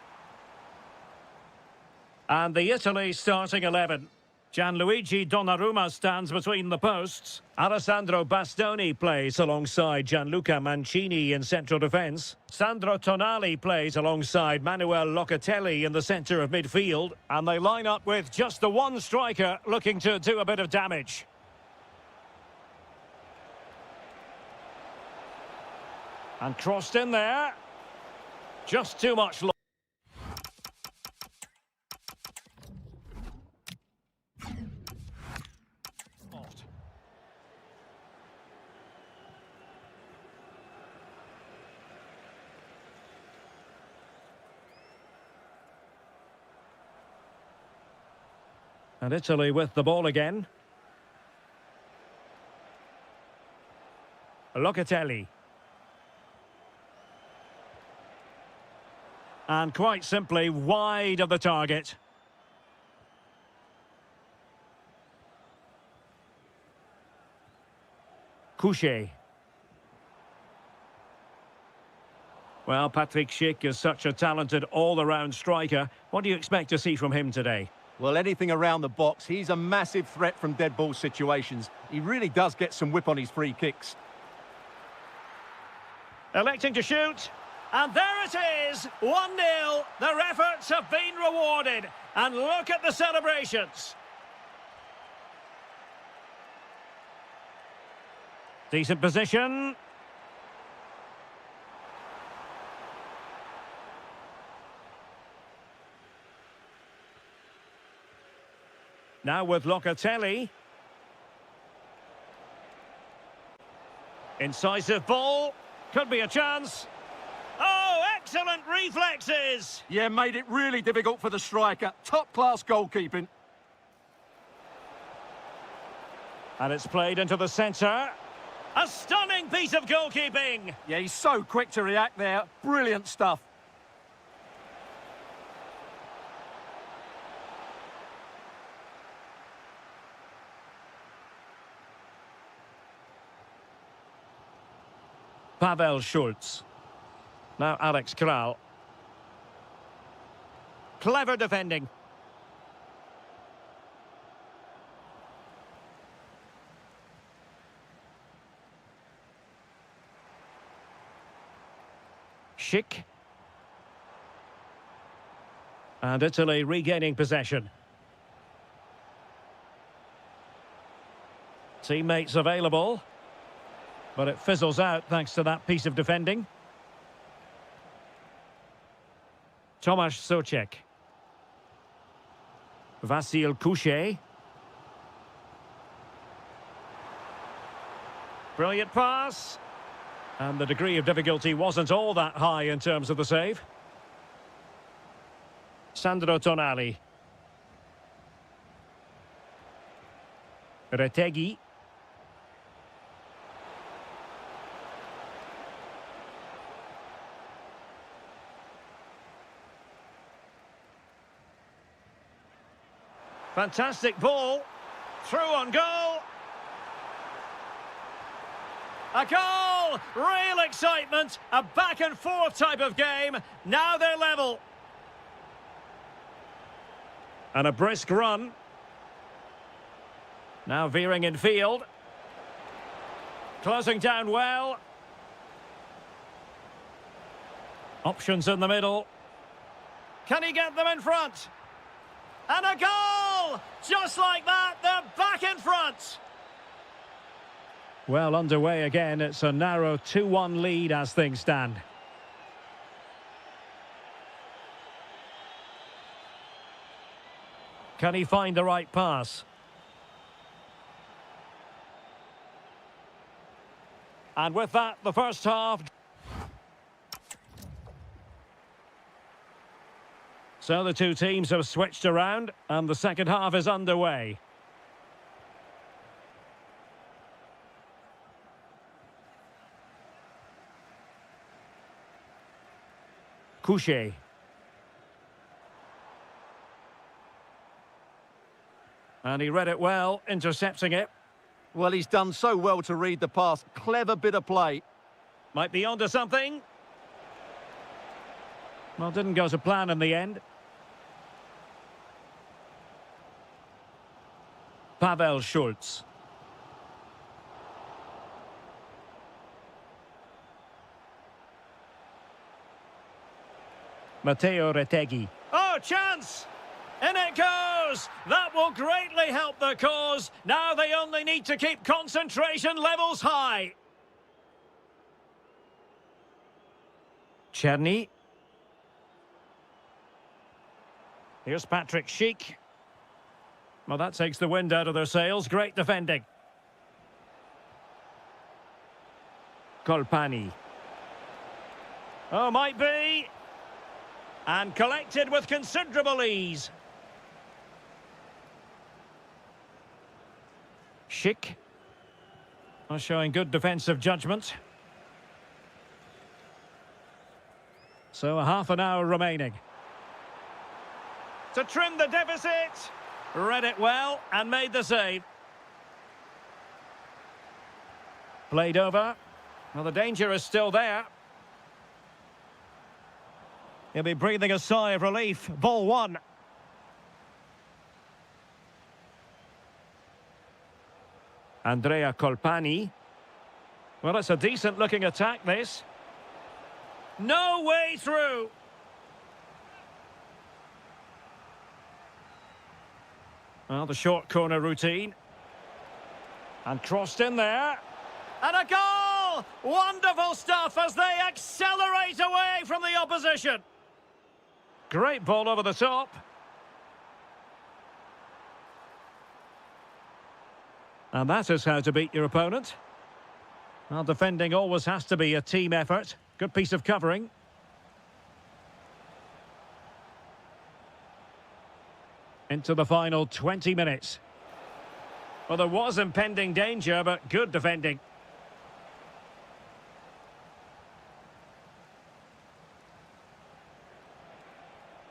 Speaker 1: And the Italy starting 11. Gianluigi Donnarumma stands between the posts. Alessandro Bastoni plays alongside Gianluca Mancini in central defence. Sandro Tonali plays alongside Manuel Locatelli in the centre of midfield. And they line up with just the one striker looking to do a bit of damage. And crossed in there. Just too much. And Italy with the ball again. Locatelli. And quite simply wide of the target. Couché. Well, Patrick Schick is such a talented all-around striker. What do you expect to see from him today?
Speaker 2: Well, anything around the box. He's a massive threat from dead ball situations. He really does get some whip on his free kicks.
Speaker 1: Electing to shoot. And there it is, 1-0. Their efforts have been rewarded. And look at the celebrations. Decent position. Now with Locatelli. Incisive ball. Could be a chance. Oh, excellent reflexes!
Speaker 2: Yeah, made it really difficult for the striker. Top-class goalkeeping.
Speaker 1: And it's played into the centre. A stunning piece of goalkeeping!
Speaker 2: Yeah, he's so quick to react there. Brilliant stuff.
Speaker 1: Pavel Schultz. Now Alex Kral. Clever defending. Schick. And Italy regaining possession. Teammates available. But it fizzles out thanks to that piece of defending. Tomasz Souček. Vasil Couché. Brilliant pass. And the degree of difficulty wasn't all that high in terms of the save. Sandro Tonali. Retegui. Fantastic ball. Through on goal. A goal! Real excitement. A back and forth type of game. Now they're level. And a brisk run. Now veering in field. Closing down well. Options in the middle. Can he get them in front? And a goal! Just like that, they're back in front. Well, underway again. It's a narrow 2-1 lead as things stand. Can he find the right pass? And with that, the first half. So the two teams have switched around, and the second half is underway. Couché. And he read it well, intercepting it.
Speaker 2: Well, he's done so well to read the pass. Clever bit of play.
Speaker 1: Might be onto something. Well, didn't go to plan in the end. Pavel Schultz. Matteo Retegui. Oh, chance! In it goes! That will greatly help the cause. Now they only need to keep concentration levels high. Czerny. Here's Patrick Schick. Well, that takes the wind out of their sails. Great defending. Colpani. Oh, might be. And collected with considerable ease. Schick. Well, showing good defensive judgment. So a half an hour remaining. To trim the deficit. Read it well and made the save. Played over. Well, the danger is still there. He'll be breathing a sigh of relief. Ball one. Andrea Colpani. Well, it's a decent-looking attack, this. No way through. Well, the short corner routine. And crossed in there. And a goal! Wonderful stuff as they accelerate away from the opposition. Great ball over the top. And that is how to beat your opponent. Well, defending always has to be a team effort. Good piece of covering. Into the final 20 minutes. Well, there was impending danger, but good defending.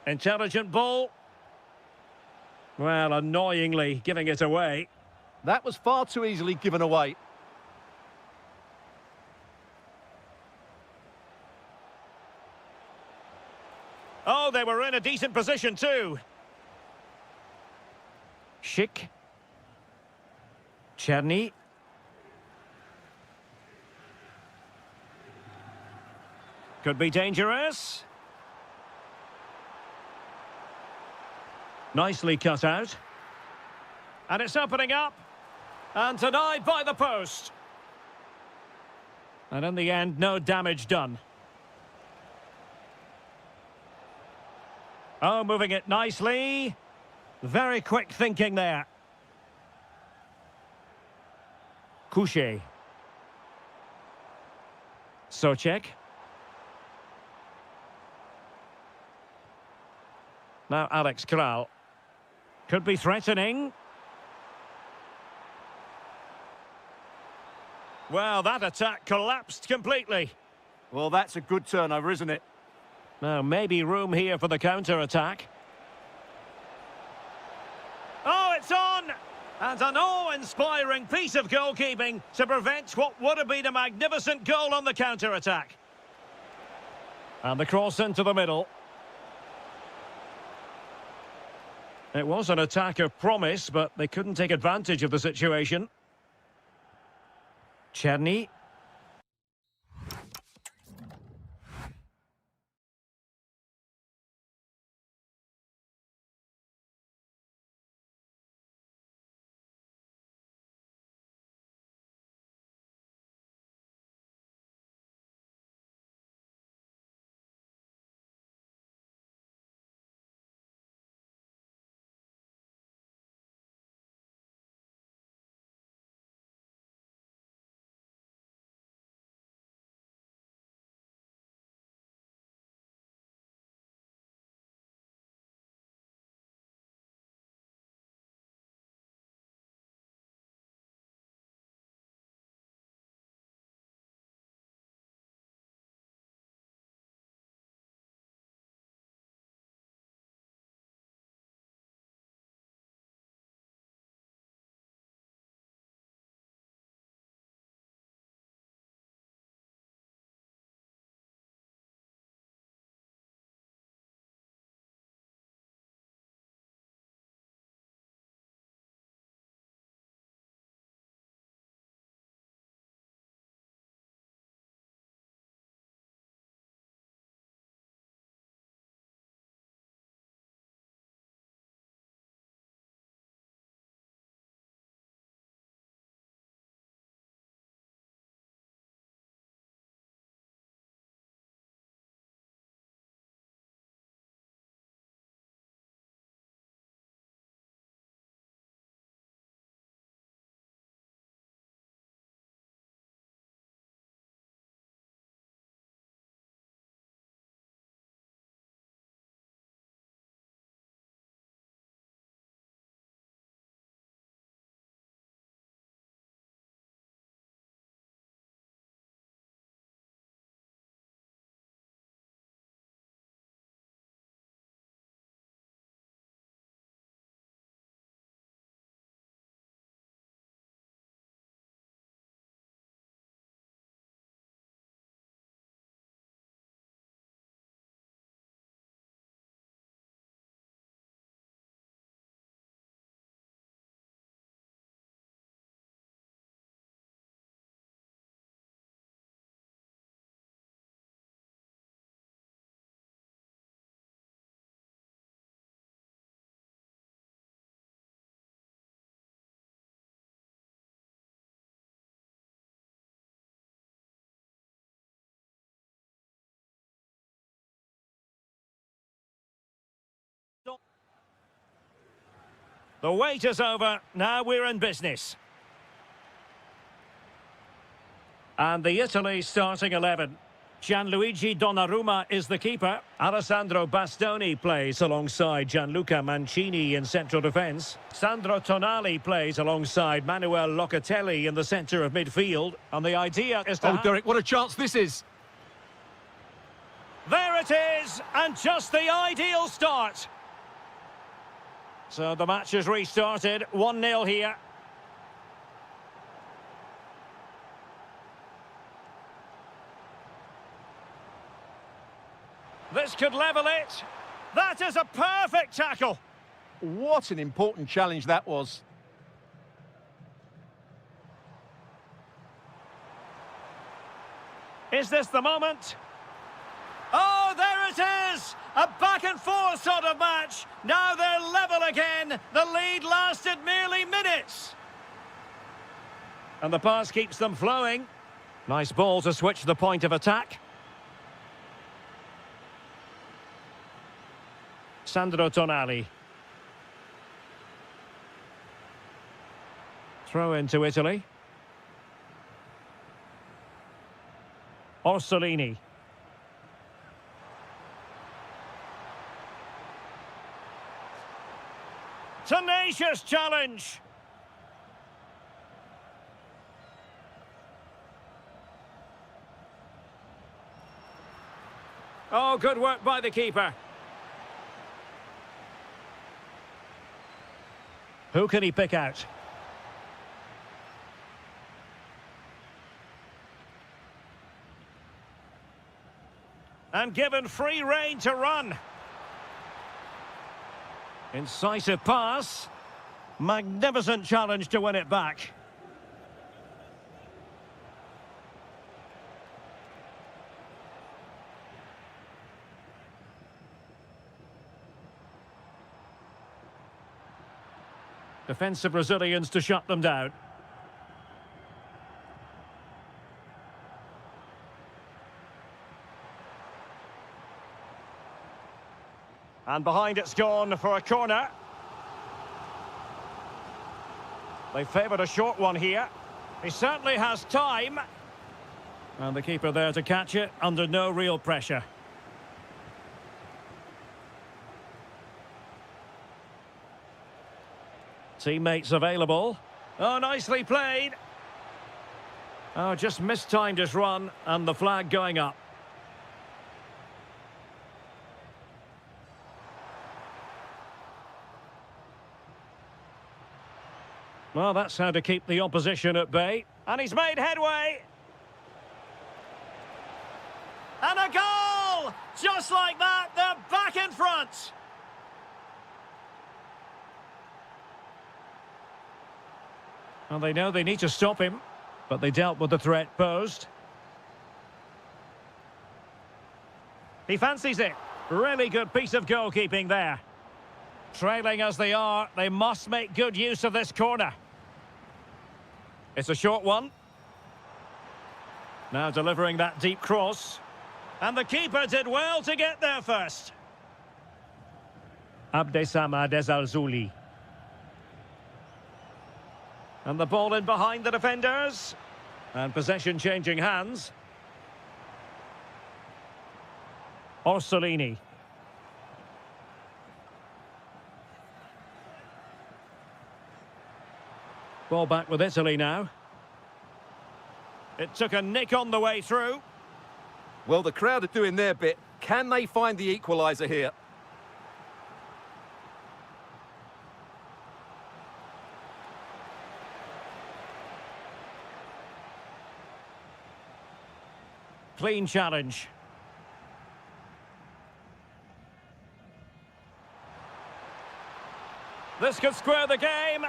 Speaker 1: Intelligent ball. Well, annoyingly giving it away.
Speaker 2: That was far too easily given away.
Speaker 1: Oh, they were in a decent position too. Schick. Czerny. Could be dangerous. Nicely cut out. And it's opening up. And denied by the post. And in the end, no damage done. Oh, moving it nicely. Very quick thinking there. Couchet. Socek. Now Alex Kral. Could be threatening. Well, that attack collapsed completely.
Speaker 2: Well, that's a good turnover, isn't it?
Speaker 1: Now, maybe room here for the counter-attack. Oh, it's on! And an awe-inspiring piece of goalkeeping to prevent what would have been a magnificent goal on the counter-attack. And the cross into the middle. It was an attack of promise, but they couldn't take advantage of the situation. Czerny. The wait is over. Now we're in business. And the Italy starting 11. Gianluigi Donnarumma is the keeper. Alessandro Bastoni plays alongside Gianluca Mancini in central defence. Sandro Tonali plays alongside Manuel Locatelli in the centre of midfield. And the idea is to...
Speaker 2: Oh, Derek, what a chance this is!
Speaker 1: There it is! And just the ideal start. So the match has restarted. 1-0 here. This could level it. That is a perfect tackle.
Speaker 2: What an important challenge that was.
Speaker 1: Is this the moment? Oh, there it is! A back-and-forth sort of match. Now they're level again. The lead lasted merely minutes. And the pass keeps them flowing. Nice ball to switch the point of attack. Sandro Tonali. Throw into Italy. Orsolini. Tenacious challenge. Oh, good work by the keeper. Who can he pick out? And given free rein to run. Incisive pass. Magnificent challenge to win it back. Defensive Brazilians to shut them down. And behind it's gone for a corner. They favoured a short one here. He certainly has time. And the keeper there to catch it under no real pressure. Teammates available. Oh, nicely played. Oh, just mistimed his run and the flag going up. Well, that's how to keep the opposition at bay. And he's made headway. And a goal! Just like that, they're back in front. Well, they know they need to stop him, but they dealt with the threat posed. He fancies it. Really good piece of goalkeeping there. Trailing as they are, they must make good use of this corner. It's a short one. Now delivering that deep cross. And the keeper did well to get there first. Abdesama Desalzuli. And the ball in behind the defenders. And possession changing hands. Orsolini. Ball back with Italy now. It took a nick on the way through.
Speaker 2: Well, the crowd are doing their bit. Can they find the equaliser here?
Speaker 1: Clean challenge. This could square the game.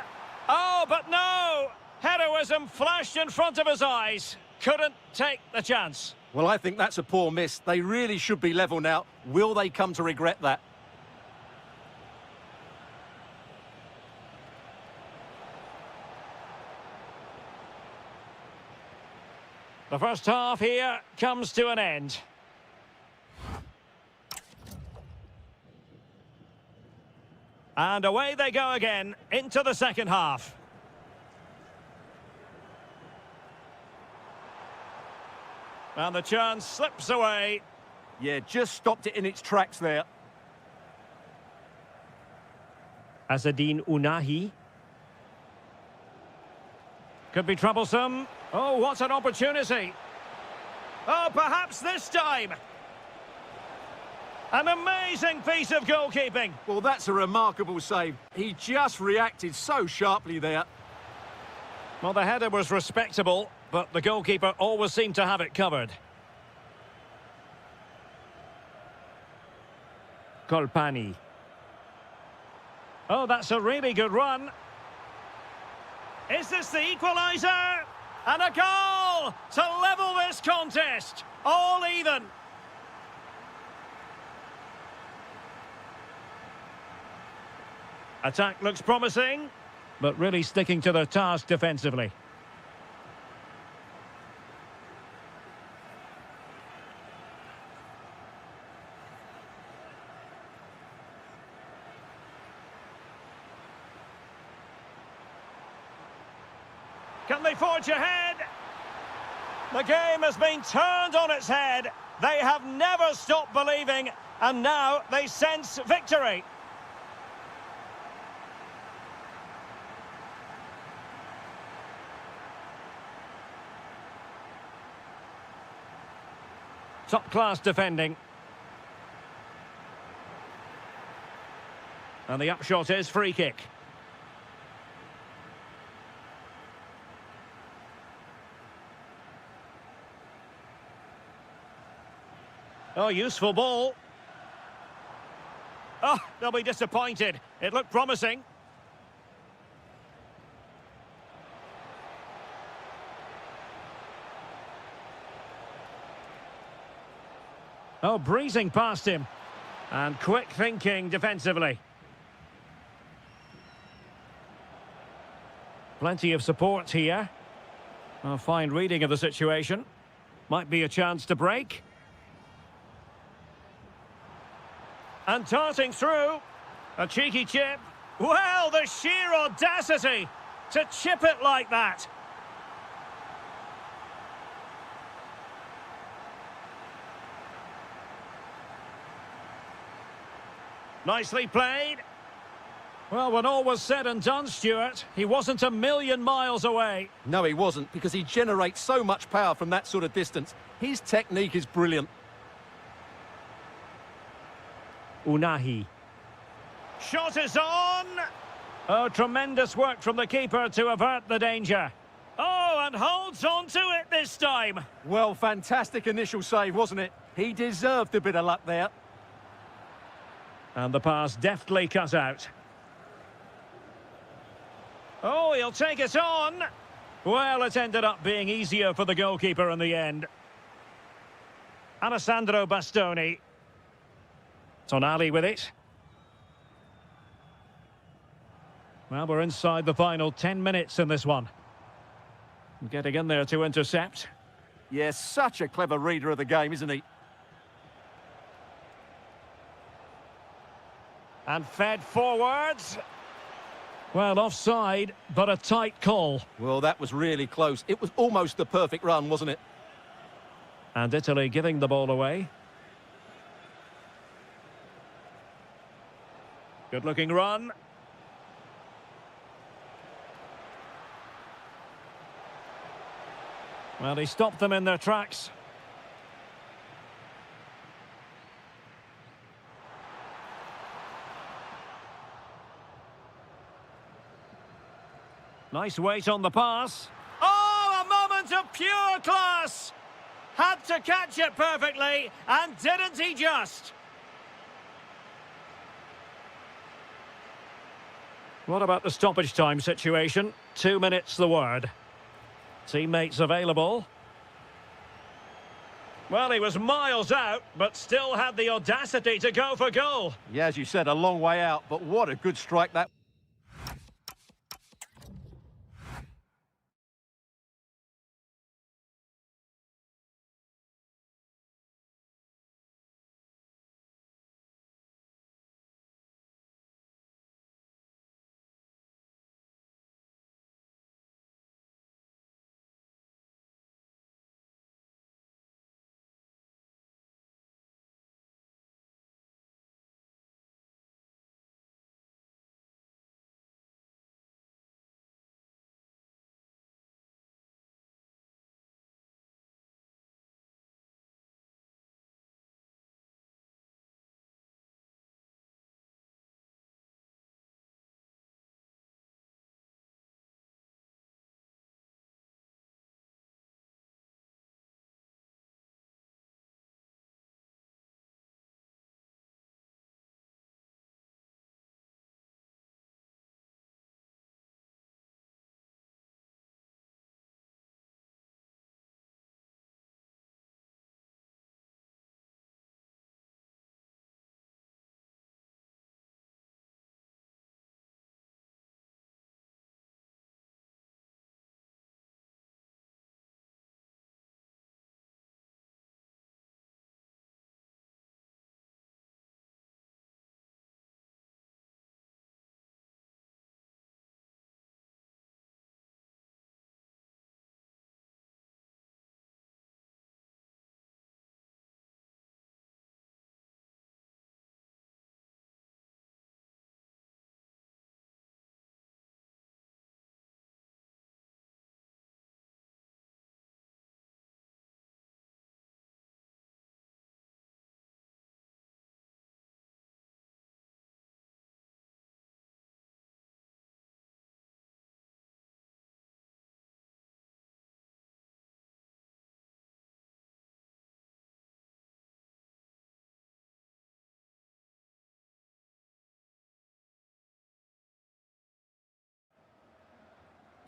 Speaker 1: Oh, but no! Heroism flashed in front of his eyes. Couldn't take the chance.
Speaker 2: Well, I think that's a poor miss. They really should be level now. Will they come to regret that?
Speaker 1: The first half here comes to an end. And away they go again into the second half. And the chance slips away.
Speaker 2: Yeah, just stopped it in its tracks there.
Speaker 1: Azzedine Ounahi. Could be troublesome. Oh, what an opportunity. Oh, perhaps this time. An amazing piece of goalkeeping.
Speaker 2: Well, that's a remarkable save. He just reacted so sharply there.
Speaker 1: Well, the header was respectable, but the goalkeeper always seemed to have it covered. Colpani. Oh, that's a really good run. Is this the equaliser? And a goal to level this contest. All even. Attack looks promising, but really sticking to their task defensively. Can they forge ahead? The game has been turned on its head. They have never stopped believing, and now they sense victory. Top-class defending. And the upshot is free kick. Oh, useful ball. Oh, they'll be disappointed. It looked promising. Oh, breezing past him. And quick thinking defensively. Plenty of support here. A fine reading of the situation. Might be a chance to break. And darting through, a cheeky chip. Well, the sheer audacity to chip it like that. Nicely played. Well, when all was said and done, Stuart, he wasn't a million miles away.
Speaker 2: No, he wasn't, because he generates so much power from that sort of distance. His technique is brilliant.
Speaker 1: Ounahi. Shot is on! Oh, tremendous work from the keeper to avert the danger. Oh, and holds on to it this time.
Speaker 2: Well, fantastic initial save, wasn't it? He deserved a bit of luck there.
Speaker 1: And the pass deftly cut out. Oh, he'll take it on. Well, it ended up being easier for the goalkeeper in the end. Alessandro Bastoni. Tonali with it. Well, we're inside the final 10 minutes in this one. Getting in there to intercept.
Speaker 2: Yes, such a clever reader of the game, isn't he?
Speaker 1: And fed forwards. Well, offside, but a tight call.
Speaker 2: Well, that was really close. It was almost the perfect run, wasn't it?
Speaker 1: And Italy giving the ball away. Good-looking run. Well, he stopped them in their tracks. Nice weight on the pass. Oh, a moment of pure class! Had to catch it perfectly, and didn't he just? What about the stoppage time situation? 2 minutes the word. Teammates available. Well, he was miles out, but still had the audacity to go for goal.
Speaker 2: Yeah, as you said, a long way out, but what a good strike that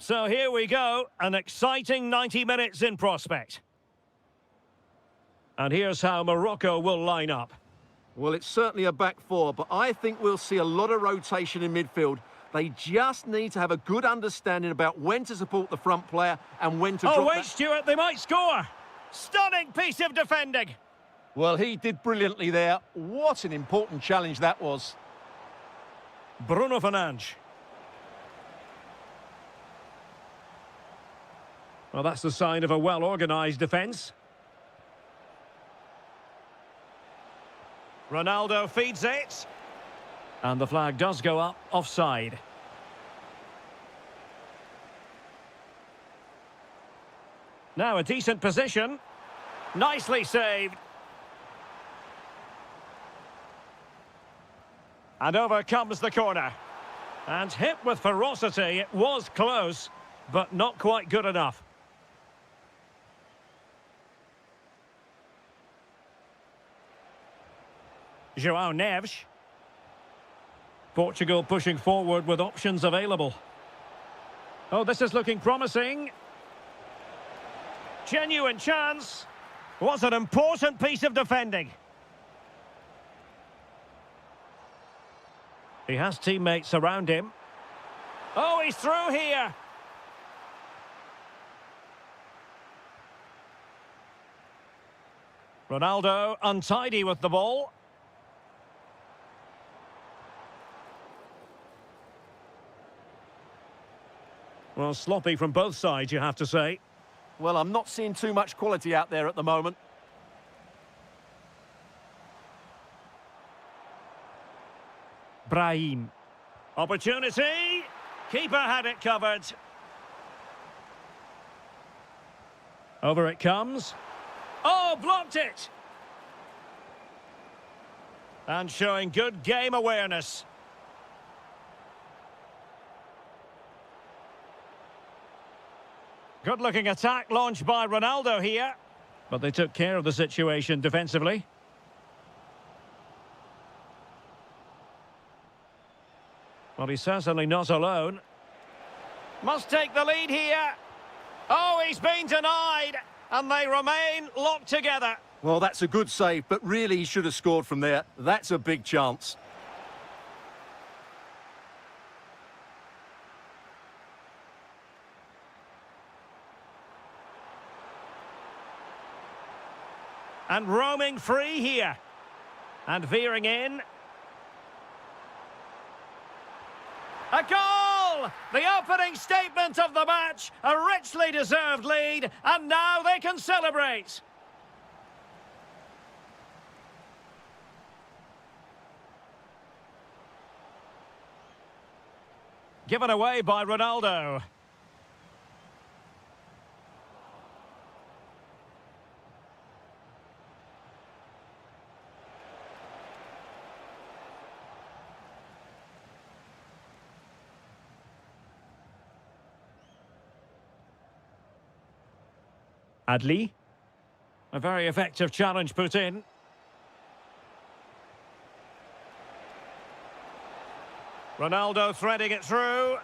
Speaker 1: So here we go, an exciting 90 minutes in prospect. And here's how Morocco will line up.
Speaker 2: Well, it's certainly a back four, but I think we'll see a lot of rotation in midfield. They just need to have a good understanding about when to support the front player and when to drop
Speaker 1: Oh, wait,
Speaker 2: that.
Speaker 1: Stuart, they might score. Stunning piece of defending.
Speaker 2: Well, he did brilliantly there. What an important challenge that was.
Speaker 1: Bruno Fernandes. Well, that's the sign of a well-organised defence. Ronaldo feeds it. And the flag does go up offside. Now a decent position. Nicely saved. And over comes the corner. And hit with ferocity. It was close, but not quite good enough. João Neves. Portugal pushing forward with options available. Oh, this is looking promising. Genuine chance. Was an important piece of defending. He has teammates around him. Oh, he's through here. Ronaldo untidy with the ball. Well, sloppy from both sides, you have to say.
Speaker 2: Well, I'm not seeing too much quality out there at the moment.
Speaker 1: Brahim. Opportunity. Keeper had it covered. Over it comes. Oh, blocked it. And showing good game awareness. Good-looking attack launched by Ronaldo here. But they took care of the situation defensively. Well, he's certainly not alone. Must take the lead here. Oh, he's been denied. And they remain locked together.
Speaker 2: Well, that's a good save, but really he should have scored from there. That's a big chance.
Speaker 1: And roaming free here. And veering in. A goal! The opening statement of the match. A richly deserved lead. And now they can celebrate. Given away by Ronaldo. Adli. A very effective challenge put in. Ronaldo threading it through.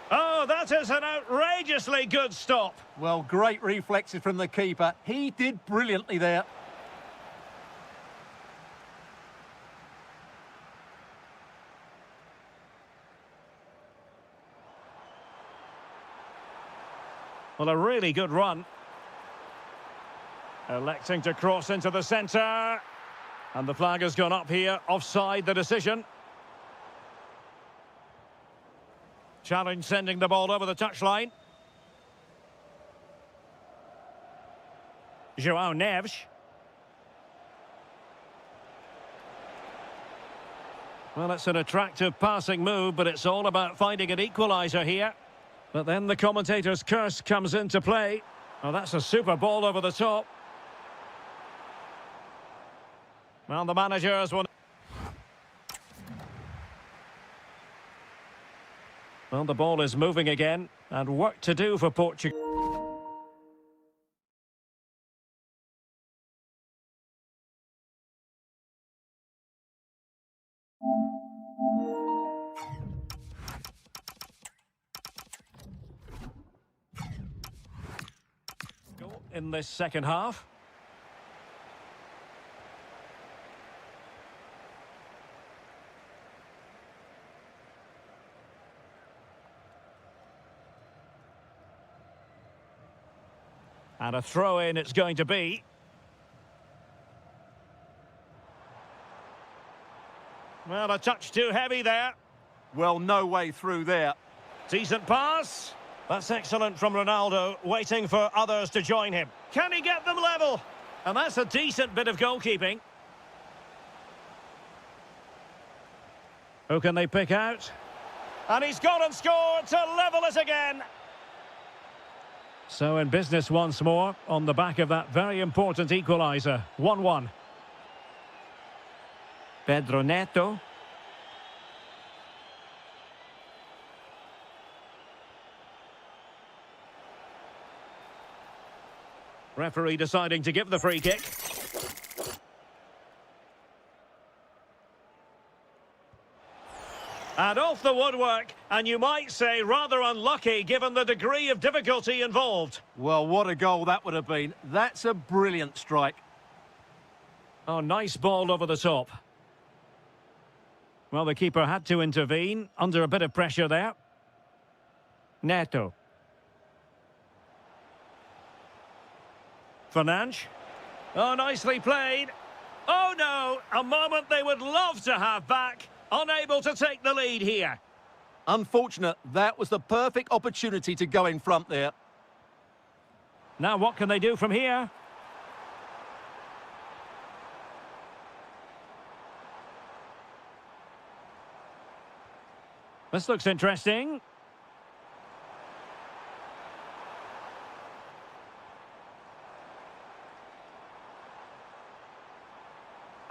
Speaker 1: Oh, that is an outrageously good stop.
Speaker 2: Well, great reflexes from the keeper. He did brilliantly there.
Speaker 1: Well, a really good run. Electing to cross into the centre. And the flag has gone up here. Offside the decision. Challenge sending the ball over the touchline. João Neves. Well, it's an attractive passing move, but it's all about finding an equaliser here. But then the commentator's curse comes into play. Oh, that's a super ball over the top. Well, the managers will... Well, the ball is moving again, and work to do for Portugal. in this second half. And a throw-in it's going to be. Well, a touch too heavy there.
Speaker 2: Well, no way through there.
Speaker 1: Decent pass. That's excellent from Ronaldo, waiting for others to join him. Can he get them level? And that's a decent bit of goalkeeping. Who can they pick out? And he's gone and scored to level it again. So in business once more, on the back of that very important equaliser. 1-1. Pedro Neto. Referee deciding to give the free kick. And off the woodwork, and you might say rather unlucky given the degree of difficulty involved.
Speaker 2: Well, what a goal that would have been. That's a brilliant strike.
Speaker 1: Oh, nice ball over the top. Well, the keeper had to intervene, under a bit of pressure there. Neto. Fernandes. Oh, nicely played. Oh, no, a moment they would love to have back. Unable to take the lead here.
Speaker 2: Unfortunate, that was the perfect opportunity to go in front there.
Speaker 1: Now what can they do from here? This looks interesting.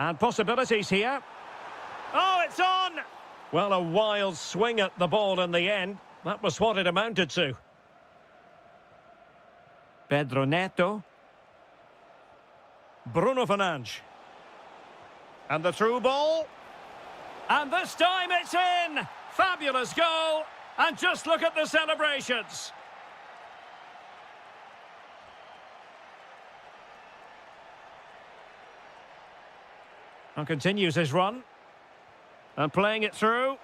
Speaker 1: And possibilities here. Oh, it's on! Well, a wild swing at the ball in the end. That was what it amounted to. Pedro Neto. Bruno Fernandes. And the through ball. And this time it's in! Fabulous goal! And just look at the celebrations. And continues his run. And playing it through.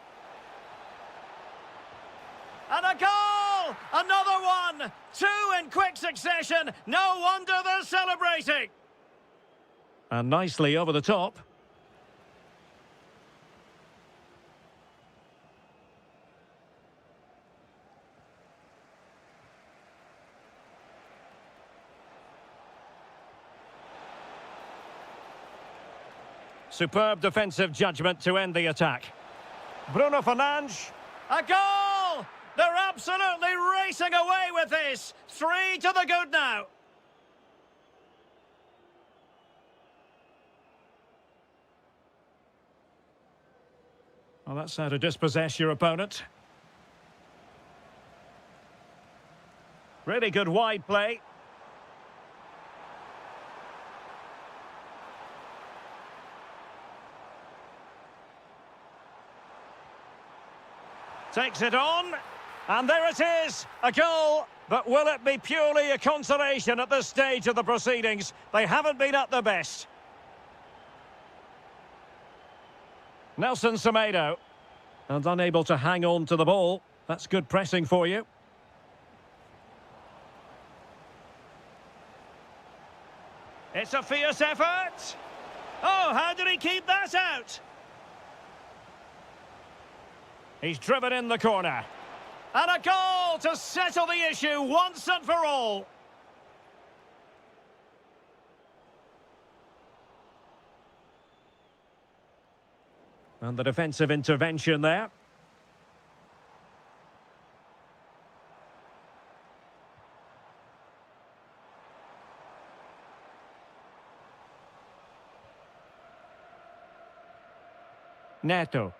Speaker 1: And a goal! Another one! Two in quick succession. No wonder they're celebrating. And nicely over the top. Superb defensive judgment to end the attack. Bruno Fernandes. A goal! They're absolutely racing away with this. 3 to the good now. Well, that's how to dispossess your opponent. Really good wide play. Takes it on, and there it is, a goal. But will it be purely a consolation at this stage of the proceedings? They haven't been at their best. Nelson Semedo, and unable to hang on to the ball. That's good pressing for you. It's a fierce effort. Oh, how did he keep that out? He's driven in the corner. And a goal to settle the issue once and for all. And the defensive intervention there. Neto.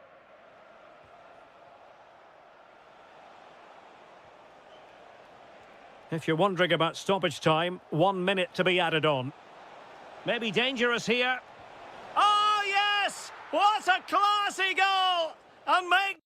Speaker 1: If you're wondering about stoppage time, 1 minute to be added on. Maybe dangerous here. Oh, yes! What a classy goal! And make